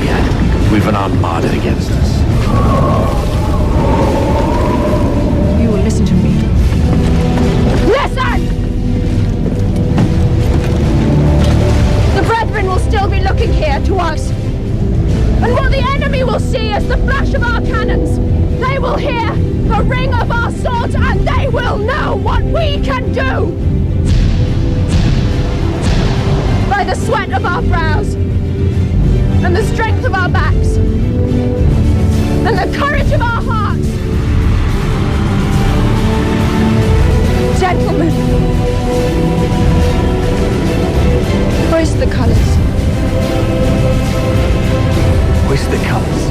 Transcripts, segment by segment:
yet. We've an armada against us. You will listen to me. Listen! The brethren will still be looking here to us. And what the enemy will see is the flash of our cannons. They will hear the ring of our swords, and they will know what we can do. By the sweat of our brows, and the strength of our backs, and the courage of our hearts. Gentlemen, hoist the colors. Hoist the colors.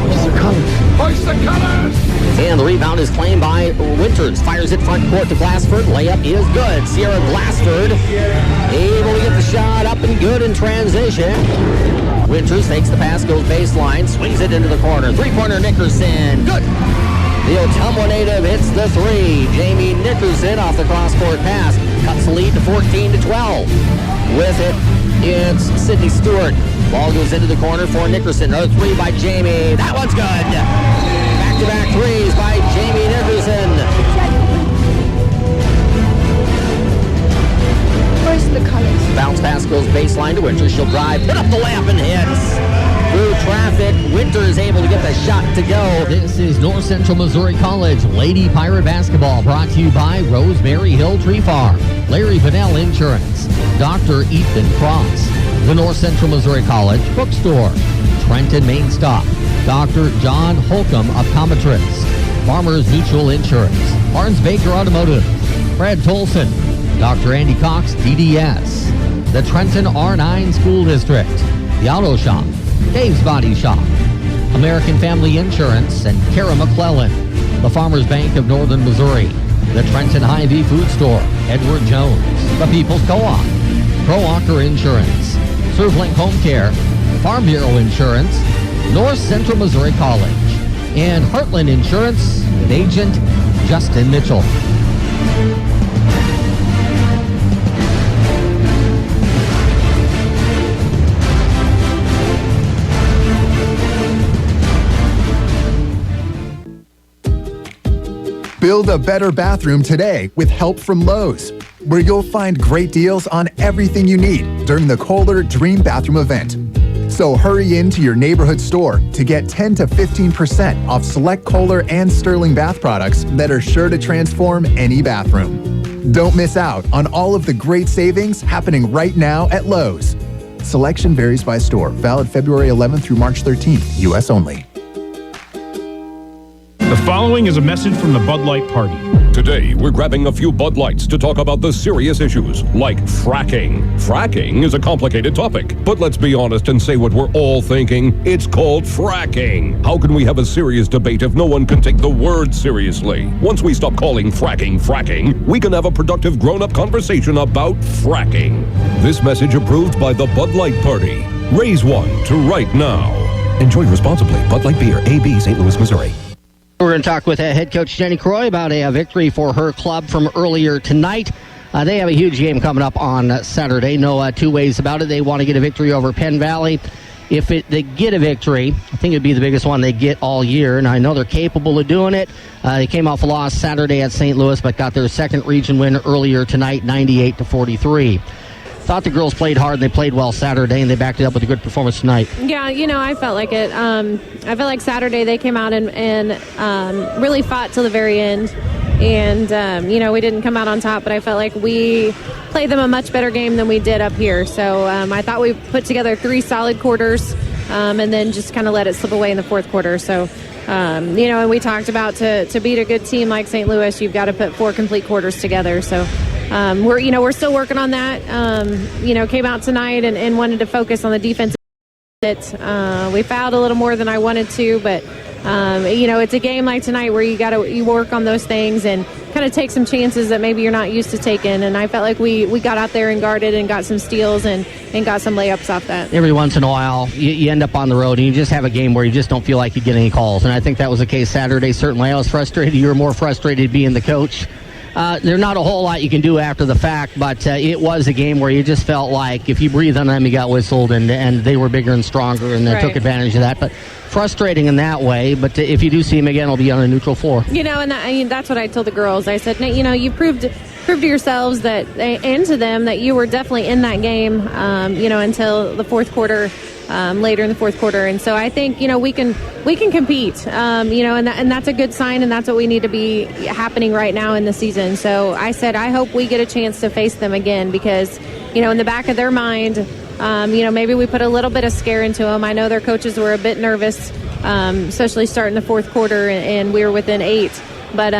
Hoist the colors. Hoist the colors! And the rebound is claimed by Winters. Fires it front court to Glassford. Layup is good. Sierra Glassford able to get the shot up and good in transition. Winters takes the pass, goes baseline, swings it into the corner. Three-pointer Nickerson. Good. The Ottumwa native hits the three. Jamie Nickerson off the cross-court pass. Cuts the lead to 14-12. With it, it's Sidney Stewart. Ball goes into the corner for Nickerson. Another three by Jamie. That one's good. Back-to-back threes by Jamie Nickerson. Where's the colors? Bounce pass goes baseline to Winters. She'll drive, put up the layup and hits. Through traffic, Winters able to get the shot to go. This is North Central Missouri College Lady Pirate Basketball, brought to you by Rosemary Hill Tree Farm, Larry Vanell Insurance, Dr. Ethan Cross, the North Central Missouri College Bookstore, Trenton Main Stop, Dr. John Holcomb Optometrist, Farmers Mutual Insurance, Barnes Baker Automotive, Fred Tolson, Dr. Andy Cox DDS, the Trenton R9 School District, the Auto Shop, Dave's Body Shop, American Family Insurance, and Kara McClellan, the Farmers Bank of Northern Missouri, the Trenton Hy-Vee Food Store, Edward Jones, the People's Co-op, Pro-Walker Insurance, ServLink Home Care, Farm Bureau Insurance, North Central Missouri College, and Heartland Insurance with agent Justin Mitchell. Build a better bathroom today with help from Lowe's, where you'll find great deals on everything you need during the Kohler Dream Bathroom event. So hurry into your neighborhood store to get 10 to 15% off select Kohler and Sterling bath products that are sure to transform any bathroom. Don't miss out on all of the great savings happening right now at Lowe's. Selection varies by store. Valid February 11th through March 13th. U.S. only. The following is a message from the Bud Light Party. Today, we're grabbing a few Bud Lights to talk about the serious issues, like fracking. Fracking is a complicated topic, but let's be honest and say what we're all thinking. It's called fracking. How can we have a serious debate if no one can take the word seriously? Once we stop calling fracking, we can have a productive grown-up conversation about fracking. This message approved by the Bud Light Party. Raise one to right now. Enjoy responsibly. Bud Light Beer, AB, St. Louis, Missouri. We're going to talk with head coach Jenny Croy about a victory for her club from earlier tonight. They have a huge game coming up on Saturday. No two ways about it. They want to get a victory over Penn Valley. If they get a victory, I think it'd be the biggest one they get all year, and I know they're capable of doing it. They came off a loss Saturday at St. Louis, but got their second region win earlier tonight, 98-43. Thought the girls played hard and they played well Saturday, and they backed it up with a good performance tonight. Yeah, I felt like it. I felt like Saturday they came out and really fought till the very end. And, we didn't come out on top, but I felt like we played them a much better game than we did up here. So I thought we put together 3 solid quarters and then just kind of let it slip away in the fourth quarter. So, and we talked about to beat a good team like St. Louis, you've got to put 4 complete quarters together. So we're still working on that. Came out tonight and wanted to focus on the defense. We fouled a little more than I wanted to, but it's a game like tonight where you work on those things and kind of take some chances that maybe you're not used to taking. And I felt like we got out there and guarded and got some steals and got some layups off that. Every once in a while, you end up on the road and you just have a game where you just don't feel like you get any calls. And I think that was the case Saturday. Certainly, I was frustrated. You were more frustrated being the coach. there's not a whole lot you can do after the fact, but it was a game where you just felt like if you breathe on them, you got whistled, and they were bigger and stronger, and they took advantage of that. But frustrating in that way, but if you do see him again, it'll be on a neutral floor. And that's what I told the girls. I said, you proved to yourselves that, and to them, that you were definitely in that game, until the fourth quarter, later in the fourth quarter. And so I think, we can compete, and that's a good sign, and that's what we need to be happening right now in the season. So I said, I hope we get a chance to face them again because, in the back of their mind, maybe we put a little bit of scare into them. I know their coaches were a bit nervous, especially starting the fourth quarter, and we were within 8. But,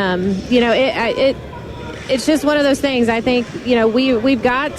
it's just one of those things. I think, we've got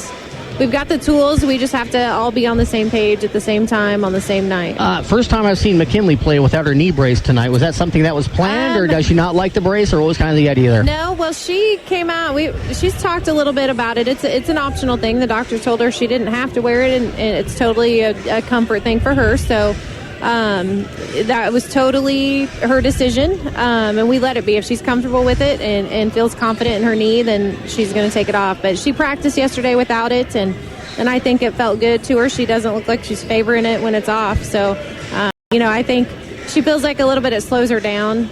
the tools. We just have to all be on the same page at the same time on the same night. First time I've seen McKinley play without her knee brace tonight. Was that something that was planned, or does she not like the brace, or what was kind of the idea there? No, well, she came out. She's talked a little bit about it. It's an optional thing. The doctor told her she didn't have to wear it, and it's totally a comfort thing for her. So that was totally her decision, and we let it be. If she's comfortable with it and feels confident in her knee, then she's going to take it off. But she practiced yesterday without it, and I think it felt good to her. She doesn't look like she's favoring it when it's off. So, I think she feels like a little bit it slows her down.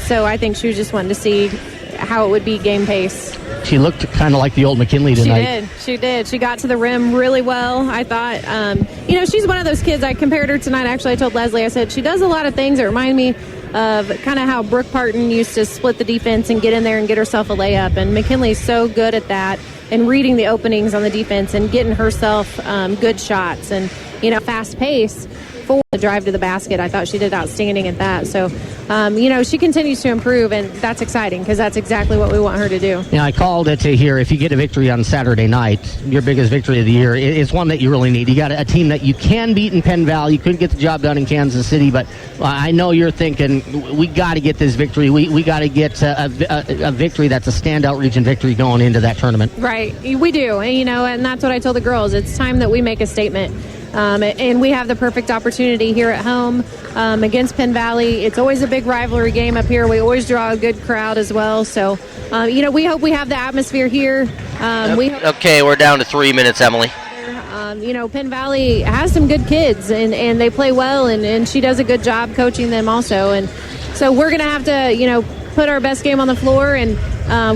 So I think she was just wanting to see how it would be game pace. She looked kind of like the old McKinley tonight. She did. She got to the rim really well, I thought. She's one of those kids. I compared her tonight. Actually, I told Leslie, I said, she does a lot of things that remind me of kind of how Brooke Parton used to split the defense and get in there and get herself a layup. And McKinley's so good at that and reading the openings on the defense and getting herself good shots and, fast pace for the drive to the basket. I thought she did outstanding at that. So, she continues to improve, and that's exciting because that's exactly what we want her to do. I called it to here. If you get a victory on Saturday night, your biggest victory of the year, it's one that you really need. You got a team that you can beat in Penn Valley. You couldn't get the job done in Kansas City, but I know you're thinking, we got to get this victory. We got to get a victory that's a standout region victory going into that tournament. Right. We do. And that's what I told the girls. It's time that we make a statement. And we have the perfect opportunity here at home against Penn Valley. It's always a big rivalry game up here. We always draw a good crowd as well. So, we hope we have the atmosphere here. Okay, we're down to 3 minutes, Emily. Penn Valley has some good kids, and they play well, and she does a good job coaching them also. And so we're going to have to, put our best game on the floor, and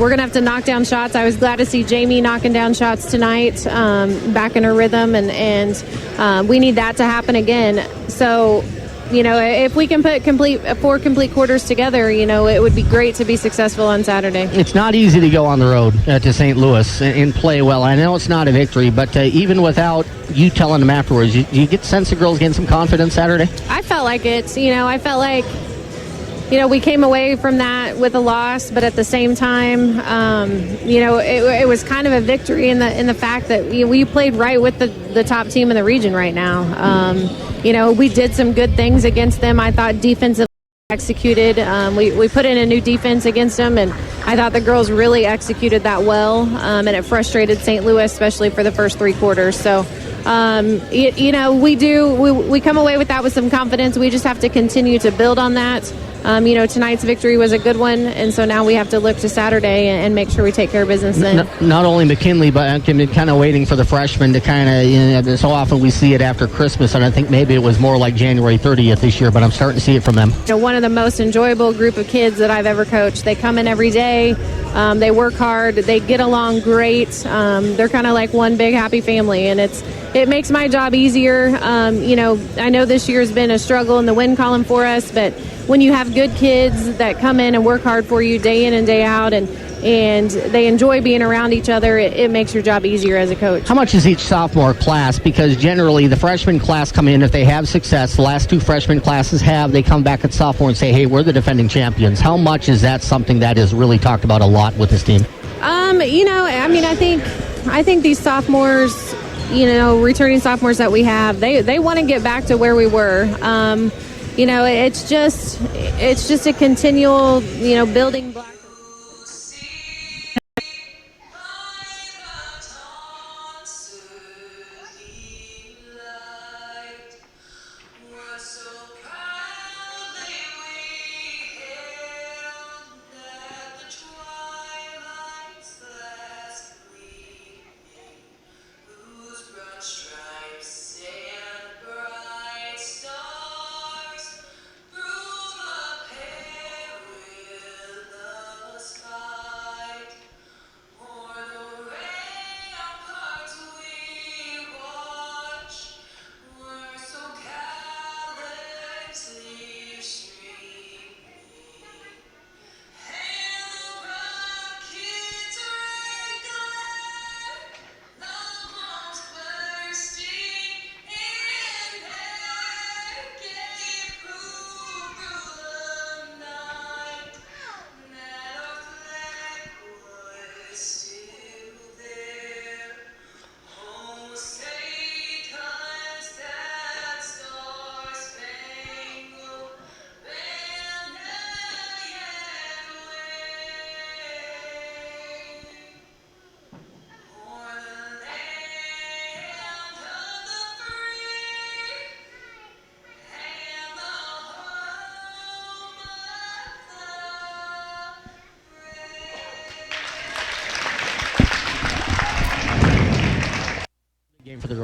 we're going to have to knock down shots. I was glad to see Jamie knocking down shots tonight, back in her rhythm, and we need that to happen again. So, if we can put 4 complete quarters together, it would be great to be successful on Saturday. It's not easy to go on the road to St. Louis and play well. I know it's not a victory, but even without you telling them afterwards, you get the sense the girls getting some confidence Saturday? I felt like it. I felt like we came away from that with a loss, but at the same time, it was kind of a victory in the fact that we played right with the top team in the region right now. We did some good things against them. I thought defensively executed. We put in a new defense against them, and I thought the girls really executed that well, and it frustrated St. Louis, especially for the first 3 quarters. So, we come away with that with some confidence. We just have to continue to build on that. Tonight's victory was a good one, and so now we have to look to Saturday and make sure we take care of business then. Not only McKinley, but I'm kind of waiting for the freshmen to kind of, so often we see it after Christmas, and I think maybe it was more like January 30th this year, but I'm starting to see it from them. One of the most enjoyable group of kids that I've ever coached. They come in every day. They work hard. They get along great. They're kind of like one big happy family, and it makes my job easier. I know this year has been a struggle in the win column for us, but when you have good kids that come in and work hard for you day in and day out, and they enjoy being around each other, it makes your job easier as a coach. How much is each sophomore class? Because generally the freshman class come in, if they have success, the last 2 freshman classes they come back at sophomore and say, hey, we're the defending champions. How much is that something that is really talked about a lot with this team? I think these sophomores, returning sophomores that we have, they want to get back to where we were. It's just a continual, building block.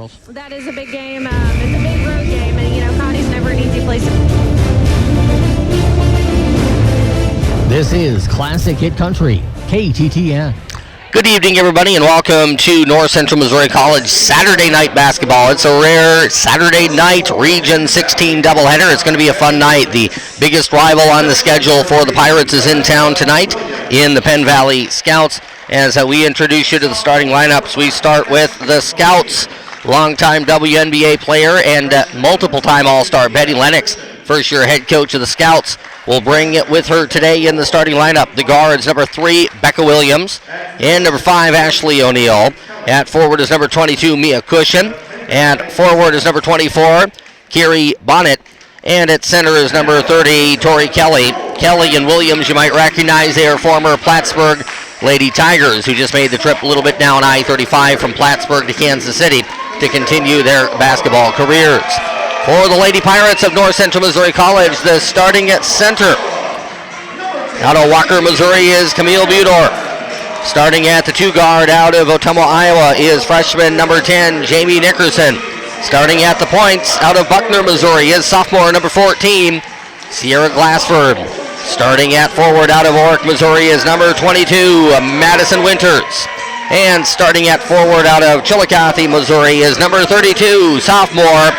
girls. That is a big game. It's a big road game, and Connie's never an easy place. This is Classic Hit Country, KTTN. Good evening, everybody, and welcome to North Central Missouri College Saturday night basketball. It's a rare Saturday night Region 16 doubleheader. It's going to be a fun night. The biggest rival on the schedule for the Pirates is in town tonight in the Penn Valley Scouts. As we introduce you to the starting lineups, we start with the Scouts. Longtime WNBA player and multiple-time All-Star Betty Lennox, first-year head coach of the Scouts, will bring it with her today in the starting lineup. The guards, number 3, Becca Williams, and number 5, Ashley O'Neill. At forward is number 22, Mia Cushion. At forward is number 24, Kiri Bonnet. And at center is number 30, Tori Kelly. Kelly and Williams, you might recognize, they are former Plattsburgh Lady Tigers, who just made the trip a little bit down I-35 from Plattsburgh to Kansas City to continue their basketball careers. For the Lady Pirates of North Central Missouri College, the starting at center out of Walker, Missouri is Camille Budor. Starting at the 2 guard out of Ottumwa, Iowa is freshman number 10, Jamie Nickerson. Starting at the points out of Buckner, Missouri is sophomore number 14, Sierra Glassford. Starting at forward out of Orick, Missouri is number 22, Madison Winters. And starting at forward out of Chillicothe, Missouri is number 32, sophomore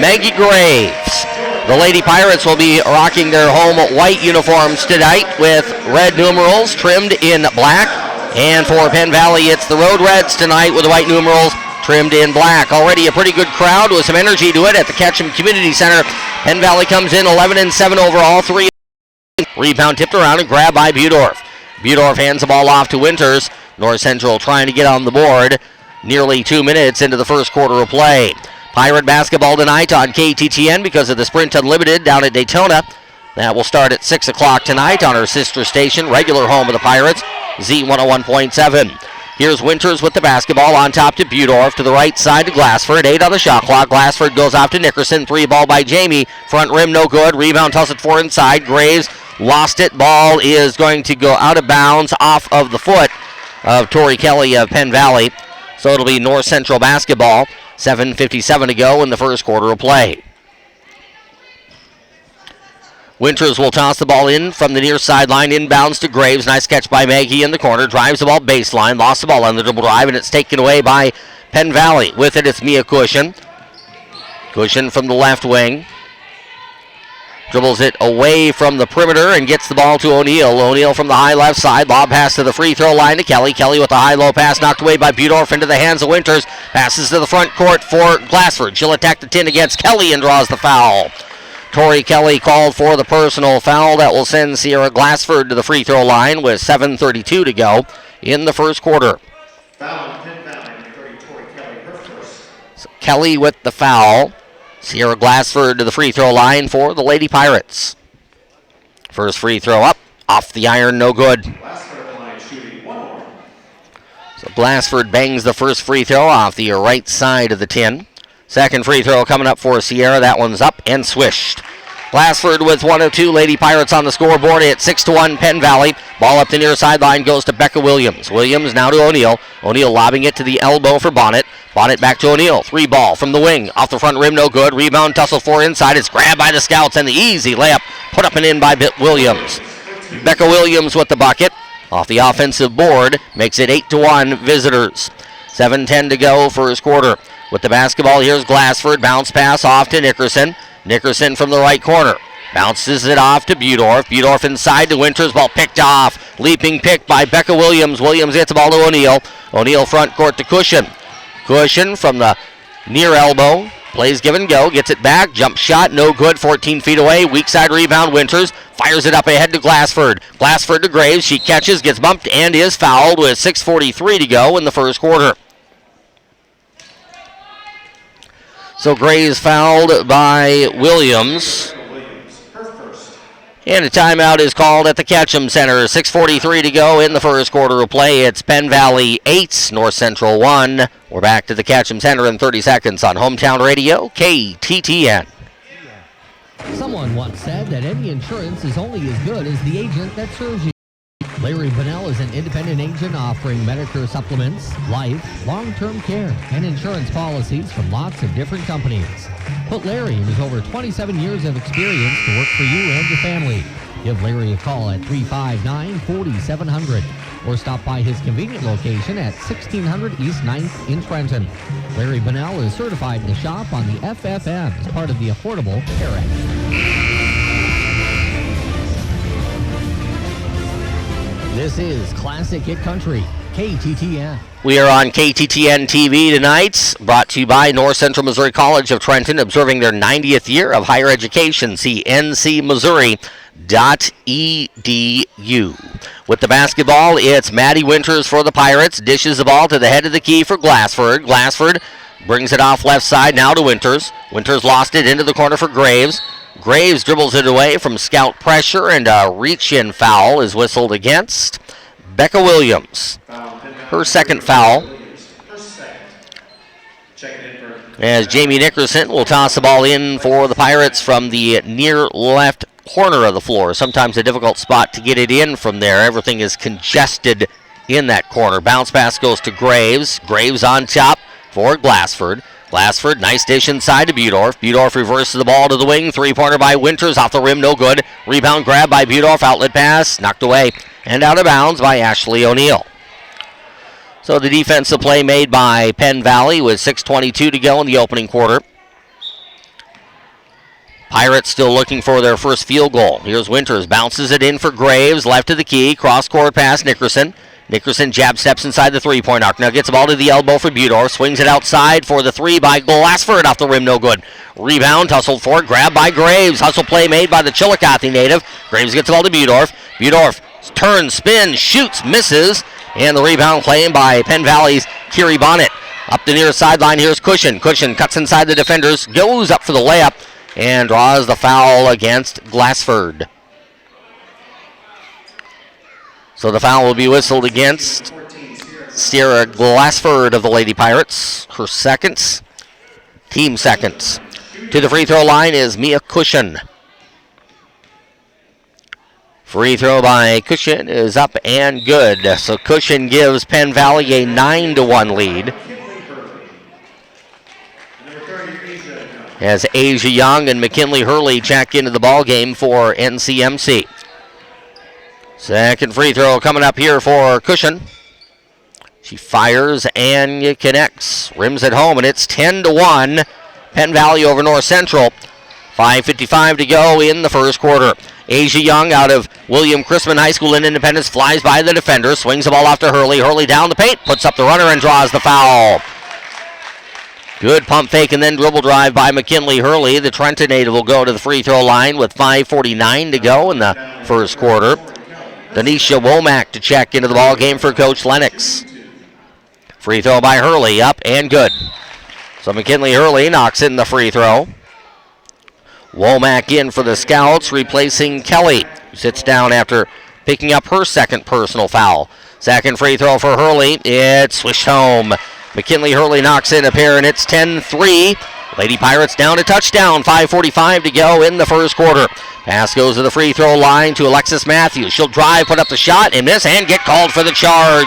Maggie Graves. The Lady Pirates will be rocking their home white uniforms tonight with red numerals trimmed in black. And for Penn Valley, it's the Road Reds tonight with the white numerals trimmed in black. Already a pretty good crowd with some energy to it at the Ketchum Community Center. Penn Valley comes in 11-7 overall, 3. Rebound tipped around and grabbed by Budorf. Budorf hands the ball off to Winters. North Central trying to get on the board nearly 2 minutes into the first quarter of play. Pirate basketball tonight on KTTN because of the Sprint Unlimited down at Daytona. That will start at 6 o'clock tonight on our sister station, regular home of the Pirates, Z101.7. Here's Winters with the basketball on top to Budorf, to the right side to Glassford. 8 on the shot clock. Glassford goes off to Nickerson. 3 ball by Jamie. Front rim no good. Rebound toss it 4 inside. Graves lost it. Ball is going to go out of bounds off of the foot of Tori Kelly of Penn Valley. So it'll be North Central basketball. 7:57 to go in the first quarter of play. Winters will toss the ball in from the near sideline, inbounds to Graves. Nice catch by Maggie in the corner. Drives the ball baseline. Lost the ball on the dribble drive, and it's taken away by Penn Valley. With it, it's Mia Cushion. Cushion from the left wing. Dribbles it away from the perimeter and gets the ball to O'Neill. O'Neill from the high left side. Lob pass to the free throw line to Kelly. Kelly with a high-low pass knocked away by Budorf into the hands of Winters. Passes to the front court for Glassford. She'll attack the 10 against Kelly and draws the foul. Tori Kelly called for the personal foul that will send Sierra Glassford to the free throw line with 7:32 to go in the first quarter. So Kelly with the foul. Sierra Glassford to the free throw line for the Lady Pirates. First free throw up, off the iron, no good. So Glassford bangs the first free throw off the right side of the tin. Second free throw coming up for Sierra. That one's up and swished. Glassford with 1 of 2 Lady Pirates on the scoreboard at 6-1 Penn Valley. Ball up the near sideline goes to Becca Williams. Williams now to O'Neill. O'Neill lobbing it to the elbow for Bonnet. Bonnet back to O'Neill. 3 ball from the wing. Off the front rim, no good. Rebound tussle 4 inside. It's grabbed by the Scouts and the easy layup put up and in by Williams. Becca Williams with the bucket. Off the offensive board. Makes it 8-1 visitors. 7:10 to go first quarter. With the basketball, here's Glassford. Bounce pass off to Nickerson. Nickerson from the right corner. Bounces it off to Budorf. Budorf inside to Winters. Ball picked off. Leaping pick by Becca Williams. Williams gets the ball to O'Neill. O'Neill front court to Cushion. Cushion from the near elbow. Plays give and go. Gets it back. Jump shot. No good. 14 feet away. Weak side rebound. Winters fires it up ahead to Glassford. Glassford to Graves. She catches, gets bumped, and is fouled with 6:43 to go in the first quarter. So Graves fouled by Williams. And a timeout is called at the Ketchum Center. 6:43 to go in the first quarter of play. It's Penn Valley 8, North Central 1. We're back to the Ketchum Center in 30 seconds on Hometown Radio, KTTN. Someone once said that any insurance is only as good as the agent that serves you. Larry Bunnell is an independent agent offering Medicare supplements, life, long-term care, and insurance policies from lots of different companies. Put Larry and his over 27 years of experience to work for you and your family. Give Larry a call at 359-4700 or stop by his convenient location at 1600 East 9th in Trenton. Larry Bunnell is certified to shop on the FFM as part of the Affordable Care Act. This is Classic Hit Country, KTTN. We are on KTTN TV tonight, brought to you by North Central Missouri College of Trenton, observing their 90th year of higher education. See ncmissouri.edu. With the basketball, it's Maddie Winters for the Pirates. Dishes the ball to the head of the key for Glassford. Glassford brings it off left side now to Winters. Winters lost it into the corner for Graves. Graves dribbles it away from scout pressure, and a reach-in foul is whistled against Becca Williams. Her second foul. As Jamie Nickerson will toss the ball in for the Pirates from the near left corner of the floor. Sometimes a difficult spot to get it in from there. Everything is congested in that corner. Bounce pass goes to Graves. Graves on top for Glassford. Glassford, nice dish inside to Budorf. Budorf reverses the ball to the wing. Three-pointer by Winters, off the rim, no good. Rebound grab by Budorf, outlet pass, knocked away and out of bounds by Ashley O'Neill. So the defensive play made by Penn Valley with 6:22 to go in the opening quarter. Pirates still looking for their first field goal. Here's Winters, bounces it in for Graves, left of the key, cross-court pass Nickerson. Nickerson jab steps inside the three-point arc. Now gets the ball to the elbow for Budorf. Swings it outside for the three by Glassford, off the rim, no good. Rebound, tussled for it, grabbed by Graves. Hustle play made by the Chillicothe native. Graves gets the ball to Budorf. Budorf turns, spins, shoots, misses. And the rebound claimed by Penn Valley's Kiri Bonnet. Up the near sideline, here's Cushion. Cushion cuts inside the defenders, goes up for the layup, and draws the foul against Glassford. So the foul will be whistled against Sierra Glassford of the Lady Pirates. Her seconds, team seconds. To the free throw line is Mia Cushion. Free throw by Cushion is up and good. So Cushion gives Penn Valley a 9-1 lead. As Asia Young and McKinley Hurley check into the ball game for NCMC. Second free throw coming up here for Cushion. She fires and connects. Rims it home, and it's 10-1. Penn Valley over North Central. 5:55 to go in the first quarter. Asia Young out of William Chrisman High School in Independence flies by the defender, swings the ball off to Hurley. Hurley down the paint, puts up the runner and draws the foul. Good pump fake and then dribble drive by McKinley Hurley. The Trenton native will go to the free throw line with 5:49 to go in the first quarter. Denisha Womack to check into the ball game for Coach Lennox. Free throw by Hurley, up and good. So McKinley Hurley knocks in the free throw. Womack in for the Scouts, replacing Kelly, who sits down after picking up her second personal foul. Second free throw for Hurley, it's swished home. McKinley Hurley knocks in a pair, and it's 10-3. Lady Pirates down to touchdown, 5:45 to go in the first quarter. Pass goes to the free throw line to Alexis Matthews. She'll drive, put up the shot, and miss, and get called for the charge.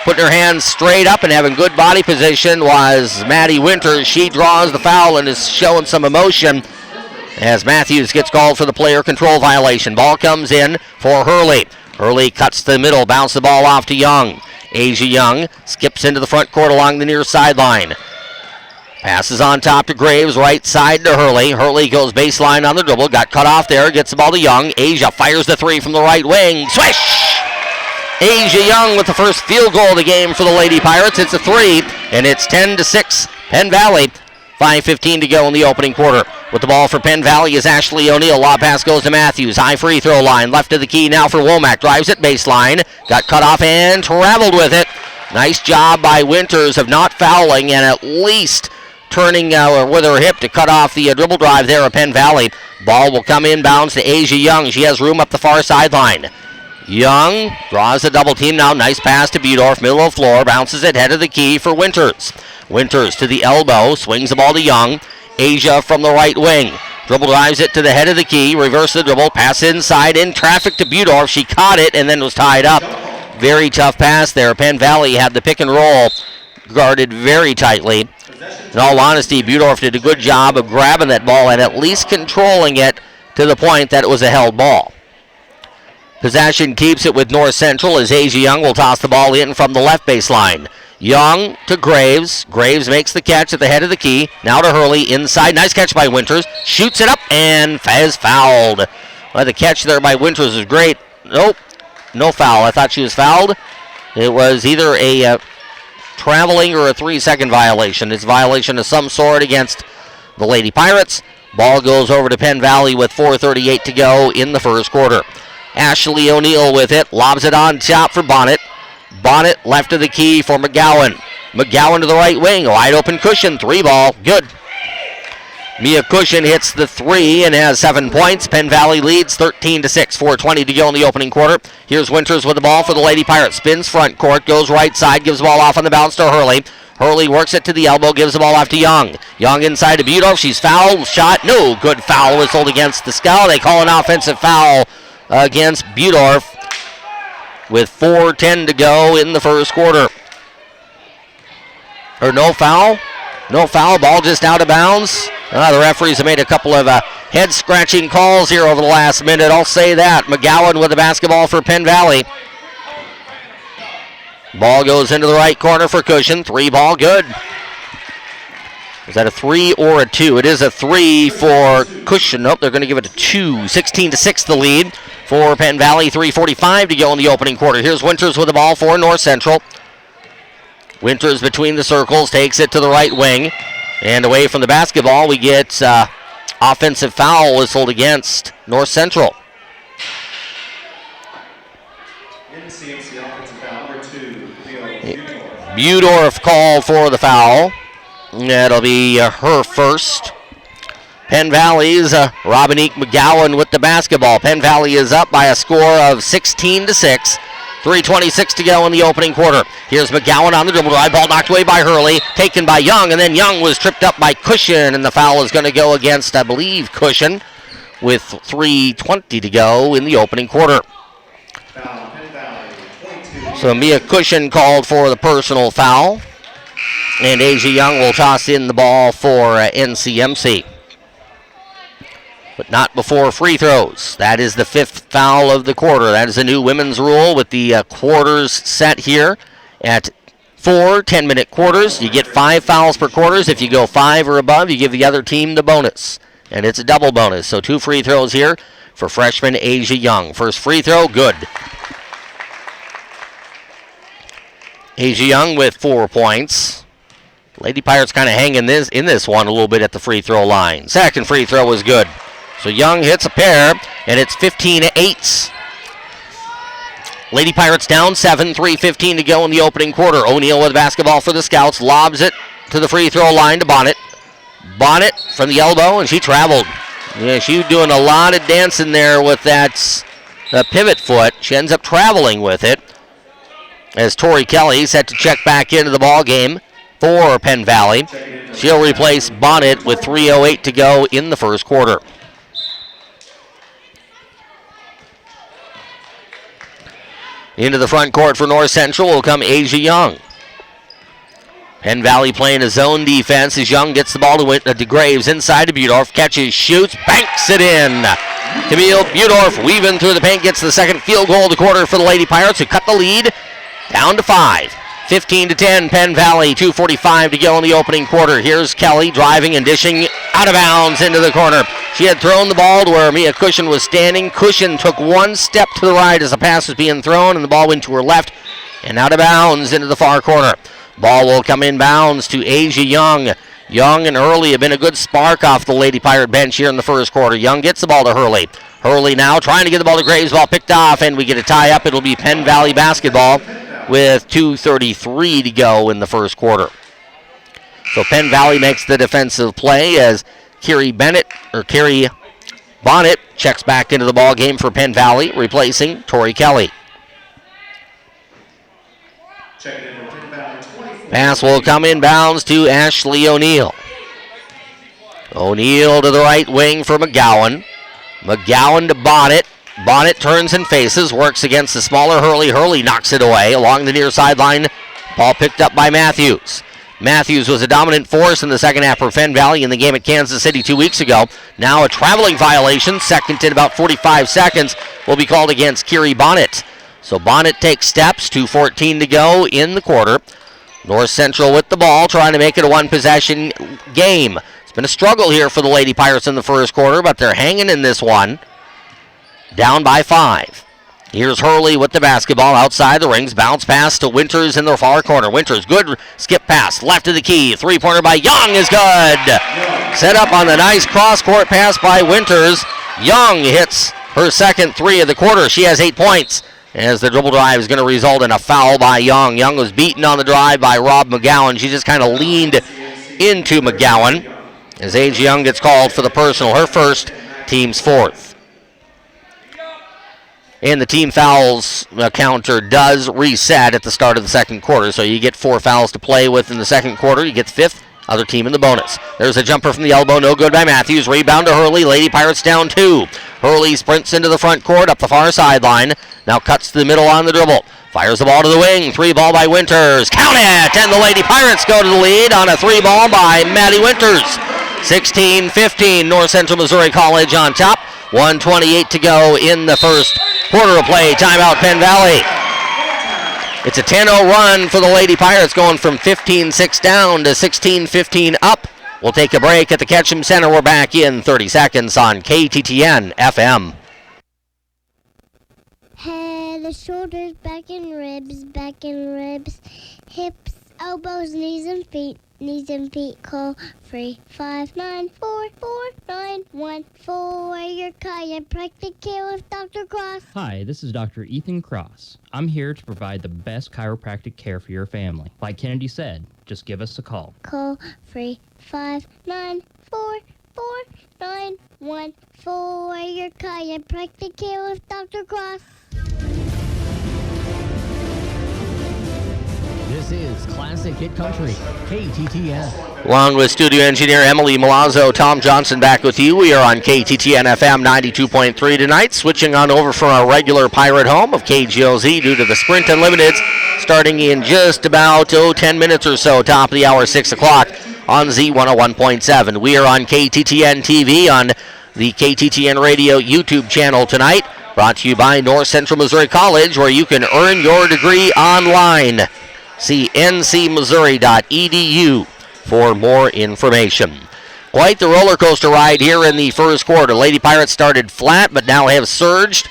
Putting her hands straight up and having good body position was Maddie Winters. She draws the foul and is showing some emotion as Matthews gets called for the player control violation. Ball comes in for Hurley. Hurley cuts to the middle, bounce the ball off to Young. Asia Young skips into the front court along the near sideline. Passes on top to Graves, right side to Hurley. Hurley goes baseline on the dribble, got cut off there, gets the ball to Young. Asia fires the three from the right wing. Swish! Asia Young with the first field goal of the game for the Lady Pirates. It's a three, and it's 10-6. Penn Valley, 5:15 to go in the opening quarter. With the ball for Penn Valley is Ashley O'Neill. Lob pass goes to Matthews. High free throw line, left of the key now for Womack. Drives it baseline, got cut off and traveled with it. Nice job by Winters of not fouling and at least turning with her hip to cut off the dribble drive there at Penn Valley. Ball will come inbounds to Asia Young. She has room up the far sideline. Young draws a double team now. Nice pass to Budorf, middle of the floor. Bounces it head of the key for Winters. Winters to the elbow, swings the ball to Young. Asia from the right wing. Dribble drives it to the head of the key. Reverse the dribble. Pass inside in traffic to Budorf. She caught it and then was tied up. Very tough pass there. Penn Valley had the pick and roll guarded very tightly. In all honesty, Budorf did a good job of grabbing that ball and at least controlling it to the point that it was a held ball. Possession keeps it with North Central as Asia Young will toss the ball in from the left baseline. Young to Graves. Graves makes the catch at the head of the key. Now to Hurley inside. Nice catch by Winters. Shoots it up and is fouled. Well, the catch there by Winters is great. Nope, no foul. I thought she was fouled. It was either a traveling or a 3-second violation. It's a violation of some sort against the Lady Pirates. Ball goes over to Penn Valley with 4:38 to go in the first quarter. Ashley O'Neill with it. Lobs it on top for Bonnet. Bonnet left of the key for McGowan. McGowan to the right wing. Wide open Cushion. 3-ball. Good. Mia Cushion hits the 3 and has 7 points. Penn Valley leads 13-6. 4:20 to go in the opening quarter. Here's Winters with the ball for the Lady Pirates. Spins front court. Goes right side. Gives the ball off on the bounce to Hurley. Hurley works it to the elbow. Gives the ball off to Young. Young inside to Budorf. She's fouled. Shot. No good foul whistled against the Scow. They call an offensive foul against Budorf with 4:10 to go in the first quarter. Or no foul? No foul. Ball just out of bounds. The referees have made a couple of head-scratching calls here over the last minute. I'll say that. McGowan with the basketball for Penn Valley. Ball goes into the right corner for Cushion. 3-ball, good. Is that a 3 or a 2? It is a 3 for Cushion. Nope, they're going to give it a 2. 16-6 the lead for Penn Valley. 3:45 to go in the opening quarter. Here's Winters with the ball for North Central. Winters between the circles, takes it to the right wing. And away from the basketball, we get offensive foul whistled against North Central. NCMC offensive foul number 2. Budorf called for the foul. That'll be her first. Penn Valley's Robinique McGowan with the basketball. Penn Valley is up by a score of 16-6. 3:26 to go in the opening quarter. Here's McGowan on the dribble drive. Ball knocked away by Hurley. Taken by Young, and then Young was tripped up by Cushion, and the foul is going to go against, I believe, Cushion with 3:20 to go in the opening quarter. So Mia Cushion called for the personal foul, and Asia Young will toss in the ball for NCMC. But not before free throws. That is the 5th foul of the quarter. That is a new women's rule with the quarters set here at 4 10-minute quarters. You get 5 fouls per quarters. If you go 5 or above, you give the other team the bonus. And it's a double bonus. So 2 free throws here for freshman Asia Young. First free throw, good. Asia Young with 4 points. Lady Pirates kind of hanging in this one a little bit at the free throw line. Second free throw was good. So Young hits a pair, and it's 15-8. Lady Pirates down 7, 3:15 to go in the opening quarter. O'Neill with the basketball for the Scouts, lobs it to the free throw line to Bonnet. Bonnet from the elbow, and she traveled. Yeah, she was doing a lot of dancing there with that pivot foot. She ends up traveling with it as Tori Kelly set to check back into the ball game for Penn Valley. She'll replace Bonnet with 3:08 to go in the first quarter. Into the front court for North Central will come Asia Young. Penn Valley playing a zone defense as Young gets the ball to Graves inside to Budorf. Catches, shoots, banks it in. Camille Budorf weaving through the paint, gets the second field goal of the quarter for the Lady Pirates, who cut the lead down to 5. 15-10, Penn Valley, 2:45 to go in the opening quarter. Here's Kelly driving and dishing out of bounds into the corner. She had thrown the ball to where Mia Cushion was standing. Cushion took one step to the right as the pass was being thrown, and the ball went to her left and out of bounds into the far corner. Ball will come inbounds to Asia Young. Young and Hurley have been a good spark off the Lady Pirate bench here in the first quarter. Young gets the ball to Hurley. Hurley now trying to get the ball to Graves. Ball picked off, and we get a tie-up. It'll be Penn Valley basketball with 2:33 to go in the first quarter. So Penn Valley makes the defensive play as Carrie Bonnet checks back into the ball game for Penn Valley, replacing Tori Kelly. Pass will come inbounds to Ashley O'Neill. O'Neill to the right wing for McGowan. McGowan to Bonnet. Bonnet turns and faces, works against the smaller Hurley. Hurley knocks it away along the near sideline. Ball picked up by Matthews. Matthews was a dominant force in the second half for Penn Valley in the game at Kansas City 2 weeks ago. Now a traveling violation, second in about 45 seconds, will be called against Kiri Bonnet. So Bonnet takes steps, 2:14 to go in the quarter. North Central with the ball, trying to make it a one-possession game. It's been a struggle here for the Lady Pirates in the first quarter, but they're hanging in this one. Down by 5. Here's Hurley with the basketball outside the rings. Bounce pass to Winters in the far corner. Winters, good skip pass. Left of the key. Three-pointer by Young is good. Set up on the nice cross-court pass by Winters. Young hits her second three of the quarter. She has 8 points. As the dribble drive is going to result in a foul by Young. Young was beaten on the drive by Rob McGowan. She just kind of leaned into McGowan. As A.J. Young gets called for the personal. Her first, team's fourth. And the team fouls counter does reset at the start of the second quarter. So you get 4 fouls to play with in the second quarter. You get the 5th, other team in the bonus. There's a jumper from the elbow, no good by Matthews. Rebound to Hurley. Lady Pirates down 2. Hurley sprints into the front court up the far sideline. Now cuts to the middle on the dribble. Fires the ball to the wing. 3-ball by Winters. Count it! And the Lady Pirates go to the lead on a 3-ball by Maddie Winters. 16-15, North Central Missouri College on top. 1:28 to go in the first quarter of play. Timeout, Penn Valley. It's a 10-0 run for the Lady Pirates, going from 15-6 down to 16-15 up. We'll take a break at the Ketchum Center. We're back in 30 seconds on KTTN FM. Head, shoulders, back and ribs, hips, elbows, knees and feet, call free 594-4914. Your chiropractic care with Dr. Cross. Hi, this is Dr. Ethan Cross. I'm here to provide the best chiropractic care for your family. Like Kennedy said, just give us a call. Call free 594-4914. Your chiropractic care with Dr. Cross. This is Classic Hit Country, KTTN. Along with studio engineer Emily Milazzo, Tom Johnson back with you. We are on KTTN FM 92.3 tonight, switching on over from our regular pirate home of KGOZ due to the Sprint Unlimiteds, starting in just about 10 minutes or so, top of the hour, 6 o'clock on Z101.7. We are on KTTN TV on the KTTN Radio YouTube channel tonight, brought to you by North Central Missouri College, where you can earn your degree online. See ncmissouri.edu for more information. Quite the roller coaster ride here in the first quarter. Lady Pirates started flat, but now have surged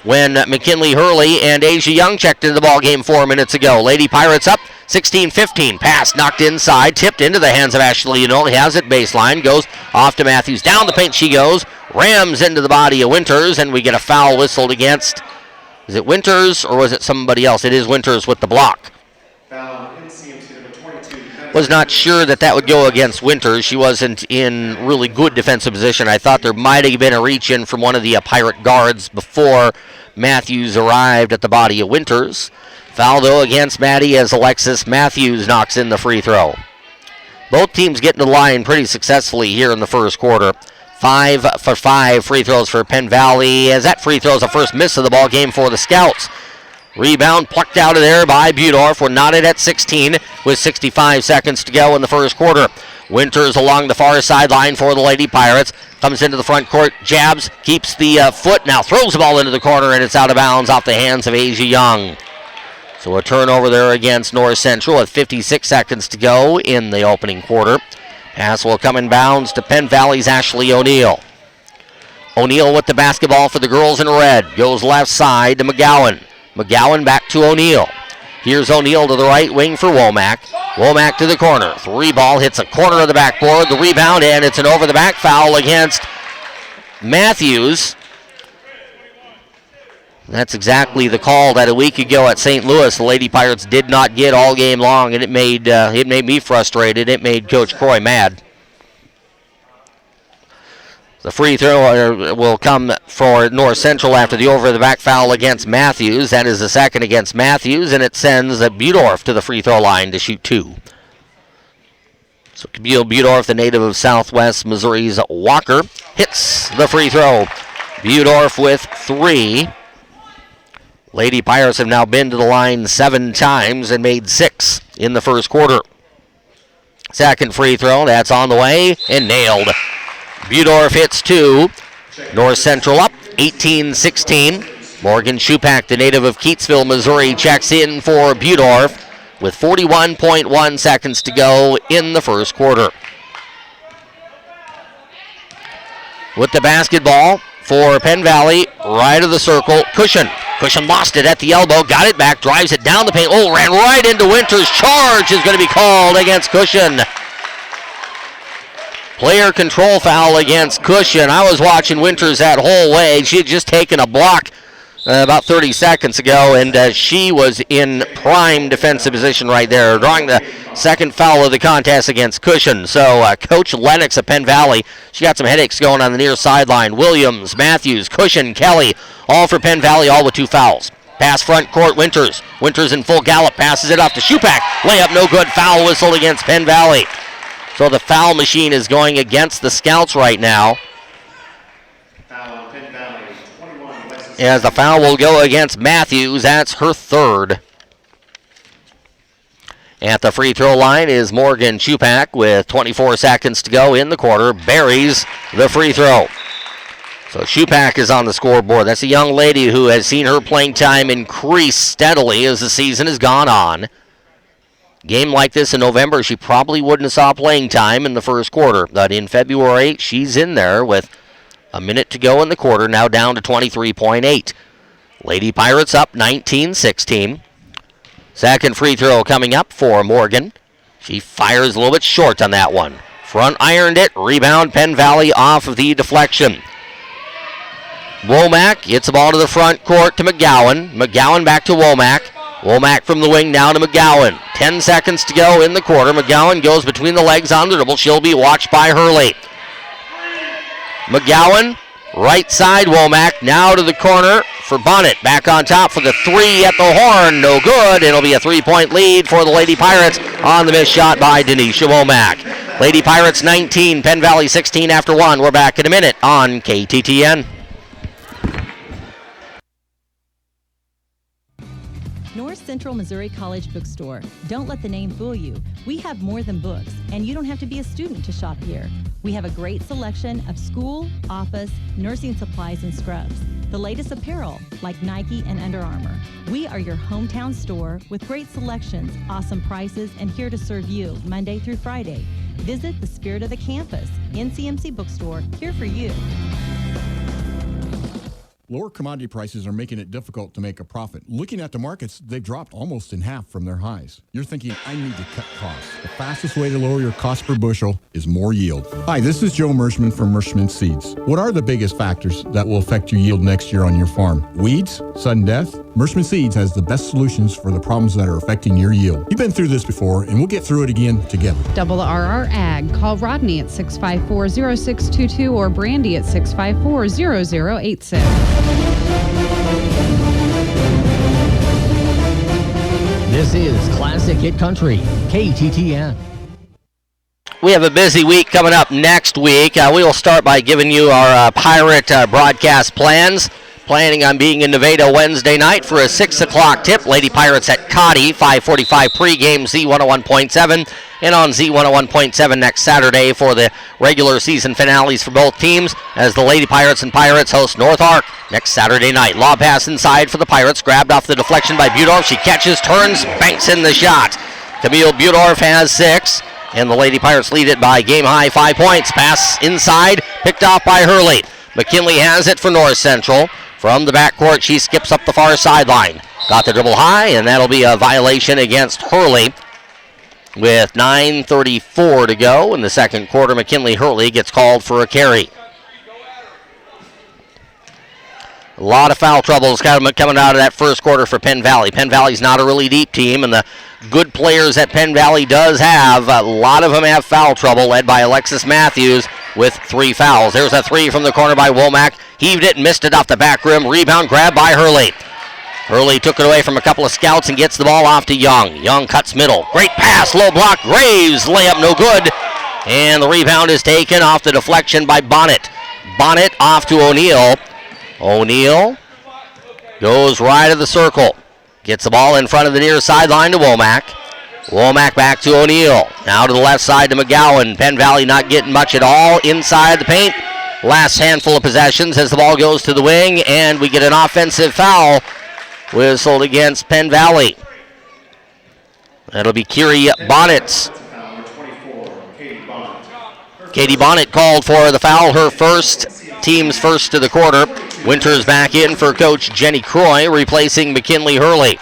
when McKinley Hurley and Asia Young checked into the ball game 4 minutes ago. Lady Pirates up 16-15. Pass knocked inside, tipped into the hands of Ashley Unol. Has it baseline, goes off to Matthews. Down the paint she goes, rams into the body of Winters, and we get a foul whistled against. Is it Winters or was it somebody else? It is Winters with the block. NCMC number 22. Was not sure that would go against Winters. She wasn't in really good defensive position. I thought there might have been a reach in from one of the Pirate guards before Matthews arrived at the body of Winters. Foul, though, against Maddie as Alexis Matthews knocks in the free throw. Both teams getting to the line pretty successfully here in the first quarter. 5 for 5 free throws for Penn Valley, as that free throw is the first miss of the ball game for the Scouts. Rebound plucked out of there by Budorf. We're knotted at 16 with 65 seconds to go in the first quarter. Winters along the far sideline for the Lady Pirates. Comes into the front court, jabs, keeps the foot, now throws the ball into the corner, and it's out of bounds off the hands of Asia Young. So a turnover there against North Central with 56 seconds to go in the opening quarter. Pass will come in bounds to Penn Valley's Ashley O'Neill. O'Neill with the basketball for the girls in red. Goes left side to McGowan. McGowan back to O'Neill. Here's O'Neill to the right wing for Womack. Womack to the corner. 3-ball hits a corner of the backboard. The rebound, and it's an over-the-back foul against Matthews. That's exactly the call that a week ago at St. Louis the Lady Pirates did not get all game long, and it made me frustrated. It made Coach Croy mad. The free throw will come for North Central after the over-the-back foul against Matthews. That is the second against Matthews, and it sends Budorf to the free throw line to shoot 2. So Camille Budorf, the native of Southwest Missouri's Walker, hits the free throw. Budorf with 3. Lady Pirates have now been to the line 7 times and made 6 in the first quarter. Second free throw, that's on the way and nailed. Budorf hits 2. North Central up 18-16. Morgan Schupak, the native of Keatsville, Missouri, checks in for Budorf with 41.1 seconds to go in the first quarter. With the basketball for Penn Valley, right of the circle, Cushion. Cushion lost it at the elbow, got it back, drives it down the paint. Oh, ran right into Winters. Charge is going to be called against Cushion. Player control foul against Cushion. I was watching Winters that whole way. She had just taken a block about 30 seconds ago, and she was in prime defensive position right there, drawing the second foul of the contest against Cushion. So Coach Lennox of Penn Valley, she got some headaches going on the near sideline. Williams, Matthews, Cushion, Kelly, all for Penn Valley, all with 2 fouls. Pass front court, Winters. Winters in full gallop, passes it off to Schupak. Layup no good, foul whistle against Penn Valley. So the foul machine is going against the Scouts right now. As the foul will go against Matthews, that's her 3rd. At the free throw line is Morgan Schupak with 24 seconds to go in the quarter. Buries the free throw. So Schupak is on the scoreboard. That's a young lady who has seen her playing time increase steadily as the season has gone on. Game like this in November, she probably wouldn't have saw playing time in the first quarter. But in February, she's in there with a minute to go in the quarter, now down to 23.8. Lady Pirates up 19-16. Second free throw coming up for Morgan. She fires a little bit short on that one. Front ironed it, rebound Penn Valley off of the deflection. Womack gets the ball to the front court to McGowan. McGowan back to Womack. Womack from the wing down to McGowan. 10 seconds to go in the quarter. McGowan goes between the legs on the dribble. She'll be watched by Hurley. McGowan, right side Womack, now to the corner for Bonnet. Back on top for the 3 at the horn. No good. It'll be a 3-point lead for the Lady Pirates on the missed shot by Denisha Womack. Lady Pirates 19, Penn Valley 16 after 1. We're back in a minute on KTTN. North Central Missouri College Bookstore. Don't let the name fool you. We have more than books, and you don't have to be a student to shop here. We have a great selection of school, office, nursing supplies, and scrubs. The latest apparel, like Nike and Under Armour. We are your hometown store with great selections, awesome prices, and here to serve you Monday through Friday. Visit the Spirit of the Campus, NCMC Bookstore, here for you. Lower commodity prices are making it difficult to make a profit. Looking at the markets, they've dropped almost in half from their highs. You're thinking, I need to cut costs. The fastest way to lower your cost per bushel is more yield. Hi, this is Joe Merschman from Merschman Seeds. What are the biggest factors that will affect your yield next year on your farm? Weeds? Sudden death? Merschman Seeds has the best solutions for the problems that are affecting your yield. You've been through this before, and we'll get through it again together. Double RR Ag. Call Rodney at 654-0622 or Brandy at 654-0086. This is Classic Hit Country, KTTN. We have a busy week coming up next week. We will start by giving you our Pirate broadcast plans. Planning on being in Nevada Wednesday night for a 6 o'clock tip. Lady Pirates at Cotty, 5:45 pregame, Z101.7, and on Z101.7 next Saturday for the regular season finales for both teams as the Lady Pirates and Pirates host North Ark next Saturday night. Lob pass inside for the Pirates, grabbed off the deflection by Budorf. She catches, turns, banks in the shot. Camille Budorf has 6, and the Lady Pirates lead it by game-high 5 points. Pass inside, picked off by Hurley. McKinley has it for North Central. From the backcourt, she skips up the far sideline. Got the dribble high, and that'll be a violation against Hurley. With 9:34 to go in the second quarter, McKinley Hurley gets called for a carry. A lot of foul troubles coming out of that first quarter for Penn Valley. Penn Valley's not a really deep team, and the good players that Penn Valley does have, a lot of them have foul trouble, led by Alexis Matthews with 3 fouls. There's a 3 from the corner by Womack. Heaved it, missed it off the back rim. Rebound grab by Hurley. Hurley took it away from a couple of scouts and gets the ball off to Young. Young cuts middle. Great pass, low block. Graves, layup no good. And the rebound is taken off the deflection by Bonnet. Bonnet off to O'Neill. O'Neill goes right of the circle. Gets the ball in front of the near sideline to Womack. Womack back to O'Neill. Now to the left side to McGowan. Penn Valley not getting much at all inside the paint. Last handful of possessions as the ball goes to the wing, and we get an offensive foul whistled against Penn Valley. That'll be Kiri Bonnet. Katie Bonnet called for the foul, her first, team's first to the quarter. Winters back in for Coach Jenny Croy, replacing McKinley Hurley.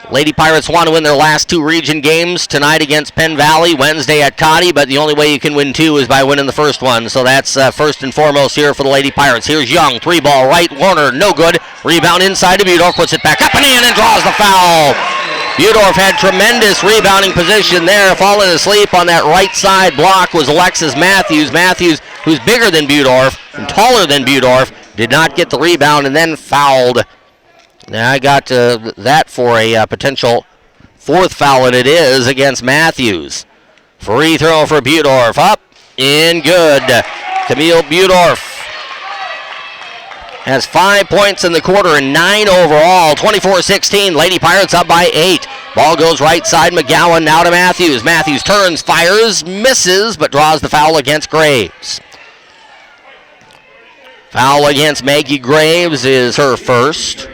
Lady Pirates want to win their last two region games tonight against Penn Valley, Wednesday at Cotty, but the only way you can win two is by winning the first one. So that's first and foremost here for the Lady Pirates. Here's Young, three ball right, Warner, no good. Rebound inside to Budorf, puts it back up and in and draws the foul. Budorf had tremendous rebounding position there. Falling asleep on that right side block was Alexis Matthews. Matthews, who's bigger than Budorf and taller than Budorf, did not get the rebound and then fouled. Now I got that for a potential fourth foul, and it is against Matthews. Free throw for Budorf. Up, in, good. Camille Budorf has 5 points in the quarter and 9 overall. 24-16. Lady Pirates up by 8. Ball goes right side. McGowan now to Matthews. Matthews turns, fires, misses, but draws the foul against Graves. Foul against Maggie Graves is her first.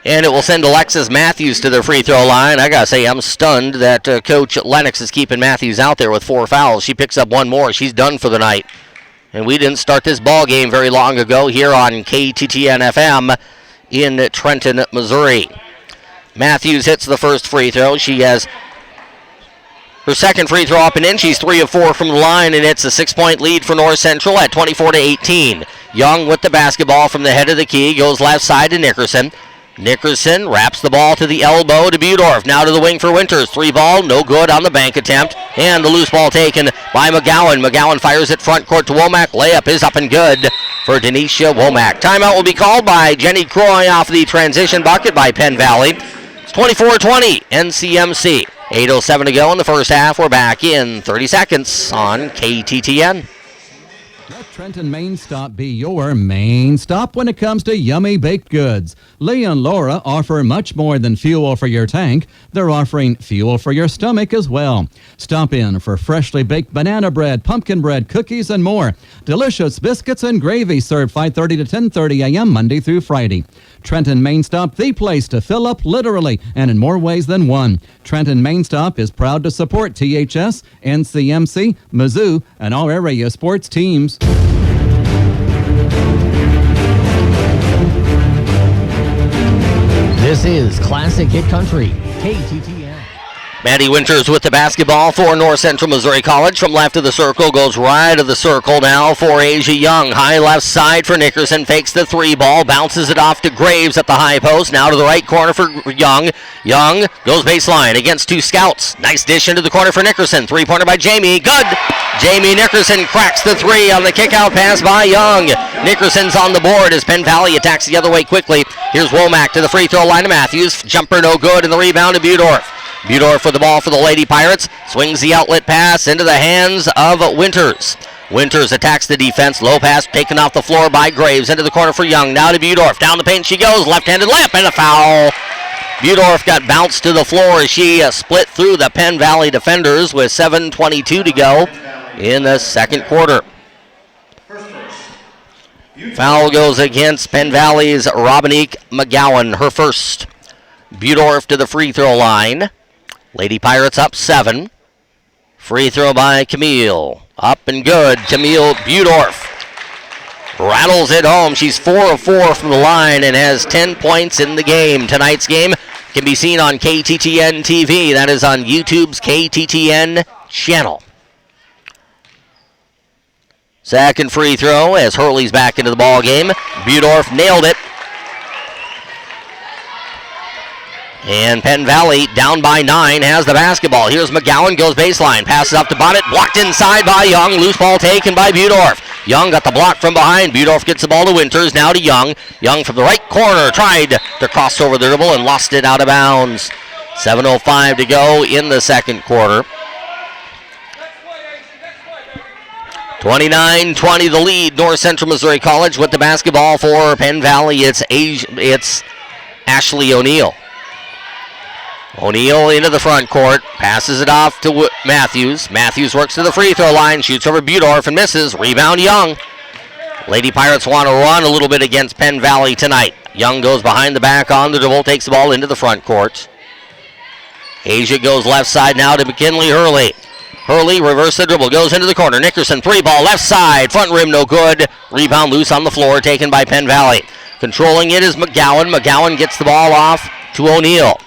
And it will send Alexis Matthews to the free throw line. I got to say, I'm stunned that Coach Lennox is keeping Matthews out there with 4 fouls. She picks up one more. She's done for the night. And we didn't start this ball game very long ago here on KTTN-FM in Trenton, Missouri. Matthews hits the first free throw. She has her second free throw up and in. She's 3 of 4 from the line, and it's a 6-point lead for North Central at 24-18. Young with the basketball from the head of the key, goes left side to Nickerson. Nickerson wraps the ball to the elbow to Budorf. Now to the wing for Winters. 3 ball, no good on the bank attempt. And the loose ball taken by McGowan. McGowan fires it front court to Womack. Layup is up and good for Denisha Womack. Timeout will be called by Jenny Croy off the transition bucket by Penn Valley. It's 24-20, NCMC. 8:07 to go in the first half. We're back in 30 seconds on KTTN. Let Trenton Main Stop be your main stop when it comes to yummy baked goods. Lee and Laura offer much more than fuel for your tank. They're offering fuel for your stomach as well. Stop in for freshly baked banana bread, pumpkin bread, cookies, and more. Delicious biscuits and gravy served 5:30 to 10:30 a.m. Monday through Friday. Trenton Main Stop, the place to fill up literally and in more ways than one. Trenton Main Stop is proud to support THS, NCMC, Mizzou, and all area sports teams. This is Classic Hit Country, KTTN. Maddie Winters with the basketball for North Central Missouri College. From left of the circle, goes right of the circle now for Asia Young. High left side for Nickerson, fakes the 3 ball, bounces it off to Graves at the high post. Now to the right corner for Young. Young goes baseline against 2 scouts. Nice dish into the corner for Nickerson. 3-pointer by Jamie. Good! Jamie Nickerson cracks the 3 on the kick-out pass by Young. Nickerson's on the board as Penn Valley attacks the other way quickly. Here's Womack to the free throw line to Matthews. Jumper no good, and the rebound to Budorf. Budorf with the ball for the Lady Pirates. Swings the outlet pass into the hands of Winters. Winters attacks the defense. Low pass taken off the floor by Graves. Into the corner for Young. Now to Budorf. Down the paint she goes. Left-handed layup and a foul. Budorf got bounced to the floor as she split through the Penn Valley defenders with 7:22 to go in the second quarter. Foul goes against Penn Valley's Robinique McGowan, her first. Budorf to the free throw line. Lady Pirates up 7. Free throw by Camille. Up and good. Camille Budorf rattles it home. She's 4 of 4 from the line and has 10 points in the game. Tonight's game can be seen on KTTN TV. That is on YouTube's KTTN channel. Second free throw as Hurley's back into the ball game. Budorf nailed it. And Penn Valley, down by 9, has the basketball. Here's McGowan, goes baseline, passes up to Bonnet, blocked inside by Young. Loose ball taken by Budorf. Young got the block from behind. Budorf gets the ball to Winters, now to Young. Young from the right corner tried to cross over the dribble and lost it out of bounds. 7:05 to go in the second quarter. 29-20 the lead. North Central Missouri College with the basketball for Penn Valley. It's Ashley O'Neill. O'Neill into the front court, passes it off to Matthews. Matthews works to the free throw line, shoots over Budorf and misses. Rebound Young. Lady Pirates want to run a little bit against Penn Valley tonight. Young goes behind the back on the dribble, takes the ball into the front court. Asia goes left side now to McKinley Hurley. Hurley reverse the dribble, goes into the corner. Nickerson, three ball, left side, front rim no good. Rebound loose on the floor, taken by Penn Valley. Controlling it is McGowan. McGowan gets the ball off to O'Neill.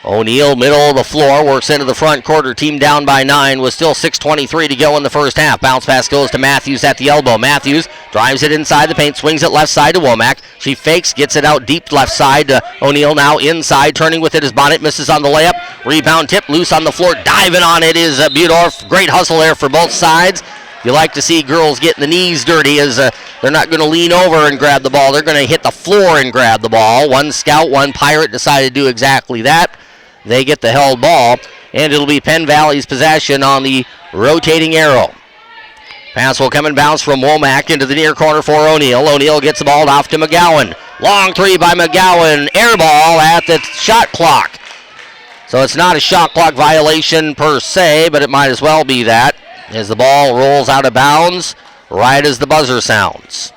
O'Neill, middle of the floor, works into the front quarter. Team down by 9 with still 6:23 to go in the first half. Bounce pass goes to Matthews at the elbow. Matthews drives it inside the paint, swings it left side to Womack. She fakes, gets it out deep left side to O'Neill. Now inside, turning with it is Bonnet, misses on the layup. Rebound tip, loose on the floor. Diving on it is Budorf. Great hustle there for both sides. You like to see girls getting the knees dirty as they're not going to lean over and grab the ball. They're going to hit the floor and grab the ball. One Scout, one Pirate decided to do exactly that. They get the held ball, and it'll be Penn Valley's possession on the rotating arrow. Pass will come and bounce from Womack into the near corner for O'Neill. O'Neill gets the ball off to McGowan. Long three by McGowan. Air ball at the shot clock. So it's not a shot clock violation per se, but it might as well be that as the ball rolls out of bounds right as the buzzer sounds.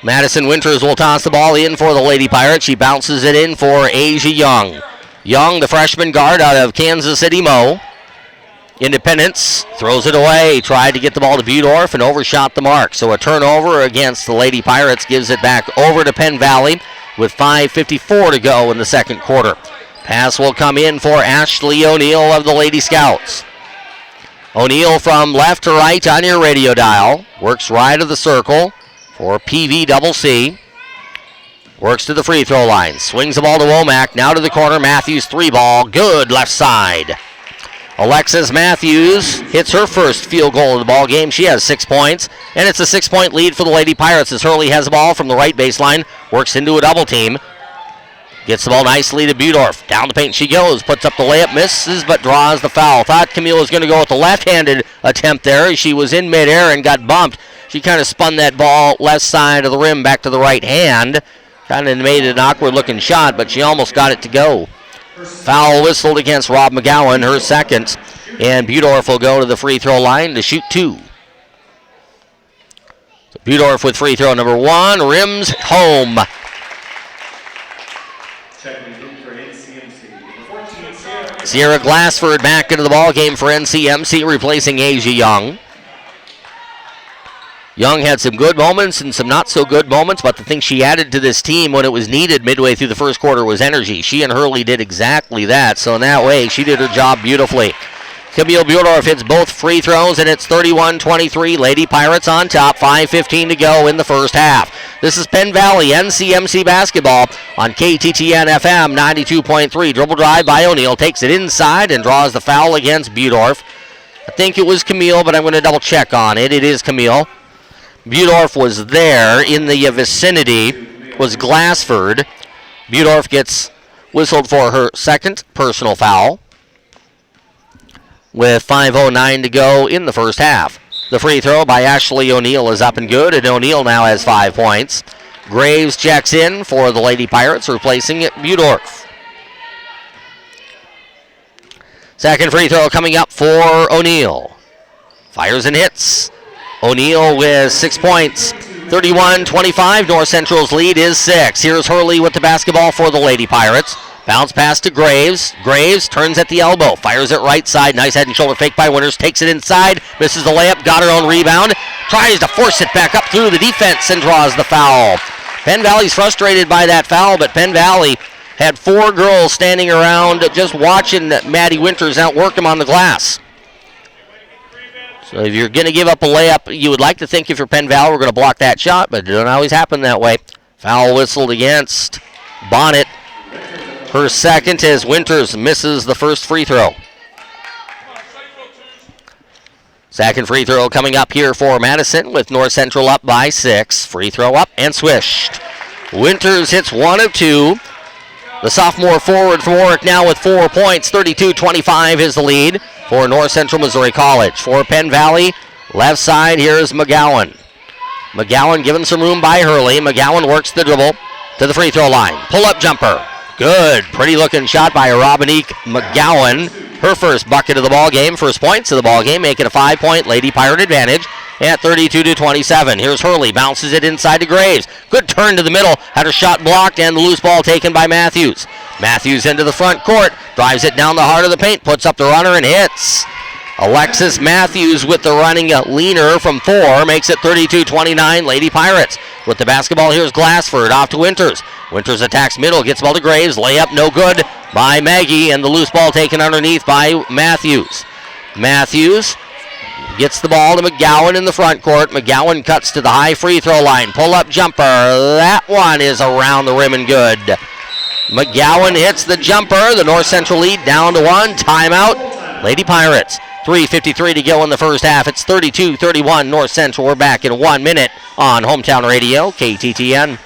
Madison Winters will toss the ball in for the Lady Pirates. She bounces it in for Asia Young. Young, the freshman guard out of Kansas City Mo. Independence throws it away. Tried to get the ball to Budorf and overshot the mark. So a turnover against the Lady Pirates gives it back over to Penn Valley with 5:54 to go in the second quarter. Pass will come in for Ashley O'Neill of the Lady Scouts. O'Neill from left to right on your radio dial. Works right of the circle for PVCC. Works to the free throw line. Swings the ball to Womack. Now to the corner. Matthews three ball. Good left side. Alexis Matthews hits her first field goal of the ball game. She has 6 points. And it's a 6-point lead for the Lady Pirates as Hurley has the ball from the right baseline. Works into a double team. Gets the ball nicely to Budorf. Down the paint she goes. Puts up the layup. Misses but draws the foul. Thought Camille was going to go with the left-handed attempt there. She was in midair and got bumped. She kind of spun that ball left side of the rim back to the right hand. Kind of made it an awkward-looking shot, but she almost got it to go. Foul whistled against Rob McGowan, her second. And Budorf will go to the free throw line to shoot two. So Budorf with free throw number one. Rims home. Sierra Glassford back into the ball game for NCMC, replacing Asia Young. Young had some good moments and some not so good moments, but the thing she added to this team when it was needed midway through the first quarter was energy. She and Hurley did exactly that, so in that way, she did her job beautifully. Camille Budorf hits both free throws, and it's 31-23. Lady Pirates on top, 5:15 to go in the first half. This is Penn Valley NCMC basketball on KTTN FM 92.3. Dribble drive by O'Neill, takes it inside and draws the foul against Budorf. I think it was Camille, but I'm going to double check on it. It is Camille. Budorf was there. In the vicinity was Glassford. Budorf gets whistled for her second personal foul with 5:09 to go in the first half. The free throw by Ashley O'Neill is up and good, and O'Neill now has 5 points. Graves checks in for the Lady Pirates, replacing Budorf. Second free throw coming up for O'Neill. Fires and hits. O'Neill with 6 points. 31-25. North Central's lead is 6. Here's Hurley with the basketball for the Lady Pirates. Bounce pass to Graves. Graves turns at the elbow. Fires it right side. Nice head and shoulder fake by Winters. Takes it inside. Misses the layup. Got her own rebound. Tries to force it back up through the defense and draws the foul. Penn Valley's frustrated by that foul, but Penn Valley had 4 girls standing around just watching Maddie Winters outwork him on the glass. So if you're going to give up a layup, you would like to think if you're Penn Valley, we're going to block that shot, but it doesn't always happen that way. Foul whistled against Bonnet. Her second as Winters misses the first free throw. Second free throw coming up here for Madison with North Central up by 6. Free throw up and swished. Winters hits 1 of 2. The sophomore forward from Warwick now with 4 points. 32-25 is the lead for North Central Missouri College. For Penn Valley, left side, here's McGowan. McGowan given some room by Hurley. McGowan works the dribble to the free throw line. Pull-up jumper. Good. Pretty looking shot by Robinique McGowan. Her first bucket of the ball game, first points of the ball game, making a 5-point Lady Pirate advantage at 32-27. Here's Hurley, bounces it inside to Graves. Good turn to the middle, had her shot blocked, and the loose ball taken by Matthews. Matthews into the front court, drives it down the heart of the paint, puts up the runner and hits. Alexis Matthews with the running leaner from 4, makes it 32-29 Lady Pirates. With the basketball, here's Glassford, off to Winters. Winters attacks middle, gets the ball to Graves, layup no good by Maggie, and the loose ball taken underneath by Matthews. Matthews gets the ball to McGowan in the front court. McGowan cuts to the high free throw line. Pull-up jumper. That one is around the rim and good. McGowan hits the jumper. The North Central lead down to 1. Timeout. Lady Pirates. 3:53 to go in the first half. It's 32-31 North Central. We're back in 1 minute on Hometown Radio, KTTN.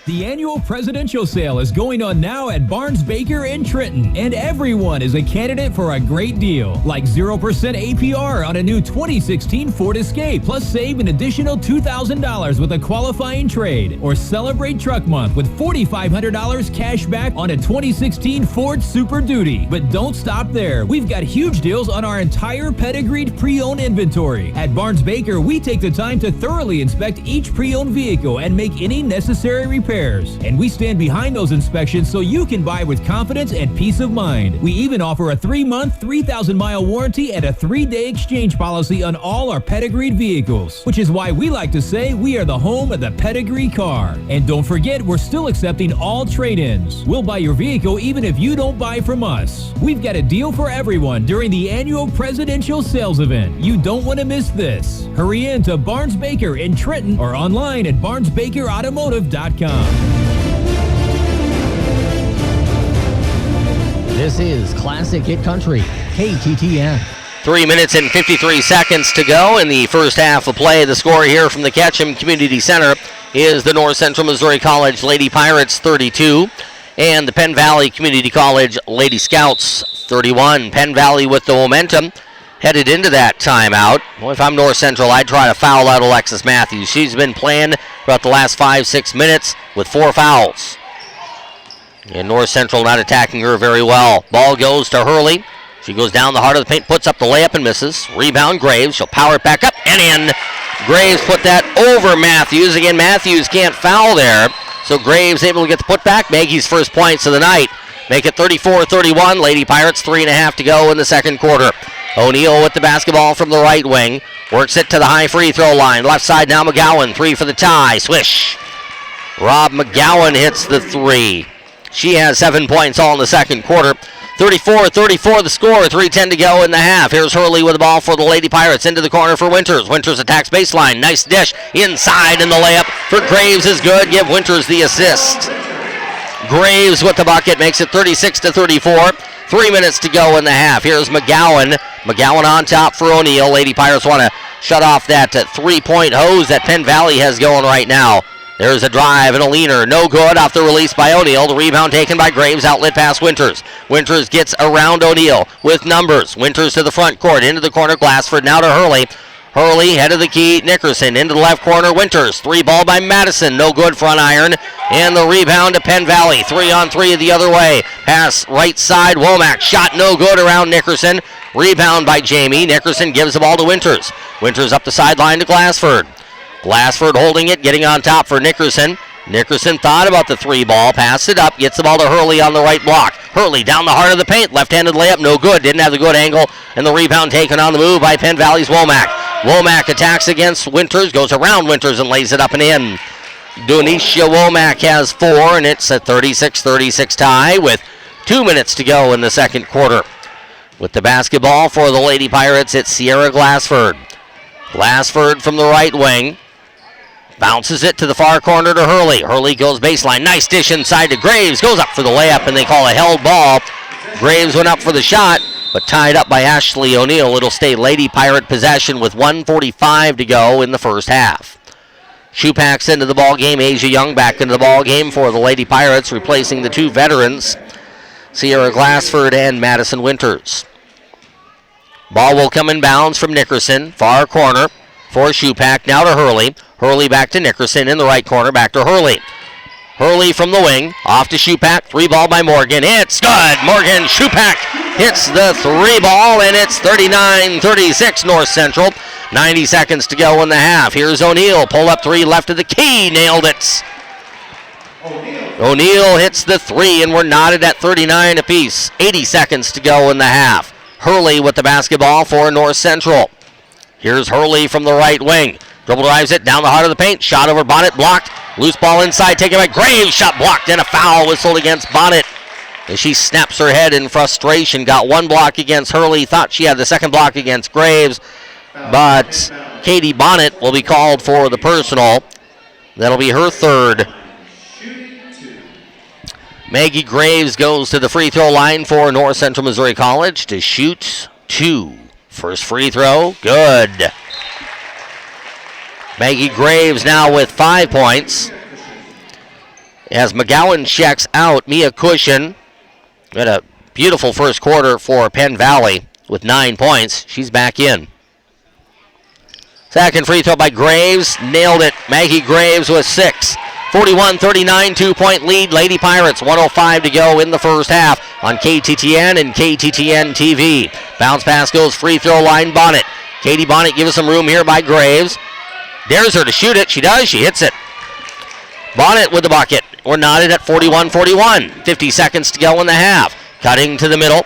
The annual presidential sale is going on now at Barnes Baker in Trenton, and everyone is a candidate for a great deal, like 0% APR on a new 2016 Ford Escape, plus save an additional $2,000 with a qualifying trade, or celebrate Truck Month with $4,500 cash back on a 2016 Ford Super Duty. But don't stop there. We've got huge deals on our entire pedigreed pre-owned inventory. At Barnes Baker, we take the time to thoroughly inspect each pre-owned vehicle and make any necessary repairs. And we stand behind those inspections so you can buy with confidence and peace of mind. We even offer a 3-month, 3,000-mile warranty and a 3-day exchange policy on all our pedigreed vehicles, which is why we like to say we are the home of the pedigree car. And don't forget, we're still accepting all trade-ins. We'll buy your vehicle even if you don't buy from us. We've got a deal for everyone during the annual presidential sales event. You don't want to miss this. Hurry in to Barnes Baker in Trenton or online at barnesbakerautomotive.com. This is Classic Hit Country, KTTN. 3 minutes and 53 seconds to go in the first half of play. The score here from the Ketchum Community Center is the North Central Missouri College Lady Pirates 32 and the Penn Valley Community College Lady Scouts 31. Penn Valley with the momentum headed into that timeout. Well, if I'm North Central, I'd try to foul out Alexis Matthews. She's been playing throughout the last 5-6 minutes with 4 fouls. And North Central not attacking her very well. Ball goes to Hurley. She goes down the heart of the paint, puts up the layup and misses. Rebound Graves. She'll power it back up and in. Graves put that over Matthews. Again, Matthews can't foul there. So Graves able to get the putback. Maggie's first points of the night. Make it 34-31. Lady Pirates, 3.5 to go in the second quarter. O'Neal with the basketball from the right wing. Works it to the high free throw line. Left side now McGowan. 3 for the tie. Swish. Rob McGowan hits the 3. She has 7 points all in the second quarter. 34-34 the score. 3:10 to go in the half. Here's Hurley with the ball for the Lady Pirates. Into the corner for Winters. Winters attacks baseline. Nice dish. Inside, and the layup for Graves is good. Give Winters the assist. Graves with the bucket makes it 36-34. 3 minutes to go in the half. Here's McGowan. McGowan on top for O'Neal. Lady Pirates want to shut off that 3-point hose that Penn Valley has going right now. There's a drive and a leaner. No good off the release by O'Neal. The rebound taken by Graves. Outlet pass Winters. Winters gets around O'Neal with numbers. Winters to the front court. Into the corner. Glassford now to Hurley. Hurley, head of the key. Nickerson into the left corner. Winters. 3 ball by Madison. No good, front iron. And the rebound to Penn Valley. 3-on-3 the other way. Pass right side. Womack. Shot no good around Nickerson. Rebound by Jamie. Nickerson gives the ball to Winters. Winters up the sideline to Glassford. Glassford holding it, getting on top for Nickerson. Nickerson thought about the 3 ball, passed it up, gets the ball to Hurley on the right block. Hurley down the heart of the paint, left-handed layup, no good. Didn't have the good angle, and the rebound taken on the move by Penn Valley's Womack. Womack attacks against Winters, goes around Winters and lays it up and in. Donisha Womack has 4, and it's a 36-36 tie with 2 minutes to go in the second quarter. With the basketball for the Lady Pirates, it's Sierra Glassford. Glassford from the right wing. Bounces it to the far corner to Hurley. Hurley goes baseline. Nice dish inside to Graves. Goes up for the layup, and they call a held ball. Graves went up for the shot, but tied up by Ashley O'Neal. It'll stay Lady Pirate possession with 1:45 to go in the first half. Shupak's into the ball game. Asia Young back into the ball game for the Lady Pirates, replacing the two veterans, Sierra Glassford and Madison Winters. Ball will come in bounds from Nickerson, far corner for Shupak. Now to Hurley. Hurley back to Nickerson in the right corner, back to Hurley. Hurley from the wing, off to Shupak. 3-ball by Morgan. It's good. Morgan Shupak hits the 3-ball, and it's 39-36 North Central. 90 seconds to go in the half. Here's O'Neill. Pull up 3 left of the key. Nailed it. O'Neill hits the 3, and we're knotted at 39 apiece. 80 seconds to go in the half. Hurley with the basketball for North Central. Here's Hurley from the right wing. Dribble drives it down the heart of the paint. Shot over Bonnet, blocked. Loose ball inside, taken by Graves. Shot blocked, and a foul whistled against Bonnet as she snaps her head in frustration. Got one block against Hurley. Thought she had the second block against Graves, but Katie Bonnet will be called for the personal. That'll be her third. Maggie Graves goes to the free throw line for North Central Missouri College to shoot 2. First free throw, good. Maggie Graves now with 5 points. As McGowan checks out, Mia Cushion had a beautiful first quarter for Penn Valley with 9 points. She's back in. Second free throw by Graves, nailed it. Maggie Graves with 6. 41-39, 2-point lead. Lady Pirates, 1:05 to go in the first half on KTTN and KTTN TV. Bounce pass goes free throw line, Bonnet. Katie Bonnet gives some room here by Graves. Dares her to shoot it. She does. She hits it. Bonnet with the bucket. We're knotted at 41-41. 50 seconds to go in the half. Cutting to the middle.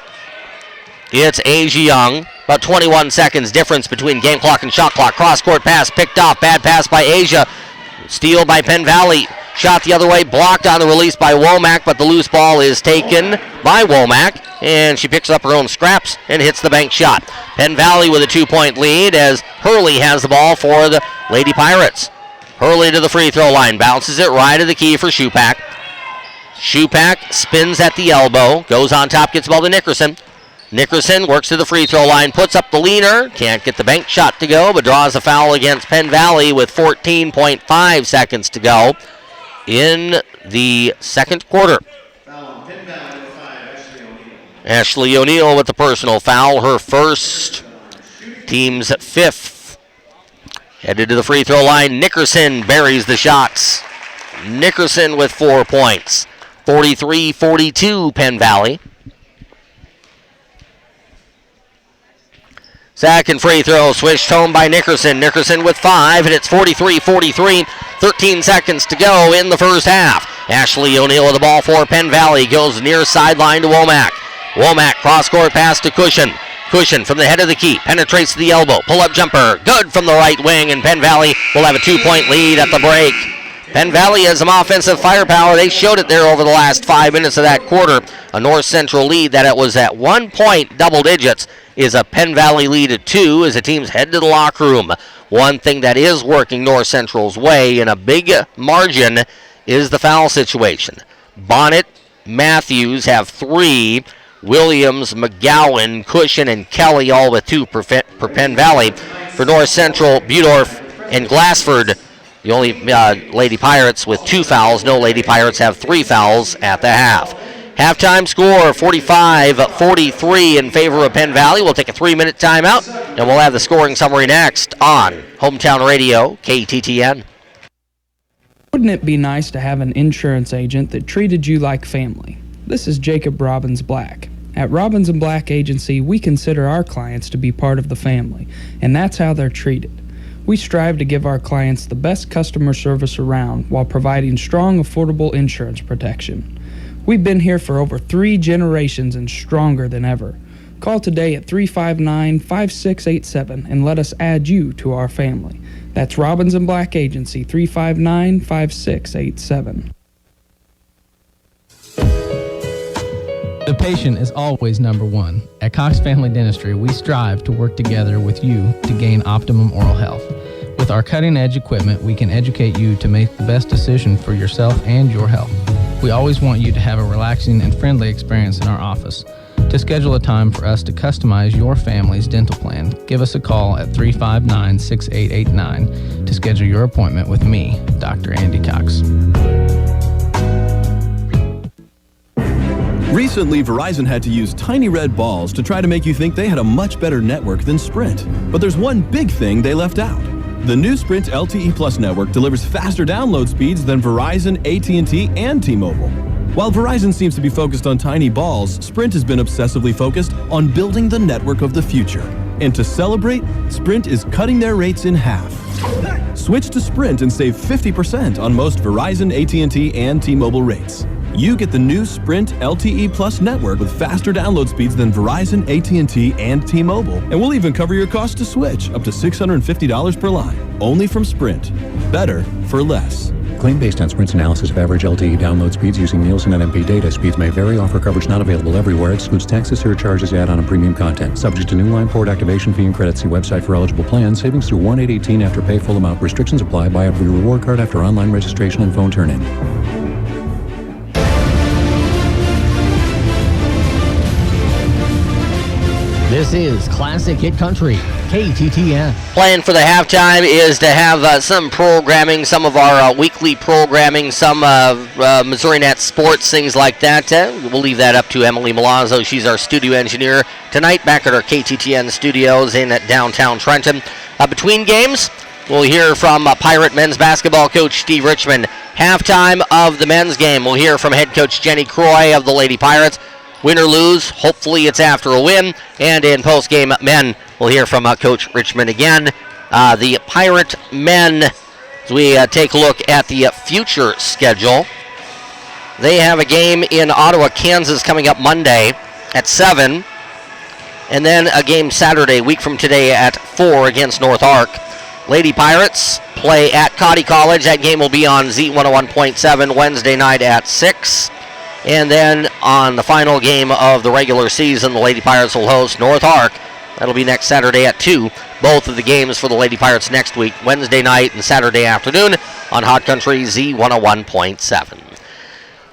It's Asia Young. About 21 seconds difference between game clock and shot clock. Cross-court pass picked off. Bad pass by Asia. Steal by Penn Valley. Shot the other way. Blocked on the release by Womack, but the loose ball is taken by Womack, and she picks up her own scraps and hits the bank shot. Penn Valley with a 2-point lead as Hurley has the ball for the Lady Pirates. Hurley to the free throw line. Bounces it right to the key for Shupak. Shupak spins at the elbow. Goes on top. Gets the ball to Nickerson. Nickerson works to the free throw line, puts up the leaner, can't get the bank shot to go, but draws a foul against Penn Valley with 14.5 seconds to go in the second quarter. Ashley O'Neill with the personal foul, her first, team's 5th. Headed to the free throw line, Nickerson buries the shots. Nickerson with 4 points. 43-42 Penn Valley. Second free throw swished home by Nickerson. Nickerson with 5, and it's 43-43. 13 seconds to go in the first half. Ashley O'Neill with the ball for Penn Valley. Goes near sideline to Womack. Womack cross-court pass to Cushion. Cushion from the head of the key. Penetrates to the elbow. Pull-up jumper. Good from the right wing, and Penn Valley will have a 2-point lead at the break. Penn Valley has some offensive firepower. They showed it there over the last 5 minutes of that quarter. A North Central lead that it was at 1 point double digits is a Penn Valley lead at 2 as the teams head to the locker room. One thing that is working North Central's way in a big margin is the foul situation. Bonnet, Matthews have 3. Williams, McGowan, Cushion, and Kelly all with 2 for Penn Valley. For North Central, Budorf and Glassford, the only Lady Pirates with 2 fouls. No Lady Pirates have 3 fouls at the half. Halftime score, 45-43 in favor of Penn Valley. We'll take a 3-minute timeout, and we'll have the scoring summary next on Hometown Radio, KTTN. Wouldn't it be nice to have an insurance agent that treated you like family? This is Jacob Robbins Black. At Robbins & Black Agency, we consider our clients to be part of the family, and that's how they're treated. We strive to give our clients the best customer service around while providing strong, affordable insurance protection. We've been here for over 3 generations and stronger than ever. Call today at 359-5687 and let us add you to our family. That's Robbins & Black Agency, 359-5687. The patient is always number one. At Cox Family Dentistry, we strive to work together with you to gain optimum oral health. With our cutting-edge equipment, we can educate you to make the best decision for yourself and your health. We always want you to have a relaxing and friendly experience in our office. To schedule a time for us to customize your family's dental plan, give us a call at 359-6889 to schedule your appointment with me, Dr. Andy Cox. Recently, Verizon had to use tiny red balls to try to make you think they had a much better network than Sprint. But there's one big thing they left out. The new Sprint LTE Plus network delivers faster download speeds than Verizon, AT&T, and T-Mobile. While Verizon seems to be focused on tiny balls, Sprint has been obsessively focused on building the network of the future. And to celebrate, Sprint is cutting their rates in half. Switch to Sprint and save 50% on most Verizon, AT&T, and T-Mobile rates. You get the new Sprint LTE Plus network with faster download speeds than Verizon, AT&T, and T-Mobile. And we'll even cover your cost to switch, up to $650 per line. Only from Sprint. Better for less. Claim based on Sprint's analysis of average LTE download speeds using Nielsen and MP data. Speeds may vary. Offer coverage not available everywhere. Excludes taxes, surcharges, add-on, and premium content. Subject to new line port activation fee and credit. See website for eligible plans. Savings through 1/8/18 after pay full amount. Restrictions apply. Buy every reward card after online registration and phone turn-in. This is Classic Hit Country, KTTN. Plan for the halftime is to have some programming, some of our weekly programming, some Missouri Net sports, things like that. We'll leave that up to Emily Milazzo. She's our studio engineer tonight back at our KTTN studios in downtown Trenton. Between games, we'll hear from Pirate men's basketball coach Steve Richmond. Halftime of the men's game, we'll hear from head coach Jenny Croy of the Lady Pirates. Win or lose, hopefully it's after a win. And in post-game men, we'll hear from Coach Richmond again. The Pirate men, as we take a look at the future schedule, they have a game in Ottawa, Kansas coming up Monday at 7. And then a game Saturday, a week from today at 4 against North Ark. Lady Pirates play at Cotty College. That game will be on Z101.7 Wednesday night at 6. And then on the final game of the regular season, the Lady Pirates will host North Ark. That'll be next Saturday at 2. Both of the games for the Lady Pirates next week, Wednesday night and Saturday afternoon on Hot Country Z101.7.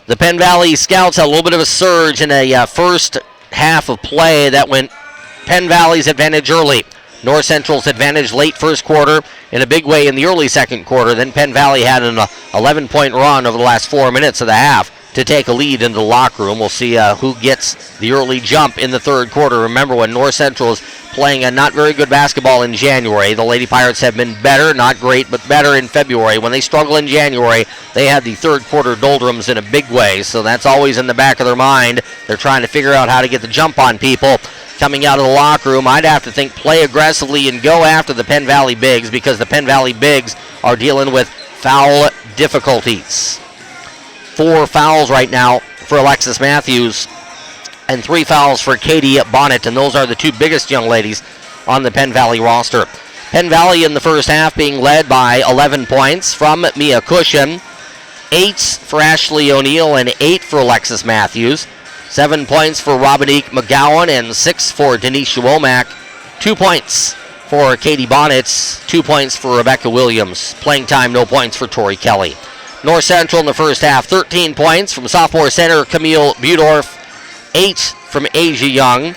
The Penn Valley Scouts had a little bit of a surge in a first half of play that went Penn Valley's advantage early. North Central's advantage late first quarter in a big way in the early second quarter. Then Penn Valley had an 11-point run over the last 4 minutes of the half to take a lead into the locker room. We'll see who gets the early jump in the third quarter. Remember, when North Central is playing a not very good basketball in January, the Lady Pirates have been better, not great, but better in February. When they struggle in January, they had the third quarter doldrums in a big way, so that's always in the back of their mind. They're trying to figure out how to get the jump on people coming out of the locker room. I'd have to think play aggressively and go after the Penn Valley Bigs, because the Penn Valley Bigs are dealing with foul difficulties. 4 fouls right now for Alexis Matthews and 3 fouls for Katie Bonnet, and those are the 2 biggest young ladies on the Penn Valley roster. Penn Valley in the first half being led by 11 points from Mia Cushion, 8 for Ashley O'Neill and 8 for Alexis Matthews, 7 points for Robinique McGowan and 6 for Denise Womack, 2 points for Katie Bonnet, 2 points for Rebecca Williams. Playing time, no points for Tori Kelly. North Central in the first half, 13 points from sophomore center Camille Budorf, 8 from Asia Young,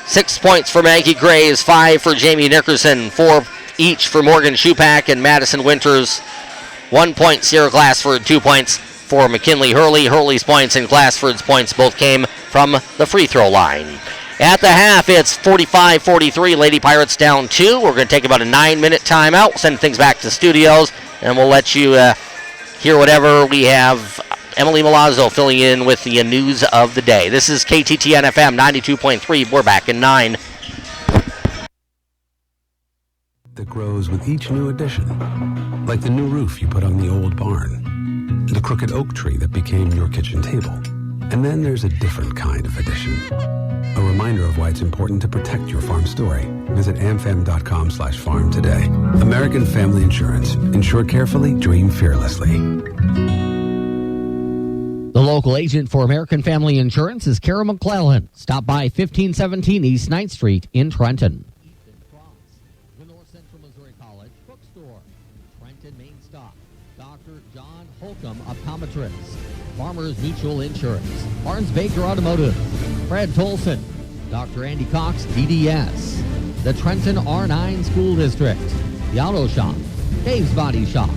6 points for Maggie Graves, 5 for Jamie Nickerson, 4 each for Morgan Schupak and Madison Winters, 1 point Sierra Glassford, 2 points for McKinley Hurley. Hurley's points and Glassford's points both came from the free throw line. At the half, it's 45-43, Lady Pirates down 2. We're going to take about a 9-minute timeout. We'll send things back to the studios, and we'll let you hear whatever we have. Emily Milazzo filling in with the news of the day. This is KTTN FM 92.3. We're back in 9. That grows with each new addition. Like the new roof you put on the old barn. The crooked oak tree that became your kitchen table. And then there's a different kind of addition. A reminder of why it's important to protect your farm story. Visit amfam.com/farm today. American Family Insurance. Insure carefully, dream fearlessly. The local agent for American Family Insurance is Kara McClellan. Stop by 1517 East 9th Street in Trenton. The North Central Missouri College Bookstore. Trenton Main Stop. Dr. John Holcomb. Welcome Optometrists, Farmers Mutual Insurance, Barnes Baker Automotive, Fred Tolson, Dr. Andy Cox, DDS, the Trenton R9 School District, the Auto Shop, Dave's Body Shop,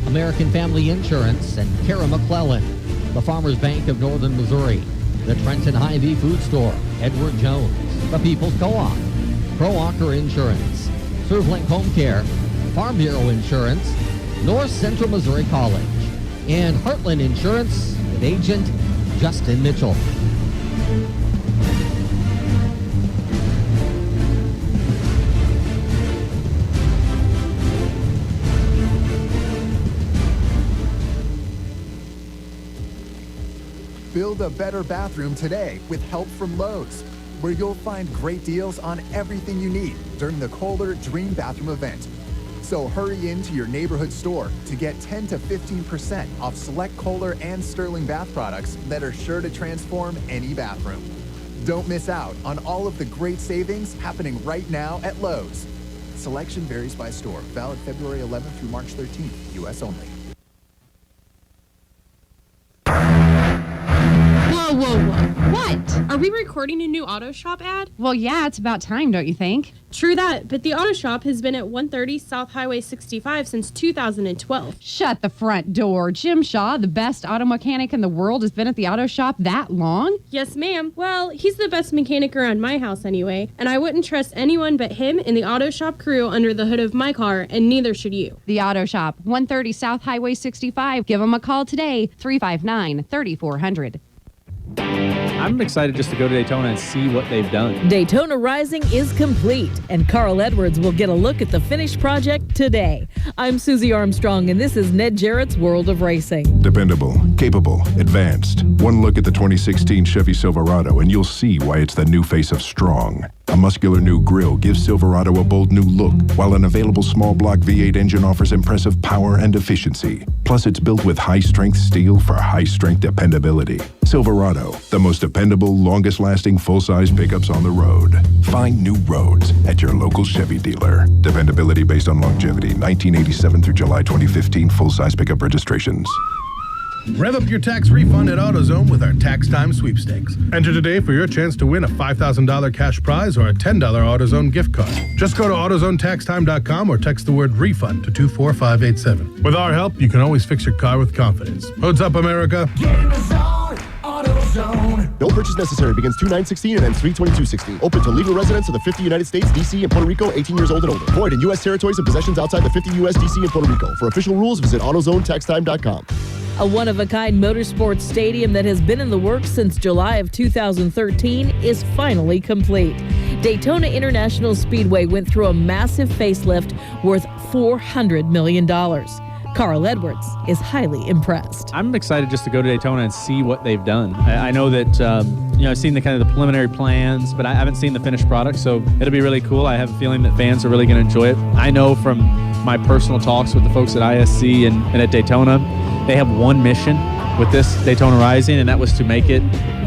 American Family Insurance, and Kara McClellan, the Farmers Bank of Northern Missouri, the Trenton Hy-Vee Food Store, Edward Jones, the People's Co-op, ProAcre Insurance, ServLink Home Care, Farm Bureau Insurance, North Central Missouri College, and Heartland Insurance with agent Justin Mitchell. Build a better bathroom today with help from Lowe's, where you'll find great deals on everything you need during the Kohler Dream Bathroom event. So hurry into your neighborhood store to get 10 to 15% off select Kohler and Sterling bath products that are sure to transform any bathroom. Don't miss out on all of the great savings happening right now at Lowe's. Selection varies by store. Valid February 11th through March 13th. U.S. only. Whoa, whoa, whoa. What? Are we recording a new auto shop ad? Well, yeah, it's about time, don't you think? True that, but the auto shop has been at 130 South Highway 65 since 2012. Shut the front door. Jim Shaw, the best auto mechanic in the world, has been at the auto shop that long? Yes, ma'am. Well, he's the best mechanic around my house anyway, and I wouldn't trust anyone but him and the auto shop crew under the hood of my car, and neither should you. The auto shop, 130 South Highway 65. Give them a call today, 359-3400. I'm excited just to go to Daytona and see what they've done. Daytona Rising is complete, and Carl Edwards will get a look at the finished project today. I'm Susie Armstrong, and this is Ned Jarrett's World of Racing. Dependable, capable, advanced. One look at the 2016 Chevy Silverado, and you'll see why it's the new face of strong. A muscular new grille gives Silverado a bold new look, while an available small block V8 engine offers impressive power and efficiency. Plus, it's built with high-strength steel for high-strength dependability. Silverado, the most dependable, longest-lasting full-size pickups on the road. Find new roads at your local Chevy dealer. Dependability based on longevity, 1987 through July 2015 full-size pickup registrations. Rev up your tax refund at AutoZone with our Tax Time Sweepstakes. Enter today for your chance to win a $5,000 cash prize or a $10 AutoZone gift card. Just go to AutoZoneTaxTime.com or text the word refund to 24587. With our help, you can always fix your car with confidence. Hoods up, America. No purchase necessary. Begins 2/9/16 and ends 3/22/16. Open to legal residents of the 50 United States, D.C., and Puerto Rico, 18 years old and older. Void in U.S. territories and possessions outside the 50 U.S., D.C., and Puerto Rico. For official rules, visit AutoZoneTaxTime.com. A one-of-a-kind motorsports stadium that has been in the works since July of 2013 is finally complete. Daytona International Speedway went through a massive facelift worth $400 million. Carl Edwards is highly impressed. I'm excited just to go to Daytona and see what they've done. I know that I've seen the kind of the preliminary plans, but I haven't seen the finished product, so it'll be really cool. I have a feeling that fans are really going to enjoy it. I know from my personal talks with the folks at ISC and at Daytona, they have one mission with this Daytona Rising, and that was to make it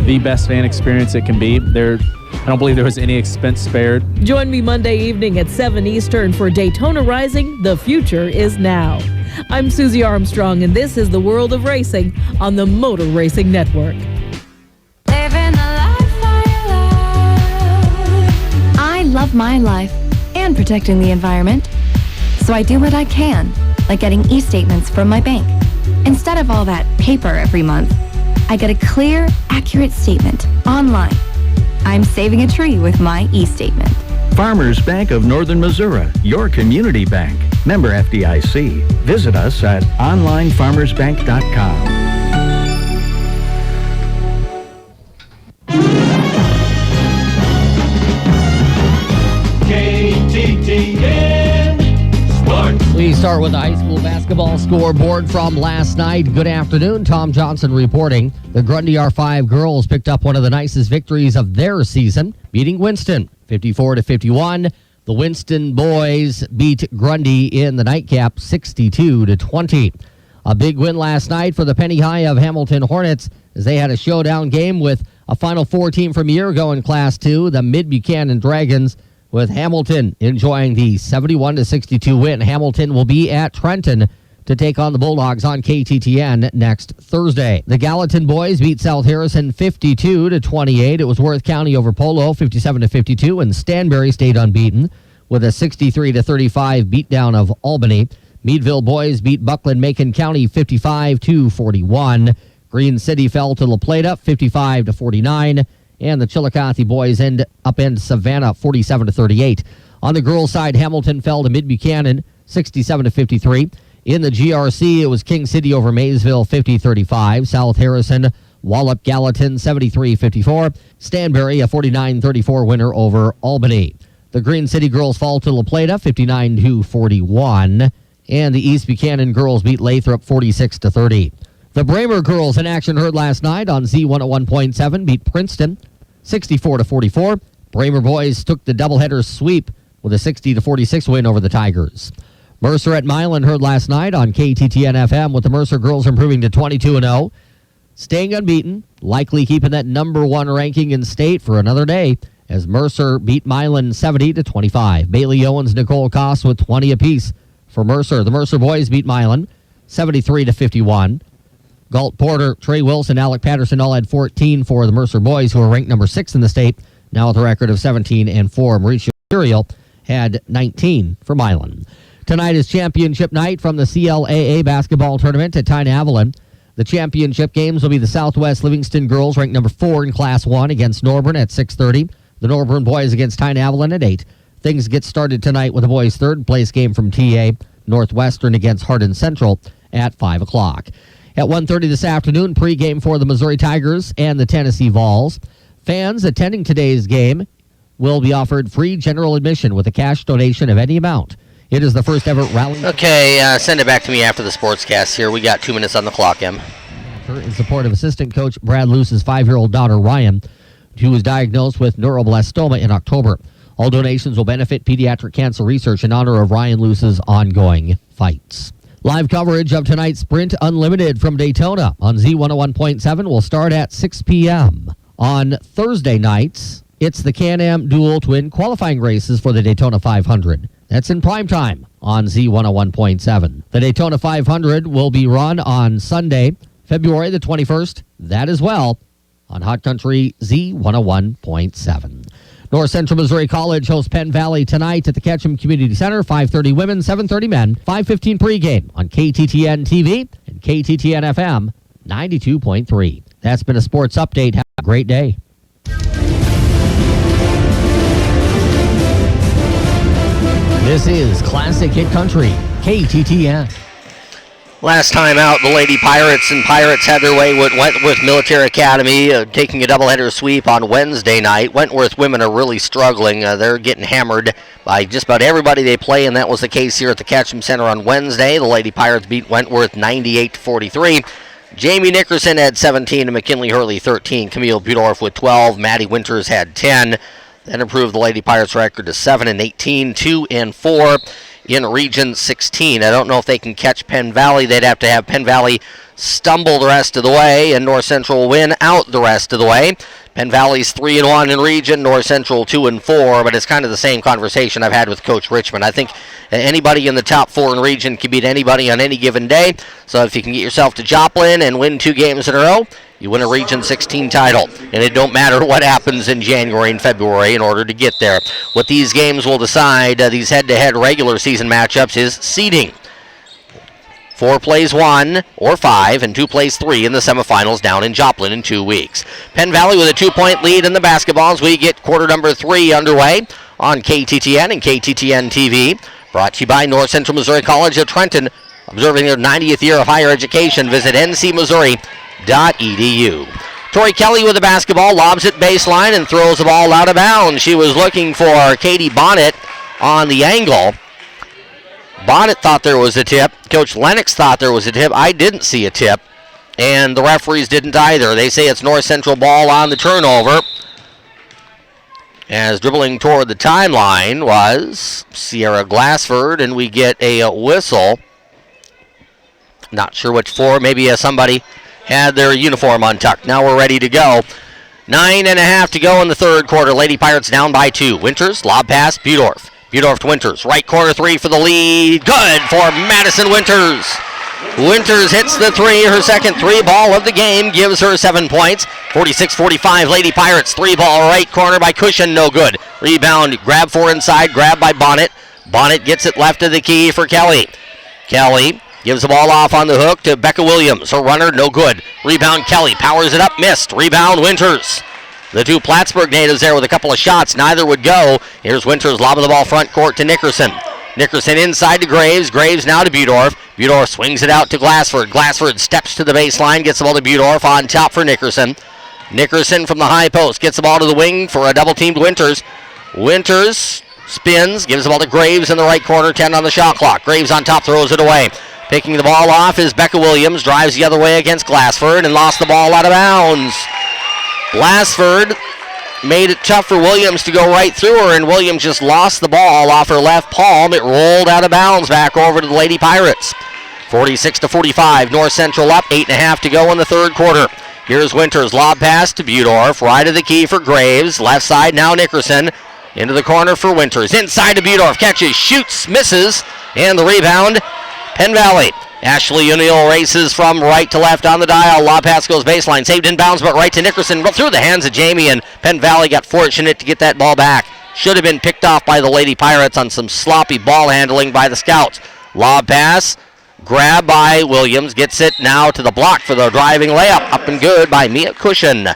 the best fan experience it can be. I don't believe there was any expense spared. Join me Monday evening at 7 Eastern for Daytona Rising. The future is now. I'm Susie Armstrong, and this is the World of Racing on the Motor Racing Network. I love my life and protecting the environment. So I do what I can, like getting e-statements from my bank. Instead of all that paper every month, I get a clear, accurate statement online. I'm saving a tree with my e-statement. Farmers Bank of Northern Missouri, your community bank. Member FDIC. Visit us at onlinefarmersbank.com. We start with the high school basketball scoreboard from last night. Good afternoon. Tom Johnson reporting. The Grundy R5 girls picked up one of the nicest victories of their season, beating Winston 54-51. The Winston boys beat Grundy in the nightcap 62-20. A big win last night for the Penny High of Hamilton Hornets as they had a showdown game with a Final Four team from a year ago in Class 2, the Mid-Buchanan Dragons, with Hamilton enjoying the 71-62 win. Hamilton will be at Trenton to take on the Bulldogs on KTTN next Thursday. The Gallatin boys beat South Harrison 52-28. It was Worth County over Polo 57-52, and Stanberry stayed unbeaten with a 63-35 beatdown of Albany. Meadville boys beat Buckland-Macon County 55-41. Green City fell to La Plata 55-49, and the Chillicothe boys upend Savannah 47-38. On the girls' side, Hamilton fell to Mid-Buchanan 67-53. In the GRC, it was King City over Maysville 50-35. South Harrison walloped Gallatin 73-54. Stanberry a 49-34 winner over Albany. The Green City girls fall to La Plata 59-41. And the East Buchanan girls beat Lathrop 46-30. The Bramer girls in action heard last night on Z101.7 beat Princeton 64-44. Bramer boys took the doubleheader sweep with a 60-46 win over the Tigers. Mercer at Milan heard last night on KTTN FM, with the Mercer girls improving to 22-0. Staying unbeaten, likely keeping that number one ranking in state for another day, as Mercer beat Milan 70-25. Bailey Owens and Nicole Koss with 20 apiece for Mercer. The Mercer boys beat Milan 73-51. Galt Porter, Trey Wilson, Alec Patterson all had 14 for the Mercer boys, who are ranked number 6 in the state, now with a record of 17-4. Mauricio Curiel had 19 for Milan. Tonight is championship night from the CLAA basketball tournament at Tyne Avalon. The championship games will be the Southwest Livingston girls, ranked number 4 in Class 1, against Norburn at 6:30. The Norburn boys against Tyne Avalon at 8. Things get started tonight with the boys' third-place game from TA, Northwestern against Hardin Central at 5 o'clock. At 1:30 this afternoon, pregame for the Missouri Tigers and the Tennessee Vols. Fans attending today's game will be offered free general admission with a cash donation of any amount. It is the first ever rally. Okay, send it back to me after the sportscast here. We got 2 minutes on the clock, Em. In support of assistant coach Brad Luce's 5-year-old daughter, Ryan, who was diagnosed with neuroblastoma in October. All donations will benefit pediatric cancer research in honor of Ryan Luce's ongoing fights. Live coverage of tonight's Sprint Unlimited from Daytona on Z101.7 will start at 6 p.m. On Thursday nights, it's the Can-Am Dual Twin qualifying races for the Daytona 500. That's in prime time on Z101.7. The Daytona 500 will be run on Sunday, February the 21st. That as well on Hot Country Z101.7. North Central Missouri College hosts Penn Valley tonight at the Ketchum Community Center, 5:30 women, 7:30 men, 5:15 pregame on KTTN TV and KTTN FM 92.3. That's been a sports update. Have a great day. This is Classic Hit Country, KTTN. Last time out, the Lady Pirates and Pirates had their way with Wentworth Military Academy, taking a doubleheader sweep on Wednesday night. Wentworth women are really struggling. They're getting hammered by just about everybody they play, and that was the case here at the Ketchum Center on Wednesday. The Lady Pirates beat Wentworth 98-43. Jamie Nickerson had 17 and McKinley Hurley 13. Camille Budorf with 12. Maddie Winters had 10. That improved the Lady Pirates record to 7-18, 2-4 in Region 16. I don't know if they can catch Penn Valley. They'd have to have Penn Valley stumble the rest of the way, and North Central win out the rest of the way. Penn Valley's 3-1 in Region, North Central 2-4, but it's kind of the same conversation I've had with Coach Richmond. I think anybody in the top 4 in Region can beat anybody on any given day. So if you can get yourself to Joplin and win 2 games in a row, you win a Region 16 title. And it don't matter what happens in January and February in order to get there. What these games will decide, these head-to-head regular season matchups, is seeding. 4 plays 1 or 5, and 2 plays 3 in the semifinals down in Joplin in 2 weeks. Penn Valley with a 2-point lead in the basketball as we get quarter number 3 underway on KTTN and KTTN TV. Brought to you by North Central Missouri College of Trenton. Observing their 90th year of higher education, visit ncmissouri.edu. Tori Kelly with the basketball, lobs it baseline and throws the ball out of bounds. She was looking for Katie Bonnet on the angle. Bonnet thought there was a tip. Coach Lennox thought there was a tip. I didn't see a tip, and the referees didn't either. They say it's North Central ball on the turnover. As dribbling toward the timeline was Sierra Glassford, and we get a whistle. Not sure which for. Maybe somebody had their uniform untucked. Now we're ready to go. 9.5 to go in the third quarter. Lady Pirates down by 2. Winters, lob pass, Budorf. Budorf to Winters. Right corner 3 for the lead. Good for Madison Winters. Winters hits the three, her second three ball of the game, gives her 7 points. 46-45, Lady Pirates, three ball right corner by Cushion, no good. Rebound, grab for inside, grab by Bonnet. Bonnet gets it left of the key for Kelly. Kelly gives the ball off on the hook to Becca Williams. Her runner, no good. Rebound, Kelly powers it up, missed. Rebound, Winters. The two Plattsburgh natives there with a couple of shots. Neither would go. Here's Winters lobbing the ball front court to Nickerson. Nickerson inside to Graves. Graves now to Budorf. Budorf swings it out to Glassford. Glassford steps to the baseline, gets the ball to Budorf on top for Nickerson. Nickerson from the high post gets the ball to the wing for a double-teamed Winters. Winters spins, gives the ball to Graves in the right corner, 10 on the shot clock. Graves on top, throws it away. Picking the ball off is Becca Williams, drives the other way against Glassford and lost the ball out of bounds. Glassford made it tough for Williams to go right through her, and Williams just lost the ball off her left palm. It rolled out of bounds back over to the Lady Pirates. 46-45, North Central up, 8.5 to go in the third quarter. Here's Winters, lob pass to Budorf, right of the key for Graves. Left side now Nickerson, into the corner for Winters. Inside to Budorf, catches, shoots, misses, and the rebound, Penn Valley. Ashley O'Neill races from right to left on the dial. Lob pass goes baseline. Saved in bounds, but right to Nickerson. Through the hands of Jamie, and Penn Valley got fortunate to get that ball back. Should have been picked off by the Lady Pirates on some sloppy ball handling by the Scouts. Lob pass, grab by Williams. Gets it now to the block for the driving layup. Up and good by Mia Cushion.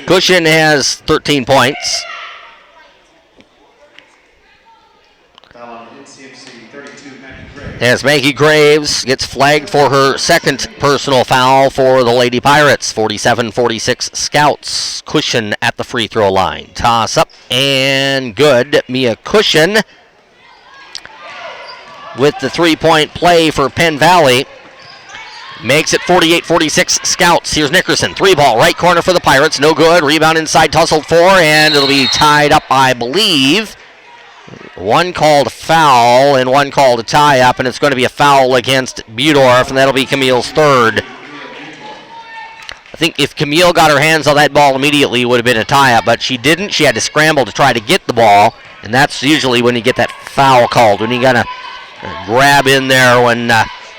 Cushion has 13 points. As Maggie Graves gets flagged for her second personal foul for the Lady Pirates. 47-46 Scouts. Cushion at the free throw line. Toss up and good. Mia Cushion with the three-point play for Penn Valley. Makes it 48-46 Scouts. Here's Nickerson. Three ball, right corner for the Pirates. No good. Rebound inside, tussled for, and it'll be tied up, I believe. One called foul and one called a tie-up, and it's going to be a foul against Budorf, and that'll be Camille's third. I think if Camille got her hands on that ball immediately, it would have been a tie-up, but she didn't. She had to scramble to try to get the ball, and that's usually when you get that foul called, when you got to grab in there when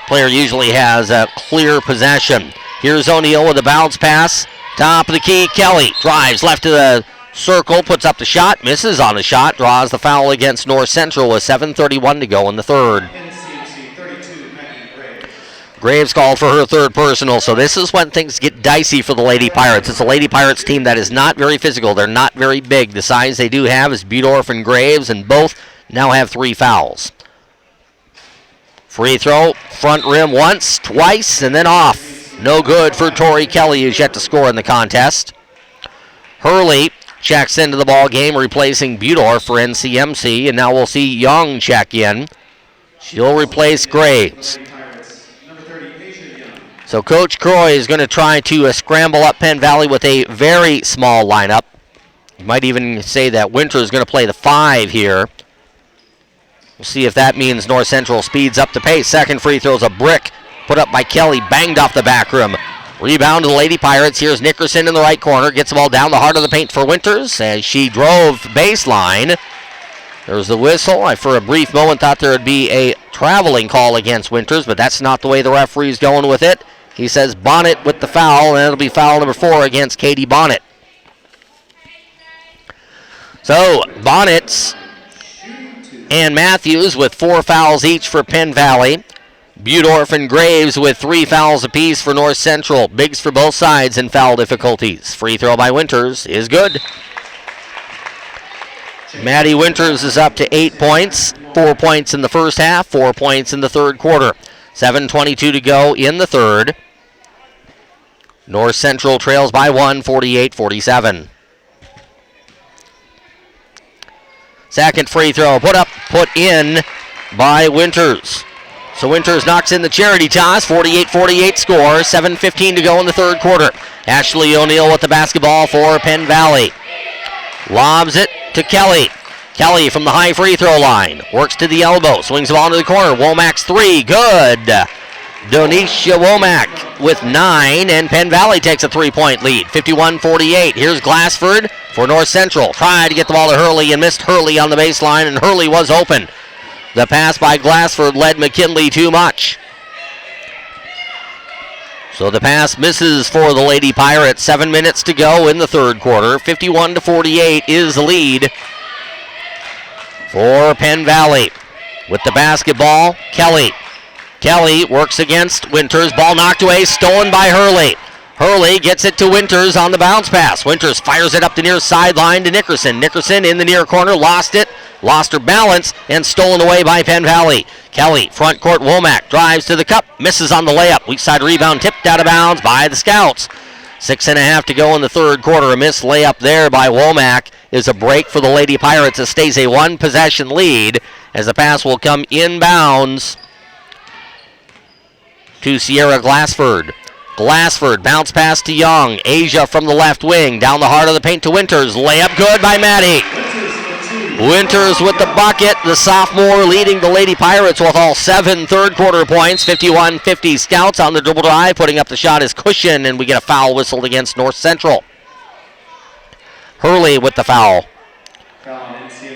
player usually has a clear possession. Here's O'Neill with a bounce pass. Top of the key, Kelly drives left to the circle, puts up the shot, misses on the shot, draws the foul against North Central with 7:31 to go in the third. Graves called for her third personal, so this is when things get dicey for the Lady Pirates. It's a Lady Pirates team that is not very physical. They're not very big. The size they do have is Budorf and Graves, and both now have 3 fouls. Free throw, front rim once, twice, and then off. No good for Tori Kelly, who's yet to score in the contest. Hurley checks into the ball game, replacing Budorf for NCMC, and now we'll see Young check in. She'll replace Graves. So Coach Croy is going to try to scramble up Penn Valley with a very small lineup. You might even say that Winter is going to play the 5 here. We'll see if that means North Central speeds up the pace. Second free throw's a brick put up by Kelly, banged off the back rim. Rebound to the Lady Pirates. Here's Nickerson in the right corner. Gets the ball down the heart of the paint for Winters as she drove baseline. There's the whistle. I, for a brief moment, thought there would be a traveling call against Winters, but that's not the way the referee's going with it. He says Bonnet with the foul, and it'll be foul number 4 against Katie Bonnet. So, Bonnet and Matthews with 4 fouls each for Penn Valley. Budorf and Graves with 3 fouls apiece for North Central. Bigs for both sides in foul difficulties. Free throw by Winters is good. Maddie Winters is up to 8 points. 4 points in the first half, 4 points in the third quarter. 7:22 to go in the third. North Central trails by 1, 48-47. Second free throw, put in by Winters. So Winters knocks in the charity toss, 48-48 score, 7:15 to go in the third quarter. Ashley O'Neill with the basketball for Penn Valley. Lobs it to Kelly. Kelly from the high free throw line. Works to the elbow, swings the ball into the corner. Womack's 3, good. Donisha Womack with 9, and Penn Valley takes a 3-point lead, 51-48. Here's Glassford for North Central. Tried to get the ball to Hurley and missed Hurley on the baseline, and Hurley was open. The pass by Glassford led McKinley too much. So the pass misses for the Lady Pirates. 7 minutes to go in the third quarter. 51-48 is the lead for Penn Valley. With the basketball, Kelly. Kelly works against Winters. Ball knocked away, stolen by Hurley. Hurley gets it to Winters on the bounce pass. Winters fires it up the near sideline to Nickerson. Nickerson in the near corner, lost it, lost her balance, and stolen away by Penn Valley. Kelly, front court, Womack drives to the cup, misses on the layup. Weak side rebound tipped out of bounds by the Scouts. 6.5 to go in the third quarter. A missed layup there by Womack is a break for the Lady Pirates. It stays a one-possession lead as the pass will come inbounds to Sierra Glassford. Glassford, bounce pass to Young. Asia from the left wing, down the heart of the paint to Winters. Layup good by Maddie. Winters with the bucket. The sophomore leading the Lady Pirates with all 7 third quarter points. 51-50 Scouts on the dribble drive. Putting up the shot is Cushion, and we get a foul whistled against North Central. Hurley with the foul.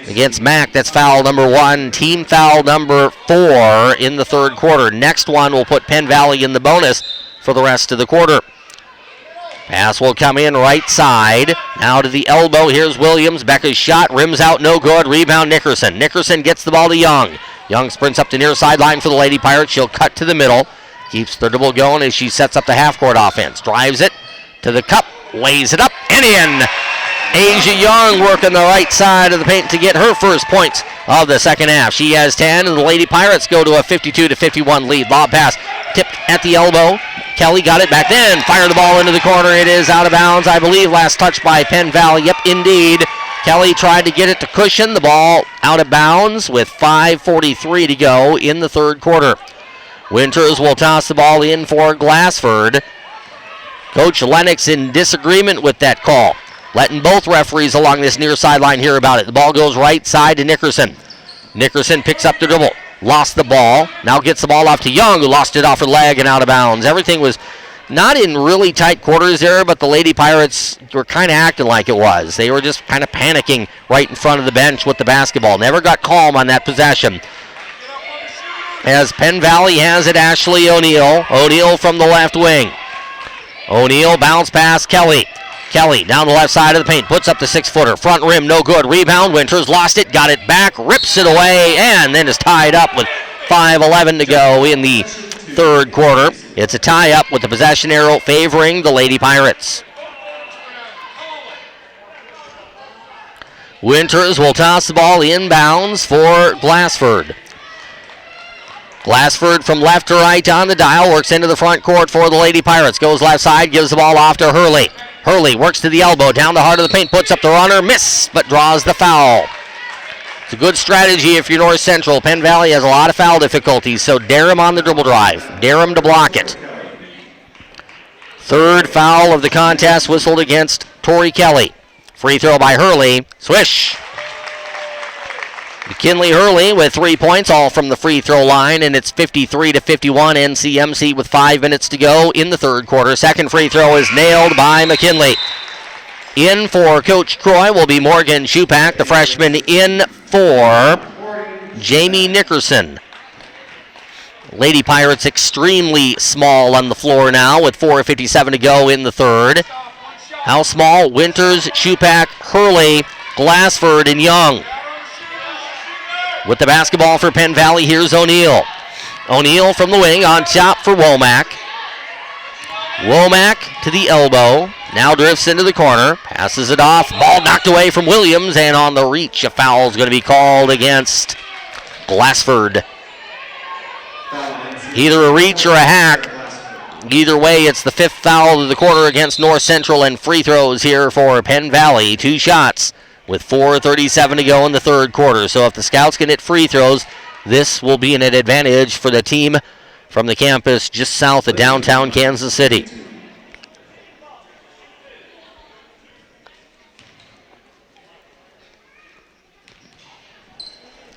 Against Mack, that's foul number 1. Team foul number 4 in the third quarter. Next one will put Penn Valley in the bonus for the rest of the quarter. Pass will come in right side. Now to the elbow. Here's Williams. Becca's shot. Rims out. No good. Rebound Nickerson. Nickerson gets the ball to Young. Young sprints up the near sideline for the Lady Pirates. She'll cut to the middle. Keeps the dribble going as she sets up the half-court offense. Drives it to the cup. Lays it up and in. Asia Young working the right side of the paint to get her first points of the second half. She has 10, and the Lady Pirates go to a 52-51 lead. Lob pass tipped at the elbow. Kelly got it back then. Fire the ball into the corner. It is out of bounds, I believe. Last touch by Penn Valley. Yep, indeed. Kelly tried to get it to Cushion. The ball out of bounds with 5:43 to go in the third quarter. Winters will toss the ball in for Glassford. Coach Lennox in disagreement with that call. Letting both referees along this near sideline hear about it. The ball goes right side to Nickerson. Nickerson picks up the dribble. Lost the ball. Now gets the ball off to Young, who lost it off her leg and out of bounds. Everything was not in really tight quarters there, but the Lady Pirates were kind of acting like it was. They were just kind of panicking right in front of the bench with the basketball. Never got calm on that possession. As Penn Valley has it, Ashley O'Neill. O'Neill from the left wing. O'Neill bounce pass Kelly. Kelly down the left side of the paint, puts up the 6-footer. Front rim, no good. Rebound, Winters lost it, got it back, rips it away, and then is tied up with 5:11 to go in the third quarter. It's a tie-up with the possession arrow favoring the Lady Pirates. Winters will toss the ball inbounds for Glassford. Glassford from left to right on the dial, works into the front court for the Lady Pirates. Goes left side, gives the ball off to Hurley. Hurley works to the elbow, down the heart of the paint, puts up the runner, miss, but draws the foul. It's a good strategy if you're North Central. Penn Valley has a lot of foul difficulties, so dare him on the dribble drive. Dare him to block it. Third foul of the contest whistled against Tori Kelly. Free throw by Hurley. Swish. McKinley Hurley with 3 points, all from the free throw line, and it's 53-51 NCMC with 5 minutes to go in the third quarter. Second free throw is nailed by McKinley. In for Coach Croy will be Morgan Shupak, the freshman in for Jamie Nickerson. Lady Pirates extremely small on the floor now with 4:57 to go in the third. How small? Winters, Shupak, Hurley, Glassford, and Young. With the basketball for Penn Valley, here's O'Neill. O'Neill from the wing on top for Womack. Womack to the elbow. Now drifts into the corner. Passes it off. Ball knocked away from Williams. And on the reach, a foul is going to be called against Glassford. Either a reach or a hack. Either way, it's the 5th foul of the quarter against North Central, and free throws here for Penn Valley. 2 shots with 4:37 to go in the third quarter. So if the Scouts can hit free throws, this will be an advantage for the team from the campus just south of downtown Kansas City.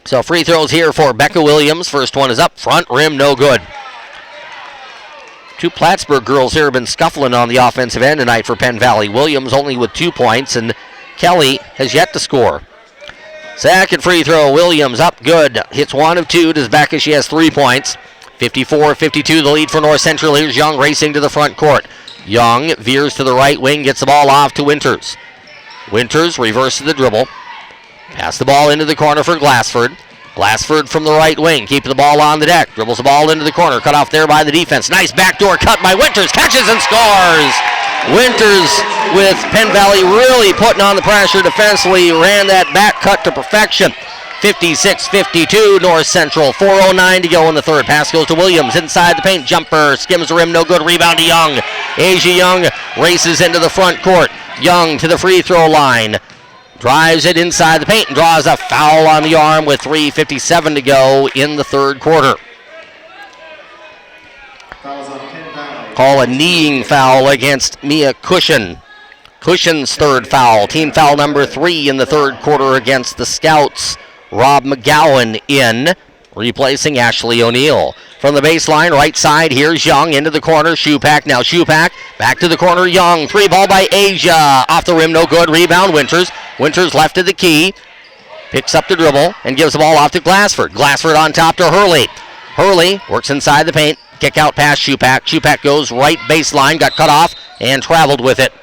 So free throws here for Becca Williams. First one is up, front rim, no good. 2 Plattsburgh girls here have been scuffling on the offensive end tonight for Penn Valley. Williams only with 2 points, and Kelly has yet to score. Second free throw, Williams up good. Hits 1 of 2. Does Becca, she has 3 points. 54-52, the lead for North Central. Here's Young racing to the front court. Young veers to the right wing, gets the ball off to Winters. Winters reverses the dribble. Pass the ball into the corner for Glassford. Glassford from the right wing, keeping the ball on the deck. Dribbles the ball into the corner, cut off there by the defense. Nice backdoor cut by Winters, catches and scores! Winters with Penn Valley really putting on the pressure defensively, ran that back cut to perfection. 56-52, North Central, 4:09 to go in the third. Pass goes to Williams, inside the paint, jumper, skims the rim, no good, rebound to Young. Asia Young races into the front court. Young to the free throw line. Drives it inside the paint and draws a foul on the arm with 3:57 to go in the third quarter. Call a kneeing foul against Mia Cushion. Cushion's third foul, team foul number 3 in the third quarter against the Scouts. Rob McGowan in, replacing Ashley O'Neill. From the baseline, right side, here's Young into the corner. Shupak, now Shupak, back to the corner, Young. 3 ball by Asia. Off the rim, no good. Rebound, Winters. Winters left of the key. Picks up the dribble and gives the ball off to Glassford. Glassford on top to Hurley. Hurley works inside the paint. Kick out past Shupak. Shupak goes right baseline, got cut off, and traveled with it.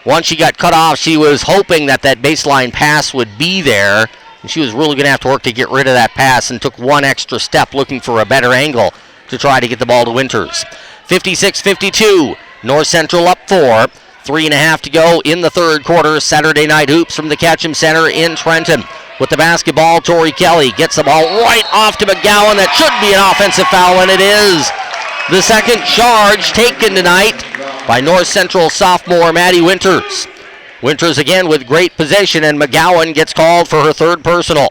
Once she got cut off, she was hoping that that baseline pass would be there. And she was really going to have to work to get rid of that pass and took one extra step looking for a better angle to try to get the ball to Winters. 56-52, North Central up 4. 3.5 to go in the third quarter. Saturday Night Hoops from the Ketchum Center in Trenton. With the basketball, Tori Kelly gets the ball right off to McGowan. That should be an offensive foul, and it is. The second charge taken tonight by North Central sophomore Maddie Winters. Winters again with great position, and McGowan gets called for her third personal.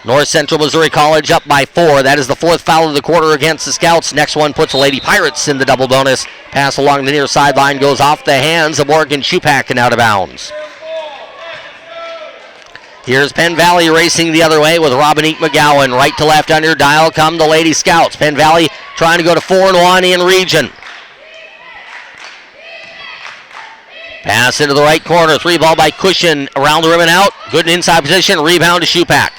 North Central Missouri College up by 4. That is the 4th foul of the quarter against the Scouts. Next one puts the Lady Pirates in the double bonus. Pass along the near sideline goes off the hands of Morgan Shupak and out of bounds. Here's Penn Valley racing the other way with Robinique McGowan. Right to left under dial come the Lady Scouts. Penn Valley trying to go to 4-1 in region. Pass into the right corner. 3 ball by Cushion. Around the rim and out. Good inside position. Rebound to Shupak.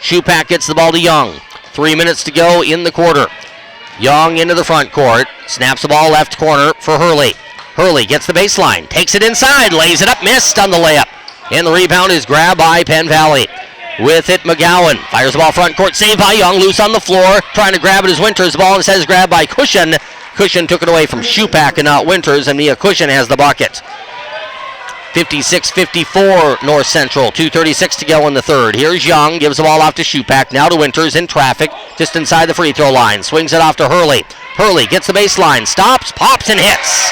Shupak gets the ball to Young. 3 minutes to go in the quarter. Young into the front court. Snaps the ball left corner for Hurley. Hurley gets the baseline. Takes it inside. Lays it up. Missed on the layup. And the rebound is grabbed by Penn Valley. With it, McGowan. Fires the ball front court. Saved by Young. Loose on the floor. Trying to grab it as Winters. The ball instead is grabbed by Cushion. Cushion took it away from Shupak and not Winters. And Mia Cushion has the bucket. 56-54 North Central. 2:36 to go in the third. Here's Young. Gives the ball off to Shupak. Now to Winters in traffic. Just inside the free throw line. Swings it off to Hurley. Hurley gets the baseline. Stops. Pops and hits.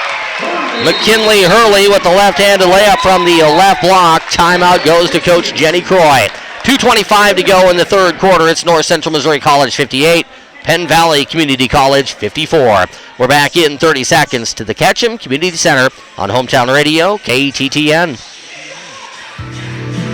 McKinley Hurley with the left-handed layup from the left block. Timeout goes to Coach Jenny Croy. 2:25 to go in the third quarter. It's North Central Missouri College 58. Penn Valley Community College 54. We're back in 30 seconds to the Ketchum Community Center on Hometown Radio, KTTN.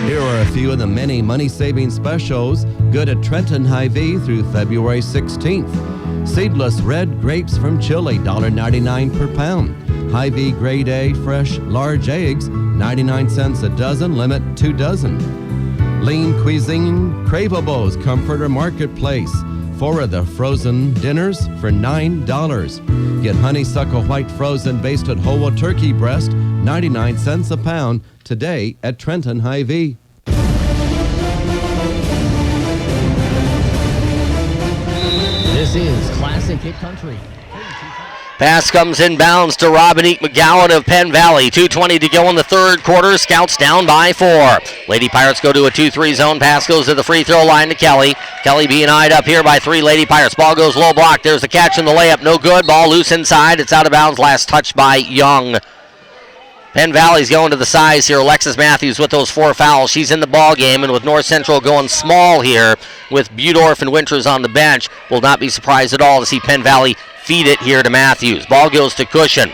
Here are a few of the many money-saving specials good at Trenton Hy-Vee through February 16th. Seedless red grapes from Chile, $1.99 per pound. Hy-Vee Grade A fresh large eggs, 99 cents a dozen, limit 2 dozen. Lean Cuisine Craveables Comforter Marketplace. 4 of the frozen dinners for $9. Get honeysuckle white frozen basted whole turkey breast, 99 cents a pound, today at Trenton Hy-Vee. This is Classic Hit Country. Pass comes inbounds to Robinique McGowan of Penn Valley. 2:20 to go in the third quarter. Scouts down by 4. Lady Pirates go to a 2-3 zone. Pass goes to the free throw line to Kelly. Kelly being eyed up here by 3 Lady Pirates. Ball goes low block. There's the catch and the layup. No good. Ball loose inside. It's out of bounds. Last touch by Young. Penn Valley's going to the size here. Alexis Matthews with those 4 fouls. She's in the ball game, and with North Central going small here with Budorf and Winters on the bench, will not be surprised at all to see Penn Valley feed it here to Matthews. Ball goes to Cushion.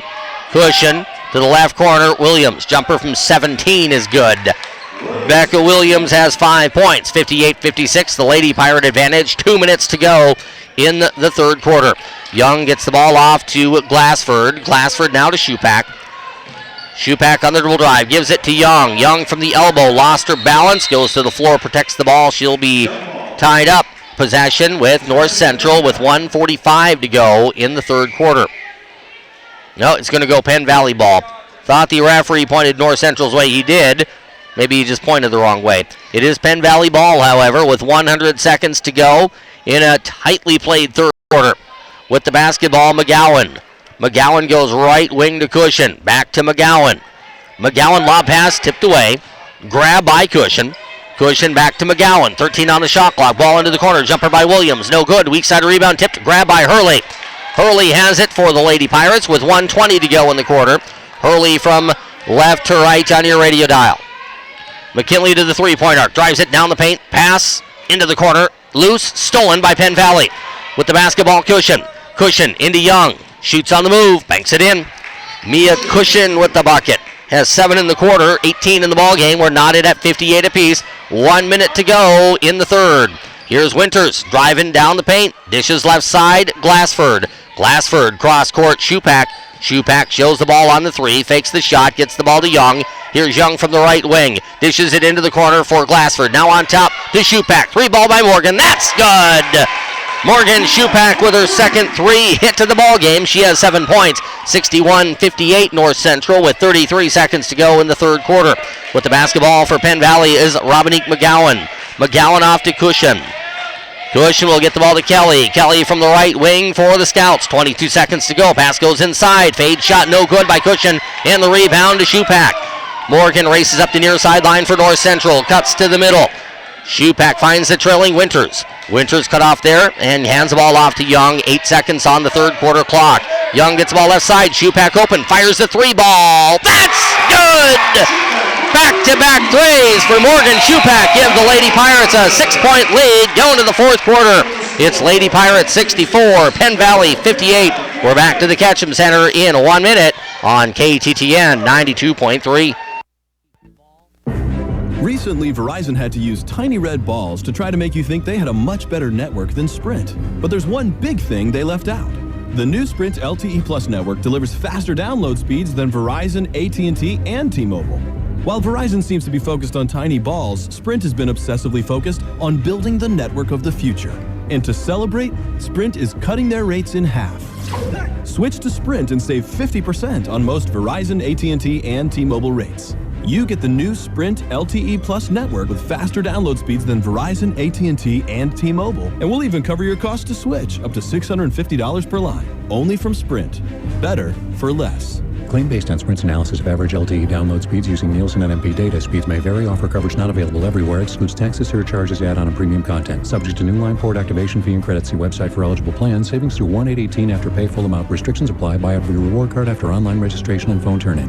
Cushion to the left corner. Williams. Jumper from 17 is good. Becca Williams has 5 points. 58-56, the Lady Pirate advantage. 2 minutes to go in the third quarter. Young gets the ball off to Glassford. Glassford now to Shupak. Shupak on the dribble drive, gives it to Young. Young from the elbow, lost her balance, goes to the floor, protects the ball. She'll be tied up. Possession with North Central with 1:45 to go in the third quarter. No, it's going to go Penn Valley ball. Thought the referee pointed North Central's way. He did. Maybe he just pointed the wrong way. It is Penn Valley ball, however, with 100 seconds to go in a tightly played third quarter. With the basketball, McGowan. McGowan goes right wing to Cushion. Back to McGowan. McGowan lob pass tipped away. Grab by Cushion. Cushion back to McGowan. 13 on the shot clock. Ball into the corner. Jumper by Williams. No good. Weak side rebound tipped. Grab by Hurley. Hurley has it for the Lady Pirates with 1:20 to go in the quarter. Hurley from left to right on your radio dial. McKinley to the three-point arc. Drives it down the paint. Pass into the corner. Loose. Stolen by Penn Valley. With the basketball, Cushion. Cushion into Young. Shoots on the move. Banks it in. Mia Cushion with the bucket. Has 7 in the quarter. 18 in the ball game. We're knotted at 58 apiece. 1 minute to go in the third. Here's Winters driving down the paint. Dishes left side. Glassford. Glassford cross court. Shupak. Shupak shows the ball on the three. Fakes the shot. Gets the ball to Young. Here's Young from the right wing. Dishes it into the corner for Glassford. Now on top to Shupak. 3-ball by Morgan. That's good. Morgan Shupak with her second 3 hit to the ball game. She has 7 points. 61-58 North Central with 33 seconds to go in the third quarter. With the basketball for Penn Valley is Robinique McGowan. McGowan off to Cushion. Cushion will get the ball to Kelly. Kelly from the right wing for the Scouts. 22 seconds to go. Pass goes inside. Fade shot no good by Cushion. And the rebound to Shupak. Morgan races up the near sideline for North Central. Cuts to the middle. Shupak finds the trailing Winters. Winters cut off there and hands the ball off to Young. 8 seconds on the third quarter clock. Young gets the ball left side. Shupak open. Fires the 3-ball. That's good! Back-to-back threes for Morgan Shupak. Give the Lady Pirates a 6-point lead going to the fourth quarter. It's Lady Pirates 64, Penn Valley 58. We're back to the Ketchum Center in 1 minute on KTTN 92.3. Recently, Verizon had to use tiny red balls to try to make you think they had a much better network than Sprint. But there's one big thing they left out. The new Sprint LTE Plus network delivers faster download speeds than Verizon, AT&T, and T-Mobile. While Verizon seems to be focused on tiny balls, Sprint has been obsessively focused on building the network of the future. And to celebrate, Sprint is cutting their rates in half. Switch to Sprint and save 50% on most Verizon, AT&T, and T-Mobile rates. You get the new Sprint LTE Plus network with faster download speeds than Verizon, AT&T, and T-Mobile. And we'll even cover your cost to switch, up to $650 per line. Only from Sprint. Better for less. Claim based on Sprint's analysis of average LTE download speeds using Nielsen NMP data. Speeds may vary. Offer coverage not available everywhere. Excludes taxes, surcharges, add-on, and premium content. Subject to new line port activation fee and credits. See website for eligible plans. Savings through 1/8/18 after pay. Full amount. Restrictions apply. Buy a free reward card after online registration and phone turn-in.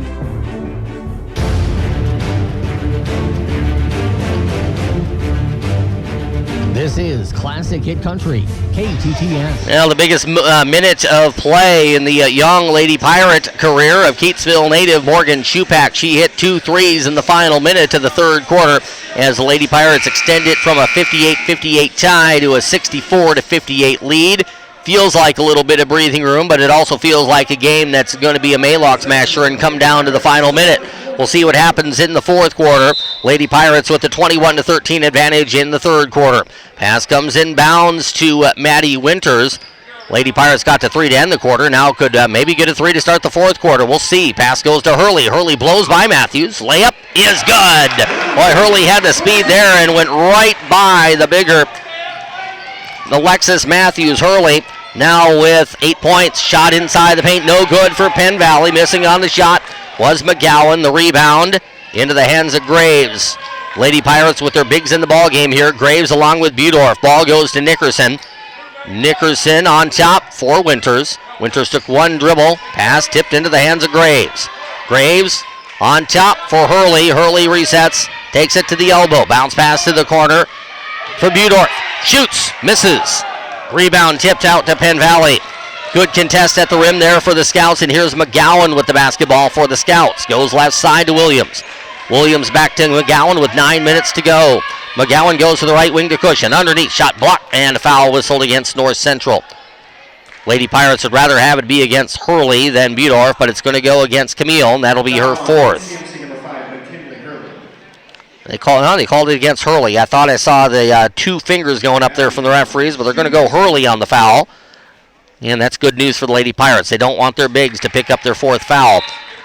This is Classic Hit Country, KTTN. Well, the biggest minute of play in the young Lady Pirate career of Keatsville native Morgan Shupak. She hit 2 threes in the final minute of the third quarter as the Lady Pirates extend it from a 58-58 tie to a 64-58 lead. Feels like a little bit of breathing room, but it also feels like a game that's going to be a Maylock smasher and come down to the final minute. We'll see what happens in the fourth quarter. Lady Pirates with the 21-13 advantage in the third quarter. Pass comes inbounds to Maddie Winters. Lady Pirates got to 3 to end the quarter. Now could maybe get a 3 to start the fourth quarter. We'll see. Pass goes to Hurley. Hurley blows by Matthews. Layup is good. Boy, Hurley had the speed there and went right by the bigger Alexis Matthews. Hurley now with 8 points. Shot inside the paint. No good for Penn Valley. Missing on the shot was McGowan. The rebound into the hands of Graves. Lady Pirates with their bigs in the ball game here. Graves along with Budorf. Ball goes to Nickerson. Nickerson on top for Winters. Winters took one dribble. Pass tipped into the hands of Graves. Graves on top for Hurley. Hurley resets. Takes it to the elbow. Bounce pass to the corner for Budorf. Shoots. Misses. Rebound tipped out to Penn Valley. Good contest at the rim there for the Scouts, and here's McGowan with the basketball for the Scouts. Goes left side to Williams. Williams back to McGowan with 9 minutes to go. McGowan goes to the right wing to Cushion. Underneath, shot blocked, and a foul whistled against North Central. Lady Pirates would rather have it be against Hurley than Budorf, but it's going to go against Camille, and that'll be her fourth. They called it against Hurley. I thought I saw the 2 fingers going up there from the referees, but they're going to go Hurley on the foul. And that's good news for the Lady Pirates. They don't want their bigs to pick up their 4th foul.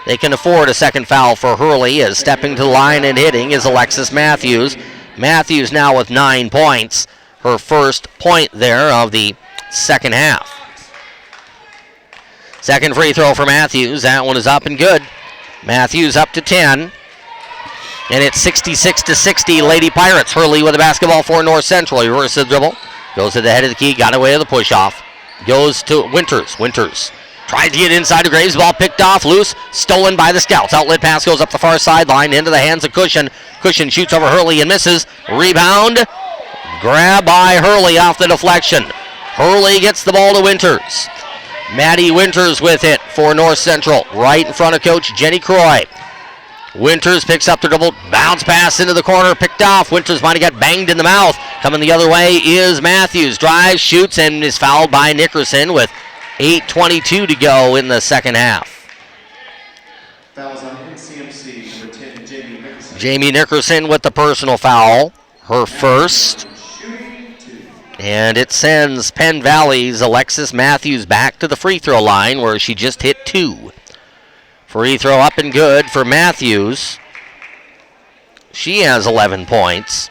They can afford a second foul for Hurley, as stepping to the line and hitting is Alexis Matthews. Matthews now with 9 points. Her first point there of the second half. Second free throw for Matthews. That one is up and good. Matthews up to 10. And it's 66-60, Lady Pirates. Hurley with the basketball for North Central. He reverses the dribble. Goes to the head of the key. Got away with the push-off. Goes to Winters. Winters tries to get inside to Graves. Ball picked off. Loose. Stolen by the Scouts. Outlet pass goes up the far sideline into the hands of Cushion. Cushion shoots over Hurley and misses. Rebound. Grab by Hurley off the deflection. Hurley gets the ball to Winters. Maddie Winters with it for North Central. Right in front of Coach Jenny Croy. Winters picks up the dribble, bounce pass into the corner, picked off. Winters might have got banged in the mouth. Coming the other way is Matthews. Drives, shoots, and is fouled by Nickerson with 8:22 to go in the second half. Fouls on NCMC, number 10, Jamie Nickerson. Jamie Nickerson with the personal foul, her first. And it sends Penn Valley's Alexis Matthews back to the free throw line where she just hit 2. Free throw up and good for Matthews. She has 11 points.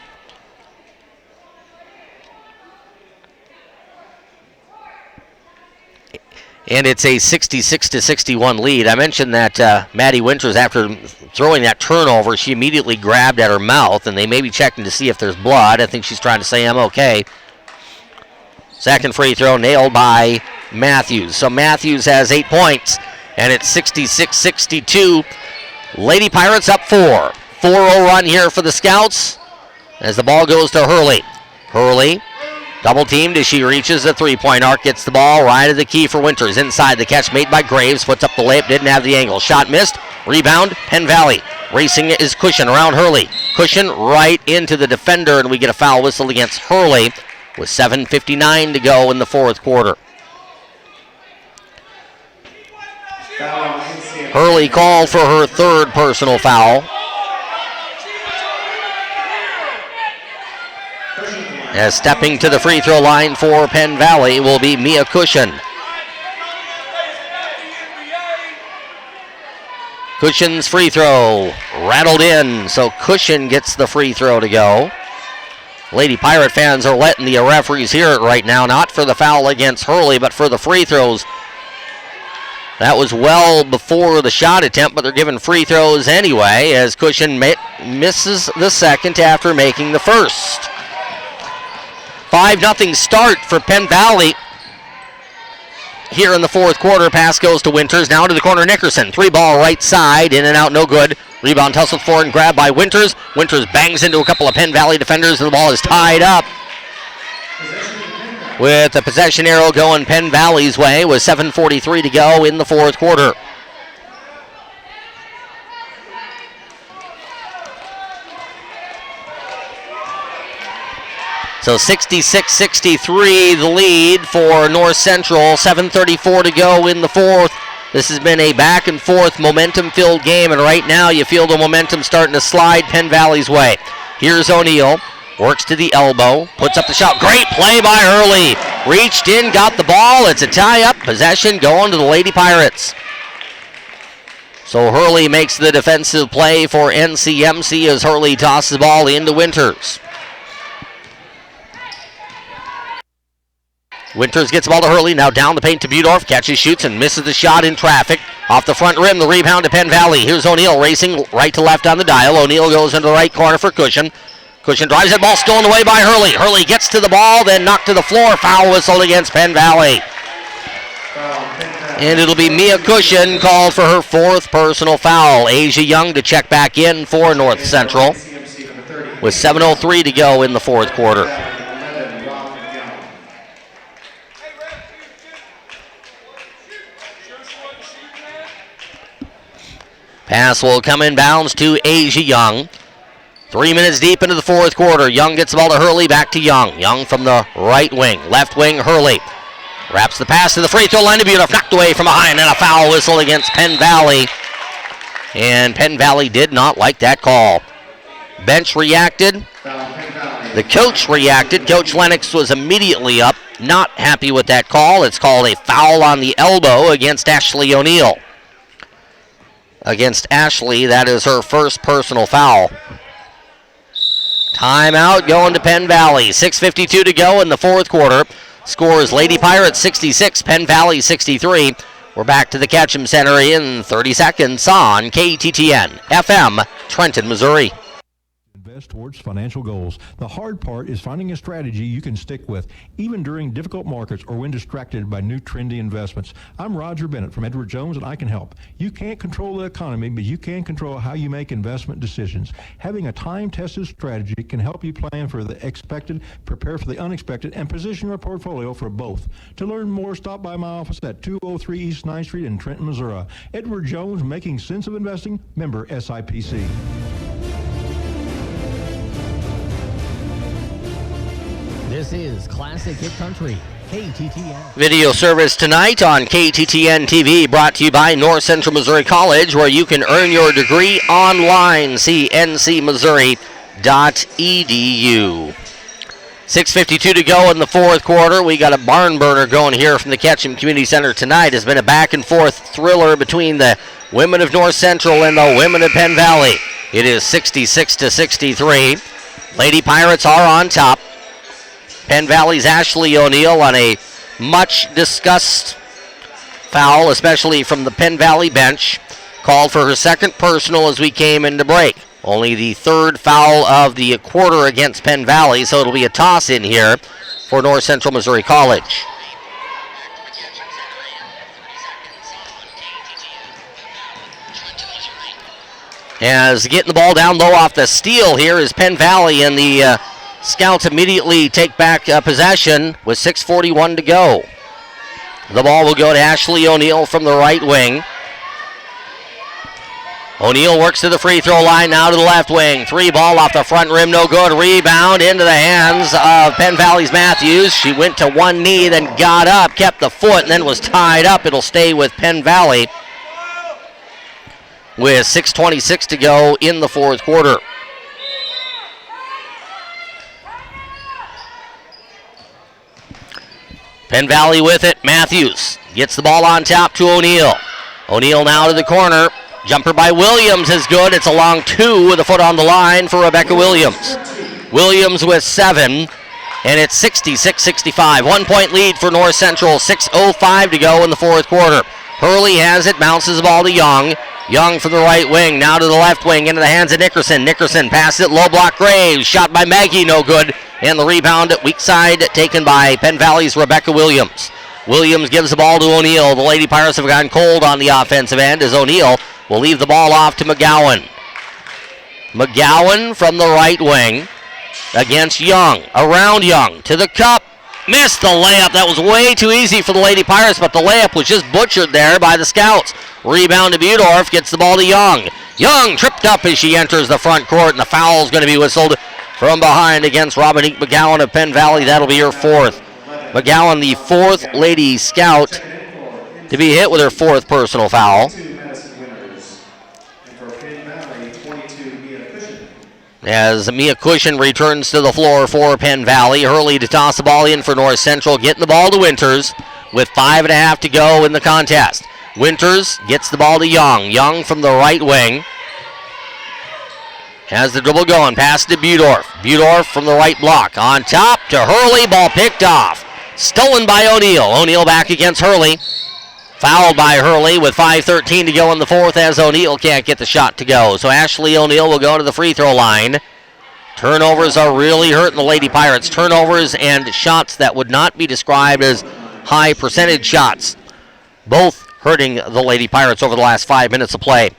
And it's a 66-61 lead. I mentioned that Maddie Winters, after throwing that turnover, she immediately grabbed at her mouth, and they may be checking to see if there's blood. I think she's trying to say, I'm okay. Second free throw nailed by Matthews. So Matthews has 8 points. And it's 66-62. Lady Pirates up 4. 4-0 run here for the Scouts as the ball goes to Hurley. Hurley, double teamed as she reaches the three-point arc, gets the ball right at the key for Winters. Inside, the catch made by Graves, puts up the layup, didn't have the angle. Shot missed, rebound, Penn Valley. Racing is Cushion around Hurley. Cushion right into the defender, and we get a foul whistle against Hurley with 7:59 to go in the fourth quarter. Hurley called for her third personal foul. As stepping to the free throw line for Penn Valley will be Mia Cushion. Cushion's free throw rattled in, so Cushion gets the free throw to go. Lady Pirate fans are letting the referees hear it right now, not for the foul against Hurley, but for the free throws. That was well before the shot attempt, but they're giving free throws anyway as Cushion misses the second after making the first. 5-0 start for Penn Valley here in the fourth quarter. Pass goes to Winters, now to the corner, Nickerson. 3-ball right side, in and out, no good. Rebound tussled for and grabbed by Winters. Winters bangs into a couple of Penn Valley defenders, and the ball is tied up. With the possession arrow going Penn Valley's way with 7:43 to go in the fourth quarter. So 66-63 the lead for North Central. 7:34 to go in the fourth. This has been a back and forth momentum-filled game, and right now you feel the momentum starting to slide Penn Valley's way. Here's O'Neill. Works to the elbow, puts up the shot. Great play by Hurley. Reached in, got the ball. It's a tie-up. Possession going to the Lady Pirates. So Hurley makes the defensive play for NCMC as Hurley tosses the ball into Winters. Winters gets the ball to Hurley, now down the paint to Budorf. Catches, shoots, and misses the shot in traffic. Off the front rim, the rebound to Penn Valley. Here's O'Neill racing right to left on the dial. O'Neill goes into the right corner for Cushion. Cushion drives that ball, stolen away by Hurley. Hurley gets to the ball, then knocked to the floor. Foul whistle against Penn Valley. And it'll be Mia Cushion called for her fourth personal foul. Asia Young to check back in for North Central with 7:03 to go in the fourth quarter. Pass will come inbounds to Asia Young. 3 minutes deep into the fourth quarter. Young gets the ball to Hurley, back to Young. Young from the right wing. Left wing, Hurley. Wraps the pass to the free throw line to Butoff. Knocked away from behind, and a foul whistle against Penn Valley. And Penn Valley did not like that call. Bench reacted. The coach reacted. Coach Lennox was immediately up, not happy with that call. It's called a foul on the elbow against Ashley O'Neill. Against Ashley, that is her first personal foul. Timeout going to Penn Valley. 6:52 to go in the fourth quarter. Score is Lady Pirates 66, Penn Valley 63. We're back to the Ketchum Center in 30 seconds on KTTN FM, Trenton, Missouri. Invest towards financial goals. The hard part is finding a strategy you can stick with, even during difficult markets or when distracted by new trendy investments. I'm Roger Bennett from Edward Jones, and I can help. You can't control the economy, but you can control how you make investment decisions. Having a time-tested strategy can help you plan for the expected, prepare for the unexpected, and position your portfolio for both. To learn more, stop by my office at 203 East 9th Street in Trenton, Missouri. Edward Jones, making sense of investing, member SIPC. This is Classic Hit Country, KTTN. Video service tonight on KTTN TV, brought to you by North Central Missouri College, where you can earn your degree online. See ncmissouri.edu. 6:52 to go in the fourth quarter. We got a barn burner going here from the Ketchum Community Center tonight. It's been a back and forth thriller between the women of North Central and the women of Penn Valley. It is 66-63. Lady Pirates are on top. Penn Valley's Ashley O'Neill on a much-discussed foul, especially from the Penn Valley bench, called for her second personal as we came into break. Only the third foul of the quarter against Penn Valley, so it'll be a toss in here for North Central Missouri College. As getting the ball down low off the steal here is Penn Valley, and the Scouts immediately take back possession with 6:41 to go. The ball will go to Ashley O'Neill from the right wing. O'Neill works to the free throw line, now to the left wing. Three ball off the front rim, no good. Rebound into the hands of Penn Valley's Matthews. She went to one knee, then got up, kept the foot, and then was tied up. It'll stay with Penn Valley with 6:26 to go in the fourth quarter. Penn Valley with it. Matthews gets the ball on top to O'Neill. O'Neill now to the corner. Jumper by Williams is good. It's a long two with a foot on the line for Rebecca Williams. Williams with 7, and it's 66-65. 1 point lead for North Central. 6:05 to go in the fourth quarter. Hurley has it, bounces the ball to Young. Young from the right wing, now to the left wing, into the hands of Nickerson. Nickerson passes it, low block Graves. Shot by Maggie, no good. And the rebound at weak side taken by Penn Valley's Rebecca Williams. Williams gives the ball to O'Neill. The Lady Pirates have gotten cold on the offensive end as O'Neill will leave the ball off to McGowan. McGowan from the right wing against Young. Around Young to the cup. Missed the layup. That was way too easy for the Lady Pirates, but the layup was just butchered there by the Scouts. Rebound to Budorf, gets the ball to Young. Young tripped up as she enters the front court, and the foul is going to be whistled from behind against Robinique McGowan of Penn Valley. That'll be her fourth. McGowan, the fourth Lady Scout to be hit with her fourth personal foul. As Mia Cushion returns to the floor for Penn Valley. Hurley to toss the ball in for North Central, getting the ball to Winters with 5.5 to go in the contest. Winters gets the ball to Young. Young from the right wing. Has the dribble going, pass to Budorf. Budorf from the right block. On top to Hurley, ball picked off. Stolen by O'Neill. O'Neill back against Hurley. Fouled by Hurley with 5:13 to go in the fourth as O'Neill can't get the shot to go. So Ashley O'Neill will go to the free throw line. Turnovers are really hurting the Lady Pirates. Turnovers and shots that would not be described as high percentage shots. Both hurting the Lady Pirates over the last 5 minutes of play.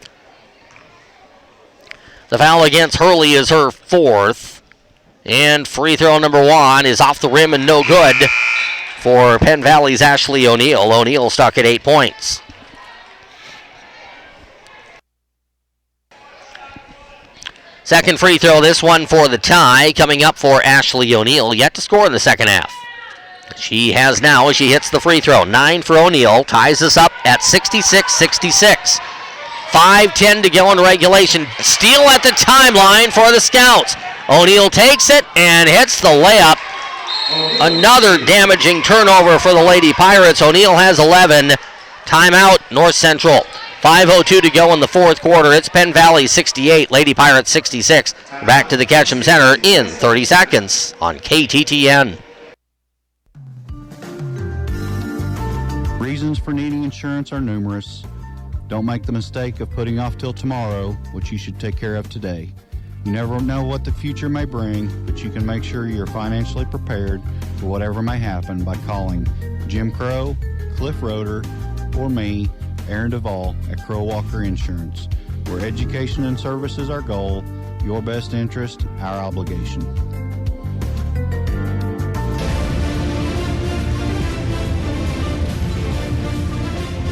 The foul against Hurley is her fourth. And free throw number 1 is off the rim and no good for Penn Valley's Ashley O'Neill. O'Neill stuck at 8 points. Second free throw, this one for the tie, coming up for Ashley O'Neill, yet to score in the second half. She has now as she hits the free throw. 9 for O'Neill, ties us up at 66-66. 5:10 to go in regulation. Steal at the timeline for the Scouts. O'Neill takes it and hits the layup. Another damaging turnover for the Lady Pirates. O'Neill has 11. Timeout, North Central. 5:02 to go in the fourth quarter. It's Penn Valley 68, Lady Pirates 66. Back to the Ketchum Center in 30 seconds on KTTN. Reasons for needing insurance are numerous. Don't make the mistake of putting off till tomorrow what you should take care of today. You never know what the future may bring, but you can make sure you're financially prepared for whatever may happen by calling Jim Crow, Cliff Roeder, or me, Aaron Duvall at Crow Walker Insurance, where education and service is our goal, your best interest, our obligation.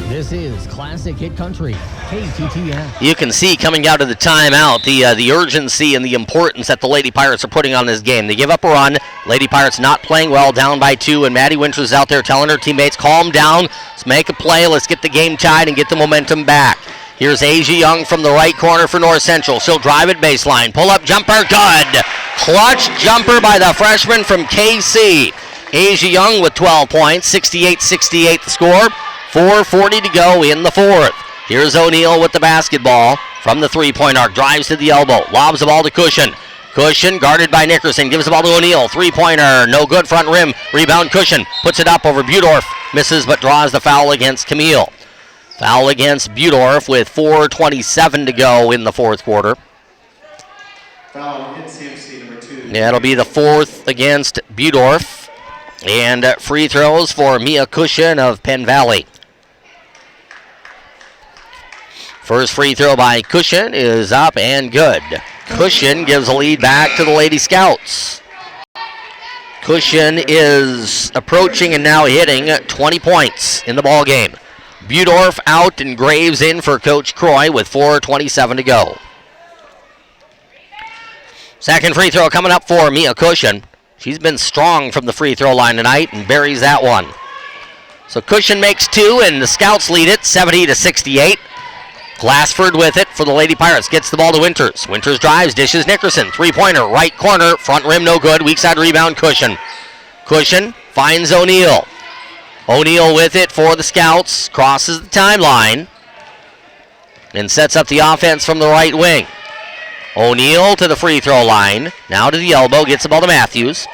This is Classic Hit Country, KTTN. You can see coming out of the timeout the urgency and the importance that the Lady Pirates are putting on this game. They give up a run. Lady Pirates not playing well, down by 2, and Maddie Winters is out there telling her teammates, calm down, let's make a play, let's get the game tied and get the momentum back. Here's Asia Young from the right corner for North Central. She'll drive it baseline. Pull-up jumper, good. Clutch jumper by the freshman from KC. Asia Young with 12 points, 68-68 the score. 4:40 to go in the fourth. Here's O'Neill with the basketball from the three-point arc. Drives to the elbow. Lobs the ball to Cushion. Cushion guarded by Nickerson. Gives the ball to O'Neill. Three-pointer. No good. Front rim. Rebound Cushion. Puts it up over Budorf. Misses but draws the foul against Camille. Foul against Budorf with 4:27 to go in the fourth quarter. Foul NCMC number 2. Yeah, it'll be the fourth against Budorf. And free throws for Mia Cushion of Penn Valley. First free throw by Cushion is up and good. Cushion gives a lead back to the Lady Scouts. Cushion is approaching and now hitting 20 points in the ball game. Budorf out and Graves in for Coach Croy with 4:27 to go. Second free throw coming up for Mia Cushion. She's been strong from the free throw line tonight and buries that one. So Cushion makes 2 and the Scouts lead it 70-68. Glassford with it for the Lady Pirates. Gets the ball to Winters. Winters drives, dishes Nickerson. Three-pointer, right corner, front rim no good. Weak side rebound, Cushion. Cushion finds O'Neill. O'Neill with it for the Scouts. Crosses the timeline. And sets up the offense from the right wing. O'Neill to the free throw line. Now to the elbow. Gets the ball to Matthews.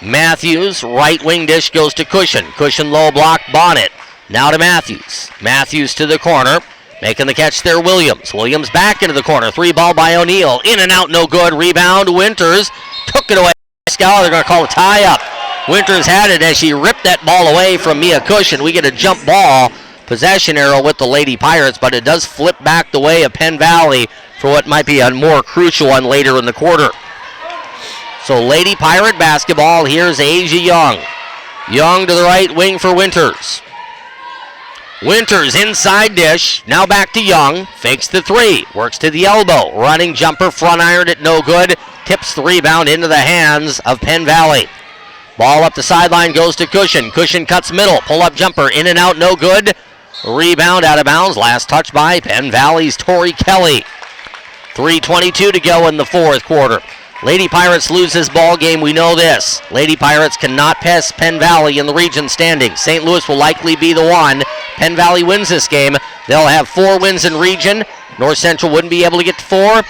Matthews, right wing dish goes to Cushion. Cushion low block, Bonnet. Now to Matthews. Matthews to the corner. Making the catch there, Williams. Williams back into the corner. 3-ball by O'Neill. In and out, no good. Rebound, Winters. Took it away. They're going to call a tie-up. Winters had it as she ripped that ball away from Mia Cushion. We get a jump ball possession arrow with the Lady Pirates, but it does flip back the way of Penn Valley for what might be a more crucial one later in the quarter. So Lady Pirate basketball. Here's Asia Young. Young to the right wing for Winters. Winters inside dish, now back to Young, fakes the 3, works to the elbow, running jumper, front iron it no good, tips the rebound into the hands of Penn Valley. Ball up the sideline goes to Cushion. Cushion cuts middle, pull-up jumper, in and out, no good. Rebound out of bounds, last touch by Penn Valley's Tori Kelly. 3:22 to go in the fourth quarter. Lady Pirates lose this ball game, we know this. Lady Pirates cannot pass Penn Valley in the region standings. St. Louis will likely be the one. Penn Valley wins this game. They'll have 4 wins in region. North Central wouldn't be able to get to 4.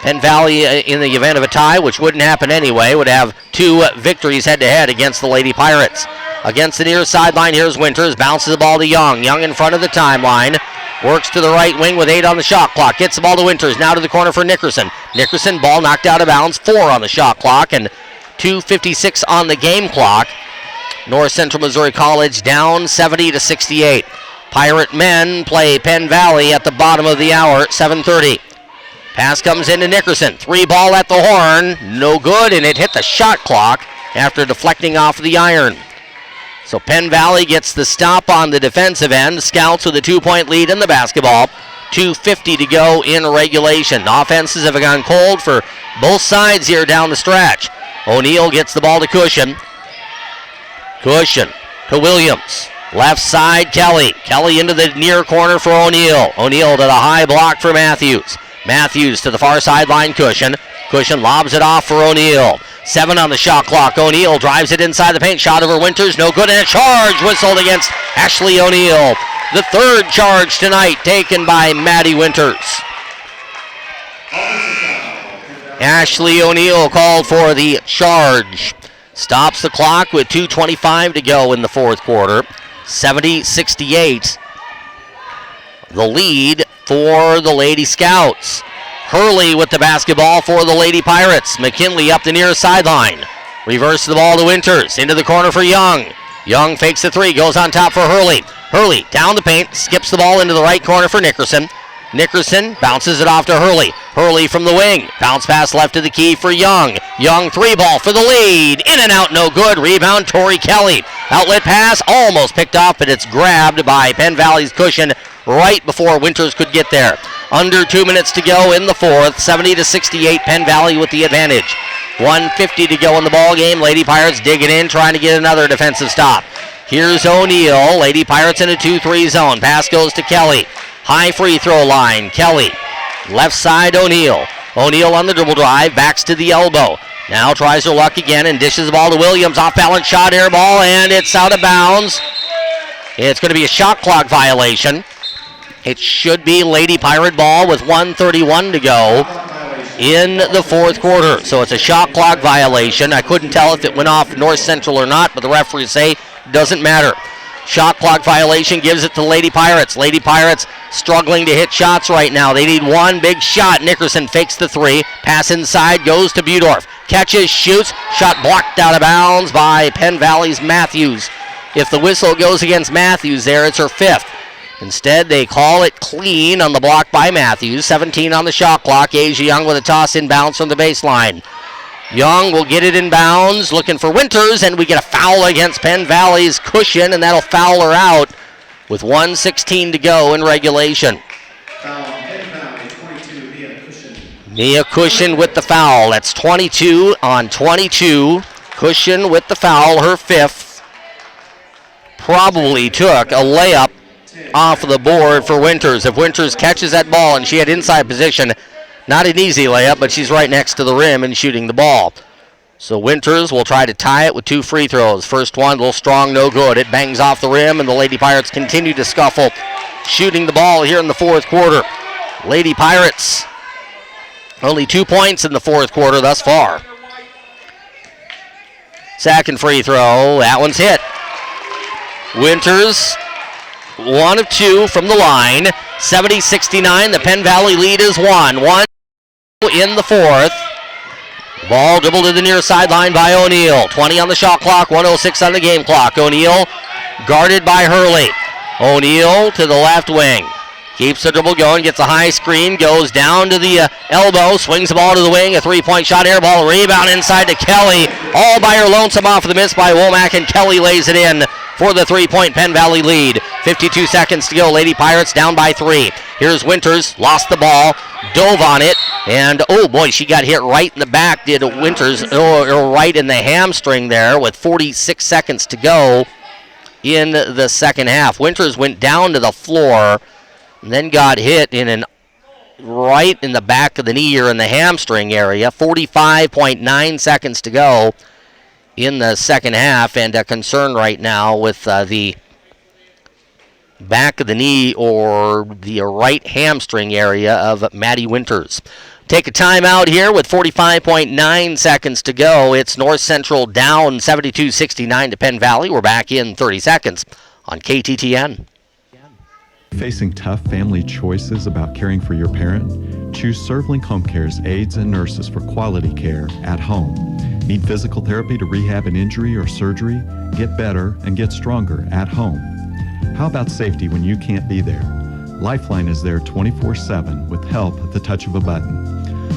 Penn Valley, in the event of a tie, which wouldn't happen anyway, would have 2 victories head-to-head against the Lady Pirates. Against the near sideline, here's Winters. Bounces the ball to Young. Young in front of the timeline. Works to the right wing with 8 on the shot clock. Gets the ball to Winters. Now to the corner for Nickerson. Nickerson, ball knocked out of bounds. 4 on the shot clock and 2:56 on the game clock. North Central Missouri College down 70-68. Pirate men play Penn Valley at the bottom of the hour, 7:30. Pass comes into Nickerson. 3-ball at the horn. No good, and it hit the shot clock after deflecting off the iron. So Penn Valley gets the stop on the defensive end. Scouts with a 2-point lead in the basketball. 2:50 to go in regulation. Offenses have gone cold for both sides here down the stretch. O'Neill gets the ball to Cushion. Cushion to Williams. Left side, Kelly. Kelly into the near corner for O'Neal. O'Neal to the high block for Matthews. Matthews to the far sideline, Cushion. Cushion lobs it off for O'Neal. 7 on the shot clock. O'Neal drives it inside the paint. Shot over Winters. No good. And a charge whistled against Ashley O'Neal. The third charge tonight taken by Maddie Winters. Ashley O'Neal called for the charge. Stops the clock with 2:25 to go in the fourth quarter. 70-68. The lead for the Lady Scouts. Hurley with the basketball for the Lady Pirates. McKinley up the near sideline. Reverse the ball to Winters. Into the corner for Young. Young fakes the three. Goes on top for Hurley. Hurley down the paint. Skips the ball into the right corner for Nickerson. Nickerson bounces it off to Hurley. Hurley from the wing. Bounce pass left to the key for Young. Young three ball for the lead. In and out, no good. Rebound, Tori Kelly. Outlet pass almost picked off, but it's grabbed by Penn Valley's Cushion right before Winters could get there. Under 2 minutes to go in the fourth. 70-68, Penn Valley with the advantage. 1:50 to go in the ball game. Lady Pirates digging in, trying to get another defensive stop. Here's O'Neal. Lady Pirates in a 2-3 zone. Pass goes to Kelly. High free throw line. Kelly. Left side, O'Neal. O'Neal on the dribble drive. Backs to the elbow. Now tries her luck again and dishes the ball to Williams. Off balance shot, air ball, and it's out of bounds. It's going to be a shot clock violation. It should be Lady Pirate ball with 1:31 to go in the fourth quarter. So it's a shot clock violation. I couldn't tell if it went off North Central or not, but the referees say it doesn't matter. Shot clock violation gives it to Lady Pirates. Lady Pirates struggling to hit shots right now. They need one big shot. Nickerson fakes the three. Pass inside goes to Budorf. Catches, shoots. Shot blocked out of bounds by Penn Valley's Matthews. If the whistle goes against Matthews there, it's her fifth. Instead, they call it clean on the block by Matthews. 17 on the shot clock. Asia Young with a toss inbounds from the baseline. Young will get it in bounds, looking for Winters, and we get a foul against Penn Valley's Cushion, and that'll foul her out with 1:16 to go in regulation. Mia Cushion with the foul. That's 22 on 22. Cushion with the foul, her fifth. Probably took a layup off of the board for Winters. If Winters catches that ball and she had inside position, not an easy layup, but she's right next to the rim and shooting the ball. So Winters will try to tie it with 2 free throws. First one, a little strong, no good. It bangs off the rim, and the Lady Pirates continue to scuffle, shooting the ball here in the fourth quarter. Lady Pirates, only 2 points in the fourth quarter thus far. Second free throw, that one's hit. Winters, 1 of 2 from the line. 70-69, the Penn Valley lead is 1 in the fourth. Ball dribbled to the near sideline by O'Neal. 20 on the shot clock, 1:06 on the game clock. O'Neal guarded by Hurley. O'Neal to the left wing. Keeps the dribble going, gets a high screen, goes down to the elbow, swings the ball to the wing, a 3-point shot, air ball, rebound inside to Kelly. All by her lonesome off of the miss by Womack, and Kelly lays it in for the 3-point Penn Valley lead. 52 seconds to go. Lady Pirates down by 3. Here's Winters, lost the ball, dove on it, and oh boy, she got hit right in the back, did Winters, or right in the hamstring there with 46 seconds to go in the second half. Winters went down to the floor and then got hit right in the back of the knee or in the hamstring area. 45.9 seconds to go in the second half, and a concern right now with the back of the knee or the right hamstring area of Maddie Winters. Take a timeout here with 45.9 seconds to go. It's North Central down 72-69 to Penn Valley. We're back in 30 seconds on KTTN. Facing tough family choices about caring for your parent? Choose ServLink Home Care's aides and nurses for quality care at home. Need physical therapy to rehab an injury or surgery? Get better and get stronger at home. How about safety when you can't be there? Lifeline is there 24/7 with help at the touch of a button.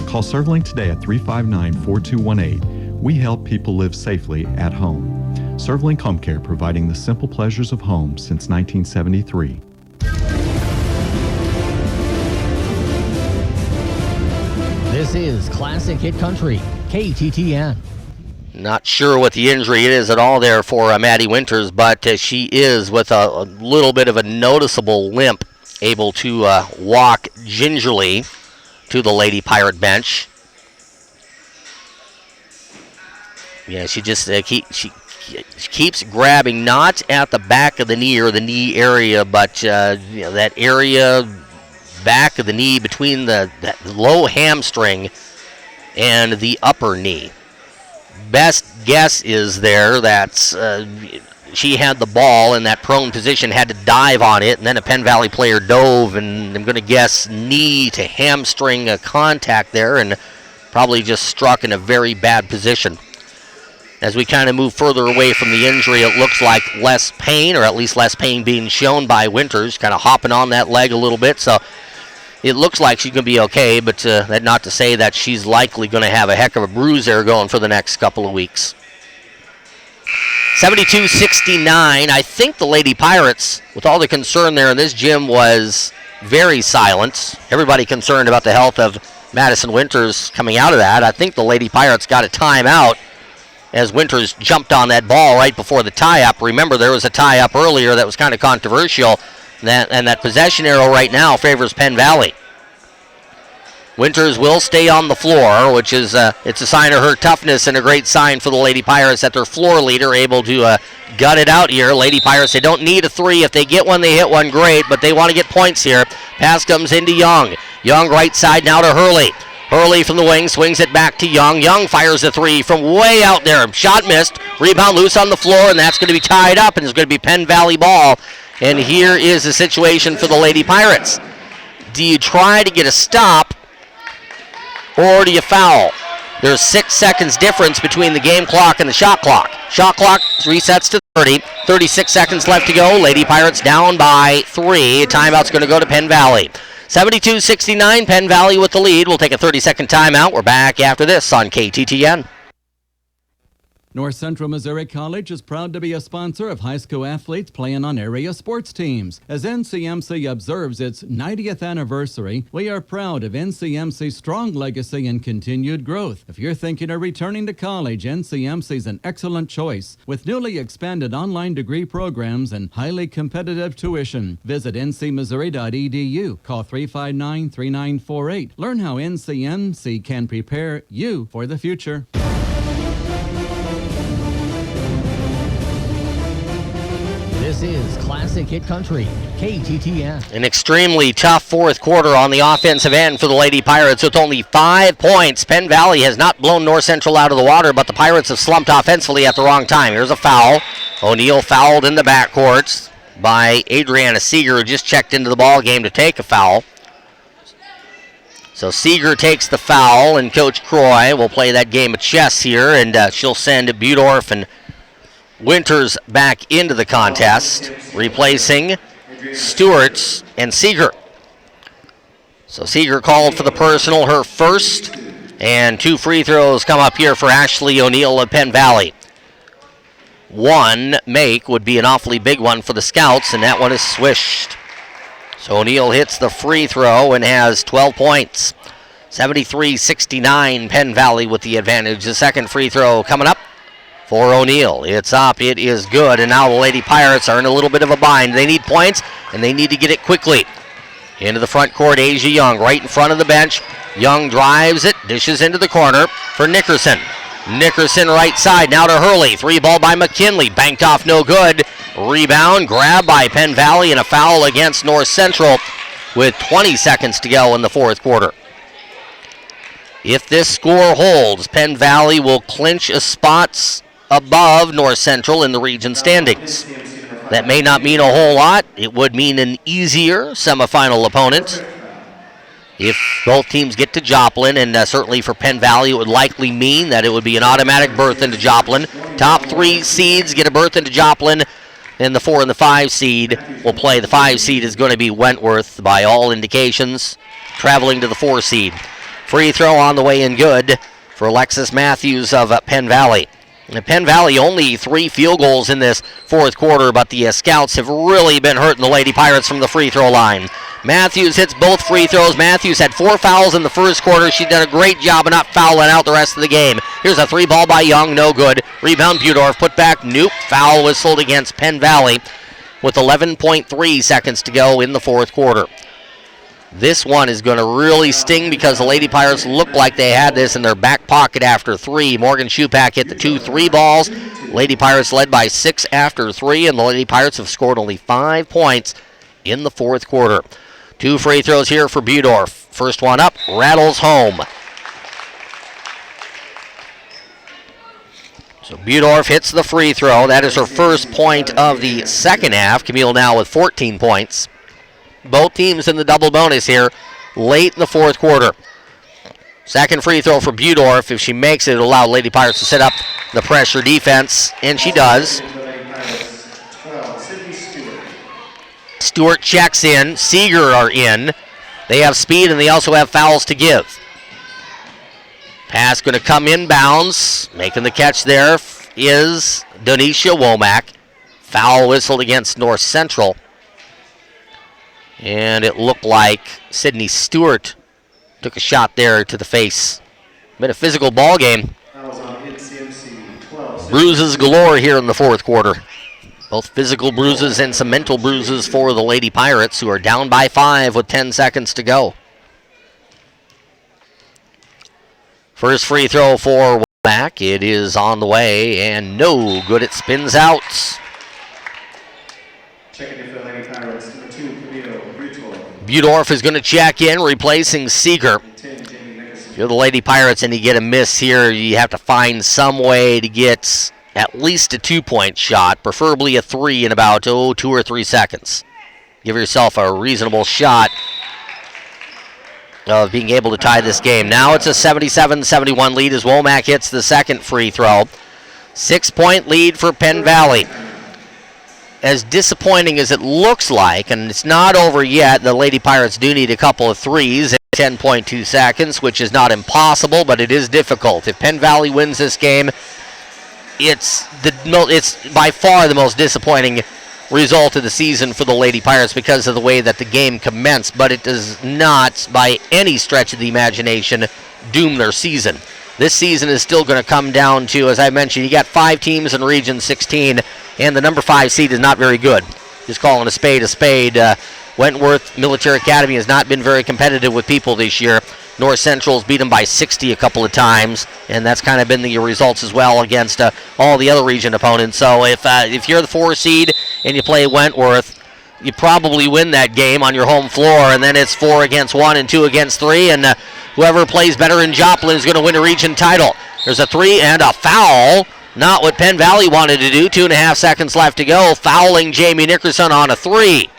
Call ServLink today at 359-4218. We help people live safely at home. ServLink Home Care, providing the simple pleasures of home since 1973. This is Classic Hit Country, KTTN. Not sure what the injury is at all there for Maddie Winters, but she is with a little bit of a noticeable limp, able to walk gingerly to the Lady Pirate bench. Yeah, she just she keeps grabbing, not at the back of the knee or the knee area, but that area back of the knee between that low hamstring and the upper knee. Best guess is there that she had the ball in that prone position, had to dive on it, and then a Penn Valley player dove, and I'm going to guess knee to hamstring contact there, and probably just struck in a very bad position. As we kind of move further away from the injury, it looks like less pain, or at least less pain being shown by Winters, kind of hopping on that leg a little bit, so it looks like she's going to be okay, but that not to say that she's likely going to have a heck of a bruise there going for the next couple of weeks. 72-69. I think the Lady Pirates, with all the concern there in this gym, was very silent. Everybody concerned about the health of Madison Winters coming out of that. I think the Lady Pirates got a timeout as Winters jumped on that ball right before the tie-up. Remember, there was a tie-up earlier that was kind of controversial. And that possession arrow right now favors Penn Valley. Winters will stay on the floor, which is it's a sign of her toughness and a great sign for the Lady Pirates that their floor leader able to gut it out here. Lady Pirates, they don't need a three. If they get one, they hit one, great, but they want to get points here. Pass comes into Young. Young right side now to Hurley. Hurley from the wing swings it back to Young. Young fires a three from way out there. Shot missed. Rebound loose on the floor, and that's going to be tied up, and it's going to be Penn Valley ball. And here is the situation for the Lady Pirates. Do you try to get a stop, or do you foul? There's 6 seconds difference between the game clock and the shot clock. Shot clock resets to 30. 36 seconds left to go. Lady Pirates down by 3. Timeout's going to go to Penn Valley. 72-69, Penn Valley with the lead. We'll take a 30-second timeout. We're back after this on KTTN. North Central Missouri College is proud to be a sponsor of high school athletes playing on area sports teams. As NCMC observes its 90th anniversary, we are proud of NCMC's strong legacy and continued growth. If you're thinking of returning to college, NCMC is an excellent choice. With newly expanded online degree programs and highly competitive tuition, visit ncmissouri.edu. Call 359-3948. Learn how NCMC can prepare you for the future. This is Classic Hit Country, KTTN. An extremely tough fourth quarter on the offensive end for the Lady Pirates with only 5 points. Penn Valley has not blown North Central out of the water, but the Pirates have slumped offensively at the wrong time. Here's a foul. O'Neal fouled in the backcourt by Adriana Seeger, who just checked into the ball game to take a foul. So Seeger takes the foul, and Coach Croy will play that game of chess here, and she'll send Budorf and Winters back into the contest, replacing Stewarts and Seeger. So Seeger called for the personal, her first, and 2 free throws come up here for Ashley O'Neal of Penn Valley. 1 make would be an awfully big one for the Scouts, and that one is swished. So O'Neal hits the free throw and has 12 points. 73-69, Penn Valley with the advantage. The second free throw coming up for O'Neal. It's up, it is good, and now the Lady Pirates are in a little bit of a bind. They need points, and they need to get it quickly. Into the front court, Asia Young right in front of the bench. Young drives it, dishes into the corner for Nickerson. Nickerson right side, now to Hurley. 3 ball by McKinley, banked off, no good. Rebound, grab by Penn Valley, and a foul against North Central with 20 seconds to go in the fourth quarter. If this score holds, Penn Valley will clinch a spot above North Central in the region standings. That may not mean a whole lot. It would mean an easier semifinal opponent if both teams get to Joplin, and certainly for Penn Valley it would likely mean that it would be an automatic berth into Joplin. Top 3 seeds get a berth into Joplin, and the 4 and the 5 seed will play. The 5 seed is going to be Wentworth by all indications, traveling to the 4 seed. Free throw on the way and good for Alexis Matthews of Penn Valley. Penn Valley only 3 field goals in this fourth quarter, but the Scouts have really been hurting the Lady Pirates from the free throw line. Matthews hits both free throws. Matthews had 4 fouls in the first quarter. She's done a great job of not fouling out the rest of the game. Here's a 3-ball by Young, no good. Rebound Budorf, put back, nope. Foul whistled against Penn Valley with 11.3 seconds to go in the fourth quarter. This one is going to really sting because the Lady Pirates looked like they had this in their back pocket after 3. Morgan Schupak hit the 2 3-balls. Lady Pirates led by 6 after 3, and the Lady Pirates have scored only 5 points in the fourth quarter. 2 free throws here for Budorf. First one up, rattles home. So Budorf hits the free throw. That is her first point of the second half. Camille now with 14 points. Both teams in the double bonus here late in the fourth quarter. Second free throw for Budorf. If she makes it, it'll allow Lady Pirates to set up the pressure defense, and she does. Stewart checks in. Seeger are in. They have speed, and they also have fouls to give. Pass going to come inbounds. Making the catch there is Donisha Womack. Foul whistled against North Central. And it looked like Sydney Stewart took a shot there to the face. Been a physical ball game. Bruises galore here in the fourth quarter. Both physical bruises and some mental bruises for the Lady Pirates, who are down by 5 with 10 seconds to go. First free throw for Womack. It is on the way and no good. It spins out. Budorf is going to check in, replacing Seeger. If you're the Lady Pirates and you get a miss here, you have to find some way to get at least a 2-point shot, preferably a 3 in about 2 or 3 seconds. Give yourself a reasonable shot of being able to tie this game. Now it's a 77-71 lead as Womack hits the second free throw. 6-point lead for Penn Valley. As disappointing as it looks like, and it's not over yet, the Lady Pirates do need a couple of threes at 10.2 seconds, which is not impossible, but it is difficult. If Penn Valley wins this game, it's by far the most disappointing result of the season for the Lady Pirates because of the way that the game commenced, but it does not, by any stretch of the imagination, doom their season. This season is still going to come down to, as I mentioned, you got 5 teams in Region 16, and the number 5 seed is not very good. Just calling a spade a spade. Wentworth Military Academy has not been very competitive with people this year. North Central's beat them by 60 a couple of times, and that's kind of been the results as well against all the other region opponents. So if you're the 4 seed and you play Wentworth, you probably win that game on your home floor, and then it's 4 against 1 and 2 against 3, and whoever plays better in Joplin is going to win a region title. There's a 3 and a foul. Not what Penn Valley wanted to do. 2.5 seconds left to go. Fouling Jamie Nickerson on a 3.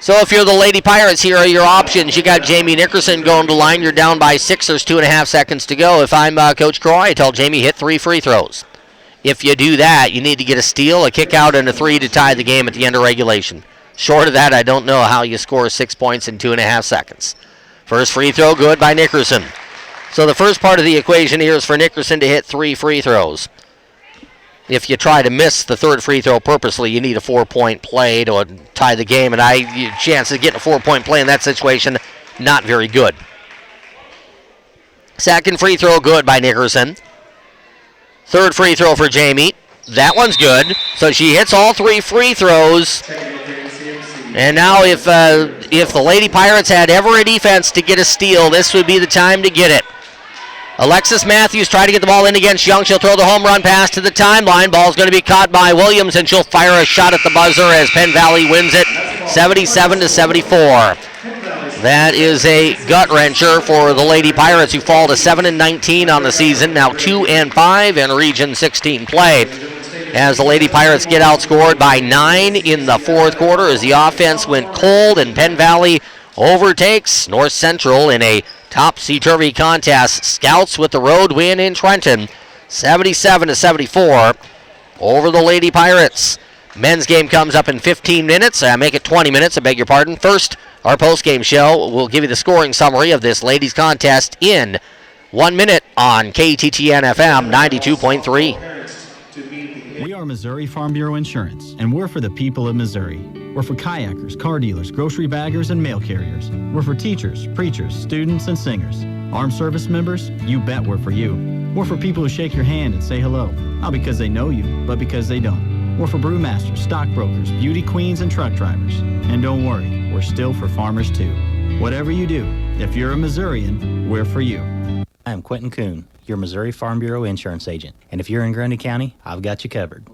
So if you're the Lady Pirates, here are your options. You got Jamie Nickerson going to line. You're down by 6. There's 2.5 seconds to go. If I'm Coach Croy, I tell Jamie hit 3 free throws. If you do that, you need to get a steal, a kick out, and a 3 to tie the game at the end of regulation. Short of that, I don't know how you score 6 points in 2.5 seconds. First free throw good by Nickerson. So the first part of the equation here is for Nickerson to hit 3 free throws. If you try to miss the third free throw purposely, you need a 4-point play to tie the game, and your chances of getting a 4-point play in that situation, not very good. Second free throw good by Nickerson. Third free throw for Jamie. That one's good. So she hits all 3 free throws. And now if the Lady Pirates had ever a defense to get a steal, this would be the time to get it. Alexis Matthews tried to get the ball in against Young. She'll throw the home run pass to the timeline. Ball's going to be caught by Williams, and she'll fire a shot at the buzzer as Penn Valley wins it 77-74. That is a gut-wrencher for the Lady Pirates, who fall to 7-19 on the season, now 2-5 in Region 16 play. As the Lady Pirates get outscored by 9 in the fourth quarter as the offense went cold, and Penn Valley overtakes North Central in a topsy-turvy contest. Scouts with the road win in Trenton, 77-74 over the Lady Pirates. Men's game comes up in 15 minutes. Make it 20 minutes, I beg your pardon. First, our post-game show will give you the scoring summary of this ladies contest in 1 minute on KTTN FM 92.3. We are Missouri Farm Bureau Insurance, and we're for the people of Missouri. We're for kayakers, car dealers, grocery baggers, and mail carriers. We're for teachers, preachers, students, and singers. Armed service members, you bet we're for you. We're for people who shake your hand and say hello, not because they know you, but because they don't. We're for brewmasters, stockbrokers, beauty queens, and truck drivers. And don't worry, we're still for farmers too. Whatever you do, if you're a Missourian, we're for you. I'm Quentin Kuhn, your Missouri Farm Bureau insurance agent. And if you're in Grundy County, I've got you covered.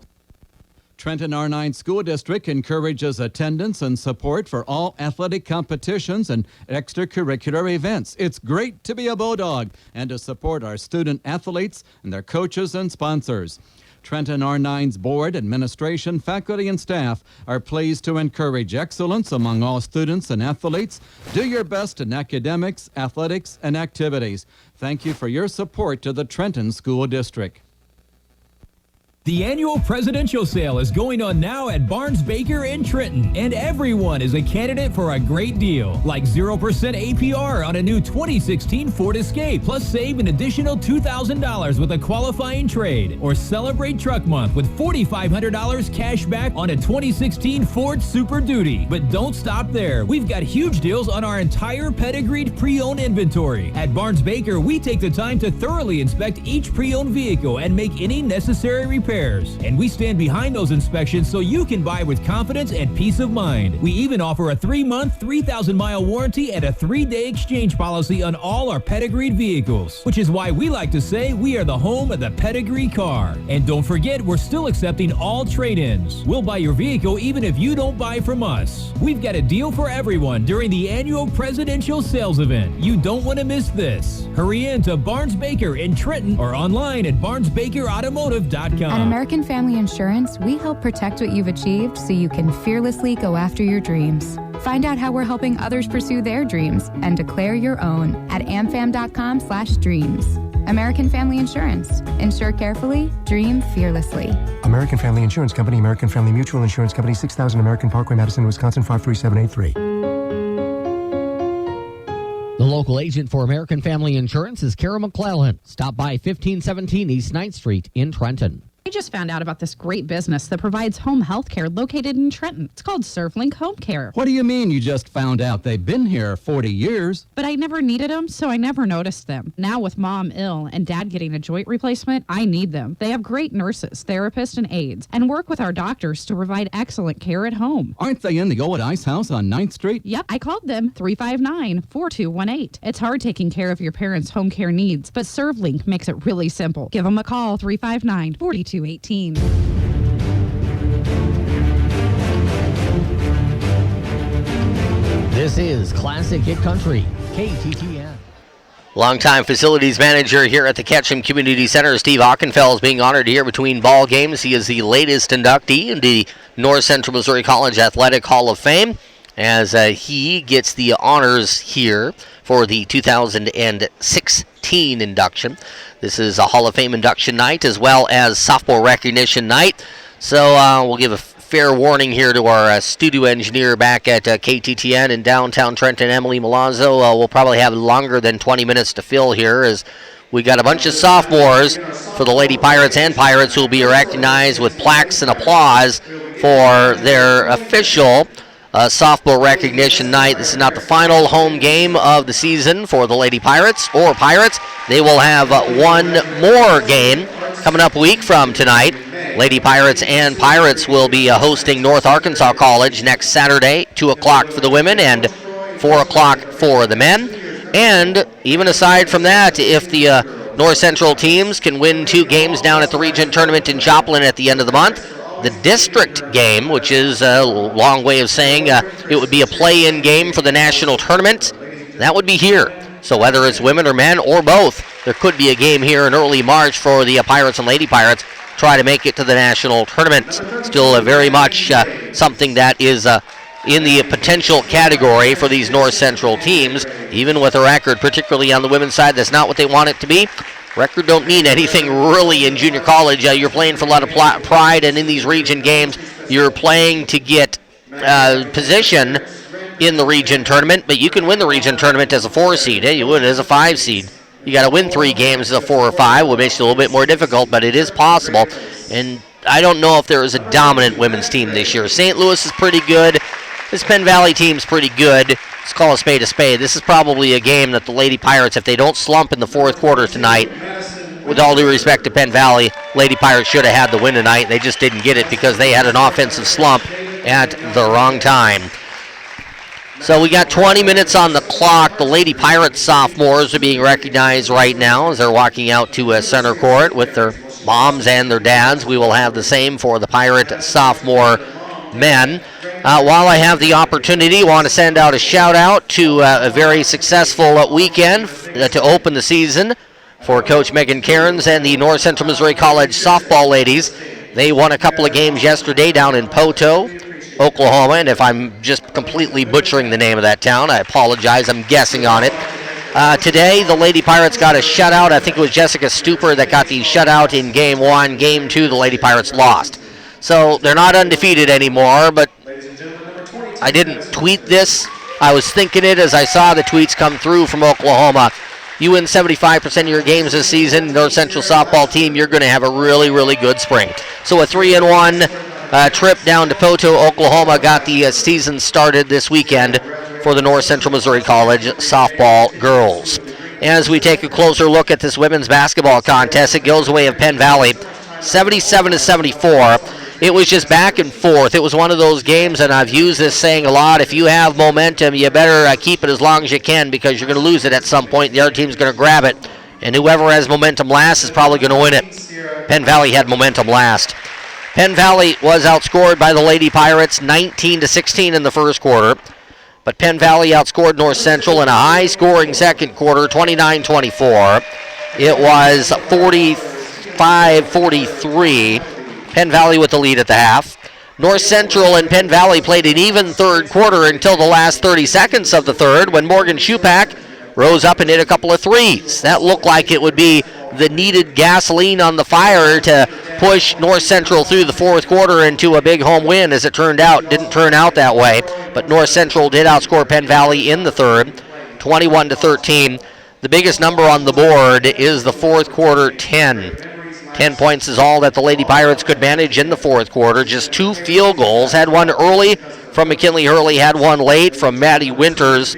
Trenton R9 School District encourages attendance and support for all athletic competitions and extracurricular events. It's great to be a Bodog and to support our student athletes and their coaches and sponsors. Trenton R9's board, administration, faculty, and staff are pleased to encourage excellence among all students and athletes. Do your best in academics, athletics, and activities. Thank you for your support to the Trenton School District. The annual presidential sale is going on now at Barnes Baker in Trenton, and everyone is a candidate for a great deal, like 0% APR on a new 2016 Ford Escape, plus save an additional $2,000 with a qualifying trade, or celebrate Truck Month with $4,500 cash back on a 2016 Ford Super Duty. But don't stop there. We've got huge deals on our entire pedigreed pre-owned inventory. At Barnes Baker, we take the time to thoroughly inspect each pre-owned vehicle and make any necessary repairs. And we stand behind those inspections so you can buy with confidence and peace of mind. We even offer a 3-month, 3,000-mile warranty and a 3-day exchange policy on all our pedigreed vehicles, which is why we like to say we are the home of the pedigree car. And don't forget, we're still accepting all trade-ins. We'll buy your vehicle even if you don't buy from us. We've got a deal for everyone during the annual presidential sales event. You don't want to miss this. Hurry in to Barnes Baker in Trenton or online at barnesbakerautomotive.com. At American Family Insurance, we help protect what you've achieved so you can fearlessly go after your dreams. Find out how we're helping others pursue their dreams and declare your own at amfam.com/dreams. American Family Insurance. Insure carefully, dream fearlessly. American Family Insurance Company, American Family Mutual Insurance Company, 6000 American Parkway, Madison, Wisconsin, 53783. The local agent for American Family Insurance is Kara McClellan. Stop by 1517 East 9th Street in Trenton. I just found out about this great business that provides home health care located in Trenton. It's called ServLink Home Care. What do you mean you just found out? They've been here 40 years. But I never needed them, so I never noticed them. Now with Mom ill and Dad getting a joint replacement, I need them. They have great nurses, therapists, and aides, and work with our doctors to provide excellent care at home. Aren't they in the old Ice House on 9th Street? Yep, I called them, 359-4218. It's hard taking care of your parents' home care needs, but ServLink makes it really simple. Give them a call, 359-4218. This is Classic Hit Country, KTTN. Longtime facilities manager here at the Ketchum Community Center, Steve Ockenfeld, is being honored here between ball games. He is the latest inductee in the North Central Missouri College Athletic Hall of Fame, as he gets the honors here for the 2016 induction. This is a Hall of Fame induction night as well as softball recognition night. So we'll give a fair warning here to our studio engineer back at KTTN in downtown Trenton, Emily Milazzo. We'll probably have longer than 20 minutes to fill here, as we got a bunch of sophomores for the Lady Pirates and Pirates who will be recognized with plaques and applause for their official softball recognition night. This is not the final home game of the season for the Lady Pirates or Pirates. They will have one more game coming up a week from tonight. Lady Pirates and Pirates will be hosting North Arkansas College next Saturday, 2 o'clock for the women and 4 o'clock for the men. And even aside from that, if the North Central teams can win 2 games down at the region tournament in Joplin at the end of the month, the district game, which is a long way of saying it would be a play-in game for the national tournament, that would be here. So whether it's women or men or both, there could be a game here in early March for the Pirates and Lady Pirates try to make it to the national tournament. Still very much something that is in the potential category for these North Central teams, even with a record, particularly on the women's side, that's not what they want it to be. Record don't mean anything really in junior college. You're playing for a lot of pride, and in these region games, you're playing to get position in the region tournament, but you can win the region tournament as a 4 seed. You win as a 5 seed. You got to win 3 games of 4 or 5, which makes it a little bit more difficult, but it is possible. And I don't know if there is a dominant women's team this year. St. Louis is pretty good. This Penn Valley team's pretty good. Let's call a spade a spade. This is probably a game that the Lady Pirates, if they don't slump in the 4th quarter tonight, with all due respect to Penn Valley, Lady Pirates should have had the win tonight. They just didn't get it because they had an offensive slump at the wrong time. So we got 20 minutes on the clock. The Lady Pirates sophomores are being recognized right now as they're walking out to center court with their moms and their dads. We will have the same for the Pirate sophomore men. While I have the opportunity, I want to send out a shout out to a very successful weekend to open the season for Coach Megan Cairns and the North Central Missouri College softball ladies. They won a couple of games yesterday down in Poto, Oklahoma, and if I'm just completely butchering the name of that town, I apologize. I'm guessing on it. Today, the Lady Pirates got a shutout. I think it was Jessica Stuper that got the shutout in Game 1. Game 2, the Lady Pirates lost. So they're not undefeated anymore, but I didn't tweet this. I was thinking it as I saw the tweets come through from Oklahoma. You win 75% of your games this season, North Central softball team, you're going to have a really, really good spring. So a 3-1 trip down to Poto, Oklahoma got the season started this weekend for the North Central Missouri College softball girls. As we take a closer look at this women's basketball contest, it goes the way of Penn Valley, 77-74. It was just back and forth. It was one of those games, and I've used this saying a lot, if you have momentum, you better keep it as long as you can because you're going to lose it at some point. The other team's going to grab it, and whoever has momentum last is probably going to win it. Penn Valley had momentum last. Penn Valley was outscored by the Lady Pirates 19-16 in the first quarter, but Penn Valley outscored North Central in a high-scoring second quarter, 29-24. It was 45-43. Penn Valley with the lead at the half. North Central and Penn Valley played an even third quarter until the last 30 seconds of the third when Morgan Schupak rose up and hit a couple of threes. That looked like it would be the needed gasoline on the fire to push North Central through the fourth quarter into a big home win. As it turned out, didn't turn out that way, but North Central did outscore Penn Valley in the third, 21-13. The biggest number on the board is the fourth quarter 10. 10 points is all that the Lady Pirates could manage in the fourth quarter. Just 2 field goals. Had one early from McKinley Hurley, had one late from Maddie Winters.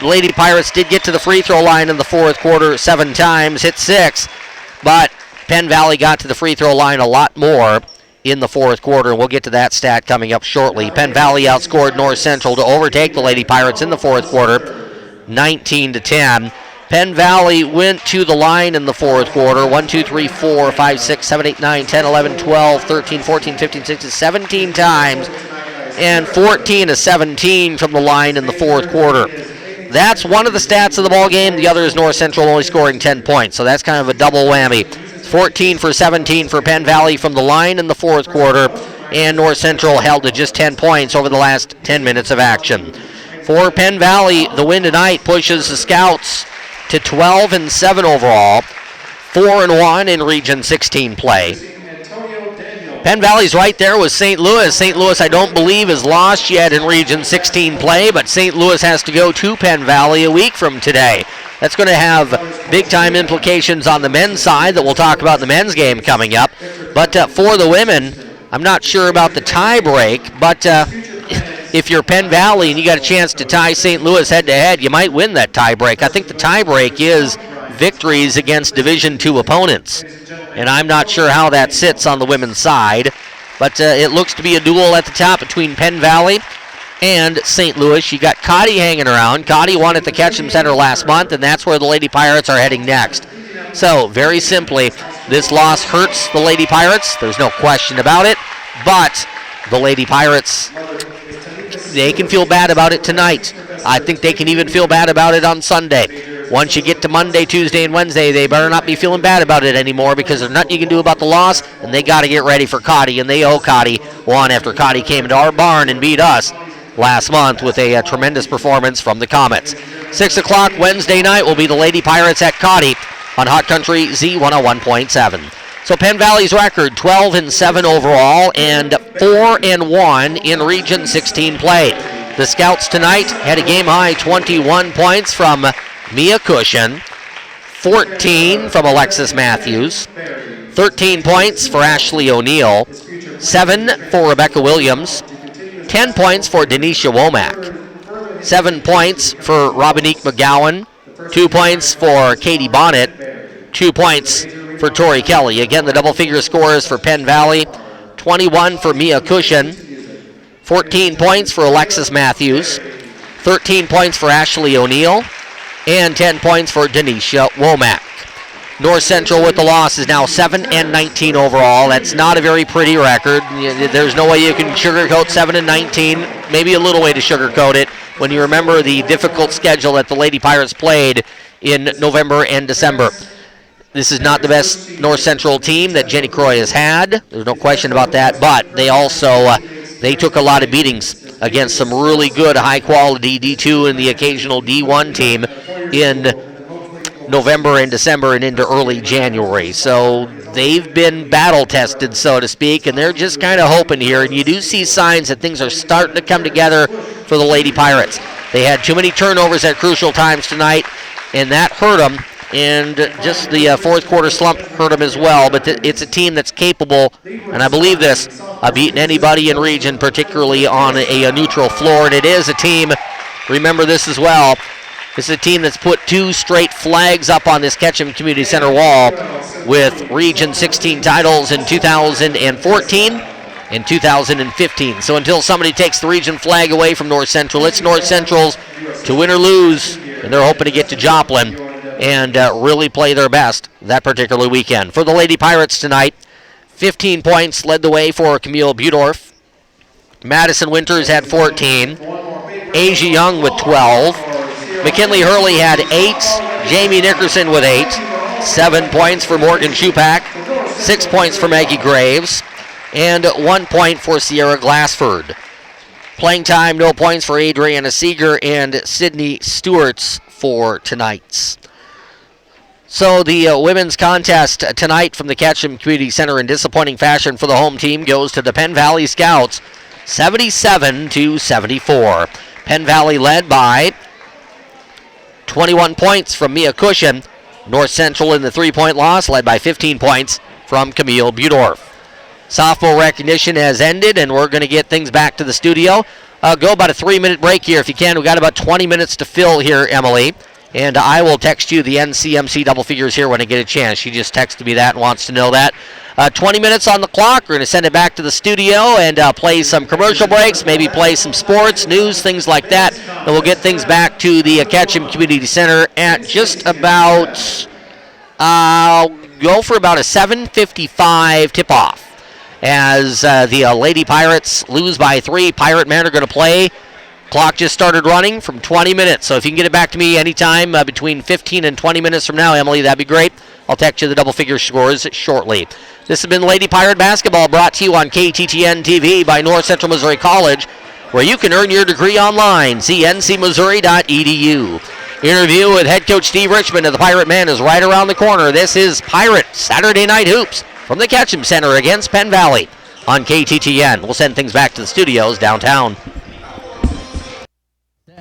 Lady Pirates did get to the free throw line in the fourth quarter 7 times, hit 6, but Penn Valley got to the free throw line a lot more in the fourth quarter, and we'll get to that stat coming up shortly. Penn Valley outscored North Central to overtake the Lady Pirates in the fourth quarter, 19-10. Penn Valley went to the line in the fourth quarter 1, 2, 3, 4, 5, 6, 7, 8, 9, 10, 11, 12, 13, 14, 15, 16, 17 times, and 14-17 from the line in the fourth quarter. That's one of the stats of the ball game. The other is North Central only scoring 10 points, so that's kind of a double whammy. 14 for 17 for Penn Valley from the line in the fourth quarter, and North Central held to just 10 points over the last 10 minutes of action. For Penn Valley, the win tonight pushes the Scouts to 12-7 overall, 4-1 in Region 16 play. Penn Valley's right there with St. Louis. St. Louis, I don't believe, is lost yet in Region 16 play, but St. Louis has to go to Penn Valley a week from today. That's going to have big-time implications on the men's side that we'll talk about in the men's game coming up. But for the women, I'm not sure about the tie break, but if you're Penn Valley and you got a chance to tie St. Louis head-to-head, you might win that tie break. I think the tie break is victories against Division II opponents, and I'm not sure how that sits on the women's side, but it looks to be a duel at the top between Penn Valley and St. Louis. You got Cotty hanging around. Cotty won at the Ketchum Center last month, and that's where the Lady Pirates are heading next. So, very simply, this loss hurts the Lady Pirates. There's no question about it, but the Lady Pirates, they can feel bad about it tonight. I think they can even feel bad about it on Sunday. Once you get to Monday, Tuesday, and Wednesday, they better not be feeling bad about it anymore because there's nothing you can do about the loss, and they got to get ready for Cotty, and they owe Cotty one after Cotty came into our barn and beat us last month with a tremendous performance from the Comets. 6 o'clock Wednesday night will be the Lady Pirates at Cotty on Hot Country Z101.7. So Penn Valley's record, 12-7 overall and 4-1 in Region 16 play. The Scouts tonight had a game-high 21 points from Mia Cushion. 14 from Alexis Matthews, 13 points for Ashley O'Neill, 7 for Rebecca Williams, 10 points for Denisha Womack, 7 points for Robinique McGowan, 2 points for Katie Bonnet, 2 points for Tori Kelly. Again, the double-figure scores for Penn Valley, 21 for Mia Cushion, 14 points for Alexis Matthews, 13 points for Ashley O'Neill, and 10 points for Denisha Womack. North Central with the loss is now 7-19 overall. That's not a very pretty record. There's no way you can sugarcoat 7-19. Maybe a little way to sugarcoat it when you remember the difficult schedule that the Lady Pirates played in November and December. This is not the best North Central team that Jenny Croy has had. There's no question about that. But they also they took a lot of beatings against some really good, high-quality D2 and the occasional D1 team in November and December and into early January. So they've been battle-tested, so to speak, and they're just kind of hoping here. And you do see signs that things are starting to come together for the Lady Pirates. They had too many turnovers at crucial times tonight, and that hurt them. And just the fourth quarter slump hurt them as well. But it's a team that's capable, and I believe this, of beating anybody in region, particularly on a neutral floor. And it is a team, remember this as well, this is a team that's put 2 straight flags up on this Ketchum Community Center wall with Region 16 titles in 2014 and 2015. So until somebody takes the region flag away from North Central, it's North Central's to win or lose, and they're hoping to get to Joplin and really play their best that particular weekend. For the Lady Pirates tonight, 15 points led the way for Camille Budorf. Madison Winters had 14. Asia Young with 12. McKinley Hurley had 8. Jamie Nickerson with 8. 7 points for Morgan Schupak. 6 points for Maggie Graves. And 1 point for Sierra Glassford. Playing time, no points for Adriana Seeger and Sydney Stewart's for tonight's. So the women's contest tonight from the Ketchum Community Center in disappointing fashion for the home team goes to the Penn Valley Scouts, 77-74. Penn Valley led by 21 points from Mia Cushion. North Central in the 3-point loss led by 15 points from Camille Budorf. Softball recognition has ended, and we're going to get things back to the studio. Go about a 3-minute break here if you can. We've got about 20 minutes to fill here, Emily. And I will text you the NCMC double figures here when I get a chance. She just texted me that and wants to know that. 20 minutes on the clock. We're going to send it back to the studio and play some commercial breaks, maybe play some sports, news, things like that. And we'll get things back to the Ketchum Community Center at just about, go for about a 7:55 tip-off. As the Lady Pirates lose by 3, Pirate men are going to play. Clock just started running from 20 minutes, so if you can get it back to me anytime between 15 and 20 minutes from now, Emily, that'd be great. I'll text you the double-figure scores shortly. This has been Lady Pirate Basketball, brought to you on KTTN TV by North Central Missouri College, where you can earn your degree online. See ncmissouri.edu. Interview with head coach Steve Richmond of the Pirate Men is right around the corner. This is Pirate Saturday Night Hoops from the Ketchum Center against Penn Valley on KTTN. We'll send things back to the studios downtown.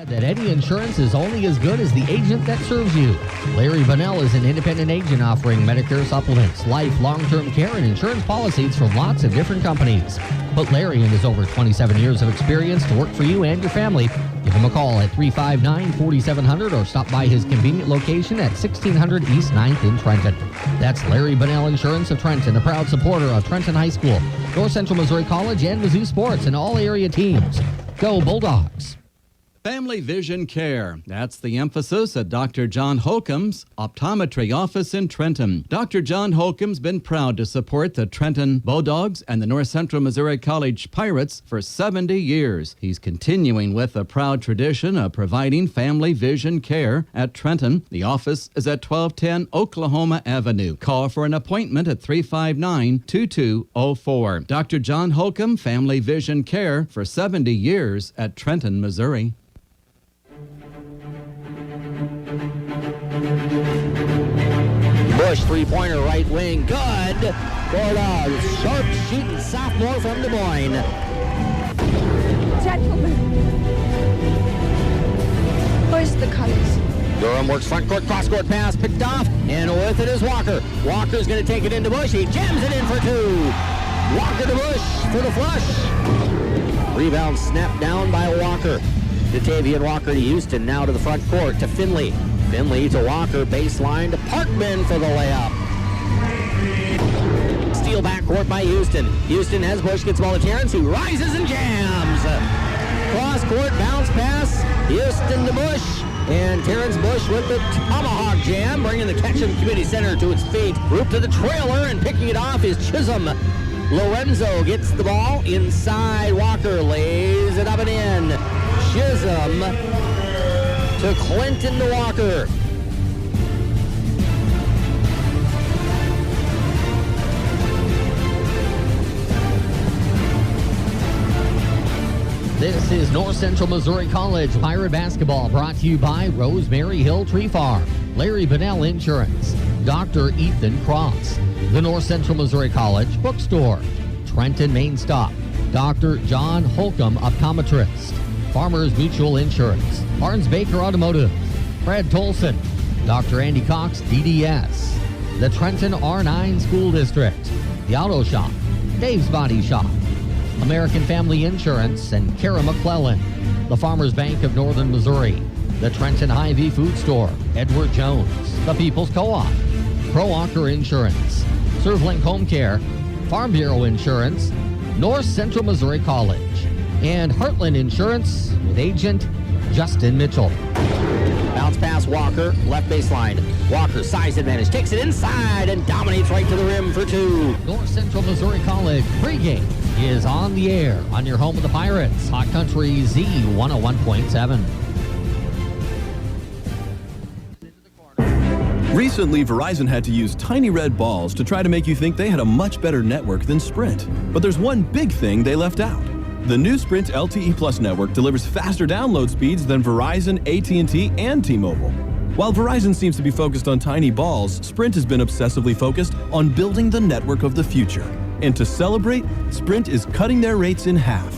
That any insurance is only as good as the agent that serves you. Larry Bunnell is an independent agent offering Medicare supplements, life, long-term care, and insurance policies from lots of different companies. Put Larry and his over 27 years of experience to work for you and your family. Give him a call at 359-4700 or stop by his convenient location at 1600 East 9th in Trenton. That's Larry Bunnell Insurance of Trenton, a proud supporter of Trenton High School, North Central Missouri College, and Mizzou Sports, and all area teams. Go Bulldogs! Family Vision Care. That's the emphasis at Dr. John Holcomb's optometry office in Trenton. Dr. John Holcomb's been proud to support the Trenton Bulldogs and the North Central Missouri College Pirates for 70 years. He's continuing with a proud tradition of providing family vision care at Trenton. The office is at 1210 Oklahoma Avenue. Call for an appointment at 359-2204. Dr. John Holcomb, Family Vision Care for 70 years at Trenton, Missouri. Bush, three-pointer, right wing, good for the sharp-shooting sophomore from Des Moines. Gentlemen, where's the colors? Durham works front court, cross-court pass, picked off, and with it is Walker. Walker's going to take it into Bush. He jams it in for two. Walker to Bush for the flush. Rebound snapped down by Walker. Datavian Walker to Houston, now to the front court to Finley. Finley to Walker, baseline to Parkman for the layup. Steal backcourt by Houston. Houston has Bush, gets the ball to Terrence. He rises and jams. Cross-court bounce pass. Houston to Bush. And Terrence Bush with the tomahawk jam, bringing the Ketchum Community Center to its feet. Group to the trailer, and picking it off is Chisholm. Lorenzo gets the ball inside. Walker lays it up and in. Chisholm to Clinton to Walker. This is North Central Missouri College Pirate Basketball, brought to you by Rosemary Hill Tree Farm, Larry Bunnell Insurance, Dr. Ethan Cross, the North Central Missouri College Bookstore, Trenton Main Stop, Dr. John Holcomb Optometrist, Farmers Mutual Insurance, Barnes Baker Automotive, Fred Tolson, Dr. Andy Cox DDS, the Trenton R9 School District, the Auto Shop, Dave's Body Shop, American Family Insurance, and Kara McClellan, the Farmers Bank of Northern Missouri, the Trenton Hy-Vee Food Store, Edward Jones, the People's Co-op, Pro-Walker Insurance, ServLink Home Care, Farm Bureau Insurance, North Central Missouri College, and Heartland Insurance with agent Justin Mitchell. Bounce pass Walker, left baseline. Walker, size advantage, takes it inside and dominates right to the rim for two. North Central Missouri College pregame is on the air on your home of the Pirates, Hot Country Z 101.7. Recently, Verizon had to use tiny red balls to try to make you think they had a much better network than Sprint. But there's one big thing they left out. The new Sprint LTE Plus network delivers faster download speeds than Verizon, AT&T, and T-Mobile. While Verizon seems to be focused on tiny balls, Sprint has been obsessively focused on building the network of the future. And to celebrate, Sprint is cutting their rates in half.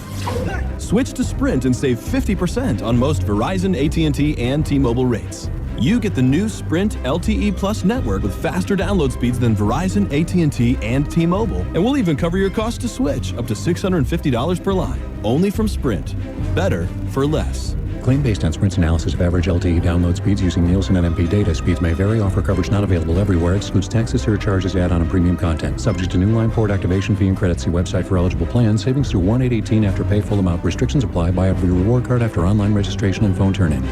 Switch to Sprint and save 50% on most Verizon, AT&T, and T-Mobile rates. You get the new Sprint LTE Plus network with faster download speeds than Verizon, AT&T, and T-Mobile. And we'll even cover your cost to switch, up to $650 per line. Only from Sprint. Better for less. Claim based on Sprint's analysis of average LTE download speeds using Nielsen NMP data. Speeds may vary. Offer coverage not available everywhere. Excludes taxes, surcharges, add-on, and premium content. Subject to new line port activation fee and credit. See website for eligible plans. Savings through 1/8/18 after pay full amount. Restrictions apply. Buy every reward card after online registration and phone turn-in.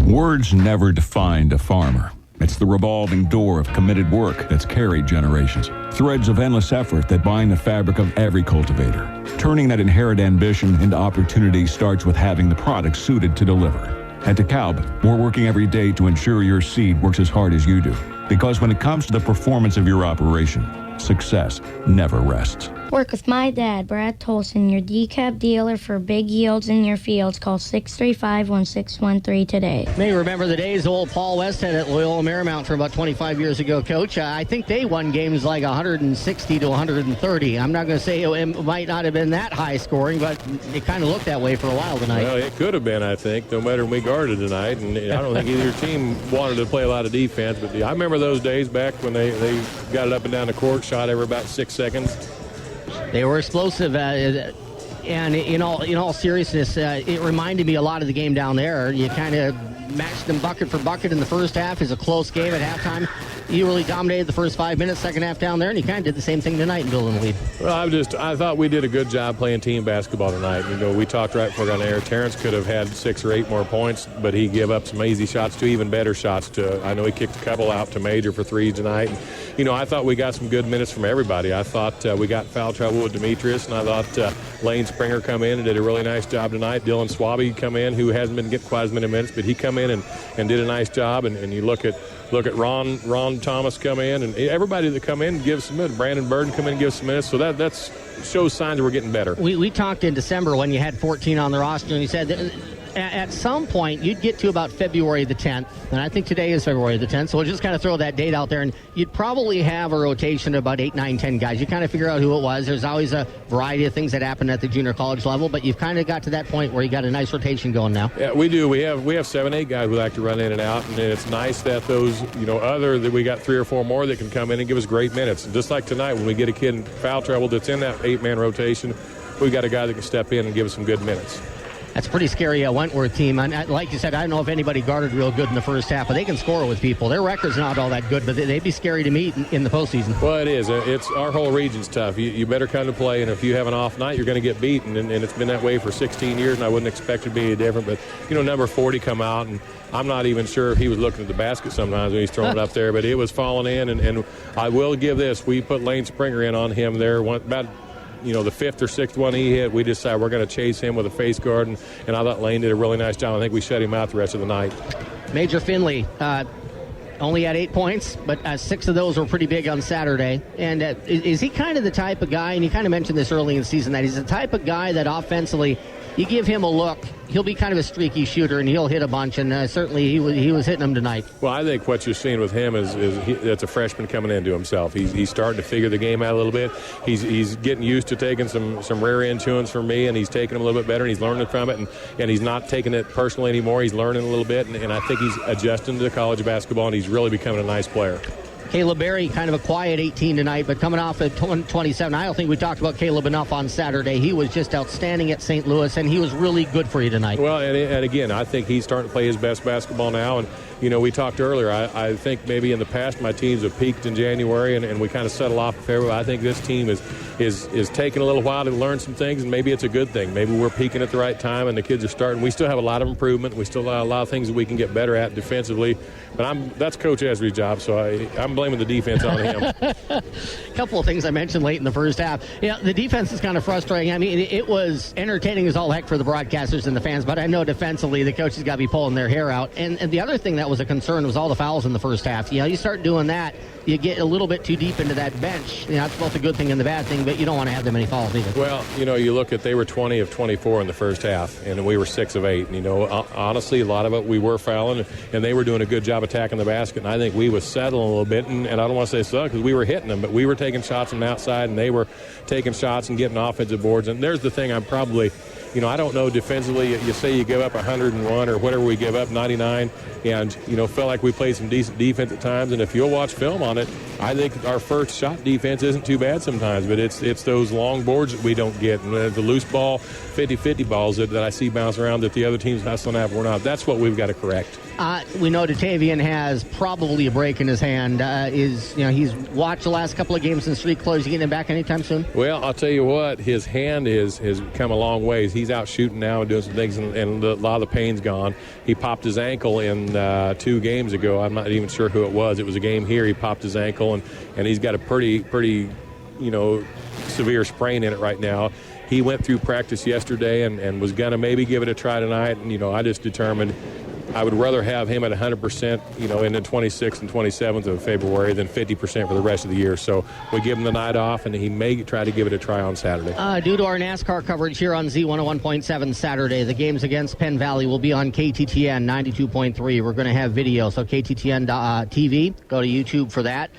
Words never defined a farmer. It's the revolving door of committed work that's carried generations. Threads of endless effort that bind the fabric of every cultivator. Turning that inherent ambition into opportunity starts with having the product suited to deliver. At DeKalb, we're working every day to ensure your seed works as hard as you do. Because when it comes to the performance of your operation, success never rests. Work with my dad, Brad Tolson, your decaf dealer for big yields in your fields. Call 635-1613 today. May remember the days old Paul Westhead at Loyola Marymount from about 25 years ago, Coach. I think they won games like 160 to 130. I'm not going to say it might not have been that high scoring, but it kind of looked that way for a while tonight. Well, it could have been, I think, no matter when we guarded tonight. And I don't think either team wanted to play a lot of defense. But I remember those days back when they got it up and down the court, shot every about 6 seconds. They were explosive, and in all seriousness, it reminded me a lot of the game down there. You kind of matched them bucket for bucket in the first half. It's a close game at halftime. You really dominated the first 5 minutes, second half down there, and you kind of did the same thing tonight in building the lead. Well, I thought we did a good job playing team basketball tonight. You know, we talked right before we got on air. Terrence could have had 6 or 8 more points, but he gave up some easy shots to even better shots. I know he kicked a couple out to Major for threes tonight. And, you know, I thought we got some good minutes from everybody. I thought we got foul trouble with Demetrius, and I thought Lane Springer come in and did a really nice job tonight. Dylan Swaby come in, who hasn't been getting quite as many minutes, but he come in and did a nice job. And you look at Ron Thomas come in, and everybody that come in gives some minutes. Brandon Burden come in and gives some minutes. So that shows signs that we're getting better. We talked in December when you had 14 on the roster, and you said at some point, you'd get to about February the 10th, and I think today is February the 10th, so we'll just kind of throw that date out there, and you'd probably have a rotation of about 8, 9, 10 guys. You kind of figure out who it was. There's always a variety of things that happen at the junior college level, but you've kind of got to that point where you got a nice rotation going now. Yeah, we do. We have 7, 8 guys who like to run in and out, and it's nice that those, that we got 3 or 4 more that can come in and give us great minutes. And just like tonight, when we get a kid in foul trouble that's in that 8-man rotation, we got a guy that can step in and give us some good minutes. That's a pretty scary Wentworth team. And like you said, I don't know if anybody guarded real good in the first half, but they can score with people. Their record's not all that good, but they'd be scary to meet in the postseason. Well, it is. It's our whole region's tough. You better come to play, and if you have an off night, you're going to get beaten. And it's been that way for 16 years, and I wouldn't expect it to be any different. But, number 40 come out, and I'm not even sure if he was looking at the basket sometimes when he's throwing it up there, but it was falling in. And I will give this. We put Lane Springer in on him there about the 5th or 6th one he hit. We decided we're going to chase him with a face guard, and I thought Lane did a really nice job. I think we shut him out the rest of the night. Major Finley only had 8 points, but 6 of those were pretty big on Saturday. And is he kind of the type of guy, and you kind of mentioned this early in the season, that he's the type of guy that offensively, you give him a look, he'll be kind of a streaky shooter, and he'll hit a bunch, and certainly he was hitting them tonight. Well, I think what you're seeing with him is that's a freshman coming into himself. He's starting to figure the game out a little bit. He's getting used to taking some rear end chewings from me, and he's taking them a little bit better, and he's learning from it, and he's not taking it personally anymore. He's learning a little bit, and I think he's adjusting to college basketball, and he's really becoming a nice player. Caleb Berry, kind of a quiet 18 tonight, but coming off at 27. I don't think we talked about Caleb enough on Saturday. He was just outstanding at St. Louis, and he was really good for you tonight. Well, and again, I think he's starting to play his best basketball now. And, we talked earlier, I think maybe in the past my teams have peaked in January, and we kind of settle off in February. I think this team is taking a little while to learn some things, and maybe it's a good thing. Maybe we're peaking at the right time, and the kids are starting. We still have a lot of improvement. We still have a lot of things that we can get better at defensively. But that's Coach Esri's job, so I'm blaming the defense on him. A couple of things I mentioned late in the first half. The defense is kind of frustrating. I mean, it was entertaining as all heck for the broadcasters and the fans, but I know defensively the coaches got to be pulling their hair out. And the other thing that was a concern was all the fouls in the first half. You start doing that, you get a little bit too deep into that bench. That's both a good thing and the bad thing, but you don't want to have that many fouls either. Well, you look at, they were 20 of 24 in the first half, and we were 6 of 8. And, honestly, a lot of it we were fouling, and they were doing a good job attacking the basket. And I think we was settling a little bit, and I don't want to say suck because we were hitting them, but we were taking shots from the outside, and they were taking shots and getting offensive boards. And there's the thing I'm probably, I don't know defensively. You say you give up 101 or whatever we give up, 99, and, felt like we played some decent defense at times. And if you'll watch film on it, I think our first shot defense isn't too bad sometimes, but it's those long boards that we don't get. And the loose ball, 50-50 balls that I see bounce around that the other teams hustling after, we're not. That's what we've got to correct. We know Datavian has probably a break in his hand. He's watched the last couple of games in street clothes. You getting him back anytime soon? Well, I'll tell you what, his hand has come a long ways. He's out shooting now and doing some things, and a lot of the pain's gone. He popped his ankle in 2 games ago. I'm not even sure who it was. It was a game here. He popped his ankle, and he's got a pretty severe sprain in it right now. He went through practice yesterday and was going to maybe give it a try tonight, and, I just determined I would rather have him at 100%, in the 26th and 27th of February than 50% for the rest of the year. So we give him the night off, and he may try to give it a try on Saturday. Due to our NASCAR coverage here on Z101.7 Saturday, the games against Penn Valley will be on KTTN 92.3. We're going to have video, so KTTN TV. Go to YouTube for that.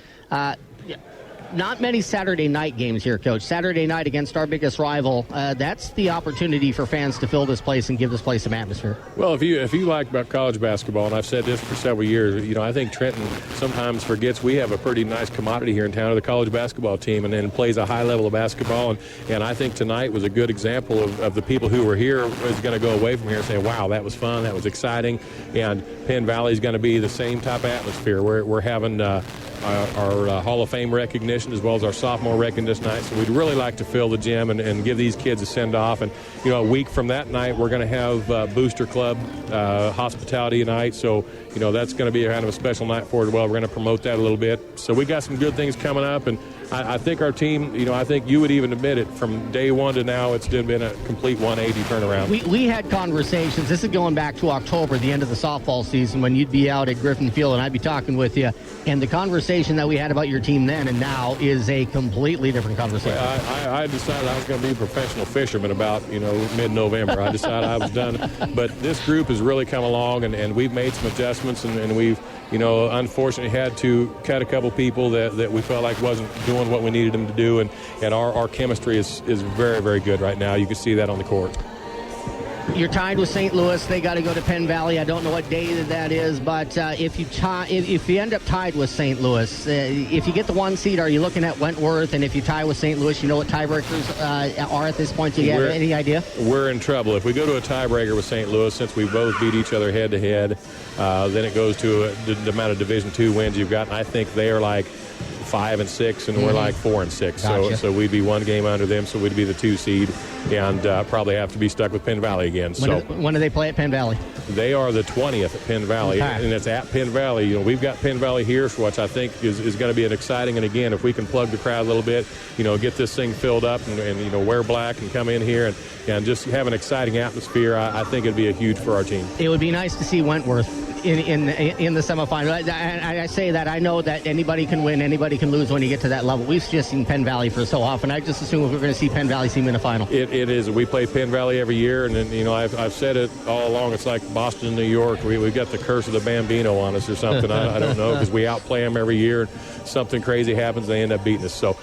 Not many Saturday night games here, Coach. Saturday night against our biggest rival, that's the opportunity for fans to fill this place and give this place some atmosphere. Well, if you like about college basketball, and I've said this for several years, I think Trenton sometimes forgets we have a pretty nice commodity here in town of the college basketball team, and then plays a high level of basketball. And I think tonight was a good example of the people who were here is going to go away from here and say, wow, that was fun, that was exciting. And Penn Valley is going to be the same type of atmosphere. We're having our Hall of Fame recognition as well as our sophomore recognition night. So we'd really like to fill the gym and give these kids a send-off. And, a week from that night, we're going to have Booster Club hospitality night. So, that's going to be kind of a special night for it as well. We're going to promote that a little bit. So we got some good things coming up. And I think our team, I think you would even admit it, from day one to now, it's been a complete 180 turnaround. We had conversations. This is going back to October, the end of the softball season, when you'd be out at Griffin Field and I'd be talking with you. And the conversation that we had about your team then and now is a completely different conversation. I decided I was going to be a professional fisherman about, mid-November. I decided I was done. But this group has really come along, and we've made some adjustments, and we've, unfortunately had to cut a couple people that we felt like wasn't doing what we needed them to do, and our chemistry is very, very good right now. You can see that on the court. You're tied with St. Louis. They got to go to Penn Valley. I don't know what day that is, but if you end up tied with St. Louis, if you get the 1 seed, are you looking at Wentworth? And if you tie with St. Louis, you know what tiebreakers are at this point? Do you have any idea? We're in trouble. If we go to a tiebreaker with St. Louis, since we both beat each other head-to-head, then it goes to the amount of Division II wins you've got. And I think they are like 5 and 6, and we're like 4 and 6. Gotcha. So we'd be one game under them, so we'd be the 2 seed, and probably have to be stuck with Penn Valley again. When do they play at Penn Valley? They are the 20th at Penn Valley, and it's at Penn Valley. We've got Penn Valley here, which I think is going to be an exciting. And again, if we can plug the crowd a little bit, get this thing filled up, and wear black and come in here and just have an exciting atmosphere, I think it'd be a huge for our team. It would be nice to see Wentworth in the semifinal. I say that I know that anybody can win, anybody can lose when you get to that level. We've just seen Penn Valley for so often. I just assume we're going to see Penn Valley team in the final. It is. We play Penn Valley every year, and then, I've said it all along. It's like Boston, New York. We've got the curse of the Bambino on us or something. I don't know, because we outplay them every year. Something crazy happens, they end up beating us. So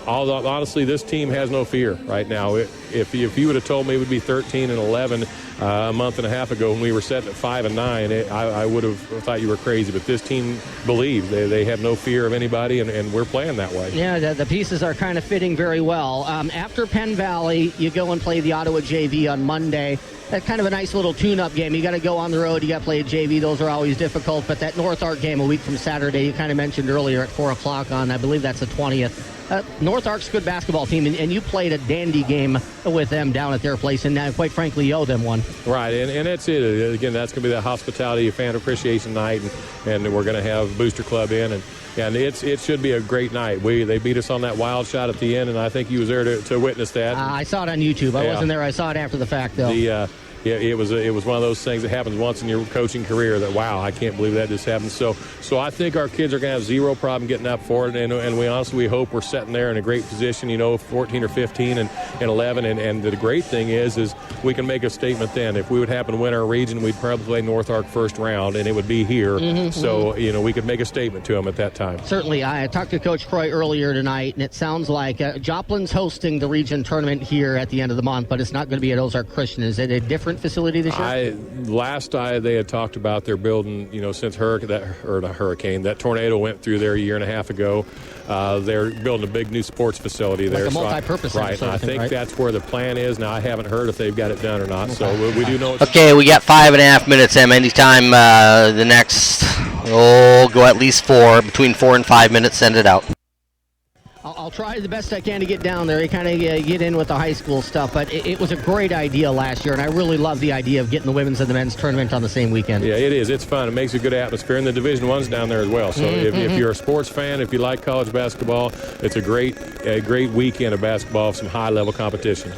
honestly, this team has no fear right now. If you would have told me it would be 13-11 a month and a half ago when we were sitting at 5-9, I would have thought you were crazy. But this team believes they have no fear of anybody, and we're playing that way. Yeah, the pieces are kind of fitting very well. After Penn Valley, you go and play the Ottawa JV on Monday. That's kind of a nice little tune-up game. You got to go on the road. You got to play a JV. Those are always difficult. But that North Arc game a week from Saturday, you kind of mentioned earlier at 4 o'clock on, I believe that's the 20th. North Arc's a good basketball team, and you played a dandy game with them down at their place, and quite frankly, you owe them one. Right, and that's it. Again, that's going to be the hospitality fan appreciation night, and we're going to have Booster Club in, and it should be a great night. They beat us on that wild shot at the end, and I think you was there to witness that. I saw it on YouTube. I wasn't there. I saw it after the fact, though. Yeah, it was one of those things that happens once in your coaching career that, wow, I can't believe that just happened. So I think our kids are going to have zero problem getting up for it, and we hope we're sitting there in a great position, 14 or 15 and 11, and the great thing is we can make a statement then. If we would happen to win our region, we'd probably play North Arc first round, and it would be here. So, we could make a statement to them at that time. Certainly. I talked to Coach Croy earlier tonight, and it sounds like Joplin's hosting the region tournament here at the end of the month, but it's not going to be at Ozark Christian. Is it a different facility this year? They had talked about they're building, since that tornado went through there a year and a half ago. They're building a big new sports facility there. Like a multi-purpose center. Right, and I think that's where the plan is. Now, I haven't heard if they've got it done or not, so we do know. Okay, we got 5.5 minutes, Em. Anytime the next, go at least 4, between 4 and 5 minutes, send it out. I'll try the best I can to get down there. You kind of get in with the high school stuff, but it was a great idea last year, and I really love the idea of getting the women's and the men's tournament on the same weekend. Yeah, it is. It's fun. It makes a good atmosphere, and the Division I's down there as well. So if you're a sports fan, if you like college basketball, it's a great weekend of basketball, some high-level competition.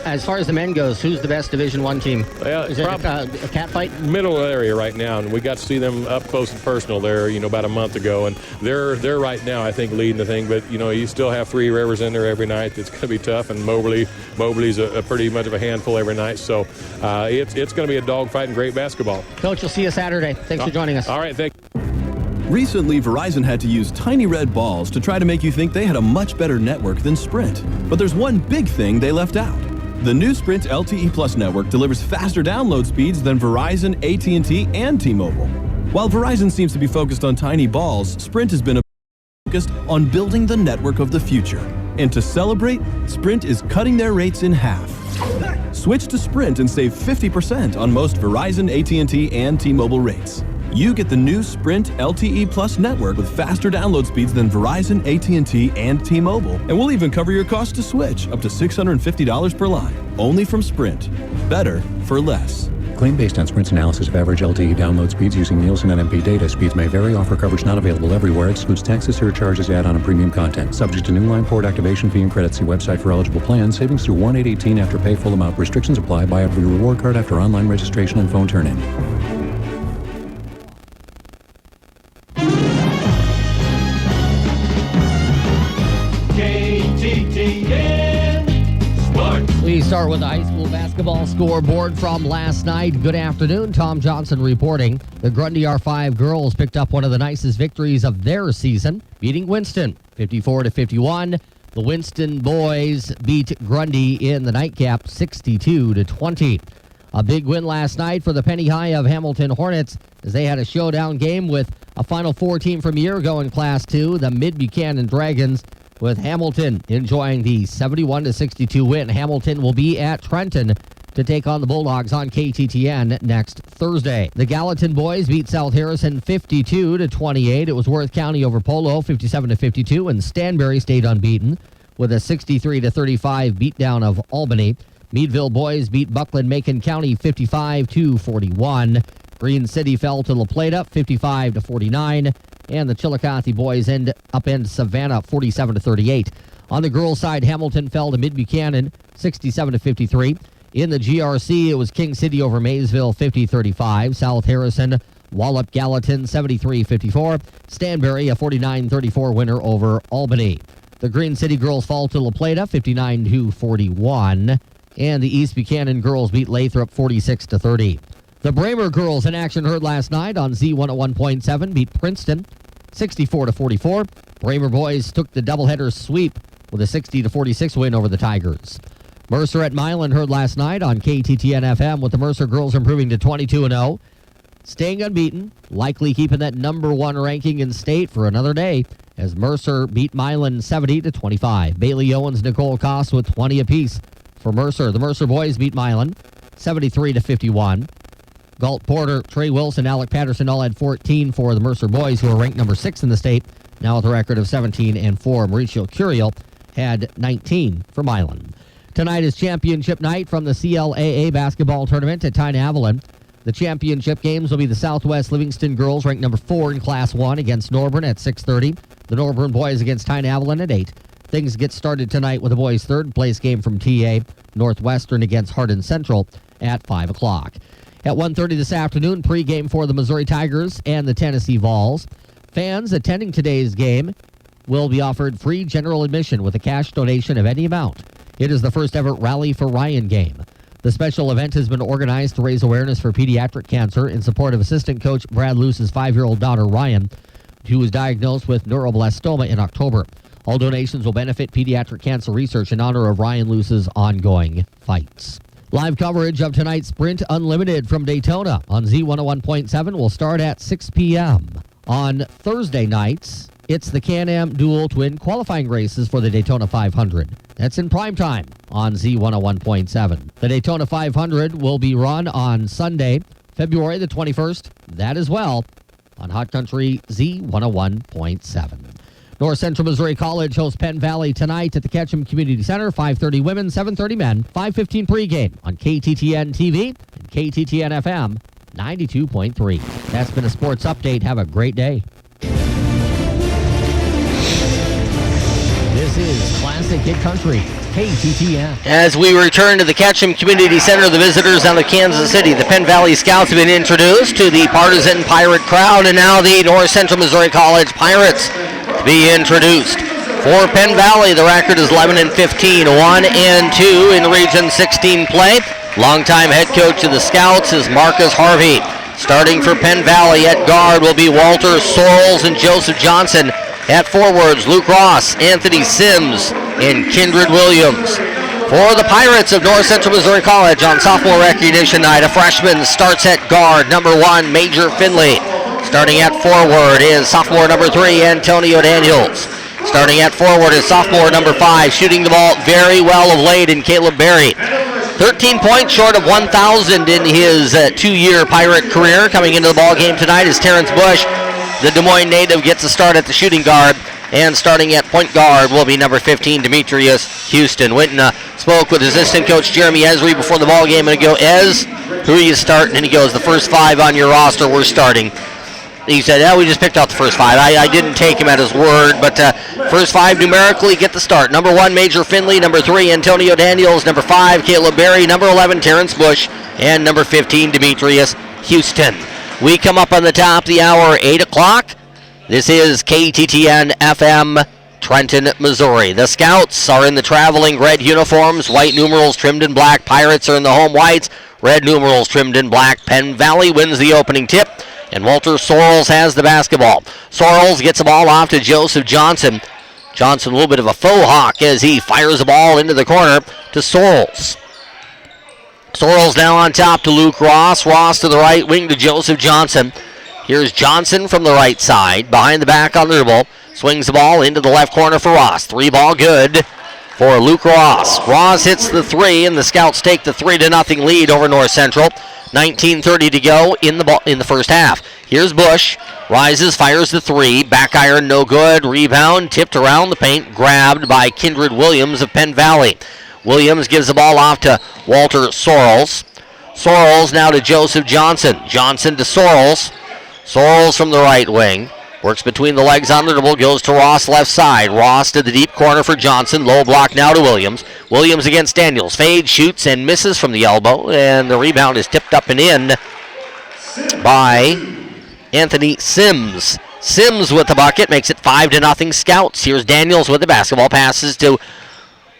As far as the men goes, who's the best Division I team? Well, is it a cat fight? Middle area right now, and we got to see them up close and personal there, about a month ago, and they're right now, I think, leading the thing, but you still have Three Rivers in there every night. It's going to be tough, and Mobley's a pretty much of a handful every night. So it's going to be a dogfight and great basketball. Coach, we'll see you Saturday. Thanks for joining us. All right, thank you. Recently, Verizon had to use tiny red balls to try to make you think they had a much better network than Sprint. But there's one big thing they left out. The new Sprint LTE Plus network delivers faster download speeds than Verizon, AT&T, and T-Mobile. While Verizon seems to be focused on tiny balls, Sprint has been focused on building the network of the future. And to celebrate, Sprint is cutting their rates in half. Switch to Sprint and save 50% on most Verizon, AT&T, and T-Mobile rates. You get the new Sprint LTE Plus network with faster download speeds than Verizon, AT&T, and T-Mobile. And we'll even cover your cost to switch, up to $650 per line. Only from Sprint. Better for less. claim based on Sprint's analysis of average LTE download speeds using Nielsen NMP data. Speeds may vary. Offer coverage not available everywhere. Excludes taxes, surcharges, add-on, and premium content. Subject to new line port activation fee and credit. See website for eligible plans. Savings through 1/8/18 after pay full amount. Restrictions apply. Buy a reward card after online registration and phone turn-in. We start with the high school basketball scoreboard from last night. Good afternoon. Tom Johnson reporting. The Grundy R5 girls picked up one of the nicest victories of their season, beating Winston 54-51. The Winston boys beat Grundy in the nightcap 62-20. A big win last night for the Penny High of Hamilton Hornets as they had a showdown game with a Final Four team from a year ago in Class 2, the Mid-Buchanan Dragons, with Hamilton enjoying the 71-62 win. Hamilton will be at Trenton to take on the Bulldogs on KTTN next Thursday. The Gallatin boys beat South Harrison 52-28. It was Worth County over Polo 57-52, and Stanberry stayed unbeaten with a 63-35 beatdown of Albany. Meadville boys beat Buckland-Macon County 55-41. Green City fell to La Plata 55-49. And the Chillicothe boys upend Savannah 47-38. On the girls' side, Hamilton fell to Mid-Buchanan 67-53. In the GRC, it was King City over Maysville 50-35. South Harrison walloped Gallatin 73-54. Stanberry a 49-34 winner over Albany. The Green City girls fall to La Plata 59-41. And the East Buchanan girls beat Lathrop 46-30. The Bramer girls in action heard last night on Z101.7 beat Princeton 64-44. Bramer boys took the doubleheader sweep with a 60-46 win over the Tigers. Mercer at Milan heard last night on KTTN FM with the Mercer girls improving to 22-0. Staying unbeaten, likely keeping that number one ranking in state for another day as Mercer beat Milan 70-25. Bailey Owens, Nicole Koss with 20 apiece for Mercer. The Mercer boys beat Milan 73-51. Galt Porter, Trey Wilson, Alec Patterson all had 14 for the Mercer boys, who are ranked number 6 in the state, now with a record of 17-4. Mauricio Curiel had 19 for Milan. Tonight is championship night from the CLAA basketball tournament at Tyne Avalon. The championship games will be the Southwest Livingston girls, ranked number 4 in Class 1, against Norburn at 6:30. The Norburn boys against Tyne Avalon at 8. Things get started tonight with the boys' third-place game from TA, Northwestern against Hardin Central at 5 o'clock. At 1:30 this afternoon, pregame for the Missouri Tigers and the Tennessee Vols. Fans attending today's game will be offered free general admission with a cash donation of any amount. It is the first ever Rally for Ryan game. The special event has been organized to raise awareness for pediatric cancer in support of assistant coach Brad Luce's 5-year-old daughter, Ryan, who was diagnosed with neuroblastoma in October. All donations will benefit pediatric cancer research in honor of Ryan Luce's ongoing fights. Live coverage of tonight's Sprint Unlimited from Daytona on Z101.7 will start at 6 p.m. On Thursday nights, it's the Can-Am Dual Twin qualifying races for the Daytona 500. That's in prime time on Z101.7. The Daytona 500 will be run on Sunday, February the 21st, that as well, on Hot Country Z101.7. North Central Missouri College hosts Penn Valley tonight at the Ketchum Community Center, 5:30 women, 7:30 men, 5:15 pregame on KTTN TV and KTTN FM 92.3. That's been a sports update. Have a great day. This is Classic Hit Country, KTTN. As we return to the Ketchum Community Center, the visitors out of Kansas City, the Penn Valley Scouts have been introduced to the partisan Pirate crowd, and now the North Central Missouri College Pirates to be introduced. For Penn Valley, the record is 11-15, 1-2 in Region 16 play. Longtime head coach of the Scouts is Marcus Harvey. Starting for Penn Valley at guard will be Walter Sorrells and Joseph Johnson. At forwards, Luke Ross, Anthony Sims, and Kindred Williams. For the Pirates of North Central Missouri College on sophomore recognition night, a freshman starts at guard, number 1, Major Finley. Starting at forward is sophomore number 3, Antonio Daniels. Starting at forward is sophomore number 5, shooting the ball very well of late in Caleb Berry. 13 points short of 1,000 in his 2-year Pirate career. Coming into the ball game tonight is Terrence Bush. The Des Moines native gets a start at the shooting guard. And starting at point guard will be number 15, Demetrius Houston. Went and spoke with assistant coach Jeremy Esri before the ball game, and I go, Ez, who are you starting? And he goes, the first 5 on your roster we're starting. He said, yeah, we just picked out the first 5. I didn't take him at his word, but first 5 numerically get the start. Number 1, Major Finley. Number 3, Antonio Daniels. Number 5, Caleb Berry. Number 11, Terrence Bush. And number 15, Demetrius Houston. We come up on the top of the hour, 8 o'clock. This is KTTN FM, Trenton, Missouri. The Scouts are in the traveling red uniforms, white numerals trimmed in black. Pirates are in the home whites, red numerals trimmed in black. Penn Valley wins the opening tip, and Walter Sorrells has the basketball. Sorrells gets the ball off to Joseph Johnson. Johnson, a little bit of a faux hawk as he fires the ball into the corner to Sorrells. Sorrells now on top to Luke Ross. Ross to the right wing to Joseph Johnson. Here's Johnson from the right side, behind the back on the dribble. Swings the ball into the left corner for Ross. 3-ball good for Luke Ross. Ross hits the 3, and the Scouts take the 3-0 lead over North Central. 19:30 to go in the first half. Here's Bush. Rises, fires the 3. Back iron, no good. Rebound, tipped around the paint, grabbed by Kindred Williams of Penn Valley. Williams gives the ball off to Walter Sorrells. Sorrells now to Joseph Johnson. Johnson to Sorrells. Sorrells from the right wing. Works between the legs on the dribble. Goes to Ross left side. Ross to the deep corner for Johnson. Low block now to Williams. Williams against Daniels. Fades, shoots, and misses from the elbow. And the rebound is tipped up and in by Anthony Sims. Sims with the bucket. Makes it 5-0 Scouts. Here's Daniels with the basketball. Passes to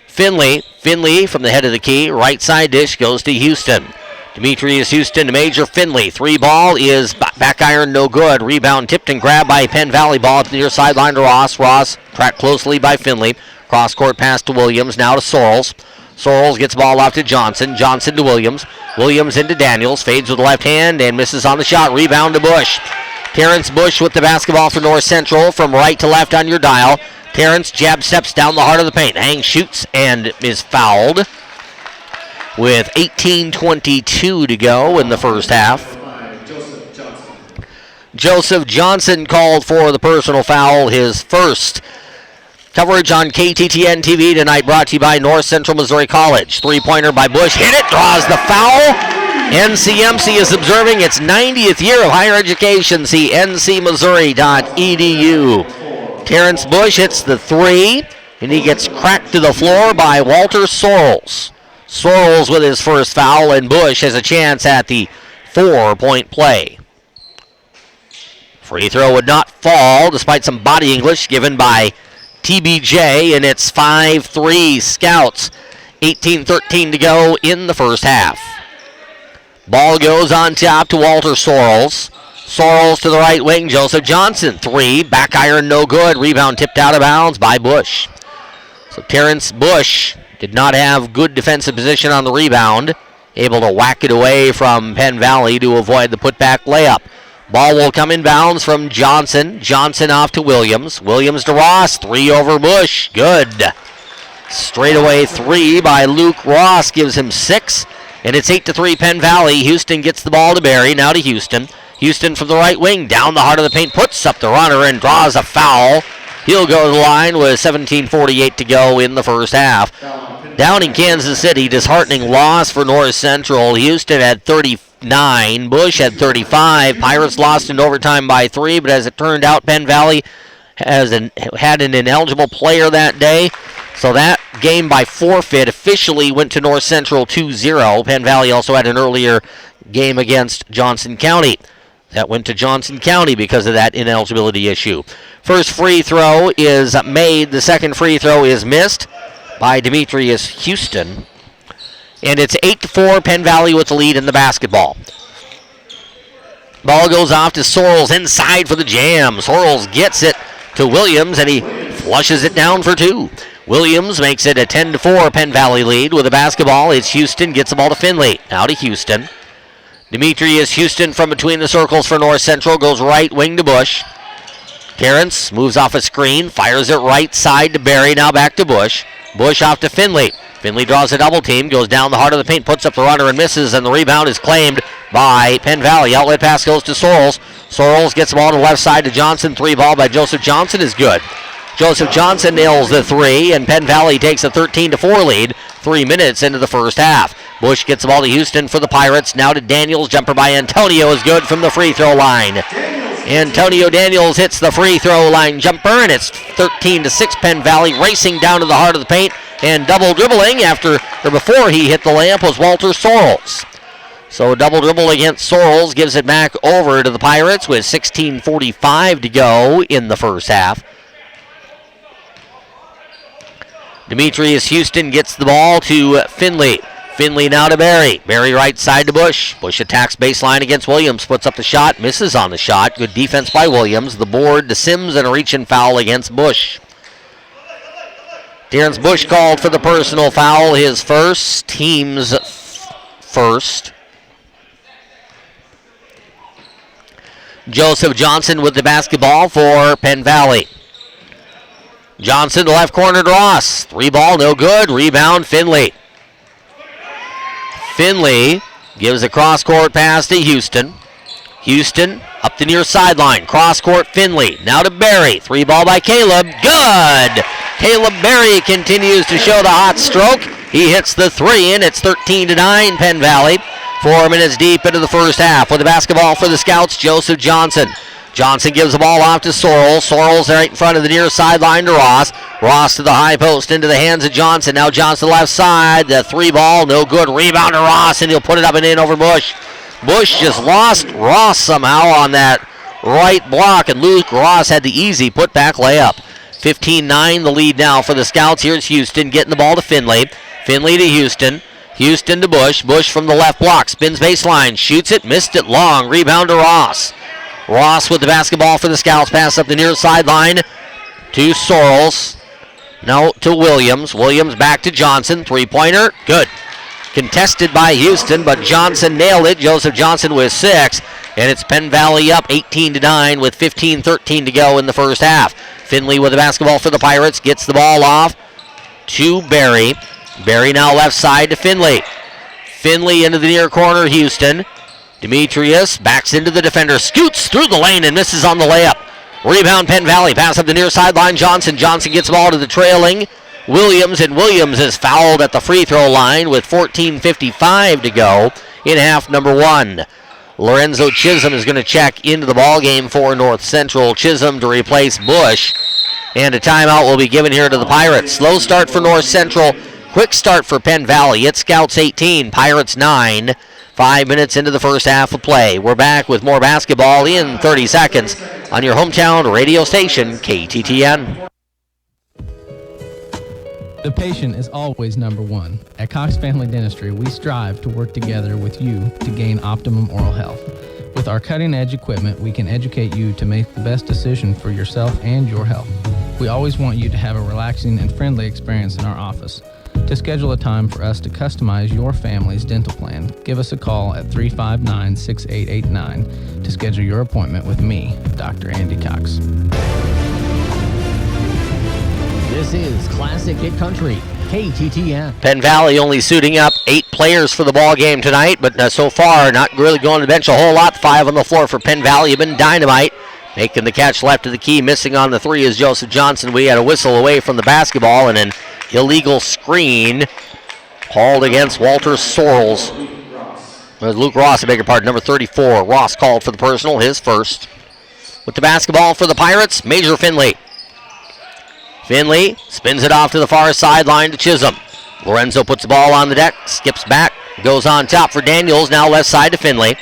Finley. Finley from the head of the key. Right side dish goes to Houston. Demetrius Houston to Major Finley. 3-ball is back iron, no good. Rebound tipped and grabbed by Penn Valley. Ball to the near sideline to Ross. Ross tracked closely by Finley. Cross-court pass to Williams. Now to Sorrells. Sorrells gets the ball off to Johnson. Johnson to Williams. Williams into Daniels. Fades with the left hand and misses on the shot. Rebound to Bush. Terrence Bush with the basketball for North Central. From right to left on your dial. Terrence jab steps down the heart of the paint. Hangs, shoots, and is fouled. With 18:22 to go in the first half. Joseph Johnson called for the personal foul, his first. Coverage on KTTN TV tonight brought to you by North Central Missouri College. 3-pointer by Bush, hit it, draws the foul. NCMC is observing its 90th year of higher education. See ncmissouri.edu. Terrence Bush hits the 3, and he gets cracked to the floor by Walter Sorrells. Sorrells with his first foul, and Bush has a chance at the 4-point play. Free throw would not fall, despite some body English given by TBJ, and it's 5-3 Scouts. 18:13 to go in the first half. Ball goes on top to Walter Sorrells. Sorrells to the right wing, Joseph Johnson. 3, back iron, no good. Rebound tipped out of bounds by Bush. So Terrence Bush did not have good defensive position on the rebound. Able to whack it away from Penn Valley to avoid the putback layup. Ball will come in bounds from Johnson. Johnson off to Williams. Williams to Ross. 3 over Bush. Good. Straightaway 3 by Luke Ross gives him 6. And it's 8-3 Penn Valley. Houston gets the ball to Berry. Now to Houston. Houston from the right wing. Down the heart of the paint. Puts up the runner and draws a foul. He'll go to the line with 17:48 to go in the first half. Down in Kansas City, disheartening loss for North Central. Houston had 39. Bush had 35. Pirates lost in overtime by 3, but as it turned out, Penn Valley had an ineligible player that day. So that game by forfeit officially went to North Central 2-0. Penn Valley also had an earlier game against Johnson County. That went to Johnson County because of that ineligibility issue. First free throw is made. The second free throw is missed by Demetrius Houston. And it's 8-4, Penn Valley with the lead in the basketball. Ball goes off to Sorrells inside for the jam. Sorrells gets it to Williams, and he flushes it down for 2. Williams makes it a 10-4 Penn Valley lead with the basketball. It's Houston, gets the ball to Finley. Now to Houston. Demetrius Houston from between the circles for North Central goes right wing to Bush. Terrence moves off a screen, fires it right side to Berry, now back to Bush. Bush off to Finley. Finley draws a double team, goes down the heart of the paint, puts up the runner and misses, and the rebound is claimed by Penn Valley. Outlet pass goes to Sorrells. Sorrells gets the ball to the left side to Johnson. 3-ball by Joseph Johnson is good. Joseph Johnson nails the three, and Penn Valley takes a 13-4 lead 3 minutes into the first half. Bush gets the ball to Houston for the Pirates. Now to Daniels. Jumper by Antonio is good from the free throw line. Antonio Daniels hits the free throw line jumper, and it's 13-6. Penn Valley racing down to the heart of the paint, and double dribbling before he hit the lamp was Walter Sorrells. So a double dribble against Sorrells gives it back over to the Pirates with 16:45 to go in the first half. Demetrius Houston gets the ball to Finley. Finley now to Barry. Barry right side to Bush. Bush attacks baseline against Williams. Puts up the shot. Misses on the shot. Good defense by Williams. The board to Sims and a reach-in foul against Bush. Terrence Bush called for the personal foul. His first. Team's first. Joseph Johnson with the basketball for Penn Valley. Johnson to left corner to Ross. Three ball, no good. Rebound, Finley. Finley gives a cross-court pass to Houston. Houston up the near sideline. Cross-court, Finley. Now to Barry. Three ball by Caleb. Good! Caleb Barry continues to show the hot stroke. He hits the three, and it's 13-9 Penn Valley. 4 minutes deep into the first half. With the basketball for the Scouts, Joseph Johnson. Johnson gives the ball off to Sorrells. Sorrells right in front of the near sideline to Ross. Ross to the high post into the hands of Johnson. Now Johnson left side. The three ball, no good. Rebound to Ross, and he'll put it up and in over Bush. Bush just lost Ross somehow on that right block, and Luke Ross had the easy putback layup. 15-9 the lead now for the Scouts. Here's Houston getting the ball to Finley. Finley to Houston. Houston to Bush. Bush from the left block. Spins baseline. Shoots it. Missed it long. Rebound to Ross. Ross with the basketball for the Scouts. Pass up the near sideline to Sorrells. Now to Williams. Williams back to Johnson. Three-pointer. Good. Contested by Houston, but Johnson nailed it. Joseph Johnson with 6. And it's Penn Valley up 18-9 with 15-13 to go in the first half. Finley with the basketball for the Pirates. Gets the ball off to Barry. Barry now left side to Finley. Finley into the near corner, Houston. Demetrius backs into the defender, scoots through the lane and misses on the layup. Rebound Penn Valley, pass up the near sideline, Johnson. Johnson gets the ball to the trailing Williams, and Williams is fouled at the free throw line with 14:55 to go in half number 1. Lorenzo Chisholm is going to check into the ball game for North Central. Chisholm to replace Bush, and a timeout will be given here to the Pirates. Slow start for North Central, quick start for Penn Valley. It's Scouts 18, Pirates 9. 5 minutes into the first half of play. We're back with more basketball in 30 seconds on your hometown radio station, KTTN. The patient is always number one. At Cox Family Dentistry, we strive to work together with you to gain optimum oral health. With our cutting-edge equipment, we can educate you to make the best decision for yourself and your health. We always want you to have a relaxing and friendly experience in our office. To schedule a time for us to customize your family's dental plan, give us a call at 359-6889 to schedule your appointment with me, Dr. Andy Cox. This is Classic Hit Country, KTTN. Penn Valley only suiting up 8 players for the ball game tonight, but so far not really going to the bench a whole lot. 5 on the floor for Penn Valley have been dynamite. Making the catch left of the key, missing on the 3 is Joseph Johnson. We had a whistle away from the basketball, and an illegal screen called against Walter Sorrells. Luke Ross, I beg your pardon, number 34. Ross called for the personal, his first. With the basketball for the Pirates, Major Finley. Finley spins it off to the far sideline to Chisholm. Lorenzo puts the ball on the deck, skips back, goes on top for Daniels, now left side to Finley.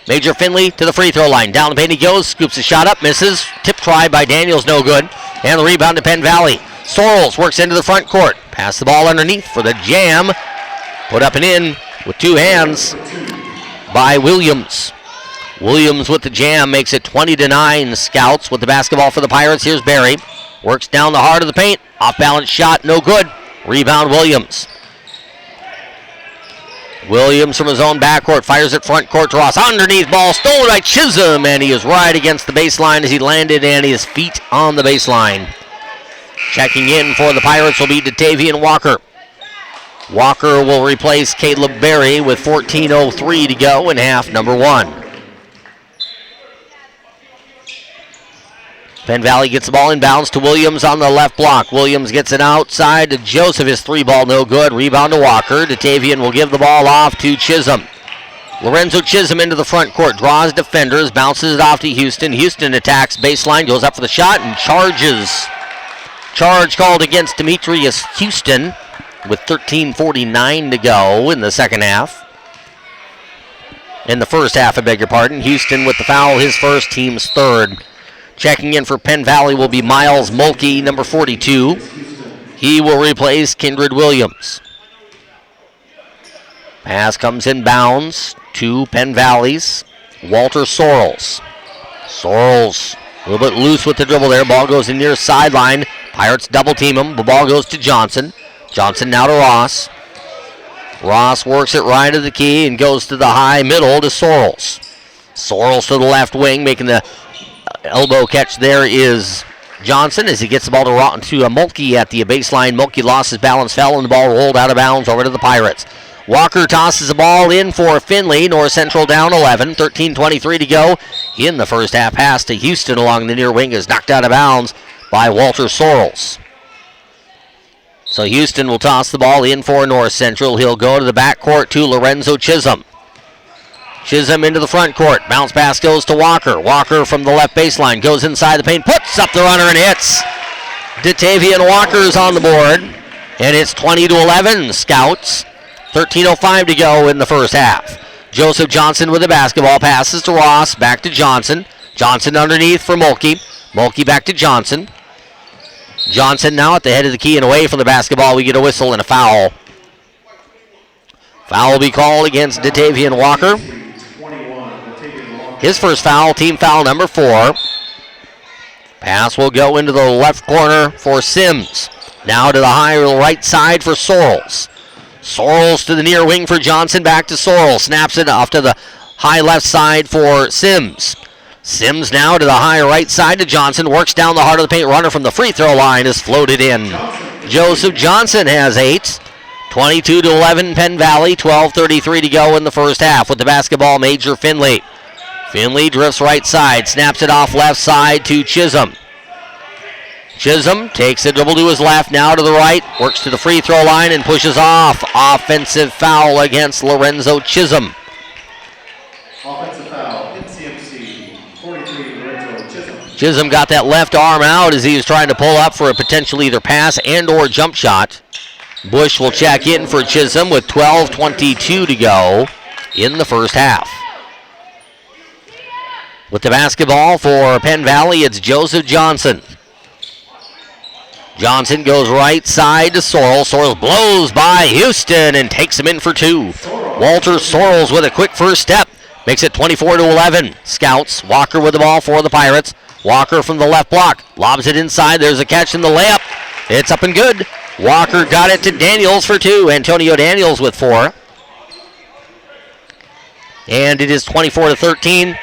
Major Finley to the free throw line. Down the paint he goes, scoops a shot up, misses. Tip try by Daniels, no good. And the rebound to Penn Valley. Sorrells works into the front court. Pass the ball underneath for the jam. Put up and in with 2 hands by Williams. Williams with the jam makes it 20-9. Scouts with the basketball for the Pirates. Here's Barry. Works down the heart of the paint. Off balance shot, no good. Rebound Williams. Williams from his own backcourt fires it front court to Ross. Underneath ball stolen by Chisholm, and he is right against the baseline as he landed, and his feet on the baseline. Checking in for the Pirates will be Datavian Walker. Walker will replace Caleb Berry with 14:03 to go in half number 1. Penn Valley gets the ball inbounds to Williams on the left block. Williams gets it outside to Joseph. His three ball no good. Rebound to Walker. Datavian will give the ball off to Chisholm. Lorenzo Chisholm into the front court. Draws defenders. Bounces it off to Houston. Houston attacks baseline. Goes up for the shot and charges. Charge called against Demetrius Houston with 13:49 to go in the second half. In the first half, I beg your pardon. Houston with the foul, his first, team's third. Checking in for Penn Valley will be Miles Mulkey, number 42. He will replace Kindred Williams. Pass comes inbounds to Penn Valley's Walter Sorrells. Sorrells a little bit loose with the dribble there. Ball goes in near sideline. Pirates double team him. The ball goes to Johnson. Johnson now to Ross. Ross works it right to the key and goes to the high middle to Sorrells. Sorrells to the left wing, making the elbow catch there is Johnson as he gets the ball to Mulkey at the baseline. Mulkey lost his balance, fell, and the ball rolled out of bounds over to the Pirates. Walker tosses the ball in for Finley. North Central down 11, 13:23 to go in the first half. Pass to Houston along the near wing is knocked out of bounds by Walter Sorrells. So Houston will toss the ball in for North Central. He'll go to the backcourt to Lorenzo Chisholm. Chisholm into the front court. Bounce pass goes to Walker. Walker from the left baseline goes inside the paint, puts up the runner and hits. Datavian Walker's on the board, and it's 20-11 Scouts. 13:05 to go in the first half. Joseph Johnson with the basketball, passes to Ross, back to Johnson. Johnson underneath for Mulkey. Mulkey back to Johnson. Johnson now at the head of the key and away from the basketball. We get a whistle and a foul. Foul will be called against Datavian Walker. His first foul, team foul number 4. Pass will go into the left corner for Sims. Now to the high right side for Sorrells. Sorrells to the near wing for Johnson, back to Sorrells. Snaps it off to the high left side for Sims. Sims now to the high right side to Johnson. Works down the heart of the paint. Runner from the free throw line is floated in. Joseph Johnson has 8. 22-11 Penn Valley. 12:33 to go in the first half. With the basketball, Major Finley. Finley drifts right side. Snaps it off left side to Chisholm. Chisholm takes a dribble to his left, now to the right. Works to the free throw line and pushes off. Offensive foul against Lorenzo Chisholm. Offensive foul, NCMC, 43, Lorenzo Chisholm. Chisholm got that left arm out as he was trying to pull up for a potential either pass and or jump shot. Bush will check in for Chisholm with 12:22 to go in the first half. With the basketball for Penn Valley, it's Joseph Johnson. Johnson goes right side to Sorrells. Sorrells blows by Houston and takes him in for 2. Walter Sorrells with a quick first step. Makes it 24-11. Scouts. Walker with the ball for the Pirates. Walker from the left block. Lobs it inside. There's a catch in the layup. It's up and good. Walker got it to Daniels for 2. Antonio Daniels with 4. And it is 24-13.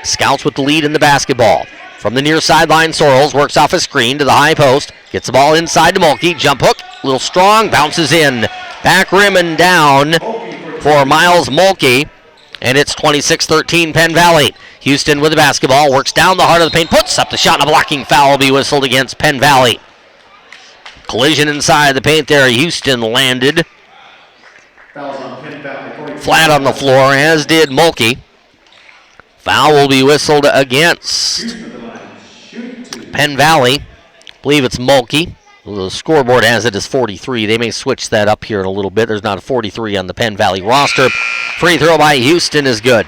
Scouts with the lead in the basketball. From the near sideline, Sorrells works off a screen to the high post. Gets the ball inside to Mulkey. Jump hook. A little strong. Bounces in. Back rim and down for Miles Mulkey. And it's 26-13 Penn Valley. Houston with the basketball. Works down the heart of the paint. Puts up the shot. And a blocking foul will be whistled against Penn Valley. Collision inside the paint there. Houston landed flat on the floor, as did Mulkey. Foul will be whistled against Penn Valley. I believe it's Mulkey. The scoreboard has it as 43. They may switch that up here in a little bit. There's not a 43 on the Penn Valley roster. Free throw by Houston is good.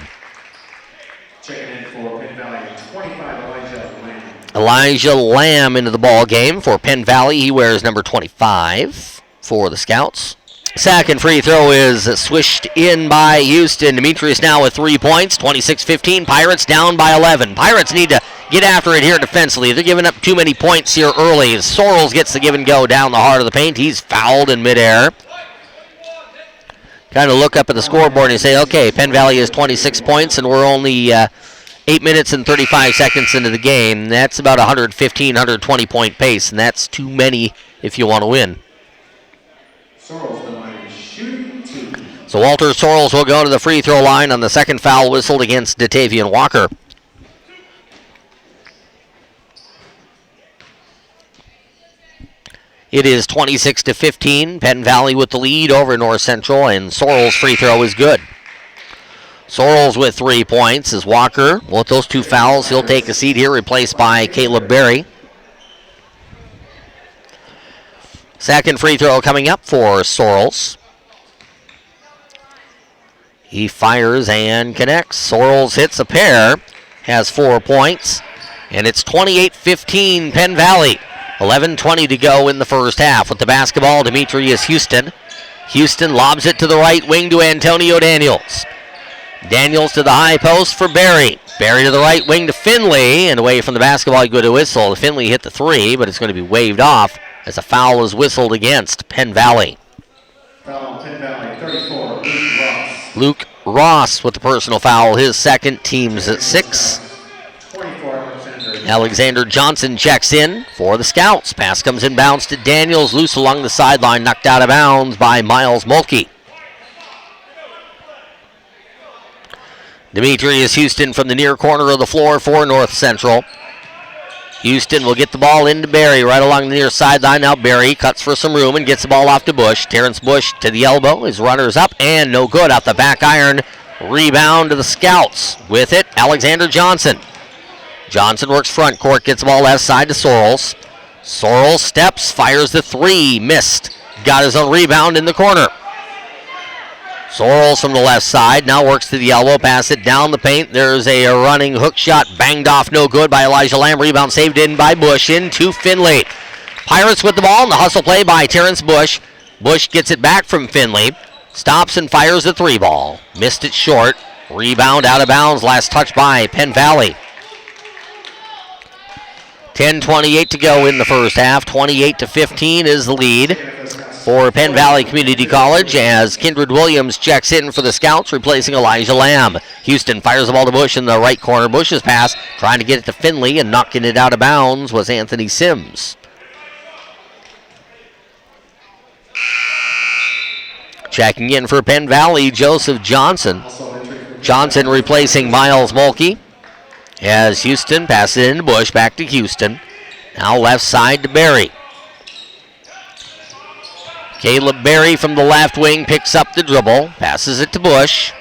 Checking in for Penn Valley, 25, Elijah Lamb. Elijah Lamb into the ball game for Penn Valley. He wears number 25 for the Scouts. Second free throw is swished in by Houston. Demetrius now with 3 points. 26-15. Pirates down by 11. Pirates need to get after it here defensively. They're giving up too many points here early. Sorrells gets the give and go down the heart of the paint. He's fouled in midair. Kind of look up at the scoreboard and say, okay, Penn Valley has 26 points and we're only 8 minutes and 35 seconds into the game. That's about 115, 120 point pace, and that's too many if you want to win. So Walter Sorrells will go to the free throw line on the second foul whistled against Datavian Walker. It is 26-15. Penn Valley with the lead over North Central, and Sorrell's free throw is good. Sorrells with 3 points as Walker, with those 2 fouls, he'll take a seat here, replaced by Caleb Berry. Second free throw coming up for Sorrells. He fires and connects. Sorrells hits a pair, has 4 points, and it's 28-15 Penn Valley. 11:20 to go in the first half. With the basketball, Demetrius Houston. Houston lobs it to the right wing to Antonio Daniels. Daniels to the high post for Berry. Berry to the right wing to Finley, and away from the basketball, you go to whistle. Finley hit the 3, but it's going to be waved off as a foul is whistled against Penn Valley. Foul, Penn Valley, 34, Luke Ross. Luke Ross with the personal foul, his second, team's at 6. 44, Alexander Johnson checks in for the Scouts. Pass comes inbounds to Daniels, loose along the sideline, knocked out of bounds by Miles Mulkey. Demetrius Houston from the near corner of the floor for North Central. Houston will get the ball into Berry right along the near sideline. Now Berry cuts for some room and gets the ball off to Bush. Terrence Bush to the elbow. His runner's up and no good. Out the back iron. Rebound to the Scouts. With it, Alexander Johnson. Johnson works front court, gets the ball left side to Sorrells. Sorrells steps, fires the 3, missed. Got his own rebound in the corner. Sorrells from the left side, now works to the elbow, pass it down the paint. There's a running hook shot, banged off, no good by Elijah Lamb. Rebound saved in by Bush, into Finley. Pirates with the ball, and the hustle play by Terrence Bush. Bush gets it back from Finley, stops and fires the 3 ball. Missed it short. Rebound out of bounds, last touch by Penn Valley. 10:28 to go in the first half. 28-15 is the lead for Penn Valley Community College as Kindred Williams checks in for the Scouts, replacing Elijah Lamb. Houston fires the ball to Bush in the right corner. Bush's pass, trying to get it to Finley, and knocking it out of bounds was Anthony Sims. Checking in for Penn Valley, Joseph Johnson. Johnson replacing Miles Mulkey. As Houston passes it into Bush, back to Houston. Now left side to Berry. Caleb Berry from the left wing picks up the dribble, passes it to Bush.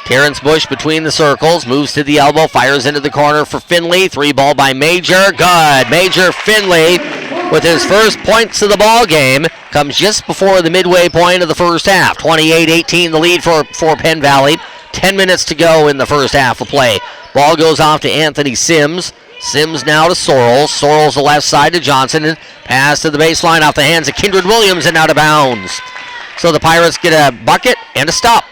Terrence Bush between the circles, moves to the elbow, fires into the corner for Finley. 3 ball by Major, good. Major Finley with his first points of the ball game comes just before the midway point of the first half. 28-18 the lead for Penn Valley. 10 minutes to go in the first half of play. Ball goes off to Anthony Sims. Sims now to Sorrells. Sorrells the left side to Johnson. And pass to the baseline off the hands of Kindred Williams and out of bounds. So the Pirates get a bucket and a stop.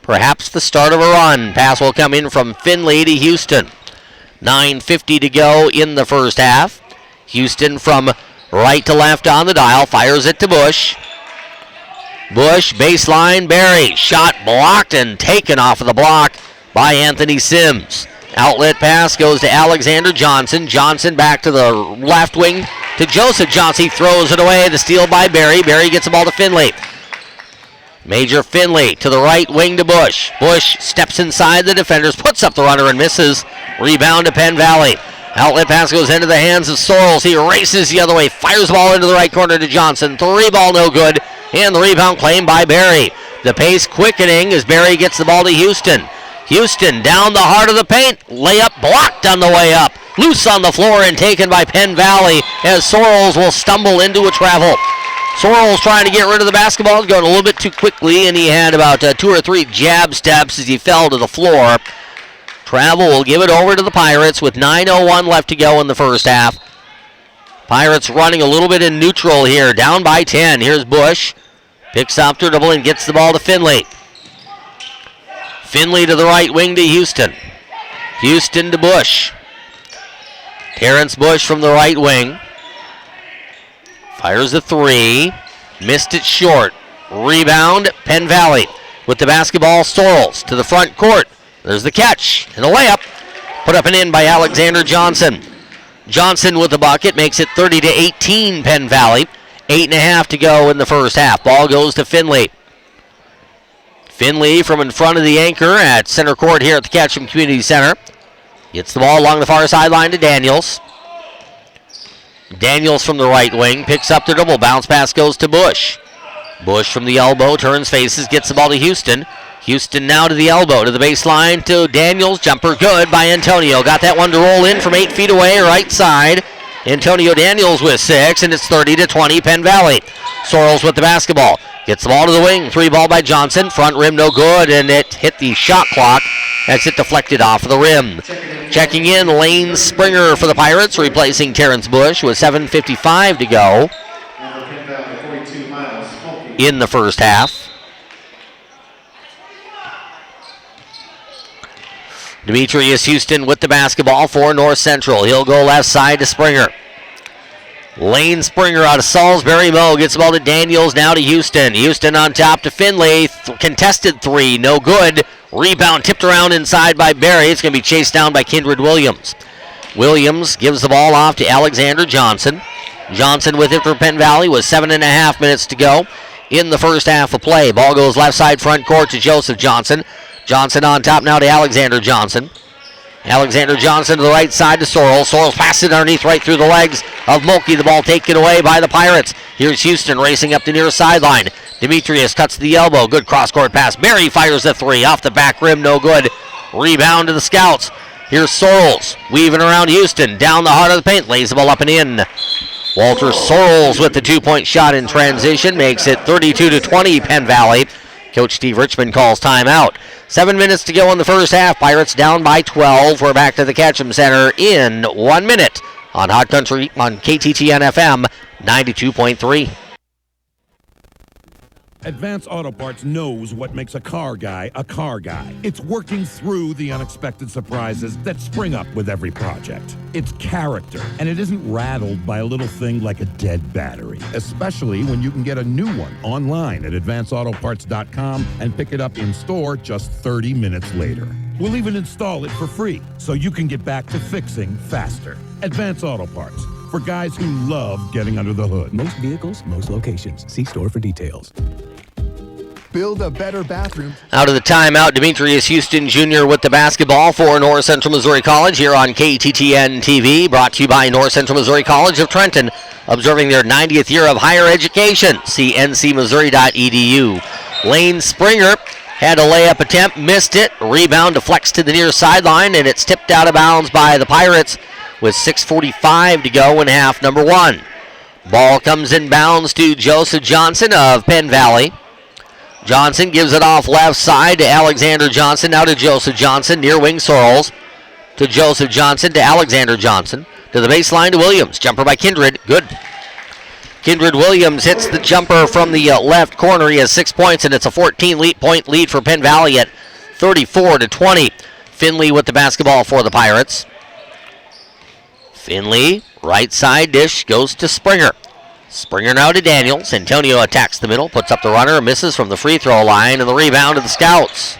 Perhaps the start of a run. Pass will come in from Finley to Houston. 9:50 to go in the first half. Houston from right to left on the dial. Fires it to Bush. Bush, baseline, Berry. Shot blocked and taken off of the block by Anthony Sims. Outlet pass goes to Alexander Johnson. Johnson back to the left wing to Joseph Johnson. He throws it away. The steal by Berry. Berry gets the ball to Finley. Major Finley to the right wing to Bush. Bush steps inside the defenders, puts up the runner and misses. Rebound to Penn Valley. Outlet pass goes into the hands of Sorrells. He races the other way, fires the ball into the right corner to Johnson. 3 ball no good, and the rebound claimed by Berry. The pace quickening as Berry gets the ball to Houston. Houston down the heart of the paint. Layup blocked on the way up. Loose on the floor and taken by Penn Valley as Sorrells will stumble into a travel. Sorrells trying to get rid of the basketball. He's going a little bit too quickly, and he had about 2 or 3 jab steps as he fell to the floor. Travel will give it over to the Pirates with 9:01 left to go in the first half. Pirates running a little bit in neutral here, down by 10. Here's Bush. Picks up the dribble and gets the ball to Finley. Finley to the right wing to Houston. Houston to Bush. Terrence Bush from the right wing. Fires a 3. Missed it short. Rebound, Penn Valley. With the basketball, Sorrells to the front court. There's the catch and a layup. Put up and in by Alexander Johnson. Johnson with the bucket makes it 30-18 Penn Valley. 8.5 to go in the first half. Ball goes to Finley. Finley from in front of the anchor at center court here at the Ketchum Community Center. Gets the ball along the far sideline to Daniels. Daniels from the right wing picks up the dribble. Bounce pass goes to Bush. Bush from the elbow, turns faces, gets the ball to Houston. Houston now to the elbow, to the baseline, to Daniels. Jumper good by Antonio. Got that one to roll in from 8 feet away, right side. Antonio Daniels with 6, and it's 30-20 Penn Valley. Sorrells with the basketball. Gets the ball to the wing. 3 ball by Johnson. Front rim no good, and it hit the shot clock as it deflected off of the rim. Checking in, Lane Springer for the Pirates, replacing Terrence Bush with 7:55 to go in the first half. Demetrius Houston with the basketball for North Central. He'll go left side to Springer. Lane Springer out of Salisbury. Moe gets the ball to Daniels, now to Houston. Houston on top to Finley. Contested 3, no good. Rebound tipped around inside by Barry. It's going to be chased down by Kindred Williams. Williams gives the ball off to Alexander Johnson. Johnson with it for Penn Valley with 7.5 minutes to go in the first half of play. Ball goes left side front court to Joseph Johnson. Johnson on top now to Alexander Johnson. Alexander Johnson to the right side to Sorrells. Sorrells passes it underneath right through the legs of Mulkey. The ball taken away by the Pirates. Here's Houston racing up the near sideline. Demetrius cuts to the elbow. Good cross-court pass. Barry fires the 3 off the back rim. No good. Rebound to the Scouts. Here's Sorrells weaving around Houston. Down the heart of the paint. Lays the ball up and in. Walter Sorrells with the 2-point shot in transition. Makes it 32-20 Penn Valley. Coach Steve Richmond calls timeout. 7 minutes to go in the first half. Pirates down by 12. We're back to the Ketchum Center in 1 minute on Hot Country on KTTN FM 92.3. Advance Auto Parts knows what makes a car guy a car guy. It's working through the unexpected surprises that spring up with every project. It's character, and it isn't rattled by a little thing like a dead battery, especially when you can get a new one online at advanceautoparts.com and pick it up in store just 30 minutes later. We'll even install it for free, so you can get back to fixing faster. Advance Auto Parts, for guys who love getting under the hood. Most vehicles, most locations. See store for details. Build a better bathroom. Out of the timeout, Demetrius Houston Jr. with the basketball for North Central Missouri College here on KTTN TV, brought to you by North Central Missouri College of Trenton, observing their 90th year of higher education. See ncmissouri.edu. Lane Springer had a layup attempt, missed it. Rebound deflects to the near sideline, and it's tipped out of bounds by the Pirates with 6:45 to go in half number 1. Ball comes in bounds to Joseph Johnson of Penn Valley. Johnson gives it off left side to Alexander Johnson. Now to Joseph Johnson. Near wing Sorrells. To Joseph Johnson to Alexander Johnson. To the baseline to Williams. Jumper by Kindred. Good. Kindred Williams hits the jumper from the left corner. He has 6 points, and it's a 14-point lead for Penn Valley at 34-20. Finley with the basketball for the Pirates. Finley, right side dish, goes to Springer. Springer now to Daniels. Antonio attacks the middle, puts up the runner, misses from the free throw line, and the rebound to the Scouts.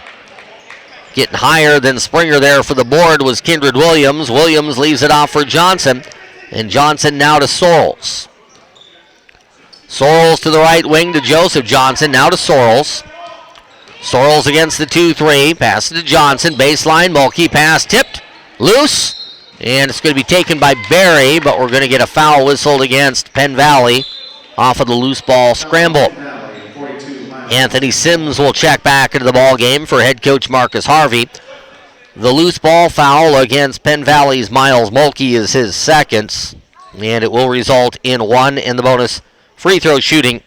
Getting higher than Springer there for the board was Kindred Williams. Williams leaves it off for Johnson, and Johnson now to Sorrells. Sorrells to the right wing to Joseph Johnson, now to Sorrells. Sorrells against the 2-3, pass to Johnson, baseline, Mulkey pass tipped, loose. And it's going to be taken by Barry, but we're going to get a foul whistled against Penn Valley off of the loose ball scramble. Anthony Sims will check back into the ball game for head coach Marcus Harvey. The loose ball foul against Penn Valley's Miles Mulkey is his second, and it will result in 1 in the bonus free throw shooting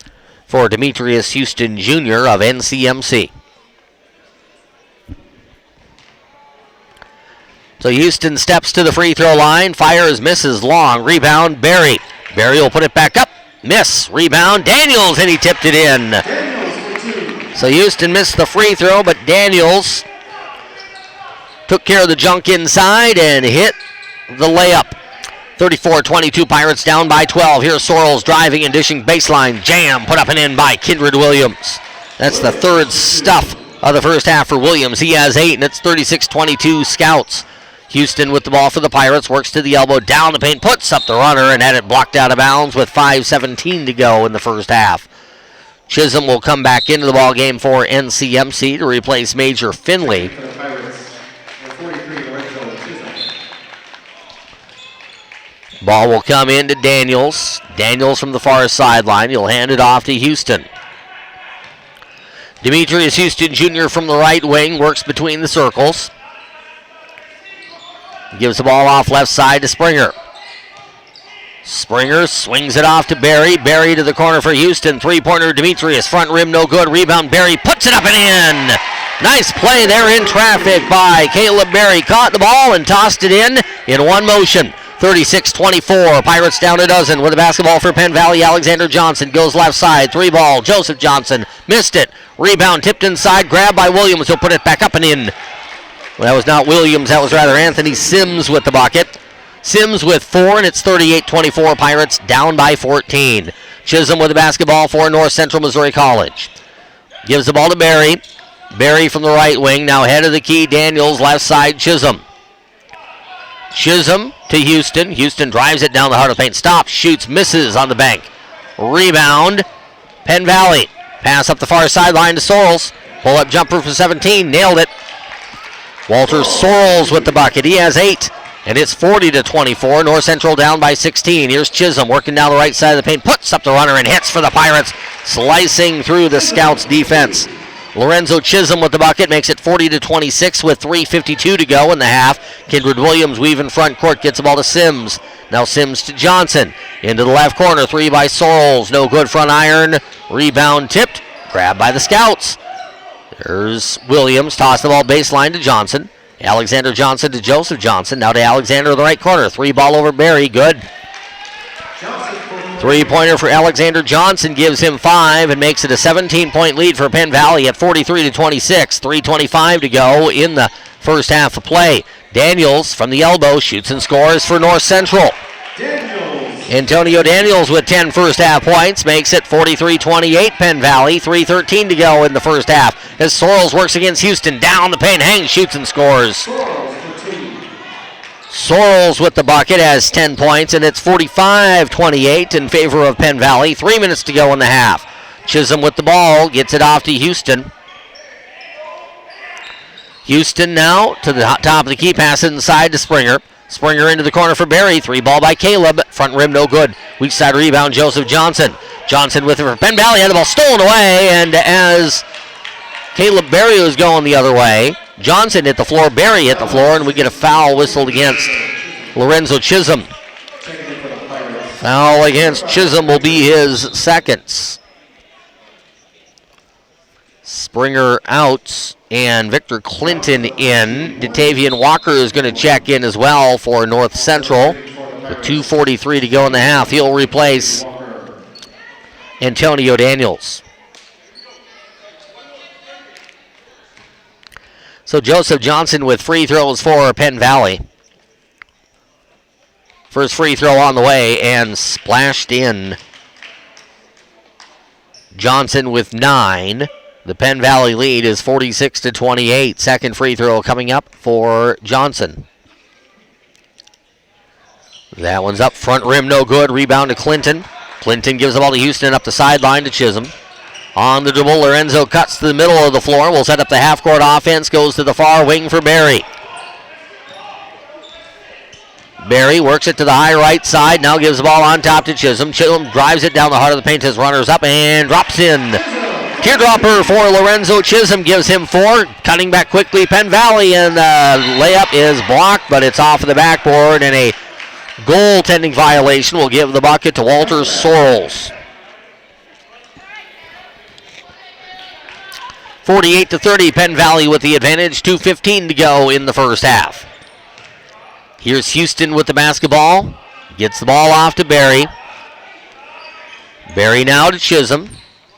for Demetrius Houston Jr. of NCMC. So Houston steps to the free throw line, fires, misses, long, rebound, Barry. Barry will put it back up, miss, rebound, Daniels, and he tipped it in. So Houston missed the free throw, but Daniels took care of the junk inside and hit the layup. 34-22, Pirates down by 12. Here's Sorrells driving and dishing baseline, jam, put up and in by Kindred Williams. That's the third stuff of the first half for Williams. He has 8, and it's 36-22 Scouts. Houston with the ball for the Pirates, works to the elbow, down the paint, puts up the runner, and had it blocked out of bounds with 5:17 to go in the first half. Chisholm will come back into the ball game for NCMC to replace Major Finley. Ball will come into Daniels. Daniels from the far sideline. He'll hand it off to Houston. Demetrius Houston Jr. from the right wing works between the circles. Gives the ball off left side to Springer. Springer swings it off to Barry. Barry to the corner for Houston. Three-pointer Demetrius. Front rim no good. Rebound Barry. Puts it up and in. Nice play there in traffic by Caleb Barry. Caught the ball and tossed it in one motion. 36-24. Pirates down a dozen with the basketball for Penn Valley. Alexander Johnson goes left side. Three ball. Joseph Johnson missed it. Rebound tipped inside. Grabbed by Williams. He'll put it back up and in. Well, that was not Williams. That was rather Anthony Sims with the bucket. Sims with 4, and it's 38-24. Pirates down by 14. Chisholm with the basketball for North Central Missouri College. Gives the ball to Barry. Barry from the right wing. Now head of the key. Daniels left side. Chisholm. Chisholm to Houston. Houston drives it down the heart of the paint. Stops, shoots, misses on the bank. Rebound, Penn Valley. Pass up the far sideline to Sorrells. Pull-up jumper from 17. Nailed it. Walter Sorrells with the bucket. He has 8. And it's 40-24. North Central down by 16. Here's Chisholm working down the right side of the paint. Puts up the runner and hits for the Pirates. Slicing through the Scouts' defense. Lorenzo Chisholm with the bucket makes it 40-26 with 3:52 to go in the half. Kindred Williams weaving front court, gets the ball to Sims. Now Sims to Johnson. Into the left corner, 3 by Sorrells. No good, front iron. Rebound tipped. Grabbed by the Scouts. There's Williams. Toss the ball baseline to Johnson. Alexander Johnson to Joseph Johnson. Now to Alexander in the right corner. 3 ball over Barry. Good. Three-pointer for Alexander Johnson gives him 5 and makes it a 17-point lead for Penn Valley at 43-26. 3:25 to go in the first half of play. Daniels from the elbow shoots and scores for North Central. Antonio Daniels with 10 first half points makes it 43-28 Penn Valley. 3:13 to go in the first half as Sorrells works against Houston. Down the paint, hangs, shoots and scores. Sorrells with the bucket has 10 points, and it's 45-28 in favor of Penn Valley. 3 minutes to go in the half. Chisholm with the ball, gets it off to Houston. Houston now to the top of the key, pass it inside to Springer. Springer into the corner for Barry. 3 ball by Caleb. Front rim no good. Weak side rebound, Joseph Johnson. Johnson with it for Penn Valley. Had the ball stolen away, and as Caleb Barry was going the other way, Johnson hit the floor, Barry hit the floor, and we get a foul whistled against Lorenzo Chisholm. Foul against Chisholm will be his second. Springer out and Victor Clinton in. Datavian Walker is going to check in as well for North Central. With 2:43 to go in the half, he'll replace Antonio Daniels. So Joseph Johnson with free throws for Penn Valley. First free throw on the way and splashed in. Johnson with 9. The Penn Valley lead is 46-28. Second free throw coming up for Johnson. That one's up. Front rim no good. Rebound to Clinton. Clinton gives the ball to Houston up the sideline to Chisholm. On the dribble, Lorenzo cuts to the middle of the floor. Will set up the half-court offense. Goes to the far wing for Barry. Barry works it to the high right side. Now gives the ball on top to Chisholm. Chisholm drives it down the heart of the paint. His runners up and drops in. Teardropper for Lorenzo Chisholm gives him 4. Cutting back quickly, Penn Valley, and the layup is blocked, but it's off of the backboard, and a goaltending violation will give the bucket to Walter Sorrells. 48-30, Penn Valley with the advantage. 2:15 to go in the first half. Here's Houston with the basketball. Gets the ball off to Barry. Barry now to Chisholm.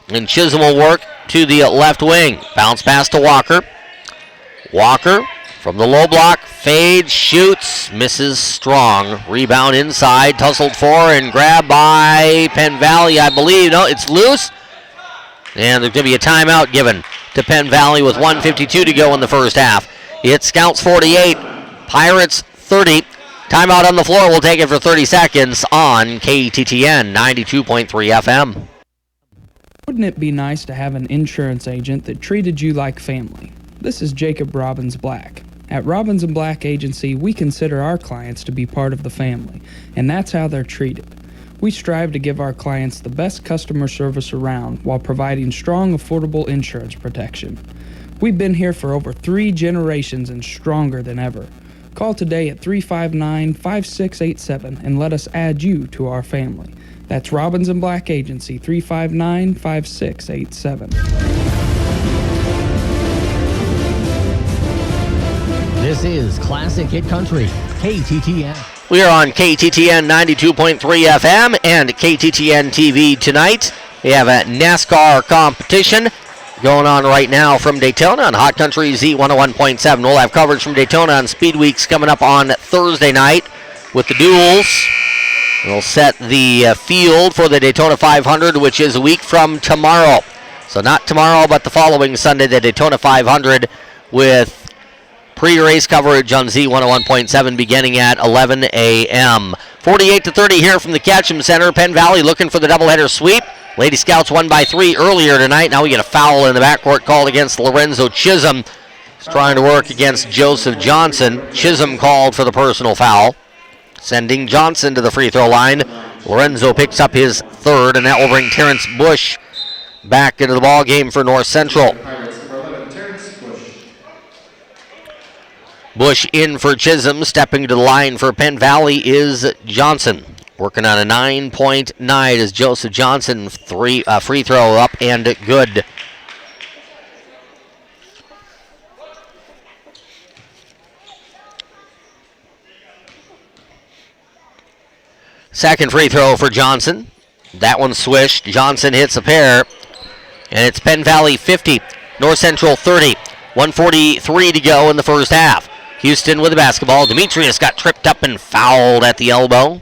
And Chisholm will work to the left wing. Bounce pass to Walker. Walker from the low block. Fades, shoots, misses strong. Rebound inside, tussled for and grabbed by Penn Valley, I believe. No, it's loose. And there's going to be a timeout given to Penn Valley with 1:52 to go in the first half. It's Scouts 48, Pirates 30. Timeout on the floor. We'll take it for 30 seconds on KTTN 92.3 FM. Wouldn't it be nice to have an insurance agent that treated you like family? This is Jacob Robbins Black. At Robbins & Black Agency, we consider our clients to be part of the family, and that's how they're treated. We strive to give our clients the best customer service around while providing strong, affordable insurance protection. We've been here for over 3 generations and stronger than ever. Call today at 359-5687 and let us add you to our family. That's Robbins & Black Agency, 359-5687. This is Classic Hit Country, KTTN. We are on KTTN 92.3 FM and KTTN TV tonight. We have a NASCAR competition going on right now from Daytona on Hot Country Z101.7. We'll have coverage from Daytona on Speed Weeks coming up on Thursday night with the duels. We'll set the field for the Daytona 500, which is a week from tomorrow. So not tomorrow, but the following Sunday, the Daytona 500 with pre-race coverage on Z101.7 beginning at 11 a.m. 48-30 here from the Ketchum Center. Penn Valley looking for the doubleheader sweep. Lady Scouts won by 3 earlier tonight. Now we get a foul in the backcourt called against Lorenzo Chisholm. He's trying to work against Joseph Johnson. Chisholm called for the personal foul, sending Johnson to the free throw line. Lorenzo picks up his 3rd, and that will bring Terrence Bush back into the ball game for North Central. Bush in for Chisholm. Stepping to the line for Penn Valley is Johnson. Working on a 9-point night as Joseph Johnson free throw up and good. Second free throw for Johnson. That one swished. Johnson hits a pair. And it's Penn Valley 50, North Central 30. 1:43 to go in the first half. Houston with the basketball. Demetrius got tripped up and fouled at the elbow.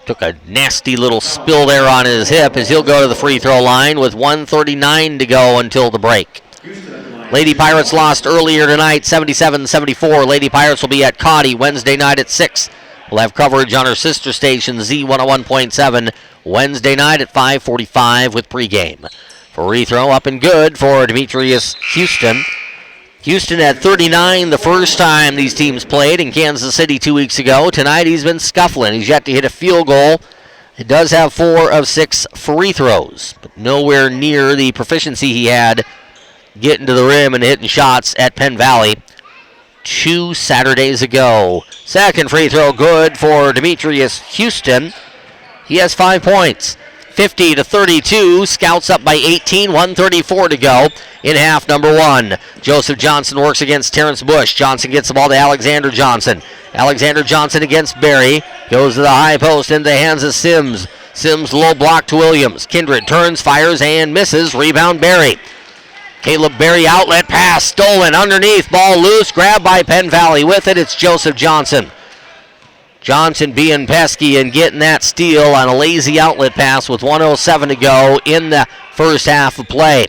Took a nasty little spill there on his hip as he'll go to the free throw line with 1:39 to go until the break. Lady Pirates lost earlier tonight, 77-74. Lady Pirates will be at Cotty Wednesday night at 6. We'll have coverage on our sister station, Z101.7, Wednesday night at 5:45 with pregame. Free throw up and good for Demetrius Houston. Houston had 39 the first time these teams played in Kansas City 2 weeks ago. Tonight he's been scuffling. He's yet to hit a field goal. He does have 4 of 6 free throws, but nowhere near the proficiency he had getting to the rim and hitting shots at Penn Valley 2 Saturdays ago. Second free throw good for Demetrius Houston. He has 5 points. 50-32, Scouts up by 18, 1:34 to go in half number 1. Joseph Johnson works against Terrence Bush. Johnson gets the ball to Alexander Johnson. Alexander Johnson against Berry. Goes to the high post into the hands of Sims. Sims low block to Williams. Kindred turns, fires, and misses. Rebound Berry. Caleb Berry outlet pass stolen underneath. Ball loose. Grabbed by Penn Valley. With it, it's Joseph Johnson. Johnson being pesky and getting that steal on a lazy outlet pass with 1:07 to go in the first half of play.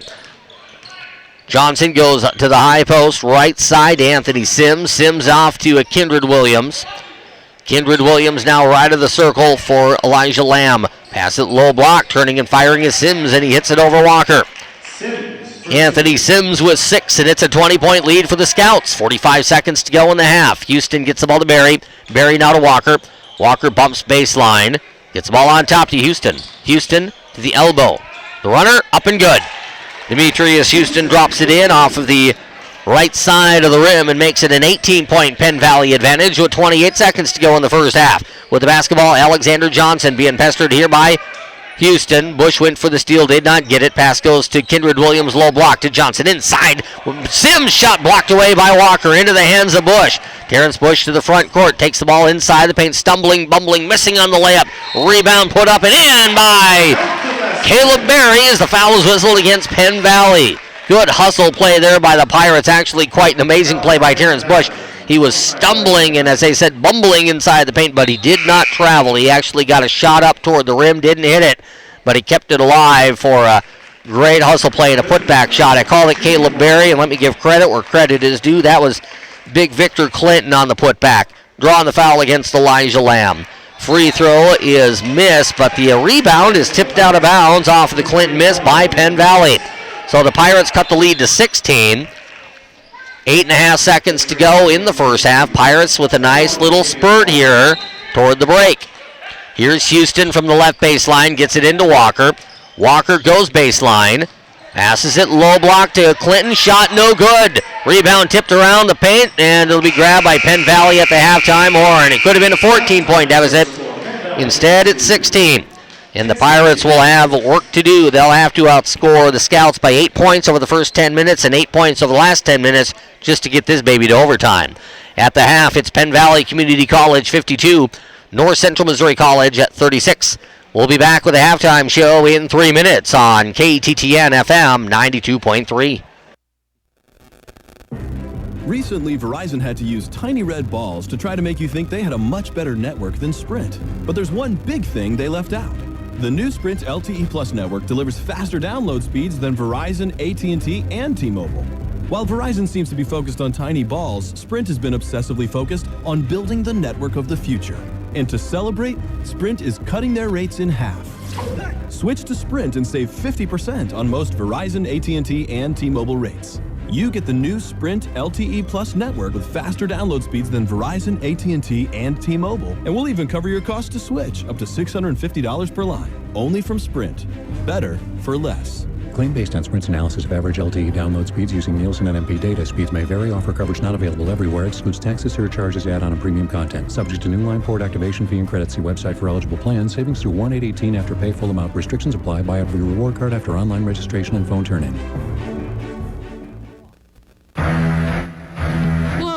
Johnson goes to the high post, right side, Anthony Sims. Sims off to a Kindred Williams. Kindred Williams now right of the circle for Elijah Lamb. Pass it low block, turning and firing is Sims, and he hits it over Walker. Anthony Sims with 6, and it's a 20-point lead for the Scouts. 45 seconds to go in the half. Houston gets the ball to Berry. Berry now to Walker. Walker bumps baseline. Gets the ball on top to Houston. Houston to the elbow. The runner up and good. Demetrius Houston drops it in off of the right side of the rim and makes it an 18-point Penn Valley advantage with 28 seconds to go in the first half. With the basketball, Alexander Johnson being pestered here by Houston. Bush went for the steal, did not get it. Pass goes to Kindred Williams, low block to Johnson. Inside, Sims shot blocked away by Walker into the hands of Bush. Terrence Bush to the front court, takes the ball inside the paint, stumbling, bumbling, missing on the layup. Rebound put up and in by Caleb Berry as the foul is whistled against Penn Valley. Good hustle play there by the Pirates. Actually quite an amazing play by Terrence Bush. He was stumbling and, as they said, bumbling inside the paint, but he did not travel. He actually got a shot up toward the rim, didn't hit it, but he kept it alive for a great hustle play and a putback shot. I call it Caleb Berry, and let me give credit where credit is due. That was big Victor Clinton on the putback, drawing the foul against Elijah Lamb. Free throw is missed, but the rebound is tipped out of bounds off of the Clinton miss by Penn Valley. So the Pirates cut the lead to 16. 8.5 seconds to go in the first half. Pirates with a nice little spurt here toward the break. Here's Houston from the left baseline, gets it into Walker. Walker goes baseline, passes it low block to Clinton, shot no good. Rebound tipped around the paint, and it'll be grabbed by Penn Valley at the halftime horn. It could have been a 14-point deficit. Instead, it's 16. And the Pirates will have work to do. They'll have to outscore the Scouts by 8 points over the first 10 minutes and 8 points over the last 10 minutes just to get this baby to overtime. At the half, it's Penn Valley Community College 52, North Central Missouri College at 36. We'll be back with a halftime show in 3 minutes on KTTN FM 92.3. Recently, Verizon had to use tiny red balls to try to make you think they had a much better network than Sprint. But there's one big thing they left out. The new Sprint LTE Plus network delivers faster download speeds than Verizon, AT&T, and T-Mobile. While Verizon seems to be focused on tiny balls, Sprint has been obsessively focused on building the network of the future. And to celebrate, Sprint is cutting their rates in half. Switch to Sprint and save 50% on most Verizon, AT&T, and T-Mobile rates. You get the new Sprint LTE Plus network with faster download speeds than Verizon, AT&T, and T-Mobile. And we'll even cover your cost to switch, up to $650 per line. Only from Sprint. Better for less. Claim based on Sprint's analysis of average LTE download speeds using Nielsen and MP data. Speeds may vary. Offer coverage not available everywhere. Excludes taxes, surcharges, add-on, and premium content. Subject to new line port activation fee and credit. See website for eligible plans. Savings through 1/8/18 after pay full amount. Restrictions apply. Buy every reward card after online registration and phone turn-in.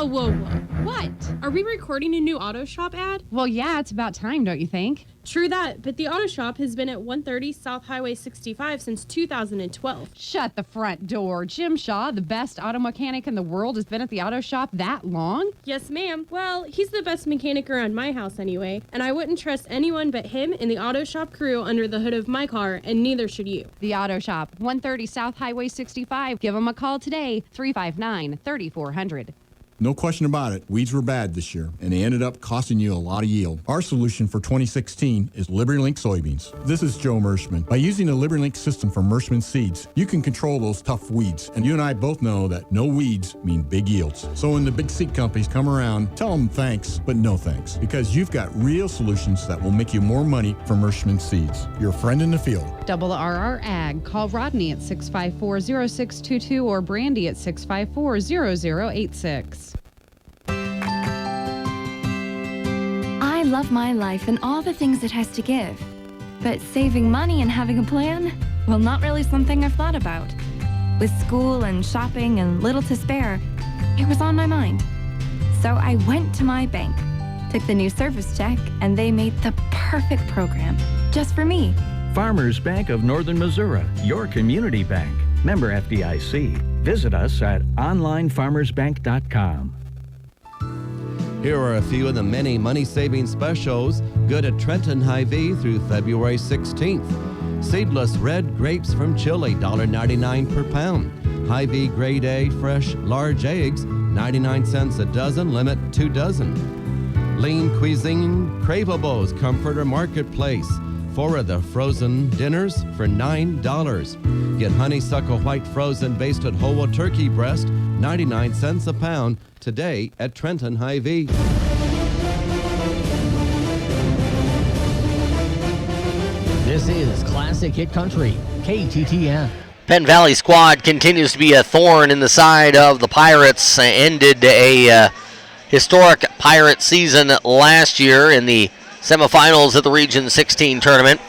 Whoa. What? Are we recording a new auto shop ad? Well, yeah, it's about time, don't you think? True that, but the auto shop has been at 130 South Highway 65 since 2012. Shut the front door. Jim Shaw, the best auto mechanic in the world, has been at the auto shop that long? Yes, ma'am. Well, he's the best mechanic around my house anyway, and I wouldn't trust anyone but him and the auto shop crew under the hood of my car, and neither should you. The auto shop, 130 South Highway 65. Give them a call today, 359-3400. No question about it, weeds were bad this year, and they ended up costing you a lot of yield. Our solution for 2016 is LibertyLink soybeans. This is Joe Mershman. By using the LibertyLink system from Mershman Seeds, you can control those tough weeds. And you and I both know that no weeds mean big yields. So when the big seed companies come around, tell them thanks, but no thanks. Because you've got real solutions that will make you more money from Mershman Seeds. Your friend in the field. Double RR Ag. Call Rodney at 654-0622 or Brandy at 654-0086. I love my life and all the things it has to give. But saving money and having a plan? Well, not really something I've thought about. With school and shopping and little to spare, it was on my mind. So I went to my bank, took the new service check, and they made the perfect program just for me. Farmers Bank of Northern Missouri, your community bank. Member FDIC. Visit us at onlinefarmersbank.com. Here are a few of the many money-saving specials good at Trenton Hy-Vee through February 16th. Seedless red grapes from Chile, $1.99 per pound. Hy-Vee Grade A fresh large eggs, 99 cents a dozen, limit 2 dozen. Lean Cuisine Craveables, Comforter Marketplace. 4 of the frozen dinners for $9. Get honeysuckle white frozen basted whole turkey breast, 99 cents a pound, today at Trenton Hy-Vee. This is Classic Hit Country, KTTN. Penn Valley squad continues to be a thorn in the side of the Pirates. Ended a historic Pirate season last year in the semifinals of the Region 16 tournament.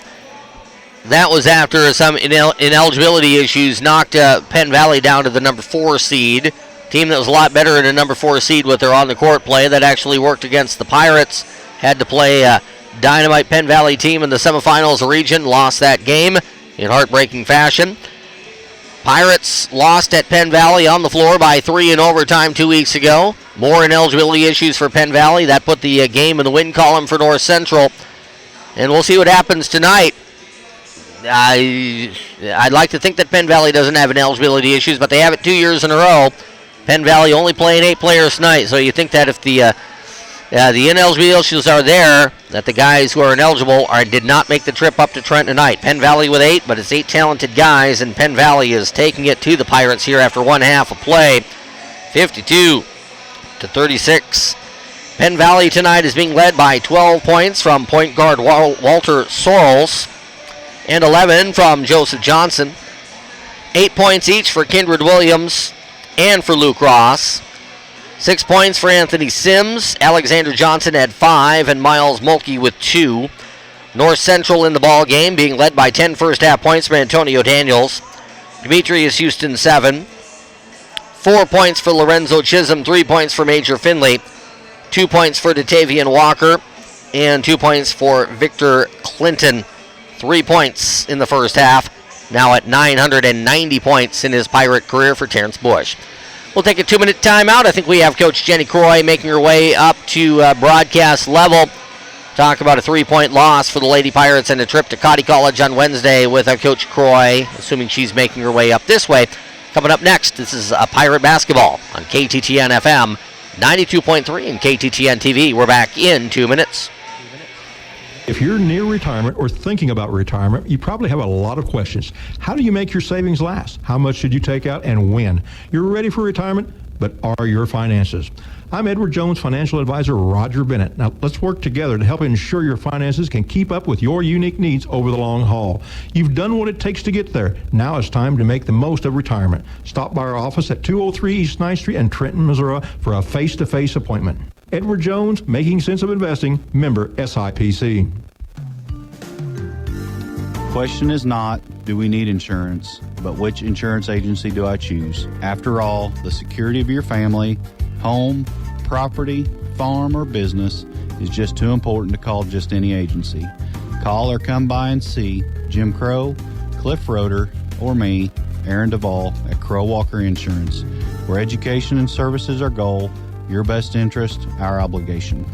That was after some ineligibility issues knocked Penn Valley down to the number 4 seed. Team that was a lot better in a number 4 seed with their on-the-court play that actually worked against the Pirates. Had to play a dynamite Penn Valley team in the semifinals of region. Lost that game in heartbreaking fashion. Pirates lost at Penn Valley on the floor by 3 in overtime 2 weeks ago. More ineligibility issues for Penn Valley. That put the game in the win column for North Central. And we'll see what happens tonight. I'd like to think that Penn Valley doesn't have ineligibility issues, but they have it 2 years in a row. Penn Valley only playing 8 players tonight, so you think that if the ineligibility issues are there, that the guys who are ineligible did not make the trip up to Trent tonight. Penn Valley with 8, but it's 8 talented guys, and Penn Valley is taking it to the Pirates here after one half of play. 52-36. Penn Valley tonight is being led by 12 points from point guard Walter Sorrells and 11 from Joseph Johnson. 8 points each for Kindred Williams and for Luke Ross. 6 points for Anthony Sims. Alexander Johnson had 5 and Miles Mulkey with 2. North Central in the ball game, being led by 10 first-half points for Antonio Daniels. Demetrius Houston, 7. 4 points for Lorenzo Chisholm, 3 points for Major Finley, 2 points for Datavian Walker, and 2 points for Victor Clinton. 3 points in the first half, now at 990 points in his Pirate career for Terrence Bush. We'll take a 2-minute timeout. I think we have Coach Jenny Croy making her way up to broadcast level. Talk about a 3-point loss for the Lady Pirates and a trip to Cotty College on Wednesday with Coach Croy, assuming she's making her way up this way. Coming up next, this is Pirate Basketball on KTTN FM 92.3 and KTTN TV. We're back in 2 minutes. If you're near retirement or thinking about retirement, you probably have a lot of questions. How do you make your savings last? How much should you take out and when? You're ready for retirement, but are your finances? I'm Edward Jones financial advisor Roger Bennett. Now, let's work together to help ensure your finances can keep up with your unique needs over the long haul. You've done what it takes to get there. Now it's time to make the most of retirement. Stop by our office at 203 East 9th Street in Trenton, Missouri for a face-to-face appointment. Edward Jones, Making Sense of Investing, member SIPC. Question is not, do we need insurance, but which insurance agency do I choose? After all, the security of your family, home, property, farm, or business is just too important to call just any agency. Call or come by and see Jim Crow, Cliff Roeder, or me, Aaron Duvall at Crow Walker Insurance, where education and service is our goal, your best interest, our obligation.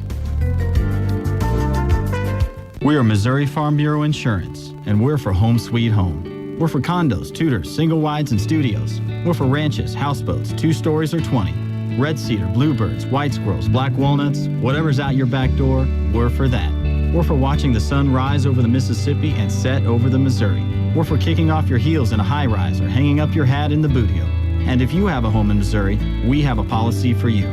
We are Missouri Farm Bureau Insurance, and we're for home sweet home. We're for condos, tutors, single wides, and studios. We're for ranches, houseboats, 2 stories or 20. Red cedar, bluebirds, white squirrels, black walnuts, whatever's out your back door, we're for that. We're for watching the sun rise over the Mississippi and set over the Missouri. We're for kicking off your heels in a high-rise or hanging up your hat in the bootio. And if you have a home in Missouri, we have a policy for you.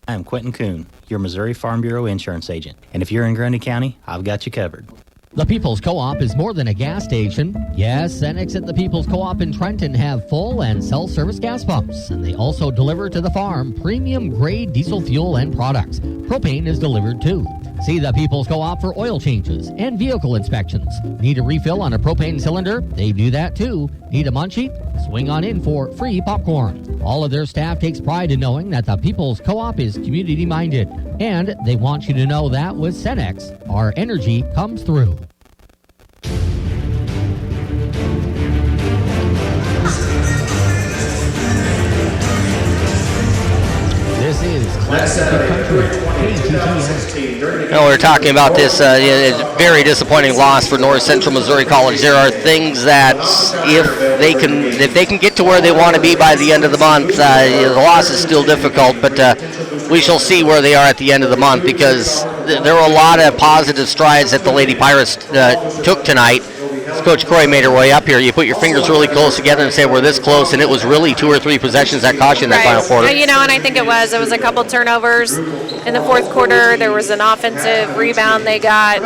I'm Quentin Kuhn, your Missouri Farm Bureau insurance agent. And if you're in Grundy County, I've got you covered. The People's Co-op is more than a gas station. Yes, Cenex at the People's Co-op in Trenton have full and self-service gas pumps, and they also deliver to the farm premium-grade diesel fuel and products. Propane is delivered too. See the People's Co-op for oil changes and vehicle inspections. Need a refill on a propane cylinder? They do that too. Need a munchie? Swing on in for free popcorn. All of their staff takes pride in knowing that the People's Co-op is community-minded, and they want you to know that with Cenex, our energy comes through. This is Classic Country. We're talking about this very disappointing loss for North Central Missouri College. There are things that if they can get to where they want to be by the end of the month, the loss is still difficult, but we shall see where they are at the end of the month, because there were a lot of positive strides that the Lady Pirates took tonight. As Coach Croy made her way up here, you put your fingers really close together and say we're this close, and it was really 2 or 3 possessions that cost you in that final quarter. And I think it was a couple turnovers in the fourth quarter. There was an offensive rebound they got.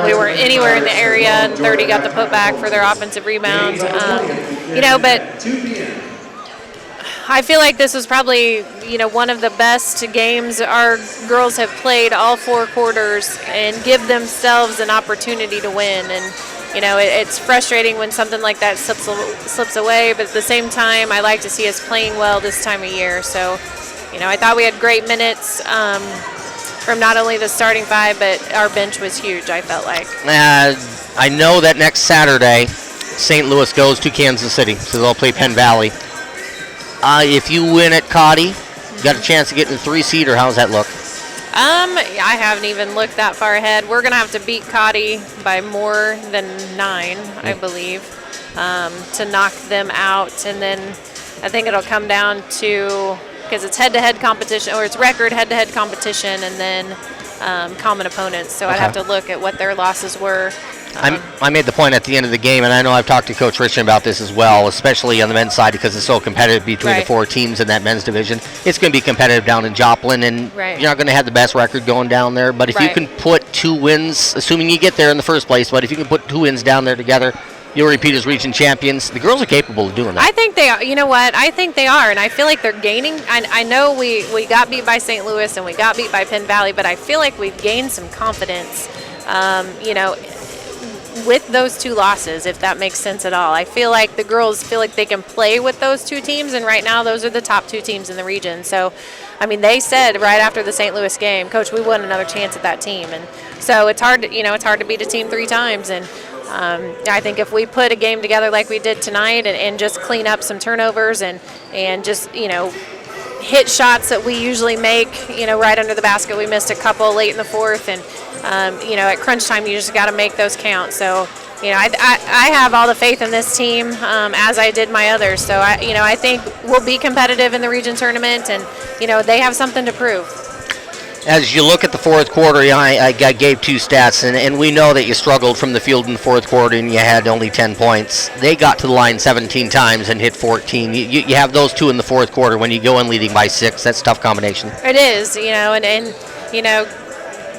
We weren't anywhere in the area, and 30 got the putback for their offensive rebound. But I feel like this was probably, one of the best games our girls have played all 4 quarters and give themselves an opportunity to win. And it's frustrating when something like that slips away, but at the same time, I like to see us playing well this time of year. So, I thought we had great minutes from not only the starting 5, but our bench was huge, I felt like. I know that next Saturday, St. Louis goes to Kansas City, so they'll play Penn Valley. If you win at Cotty, you got a chance to get in the 3 seed, or how's that look? I haven't even looked that far ahead. We're going to have to beat Cotty by more than 9, I believe, to knock them out. And then I think it'll come down to, because it's head-to-head competition, or it's record head-to-head competition, and then common opponents. So I'd have to look at what their losses were. I made the point at the end of the game, and I know I've talked to Coach Richard about this as well, especially on the men's side because it's so competitive between the 4 teams in that men's division. It's going to be competitive down in Joplin, and you're not going to have the best record going down there. But if you can put 2 wins, assuming you get there in the first place, but if you can put 2 wins down there together, you'll repeat as region champions. The girls are capable of doing that. I think they are. You know what? I think they are, and I feel like they're gaining. I know we got beat by St. Louis and we got beat by Penn Valley, but I feel like we've gained some confidence, with those 2 losses, if that makes sense at all. I feel like the girls feel like they can play with those 2 teams, and right now those are the top 2 teams in the region. So, I mean, they said right after the St. Louis game, Coach, we want another chance at that team. And so it's hard to beat a team 3 times. And I think if we put a game together like we did tonight and just clean up some turnovers and just, hit shots that we usually make, right under the basket. We missed a couple late in the 4th, and, at crunch time, you just got to make those count. So, I have all the faith in this team, as I did my others. So, I think we'll be competitive in the region tournament, and, they have something to prove. As you look at the 4th quarter, I gave 2 stats, and we know that you struggled from the field in the 4th quarter and you had only 10 points. They got to the line 17 times and hit 14. You have those 2 in the 4th quarter when you go in leading by 6. That's a tough combination. It is, and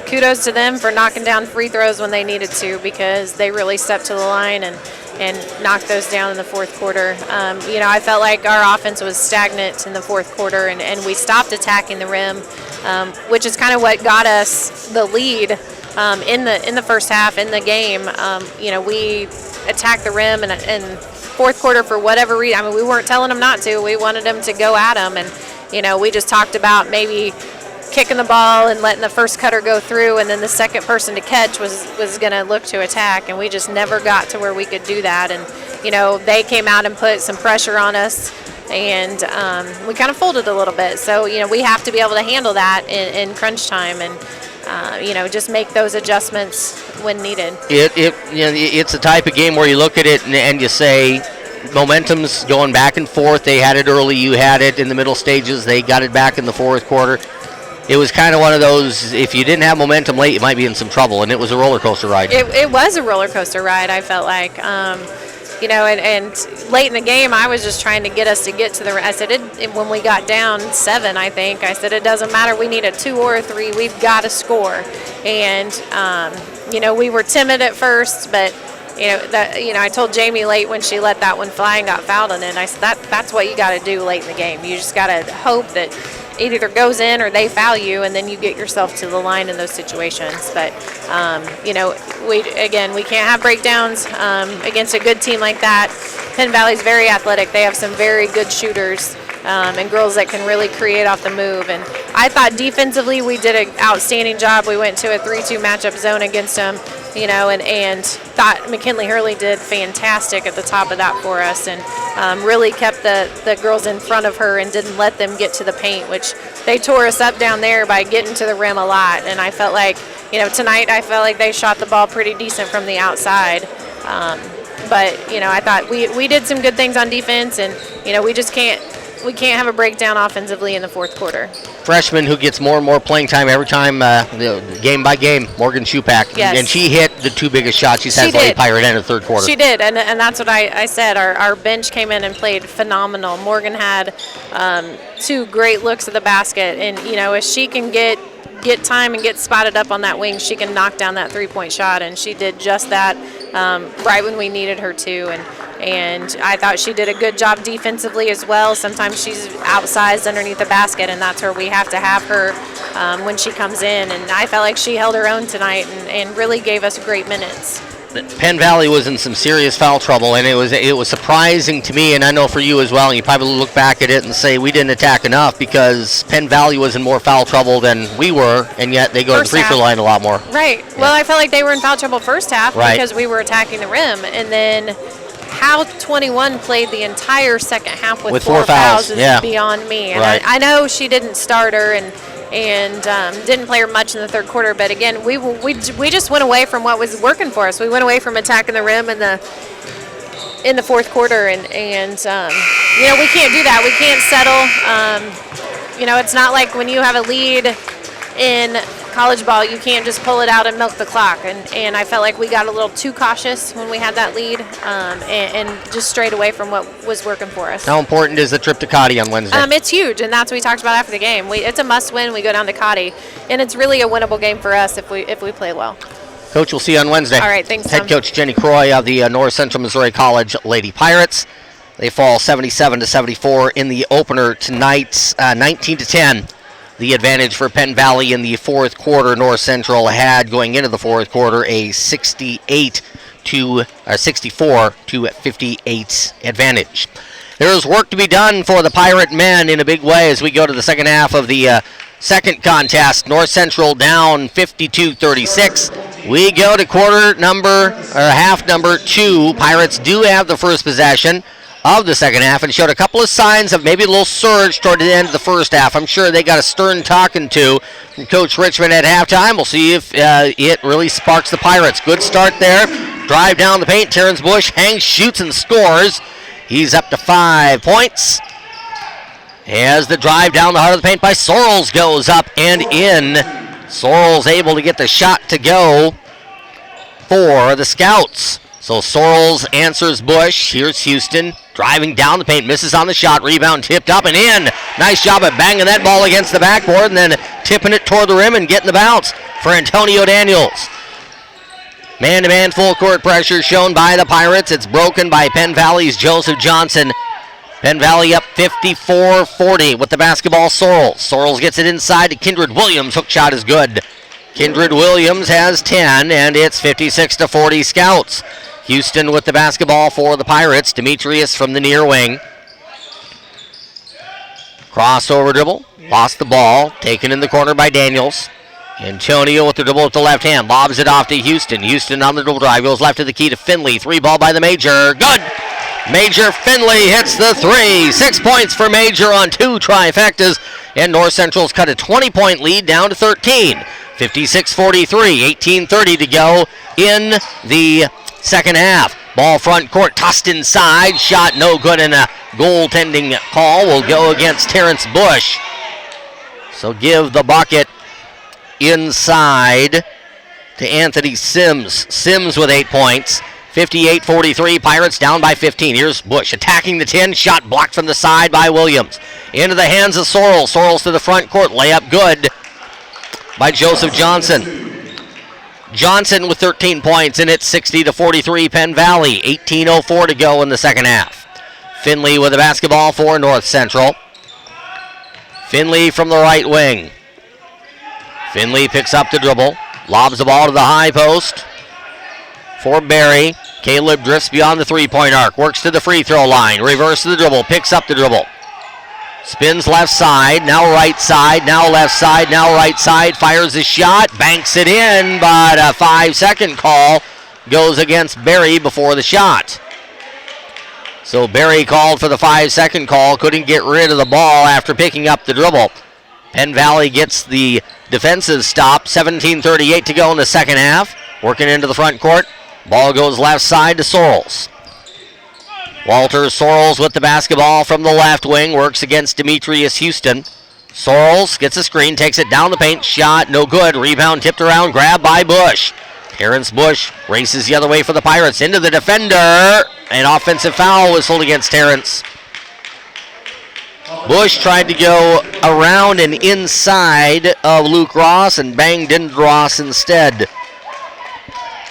kudos to them for knocking down free throws when they needed to, because they really stepped to the line and knocked those down in the 4th quarter. I felt like our offense was stagnant in the 4th quarter, and we stopped attacking the rim, which is kind of what got us the lead in the first half in the game. We attacked the rim, and in 4th quarter, for whatever reason, I mean, we weren't telling them not to. We wanted them to go at them, and we just talked about maybe kicking the ball and letting the first cutter go through, and then the second person to catch was going to look to attack, and we just never got to where we could do that. And they came out and put some pressure on us, and we kind of folded a little bit. So we have to be able to handle that in crunch time, and just make those adjustments when needed. It's a type of game where you look at it and you say, momentum's going back and forth. They had it early, you had it in the middle stages. They got it back in the 4th quarter. It was kind of one of those, if you didn't have momentum late, you might be in some trouble, and it was a roller coaster ride. It was a roller coaster ride, I felt like. And late in the game, I was just trying to get us to get to the, I said, when we got down 7, I think, I said, it doesn't matter, we need a 2 or a 3, we've got to score. And, we were timid at first, but, I told Jamie late when she let that one fly and got fouled on it, and I said, that's what you got to do late in the game. You just got to hope that it either goes in or they foul you, and then you get yourself to the line in those situations. But, we can't have breakdowns against a good team like that. Penn Valley's very athletic. They have some very good shooters and girls that can really create off the move. And I thought defensively we did an outstanding job. We went to a 3-2 matchup zone against them, and thought McKinley Hurley did fantastic at the top of that for us, and really kept the girls in front of her and didn't let them get to the paint, which they tore us up down there by getting to the rim a lot. And I felt like, tonight I felt like they shot the ball pretty decent from the outside. But, I thought we did some good things on defense, and, we can't have a breakdown offensively in the 4th quarter. Freshman who gets more and more playing time every time, game by game, Morgan Schupak. Yes. And she hit the 2 biggest shots she's had late Pirate end of the 3rd quarter. She did, and that's what I said. Our bench came in and played phenomenal. Morgan had 2 great looks at the basket, and, if she can get time and get spotted up on that wing, she can knock down that 3-point shot, and she did just that right when we needed her to. And I thought she did a good job defensively as well. Sometimes she's outsized underneath the basket, and that's where we have to have her when she comes in. And I felt like she held her own tonight and really gave us great minutes. Penn Valley was in some serious foul trouble, and it was surprising to me, and I know for you as well, and you probably look back at it and say we didn't attack enough, because Penn Valley was in more foul trouble than we were, and yet they go to the free throw line a lot more. Right. Yeah. Well, I felt like they were in foul trouble first half because we were attacking the rim, and then how 21 played the entire second half with 4 fouls is beyond me. And I know she didn't start her and didn't play her much in the 3rd quarter, but again, we just went away from what was working for us. We went away from attacking the rim in the 4th quarter, and we can't do that. We can't settle. It's not like when you have a lead in college ball, you can't just pull it out and milk the clock. And I felt like we got a little too cautious when we had that lead and just strayed away from what was working for us. How important is the trip to Cotty on Wednesday? It's huge, and that's what we talked about after the game. It's a must-win. We go down to Cotty, and it's really a winnable game for us if we play well. Coach, we'll see you on Wednesday. All right, thanks, Head Tom. coach Jenny Croy of the North Central Missouri College Lady Pirates. They fall 77-74 in the opener tonight, 19-10. The advantage for Penn Valley in the fourth quarter. North Central had, going into the fourth quarter, a 64-58 advantage. There is work to be done for the Pirate men in a big way as we go to the second half of the second contest. North Central down 52-36. We go to half number 2. Pirates do have the first possession of the second half and showed a couple of signs of maybe a little surge toward the end of the first half. I'm sure they got a stern talking to from Coach Richmond at halftime. We'll see if it really sparks the Pirates. Good start there. Drive down the paint. Terrence Bush hangs, shoots, and scores. He's up to 5 points. As the drive down the heart of the paint by Sorrells goes up and in. Sorrells able to get the shot to go for the Scouts. So Sorrells answers Bush. Here's Houston driving down the paint, misses on the shot, rebound tipped up and in. Nice job at banging that ball against the backboard and then tipping it toward the rim and getting the bounce for Antonio Daniels. Man-to-man full court pressure shown by the Pirates. It's broken by Penn Valley's Joseph Johnson. Penn Valley up 54-40 with the basketball. Sorrells gets it inside to Kindred Williams. Hook shot is good. Kindred Williams has 10, and it's 56-40 Scouts. Houston with the basketball for the Pirates. Demetrius from the near wing. Crossover dribble. Lost the ball. Taken in the corner by Daniels. Antonio with the dribble with the left hand. Lobs it off to Houston. Houston on the dribble drive. Goes left to the key to Finley. 3-ball by the Major. Good! Major Finley hits the 3. 6 points for Major on 2 trifectas. And North Central's cut a 20-point lead down to 13. 56-43. 18:30 to go in the second half. Ball front court, tossed inside. Shot no good, and a goaltending call will go against Terrence Bush. So give the bucket inside to Anthony Sims. Sims with 8 points. 58-43, Pirates down by 15. Here's Bush attacking the 10. Shot blocked from the side by Williams. Into the hands of Sorrells. Sorrells to the front court. Layup good by Joseph Johnson. Johnson with 13 points, and it's 60-43 Penn Valley. 18:04 to go in the second half. Finley with the basketball for North Central. Finley from the right wing. Finley picks up the dribble. Lobs the ball to the high post for Barry. Caleb drifts beyond the three-point arc. Works to the free throw line. Reverse to the dribble. Picks up the dribble. Spins left side. Now right side. Now left side. Now right side. Fires a shot. Banks it in. But a 5-second call goes against Barry before the shot. So Barry called for the 5-second call. Couldn't get rid of the ball after picking up the dribble. Penn Valley gets the defensive stop. 17:38 to go in the second half. Working into the front court. Ball goes left side to Sorrells. Walter Sorrells with the basketball from the left wing. Works against Demetrius Houston. Sorrells gets a screen. Takes it down the paint. Shot no good. Rebound tipped around. Grabbed by Bush. Terrence Bush races the other way for the Pirates. Into the defender. An offensive foul whistled against Terrence. Bush tried to go around and inside of Luke Ross and banged into Ross instead.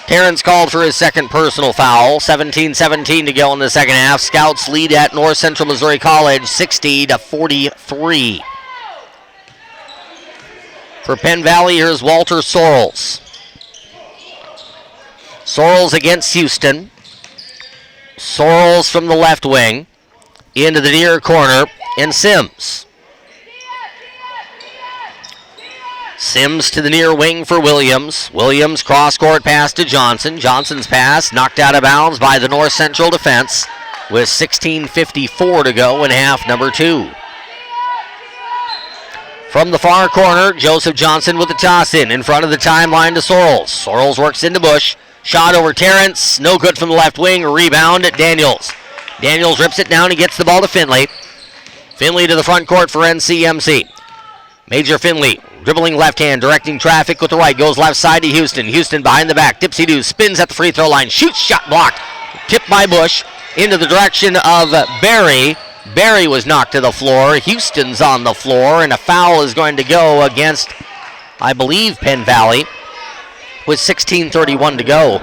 Terrence called for his second personal foul. 17:17 to go in the second half. Scouts lead at North Central Missouri College 60-43. For Penn Valley, here's Walter Sorrells. Sorrells against Houston. Sorrells from the left wing. Into the near corner. And Sims. Sims to the near wing for Williams. Williams cross-court pass to Johnson. Johnson's pass knocked out of bounds by the North Central defense with 16:54 to go in half number 2. From the far corner, Joseph Johnson with the toss in front of the timeline to Sorrells. Sorrells works into Bush. Shot over Terrence. No good from the left wing. Rebound at Daniels. Daniels rips it down and gets the ball to Finley. Finley to the front court for NCMC. Major Finley Dribbling left hand, directing traffic with the right. Goes left side to Houston. Houston behind the back. Dipsy-doo spins at the free throw line. Shoots, shot blocked. Tipped by Bush into the direction of Barry. Barry was knocked to the floor. Houston's on the floor, and a foul is going to go against, I believe, Penn Valley with 16:31 to go.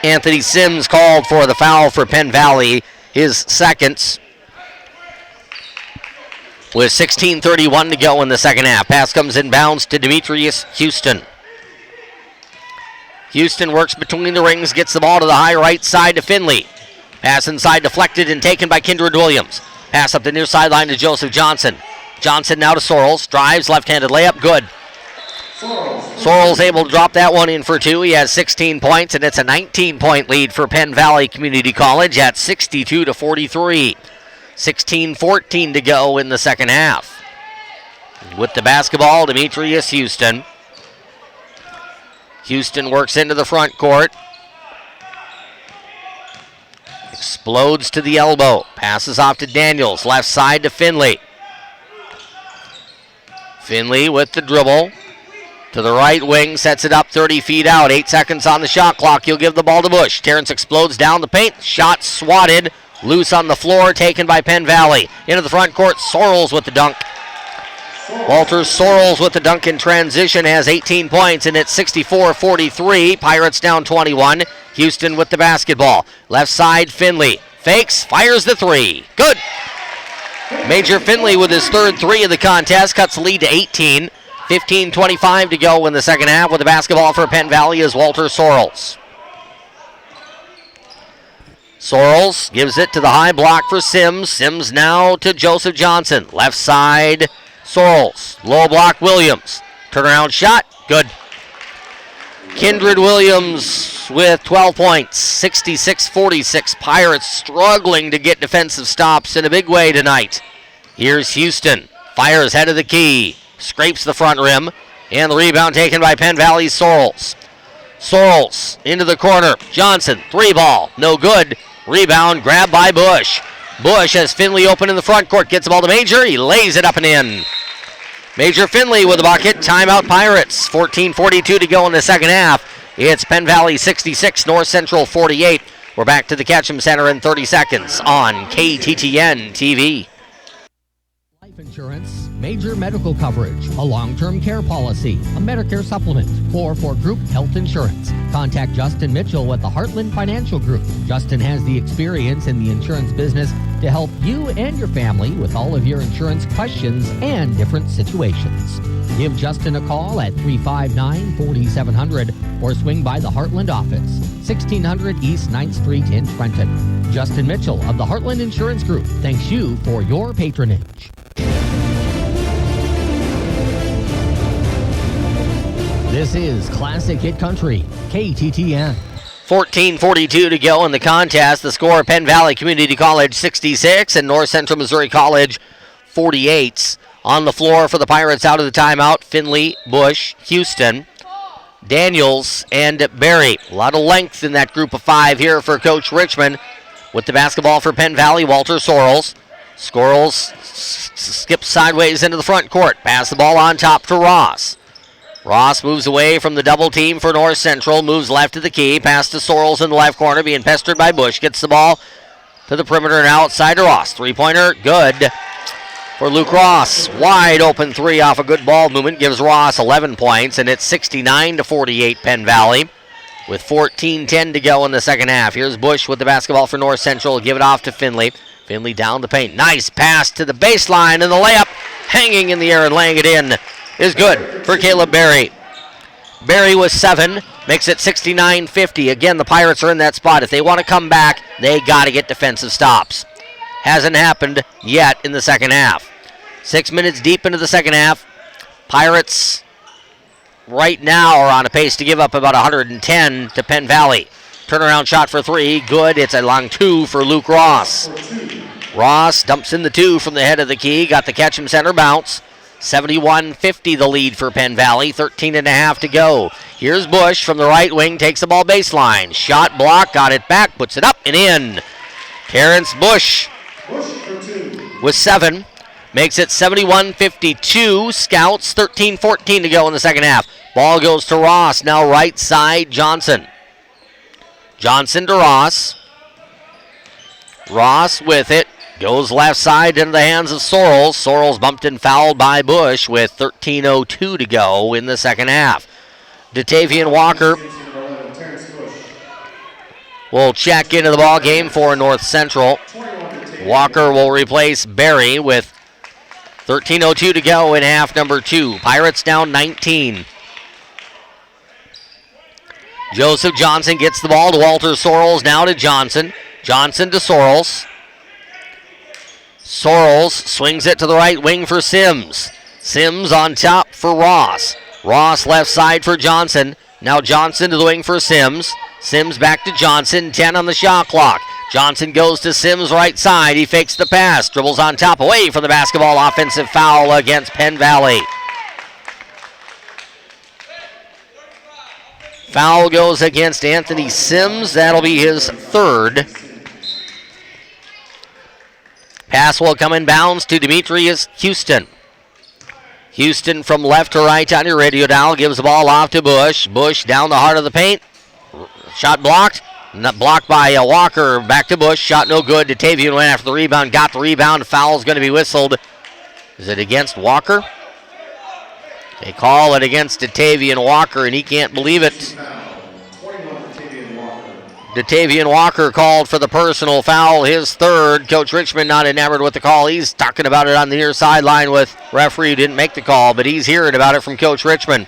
Anthony Sims called for the foul for Penn Valley, his second, with 16:31 to go in the second half. Pass comes inbounds to Demetrius Houston. Houston works between the rings, gets the ball to the high right side to Finley. Pass inside deflected and taken by Kindred Williams. Pass up the near sideline to Joseph Johnson. Johnson now to Sorrells. Drives, left-handed layup, good. Sorrells able to drop that one in for two. He has 16 points, and it's a 19-point lead for Penn Valley Community College at 62-43. 16-14 to go in the second half. With the basketball, Demetrius Houston. Houston works into the front court. Explodes to the elbow. Passes off to Daniels. Left side to Finley. Finley with the dribble. To the right wing. Sets it up 30 feet out. 8 seconds on the shot clock. He'll give the ball to Bush. Terrence explodes down the paint. Shot swatted. Loose on the floor. Taken by Penn Valley. Into the front court. Sorrells with the dunk. Walter Sorrells with the dunk in transition has 18 points, and it's 64-43. Pirates down 21. Houston with the basketball. Left side, Finley. Fakes, fires the three. Good. Major Finley with his third three of the contest. Cuts the lead to 18. 15:25 to go in the second half. With the basketball for Penn Valley is Walter Sorrells. Sorrells gives it to the high block for Sims. Sims now to Joseph Johnson. Left side, Sorrells. Low block, Williams. Turnaround shot, good. Kindred Williams with 12 points, 66-46. Pirates struggling to get defensive stops in a big way tonight. Here's Houston. Fires head of the key. Scrapes the front rim. And the rebound taken by Penn Valley's Sorrells. Sorrells into the corner. Johnson, three ball, no good. Rebound grabbed by Bush. Bush has Finley open in the front court. Gets the ball to Major. He lays it up and in. Major Finley with a bucket. Timeout Pirates. 14:42 to go in the second half. It's Penn Valley 66, North Central 48. We're back to the Ketchum Center in 30 seconds on KTTN TV. Life insurance, major medical coverage, a long-term care policy, a Medicare supplement, or for group health insurance. Contact Justin Mitchell with the Heartland Financial Group. Justin has the experience in the insurance business to help you and your family with all of your insurance questions and different situations. Give Justin a call at 359-4700 or swing by the Heartland office, 1600 East 9th Street in Trenton. Justin Mitchell of the Heartland Insurance Group thanks you for your patronage. This is Classic Hit Country, KTTN. 14:42 to go in the contest. The score, Penn Valley Community College 66 and North Central Missouri College 48. On the floor for the Pirates out of the timeout, Finley, Bush, Houston, Daniels, and Barry. A lot of length in that group of five here for Coach Richmond. With the basketball for Penn Valley, Walter Sorrells. Sorrells skips sideways into the front court. Pass the ball on top to Ross. Ross moves away from the double team for North Central, moves left to the key, pass to Sorrells in the left corner, being pestered by Bush, gets the ball to the perimeter and outside to Ross. Three-pointer, good for Luke Ross. Wide open three off a good ball movement, gives Ross 11 points, and it's 69-48 Penn Valley with 14:10 to go in the second half. Here's Bush with the basketball for North Central, give it off to Finley. Finley down the paint, nice pass to the baseline, and the layup hanging in the air and laying it in is good for Caleb Barry. Barry with 7, makes it 69-50. Again, the Pirates are in that spot. If they want to come back, they got to get defensive stops. Hasn't happened yet in the second half. 6 minutes deep into the second half. Pirates right now are on a pace to give up about 110 to Penn Valley. Turnaround shot for three, good. It's a long two for Luke Ross. Ross dumps in the two from the head of the key, got the Ketchum Center bounce. 71-50 the lead for Penn Valley, 13.5 to go. Here's Bush from the right wing, takes the ball baseline. Shot block, got it back, puts it up and in. Terrence Bush with 7, Makes it 71-52. Scouts, 13-14 to go in the second half. Ball goes to Ross. Now right side, Johnson. Johnson to Ross. Ross with it. Goes left side into the hands of Sorrells. Sorrells bumped and fouled by Bush with 13:02 to go in the second half. Datavian Walker will check into the ball game for North Central. Walker will replace Barry with 13:02 to go in half number 2. Pirates down 19. Joseph Johnson gets the ball to Walter Sorrells. Now to Johnson. Johnson to Sorrells. Sorrells swings it to the right wing for Sims. Sims on top for Ross. Ross left side for Johnson. Now Johnson to the wing for Sims. Sims back to Johnson. 10 on the shot clock. Johnson goes to Sims right side. He fakes the pass. Dribbles on top. Away from the basketball. Offensive foul against Penn Valley. Foul goes against Anthony Sims. That'll be his third. Pass will come in bounds to Demetrius Houston. Houston from left to right on your radio dial. Gives the ball off to Bush. Bush down the heart of the paint. Shot blocked. Not blocked by Walker. Back to Bush. Shot no good. Datavian went after the rebound. Got the rebound. Foul's going to be whistled. Is it against Walker? They call it against Datavian Walker, and he can't believe it. Datavian Walker called for the personal foul, his third. Coach Richmond not enamored with the call. He's talking about it on the near sideline with referee who didn't make the call, but he's hearing about it from Coach Richmond.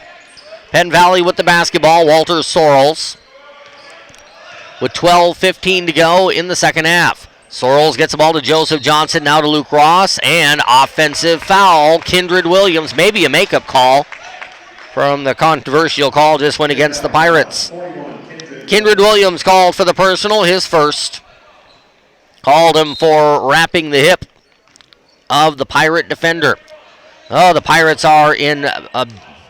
Penn Valley with the basketball. Walter Sorrells with 12:15 to go in the second half. Sorrells gets the ball to Joseph Johnson, now to Luke Ross, and offensive foul. Kindred Williams, maybe a makeup call from the controversial call just went against the Pirates. Kindred Williams called for the personal, his first. Called him for wrapping the hip of the Pirate defender. Oh, the Pirates are in a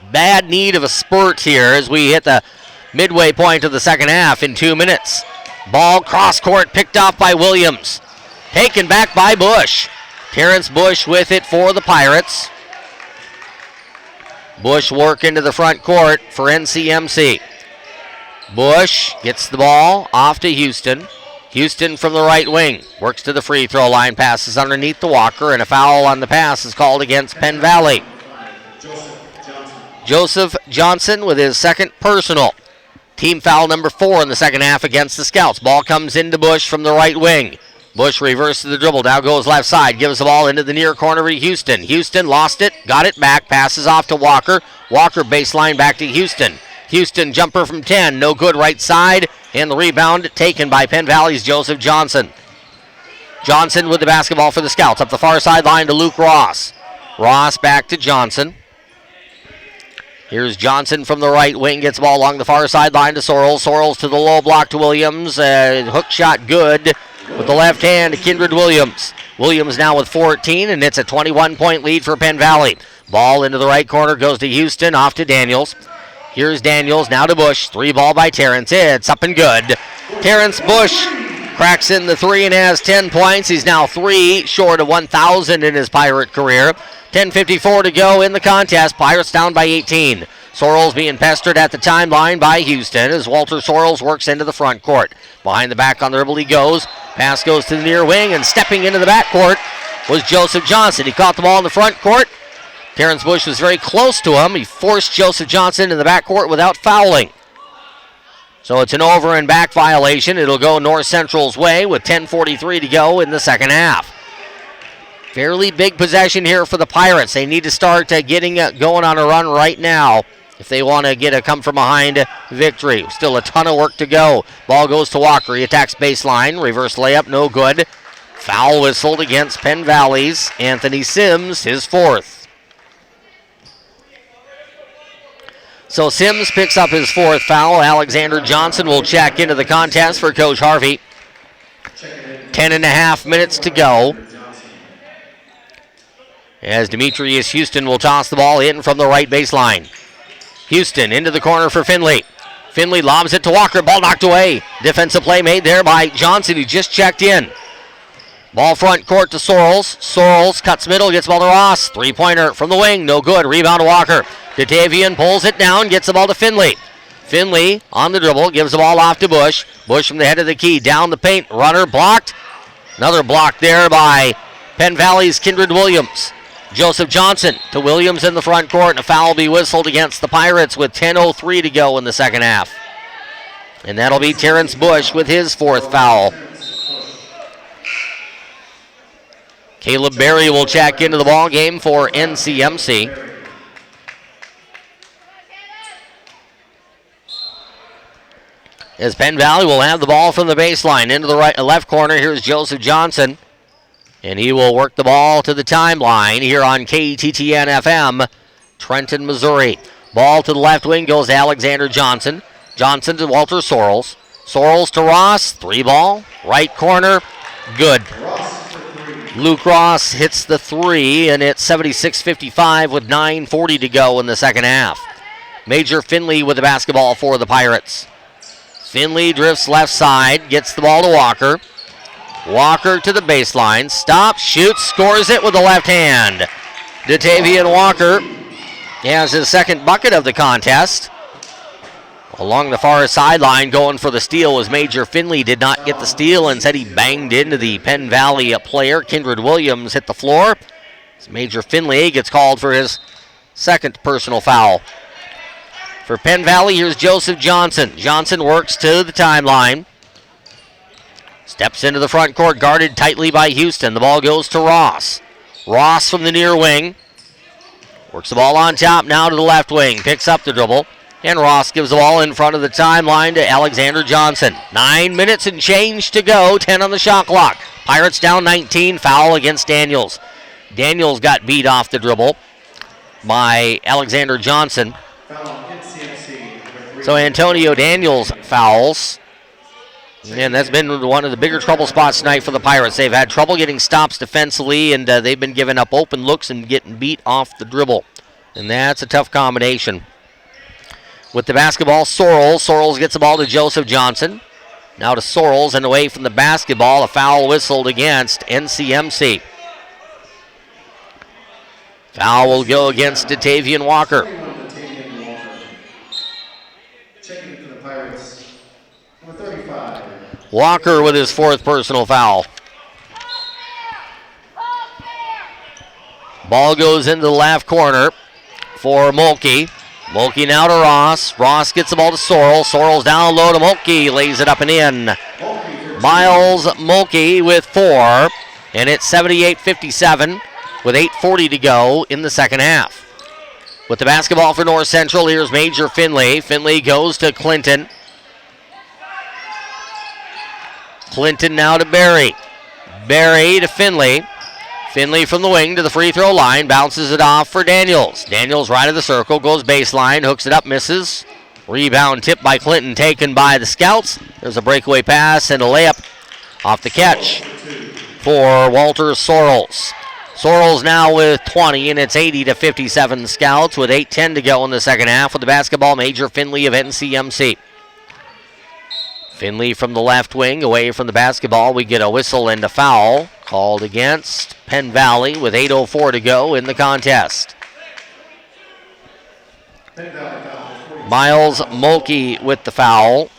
bad need of a spurt here as we hit the midway point of the second half in 2 minutes. Ball cross court picked off by Williams. Taken back by Bush. Terrence Bush with it for the Pirates. Bush work into the front court for NCMC. Bush gets the ball off to Houston. Houston from the right wing. Works to the free throw line. Passes underneath to Walker, and a foul on the pass is called against Penn Valley. Joseph Johnson with his second personal. Team foul number 4 in the second half against the Scouts. Ball comes into Bush from the right wing. Bush reverses the dribble. Now goes left side. Gives the ball into the near corner to Houston. Houston lost it. Got it back. Passes off to Walker. Walker baseline back to Houston. Houston jumper from 10. No good right side. And the rebound taken by Penn Valley's Joseph Johnson. Johnson with the basketball for the Scouts. Up the far sideline to Luke Ross. Ross back to Johnson. Here's Johnson from the right wing. Gets the ball along the far sideline to Sorrells. Sorrells to the low block to Williams. Hook shot good with the left hand to Kindred Williams. Williams now with 14, and it's a 21-point lead for Penn Valley. Ball into the right corner goes to Houston. Off to Daniels. Here's Daniels now to Bush. 3 ball by Terrence. It's up and good. Terrence Bush cracks in the 3 and has 10 points. He's now 3 short of 1,000 in his Pirate career. 10:54 to go in the contest. Pirates down by 18. Sorrells being pestered at the timeline by Houston as Walter Sorrells works into the front court. Behind the back on the dribble he goes. Pass goes to the near wing, and stepping into the backcourt was Joseph Johnson. He caught the ball in the front court. Terrence Bush was very close to him. He forced Joseph Johnson in the backcourt without fouling. So it's an over and back violation. It'll go North Central's way with 10:43 to go in the second half. Fairly big possession here for the Pirates. They need to start getting going on a run right now if they want to get a come-from-behind victory. Still a ton of work to go. Ball goes to Walker. He attacks baseline. Reverse layup, no good. Foul whistled against Penn Valley's Anthony Sims, his 4th. So Sims picks up his 4th foul. Alexander Johnson will check into the contest for Coach Harvey. 10.5 minutes to go. As Demetrius Houston will toss the ball in from the right baseline. Houston into the corner for Finley. Finley lobs it to Walker. Ball knocked away. Defensive play made there by Johnson, who just checked in. Ball front court to Sorrells. Sorrells cuts middle, gets ball to Ross. Three-pointer from the wing, no good. Rebound to Walker. Datavian pulls it down, gets the ball to Finley. Finley on the dribble, gives the ball off to Bush. Bush from the head of the key, down the paint. Runner blocked. Another block there by Penn Valley's Kindred Williams. Joseph Johnson to Williams in the front court, and a foul will be whistled against the Pirates with 10:03 to go in the second half. And that'll be Terrence Bush with his fourth foul. Caleb Berry will check into the ball game for NCMC. As Penn Valley will have the ball from the baseline into the left corner. Here's Joseph Johnson. And he will work the ball to the timeline here on KTTN FM, Trenton, Missouri. Ball to the left wing goes to Alexander Johnson. Johnson to Walter Sorrells. Sorrells to Ross. Three ball. Right corner. Good. Luke Ross hits the three, and it's 76-55 with 9:40 to go in the second half. Major Finley with the basketball for the Pirates. Finley drifts left side, gets the ball to Walker. Walker to the baseline, stops, shoots, scores it with the left hand. Datavian Walker has his second bucket of the contest. Along the far sideline, going for the steal was Major Finley. Did not get the steal, and said he banged into the Penn Valley player. Kindred Williams hit the floor. Major Finley gets called for his second personal foul. For Penn Valley, here's Joseph Johnson. Johnson works to the timeline. Steps into the front court, guarded tightly by Houston. The ball goes to Ross. Ross from the near wing. Works the ball on top now to the left wing. Picks up the dribble. And Ross gives the ball in front of the timeline to Alexander Johnson. 9 minutes and change to go. 10 on the shot clock. Pirates down 19. Foul against Daniels. Daniels got beat off the dribble by Alexander Johnson. So Antonio Daniels fouls. And that's been one of the bigger trouble spots tonight for the Pirates. They've had trouble getting stops defensively, and they've been giving up open looks and getting beat off the dribble. And that's a tough combination. With the basketball, Sorrells. Sorrells gets the ball to Joseph Johnson. Now to Sorrells and away from the basketball. A foul whistled against NCMC. Foul will go against Datavian Walker. Checking for the Pirates, number 35. Walker with his fourth personal foul. Ball goes into the left corner for Mulkey. Mulkey now to Ross. Ross gets the ball to Sorrell. Sorrell's down low to Mulkey. Lays it up and in. Miles Mulkey with 4. And it's 78-57 with 8:40 to go in the second half. With the basketball for North Central, here's Major Finley. Finley goes to Clinton. Clinton now to Berry. Berry to Finley. Finley from the wing to the free throw line. Bounces it off for Daniels. Daniels right of the circle. Goes baseline. Hooks it up. Misses. Rebound tipped by Clinton. Taken by the Scouts. There's a breakaway pass and a layup off the catch for Walter Sorrells. Sorrells now with 20, and it's 80-57 Scouts with 8:10 to go in the second half. With the basketball, Major Finley of NCMC. Finley from the left wing, away from the basketball. We get a whistle and a foul called against Penn Valley with 8:04 to go in the contest. Miles Mulkey with the foul,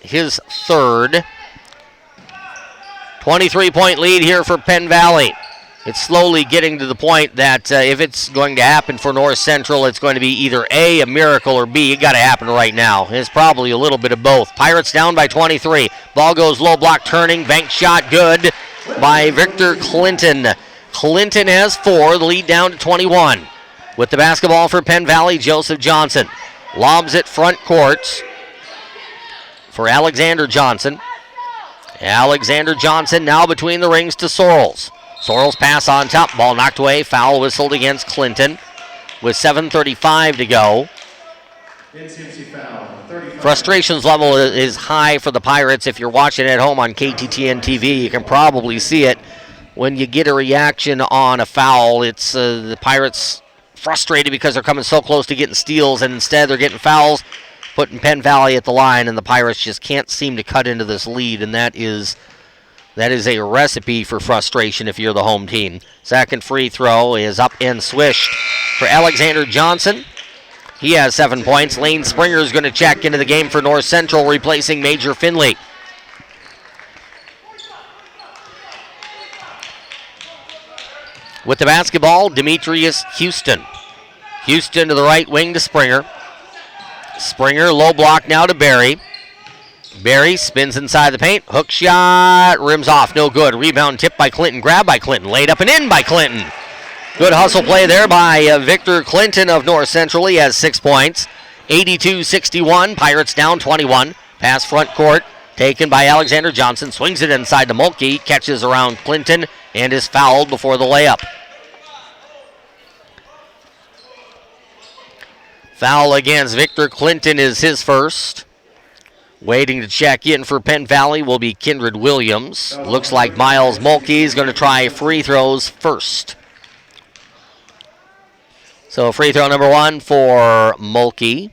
his third. 23-point lead here for Penn Valley. It's slowly getting to the point that if it's going to happen for North Central, it's going to be either a miracle, or B, it got to happen right now. It's probably a little bit of both. Pirates down by 23. Ball goes low block turning. Bank shot good by Victor Clinton. Clinton has 4. The lead down to 21. With the basketball for Penn Valley, Joseph Johnson. Lobs it front court for Alexander Johnson. Alexander Johnson now between the rings to Sorrells. Sorrells pass on top. Ball knocked away. Foul whistled against Clinton with 7:35 to go. Frustrations level is high for the Pirates. If you're watching at home on KTTN TV, you can probably see it. When you get a reaction on a foul, it's the Pirates frustrated because they're coming so close to getting steals, and instead they're getting fouls, putting Penn Valley at the line, and the Pirates just can't seem to cut into this lead, and that is That is a recipe for frustration if you're the home team. Second free throw is up and swished for Alexander Johnson. He has 7 points. Lane Springer is going to check into the game for North Central, replacing Major Finley. With the basketball, Demetrius Houston. Houston to the right wing to Springer. Springer, low block now to Barry. Barry spins inside the paint. Hook shot, rims off, no good. Rebound tipped by Clinton, grabbed by Clinton, laid up and in by Clinton. Good hustle play there by Victor Clinton of North Central. He has 6 points. 82-61, Pirates down 21. Pass front court, taken by Alexander Johnson. Swings it inside to Mulkey, catches around Clinton, and is fouled before the layup. Foul against Victor Clinton is his first. Waiting to check in for Penn Valley will be Kindred Williams. Looks like Miles Mulkey is going to try free throws first. So free throw number 1 for Mulkey.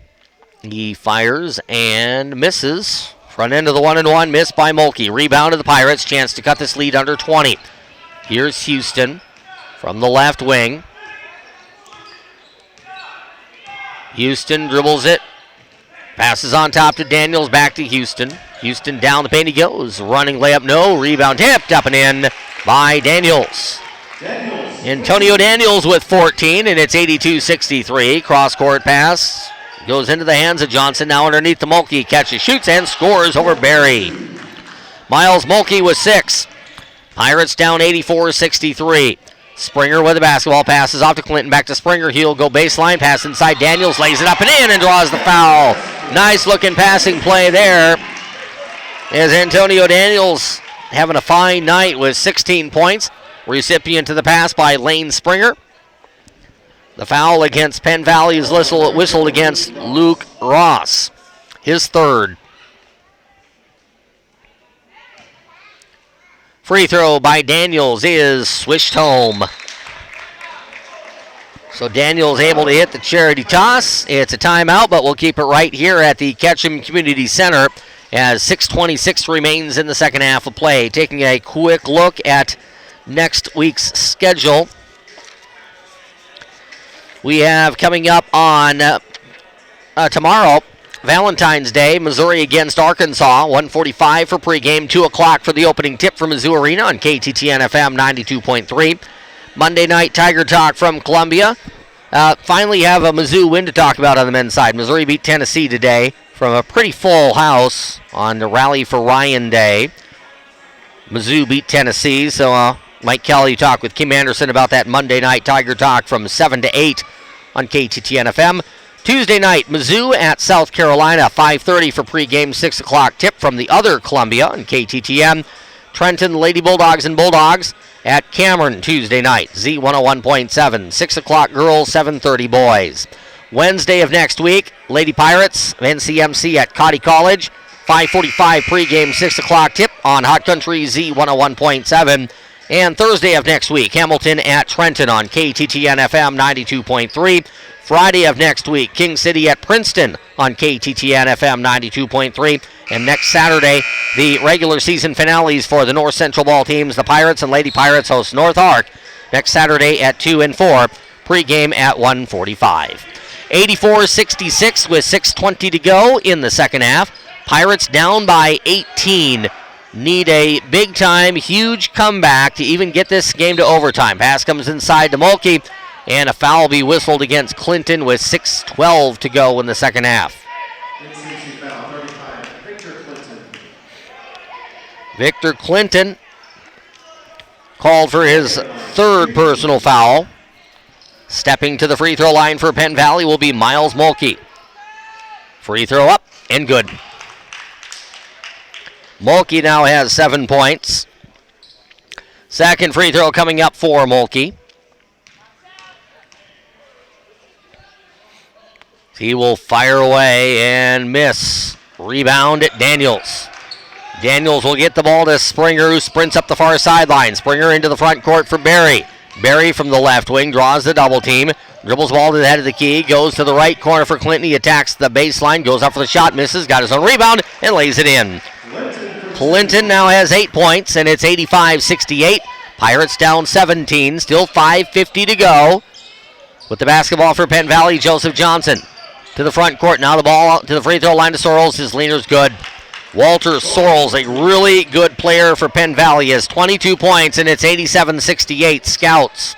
He fires and misses. Front end of the 1-and-1, missed by Mulkey. Rebound to the Pirates, chance to cut this lead under 20. Here's Houston from the left wing. Houston dribbles it. Passes on top to Daniels, back to Houston. Houston down the paint he goes. Running layup, no. Rebound tipped up and in by Daniels. Antonio Daniels with 14, and it's 82-63. Cross-court pass goes into the hands of Johnson. Now underneath the Mulkey. Catches, shoots, and scores over Barry. Miles Mulkey with 6. Pirates down 84-63. Springer with the basketball, passes off to Clinton, back to Springer. He'll go baseline, pass inside Daniels, lays it up and in and draws the foul. Nice looking passing play there as Antonio Daniels having a fine night with 16 points. Recipient to the pass by Lane Springer. The foul against Penn Valley is whistled against Luke Ross, his third. Free throw by Daniels is swished home. So Daniels able to hit the charity toss. It's a timeout, but we'll keep it right here at the Ketchum Community Center as 6:26 remains in the second half of play. Taking a quick look at next week's schedule. We have coming up on tomorrow, Valentine's Day, Missouri against Arkansas, 1:45 for pregame, 2 o'clock for the opening tip from Mizzou Arena on KTTN FM 92.3. Monday night, Tiger Talk from Columbia. Finally have a Mizzou win to talk about on the men's side. Missouri beat Tennessee today from a pretty full house on the Rally for Ryan Day. Mizzou beat Tennessee, so Mike Kelly talked with Kim Anderson about that Monday night Tiger Talk from 7 to 8 on KTTN FM. Tuesday night, Mizzou at South Carolina, 5:30 for pregame, 6 o'clock tip from the other Columbia on KTTN. Trenton Lady Bulldogs and Bulldogs at Cameron Tuesday night, Z101.7, 6 o'clock girls, 7:30 boys. Wednesday of next week, Lady Pirates of NCMC at Cotty College, 5:45 pregame, 6 o'clock tip on Hot Country Z101.7. And Thursday of next week, Hamilton at Trenton on KTTN FM 92.3. Friday of next week, King City at Princeton on KTTN FM 92.3. And next Saturday, the regular season finales for the North Central ball teams. The Pirates and Lady Pirates host North Ark next Saturday at 2 and 4. Pregame at 1:45. 84-66 with 6:20 to go in the second half. Pirates down by 18. Need a big-time, huge comeback to even get this game to overtime. Pass comes inside to Mulkey, and a foul will be whistled against Clinton with 6:12 to go in the second half. Victor Clinton called for his third personal foul. Stepping to the free throw line for Penn Valley will be Miles Mulkey. Free throw up and good. Mulkey now has 7 points. Second free throw coming up for Mulkey. He will fire away and miss. Rebound at Daniels. Daniels will get the ball to Springer, who sprints up the far sideline. Springer into the front court for Barry. Barry from the left wing draws the double team. Dribbles the ball to the head of the key. Goes to the right corner for Clinton. He attacks the baseline. Goes up for the shot. Misses. Got his own rebound and lays it in. Clinton now has 8 points, and it's 85-68. Pirates down 17, still 5:50 to go. With the basketball for Penn Valley, Joseph Johnson to the front court. Now the ball to the free throw line to Sorrells. His leaner's good. Walter Sorrells, a really good player for Penn Valley, has 22 points, and it's 87-68. Scouts.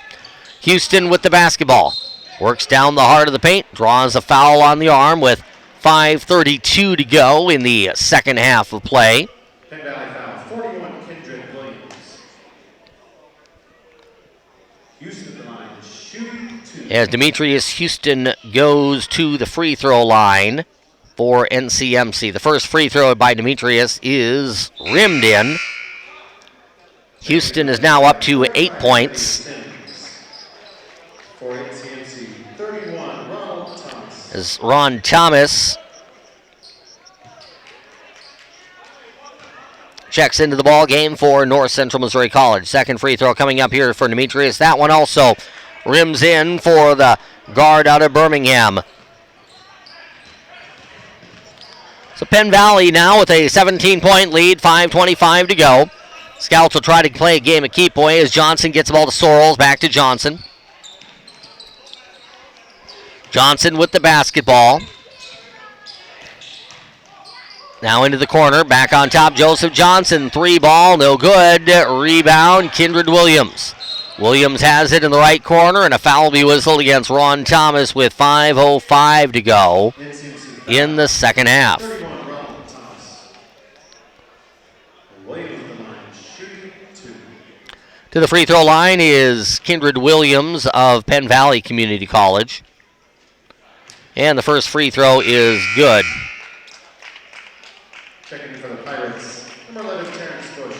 Houston with the basketball. Works down the heart of the paint, draws a foul on the arm with 5:32 to go in the second half of play. Penn Valley foul, 41, Kindred Williams. Houston at the line, shooting 2. As Demetrius Houston goes to the free throw line for NCMC. The first free throw by Demetrius is rimmed in. Houston is now up to 8 points. For NCMC, 31, Ronald Thomas. As Ron Thomas checks into the ball game for North Central Missouri College. Second free throw coming up here for Demetrius. That one also rims in for the guard out of Birmingham. So Penn Valley now with a 17-point lead, 5:25 to go. Scouts will try to play a game of keep away as Johnson gets the ball to Sorrells. Back to Johnson. Johnson with the basketball. Now into the corner, back on top, Joseph Johnson. 3 ball, no good. Rebound, Kindred Williams. Williams has it in the right corner, and a foul will be whistled against Ron Thomas with 5:05 to go in the second half. To the free throw line is Kindred Williams of Penn Valley Community College. And the first free throw is good. Checking in for the Pirates, number 11, Terrence Bush.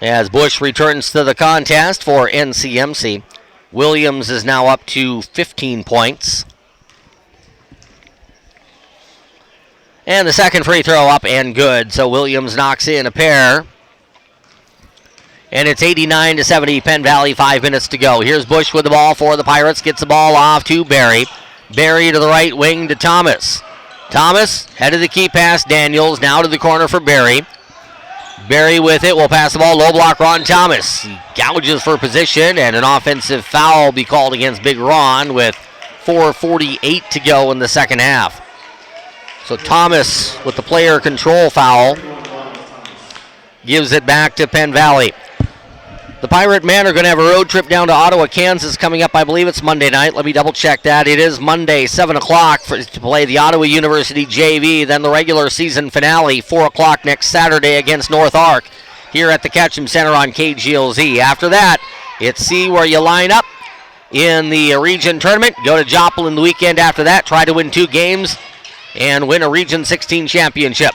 As Bush returns to the contest for NCMC, Williams is now up to 15 points. And the second free throw up and good, so Williams knocks in a pair. And it's 89-70, Penn Valley, 5 minutes to go. Here's Bush with the ball for the Pirates, gets the ball off to Barry. Barry to the right wing to Thomas. Thomas, head of the key pass, Daniels, now to the corner for Barry. Barry with it, will pass the ball, low block, Ron Thomas. He gouges for position, and an offensive foul will be called against Big Ron with 4:48 to go in the second half. So Thomas with the player control foul gives it back to Penn Valley. The Pirate men are going to have a road trip down to Ottawa, Kansas coming up. I believe it's Monday night. Let me double check that. It is Monday, 7 o'clock to play the Ottawa University JV. Then the regular season finale, 4 o'clock next Saturday against North Ark here at the Ketchum Center on KGLZ. After that, it's see where you line up in the region tournament. Go to Joplin the weekend after that. Try to win 2 games and win a Region 16 championship.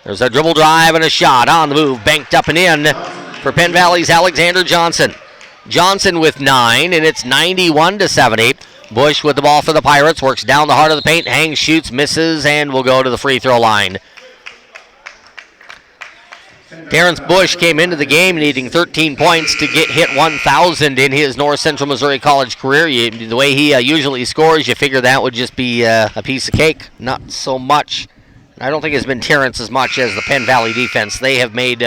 There's a dribble drive and a shot on the move, banked up and in for Penn Valley's Alexander Johnson. Johnson with 9, and it's 91-70. Bush with the ball for the Pirates, works down the heart of the paint, hangs, shoots, misses, and will go to the free throw line. Terrence Bush came into the game needing 13 points to hit 1,000 in his North Central Missouri College career. The way he usually scores, you figure that would just be a piece of cake. Not so much. I don't think it's been Terrence as much as the Penn Valley defense. They have made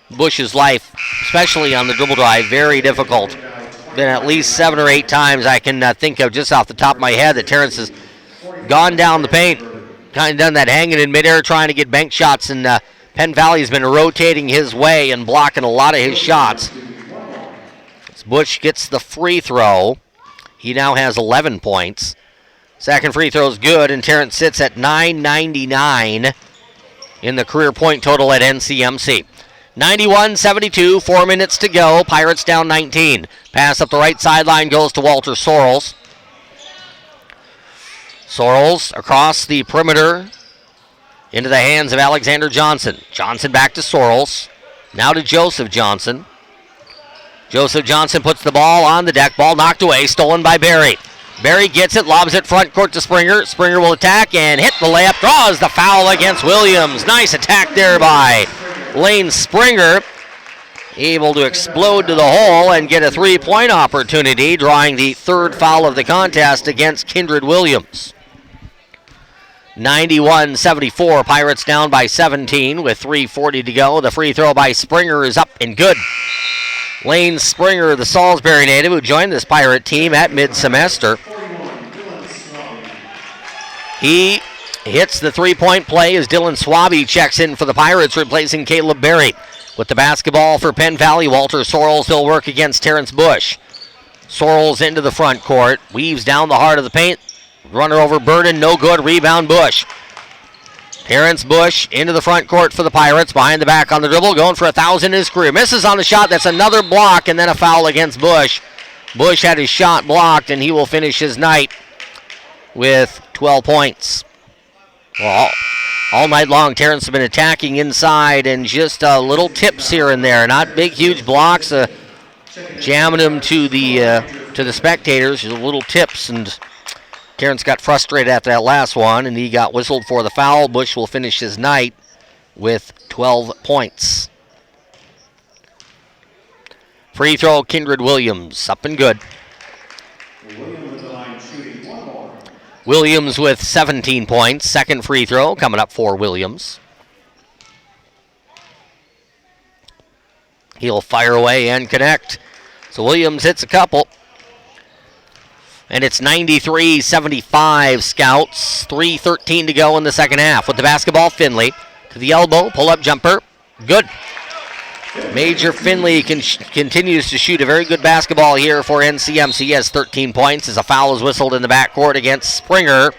Bush's life, especially on the dribble drive, very difficult. Been at least 7 or 8 times I can think of just off the top of my head that Terrence has gone down the paint, kind of done that hanging in midair trying to get bank shots, and Penn Valley has been rotating his way and blocking a lot of his shots. As Bush gets the free throw, he now has 11 points. Second free throw is good, and Terrence sits at 999 in the career point total at NCMC. 91-72, 4 minutes to go. Pirates down 19. Pass up the right sideline goes to Walter Sorrells. Sorrells across the perimeter into the hands of Alexander Johnson. Johnson back to Sorrells. Now to Joseph Johnson. Joseph Johnson puts the ball on the deck. Ball knocked away, stolen by Barry. Barry gets it, lobs it front court to Springer. Springer will attack and hit the layup. Draws the foul against Williams. Nice attack there by Lane Springer. Able to explode to the hole and get a 3-point opportunity, drawing the 3rd foul of the contest against Kindred Williams. 91-74. Pirates down by 17 with 3:40 to go. The free throw by Springer is up and good. Lane Springer, the Salisbury native who joined this Pirate team at mid-semester. He hits the three-point play as Dylan Swaby checks in for the Pirates, replacing Caleb Berry. With the basketball for Penn Valley, Walter Sorrells will work against Terrence Bush. Sorrells into the front court, weaves down the heart of the paint. Runner over Burden, no good. Rebound Bush. Terrence Bush into the front court for the Pirates. Behind the back on the dribble, going for 1,000 in his career. Misses on the shot. That's another block, and then a foul against Bush. Bush had his shot blocked, and he will finish his night with 12 points. Well, all night long, Terrence has been attacking inside and just little tips here and there. Not big, huge blocks. Jamming them to the spectators. Just little tips, and Terrence got frustrated after that last one, and he got whistled for the foul. Bush will finish his night with 12 points. Free throw, Kindred Williams, up and good. Williams with 17 points. Second free throw coming up for Williams. He'll fire away and connect. So Williams hits a couple. And it's 93-75 Scouts. 3:13 to go in the second half. With the basketball, Finley to the elbow, pull-up jumper. Good. Major Finley continues to shoot a very good basketball here for NCMC. He has 13 points as a foul is whistled in the backcourt against Springer.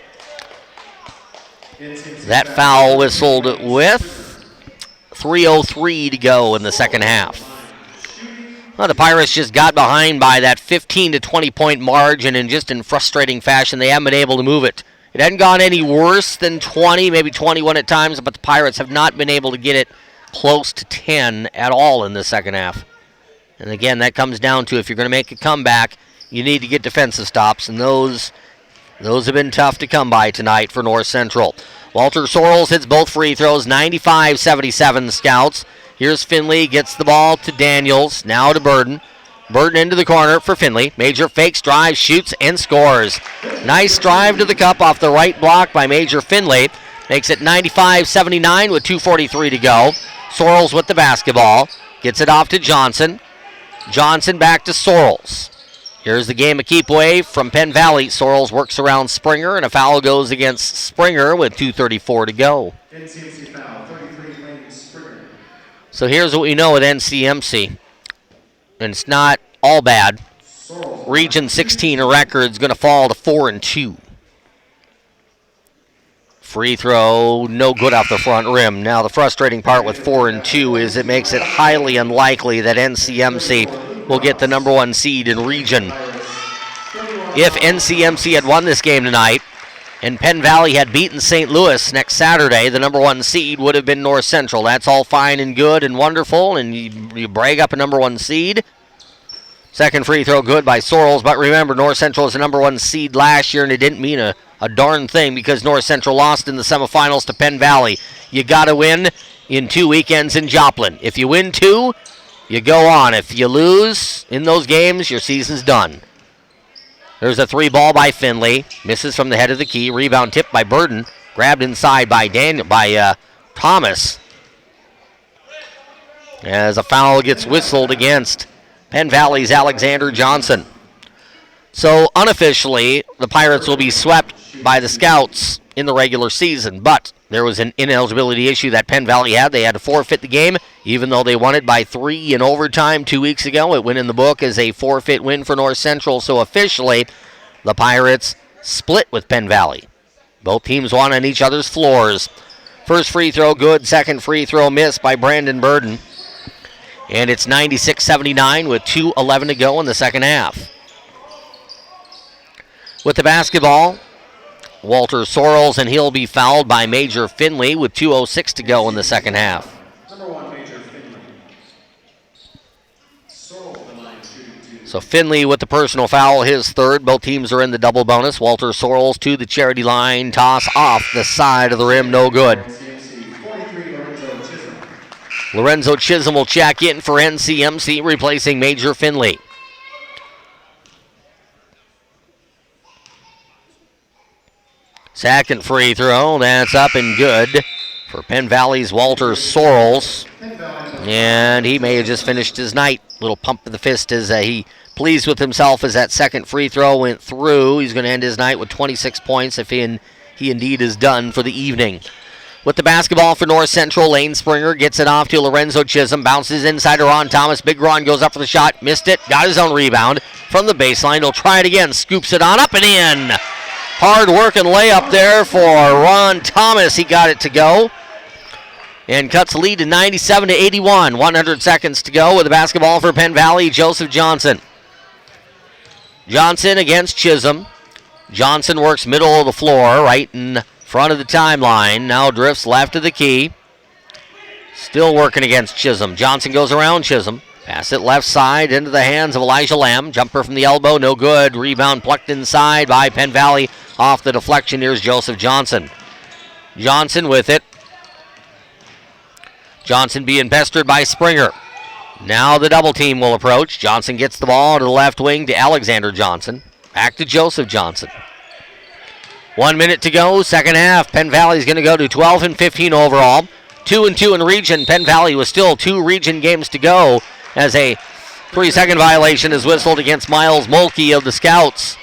That foul whistled with 3:03 to go in the second half. Well, the Pirates just got behind by that 15 to 20 point margin, and just in frustrating fashion, they haven't been able to move it. It hadn't gone any worse than 20, maybe 21 at times, but the Pirates have not been able to get it close to 10 at all in the second half. And again, that comes down to if you're going to make a comeback, you need to get defensive stops, and those have been tough to come by tonight for North Central. Walter Sorrells hits both free throws, 95-77 Scouts. Here's Finley, gets the ball to Daniels, now to Burden. Burden into the corner for Finley. Major fakes, drives, shoots, and scores. Nice drive to the cup off the right block by Major Finley. Makes it 95-79 with 2:43 to go. Sorrells with the basketball. Gets it off to Johnson. Johnson back to Sorrells. Here's the game a keep away from Penn Valley. Sorrells works around Springer, and a foul goes against Springer with 2:34 to go. NCMC foul, 33 Lane Springer. So here's what we know with NCMC. And it's not all bad. Region 16 record's going to fall to 4-2. Free throw, no good off the front rim. Now the frustrating part with 4-2 is it makes it highly unlikely that NCMC will get the number one seed in region. If NCMC had won this game tonight and Penn Valley had beaten St. Louis next Saturday, the number one seed would have been North Central. That's all fine and good and wonderful, and you brag up a number one seed. Second free throw good by Sorrells, but remember, North Central was the number one seed last year, and it didn't mean a darn thing because North Central lost in the semifinals to Penn Valley. You got to win in 2 weekends in Joplin. If you win 2, you go on. If you lose in those games, your season's done. There's a 3 ball by Finley. Misses from the head of the key. Rebound tipped by Burden. Grabbed inside by Thomas. As a foul gets whistled against Penn Valley's Alexander Johnson. So unofficially, the Pirates will be swept by the Scouts in the regular season, but there was an ineligibility issue that Penn Valley had. They had to forfeit the game, even though they won it by 3 in overtime 2 weeks ago. It went in the book as a forfeit win for North Central, so officially, the Pirates split with Penn Valley. Both teams won on each other's floors. First free throw good, second free throw missed by Brandon Burden. And it's 96-79 with 2:11 to go in the second half. With the basketball, Walter Sorrells, and he'll be fouled by Major Finley with 2:06 to go in the second half. Number 1, Major Finley. Sorrells the line, shooting 2. So Finley with the personal foul, his third. Both teams are in the double bonus. Walter Sorrells to the charity line. Toss off the side of the rim, no good. Lorenzo Chisholm will check in for NCMC, replacing Major Finley. Second free throw, that's up and good for Penn Valley's Walter Sorrells. And he may have just finished his night. Little pump of the fist as he pleased with himself as that second free throw went through. He's going to end his night with 26 points if he indeed is done for the evening. With the basketball for North Central, Lane Springer gets it off to Lorenzo Chisholm. Bounces inside to Ron Thomas. Big Ron goes up for the shot. Missed it. Got his own rebound from the baseline. He'll try it again. Scoops it on up and in. Hard work and layup there for Ron Thomas. He got it to go. And cuts the lead to 97-81. 100 seconds to go with the basketball for Penn Valley. Joseph Johnson. Johnson against Chisholm. Johnson works middle of the floor, right in front of the timeline. Now drifts left of the key. Still working against Chisholm. Johnson goes around Chisholm. Pass it left side into the hands of Elijah Lamb. Jumper from the elbow, no good. Rebound plucked inside by Penn Valley. Off the deflection, here's Joseph Johnson. Johnson with it. Johnson being pestered by Springer. Now the double team will approach. Johnson gets the ball to the left wing to Alexander Johnson. Back to Joseph Johnson. 1 minute to go, second half. Penn Valley is going to go to 12-15 overall. 2-2 in region. Penn Valley with still 2 region games to go as a 3-second violation is whistled against Miles Mulkey of the Scouts.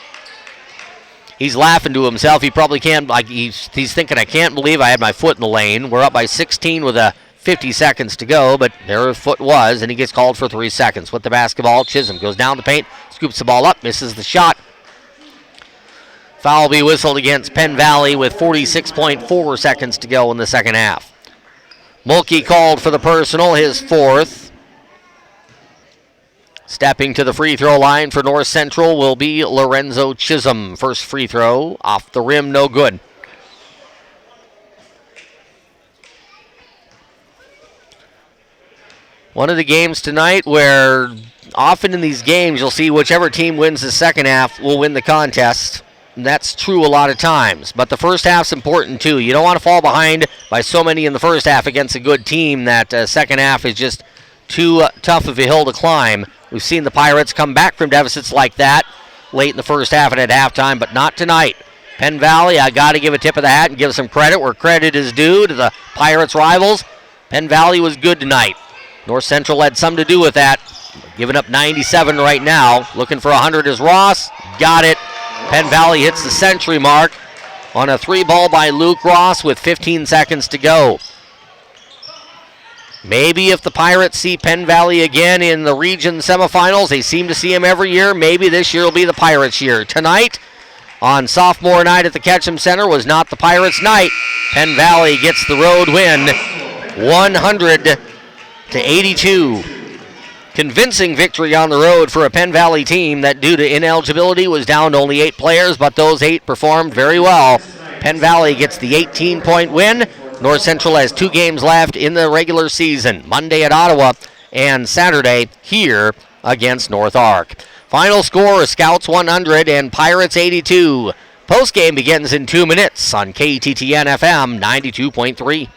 He's laughing to himself. He probably can't, he's thinking, I can't believe I had my foot in the lane. We're up by 16 with 50 seconds to go, but there his foot was, and he gets called for 3 seconds. With the basketball, Chisholm goes down the paint, scoops the ball up, misses the shot. Foul will be whistled against Penn Valley with 46.4 seconds to go in the second half. Mulkey called for the personal, his 4th. Stepping to the free throw line for North Central will be Lorenzo Chisholm. First free throw off the rim, no good. One of the games tonight where often in these games you'll see whichever team wins the second half will win the contest. And that's true a lot of times, but the first half's important too. You don't want to fall behind by so many in the first half against a good team that second half is just too tough of a hill to climb. We've seen the Pirates come back from deficits like that late in the first half and at halftime, but not tonight. Penn Valley, I got to give a tip of the hat and give some credit where credit is due to the Pirates' rivals. Penn Valley was good tonight. North Central had some to do with that. Giving up 97 right now. Looking for 100 is Ross. Got it. Penn Valley hits the century mark on a 3-ball by Luke Ross with 15 seconds to go. Maybe if the Pirates see Penn Valley again in the region semifinals, they seem to see him every year, maybe this year will be the Pirates' year. Tonight, on sophomore night at the Ketchum Center, was not the Pirates' night. Penn Valley gets the road win, 100-82. Convincing victory on the road for a Penn Valley team that, due to ineligibility, was down to only 8 players, but those 8 performed very well. Penn Valley gets the 18-point win. North Central has 2 games left in the regular season, Monday at Ottawa and Saturday here against North Arc. Final score, Scouts 100 and Pirates 82. Postgame begins in 2 minutes on KTTN FM 92.3.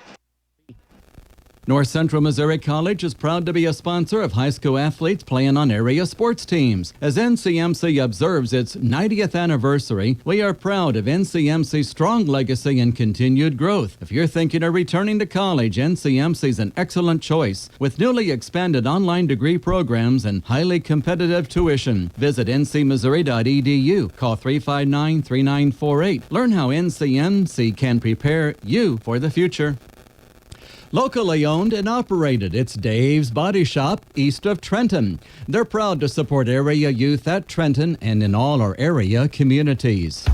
North Central Missouri College is proud to be a sponsor of high school athletes playing on area sports teams. As NCMC observes its 90th anniversary, we are proud of NCMC's strong legacy and continued growth. If you're thinking of returning to college, NCMC is an excellent choice. With newly expanded online degree programs and highly competitive tuition, visit ncmissouri.edu. Call 359-3948. Learn how NCMC can prepare you for the future. Locally owned and operated, it's Dave's Body Shop, east of Trenton. They're proud to support area youth at Trenton and in all our area communities.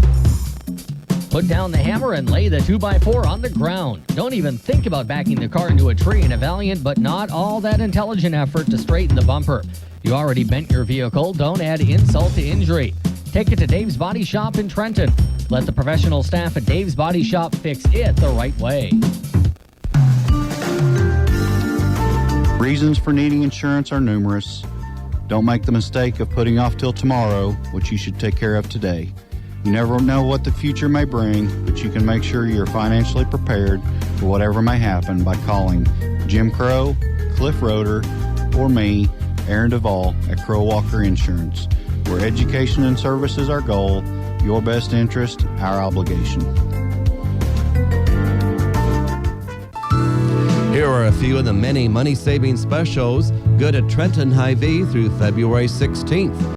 Put down the hammer and lay the 2x4 on the ground. Don't even think about backing the car into a tree in a valiant but not all that intelligent effort to straighten the bumper. You already bent your vehicle, don't add insult to injury. Take it to Dave's Body Shop in Trenton. Let the professional staff at Dave's Body Shop fix it the right way. Reasons for needing insurance are numerous. Don't make the mistake of putting off till tomorrow what you should take care of today. You never know what the future may bring, but you can make sure you're financially prepared for whatever may happen by calling Jim Crow, Cliff Roeder, or me, Aaron Duvall, at Crow Walker Insurance, where education and service is our goal Your best interest, our obligation. Here are a few of the many money-saving specials good at Trenton Hy-Vee through February 16th.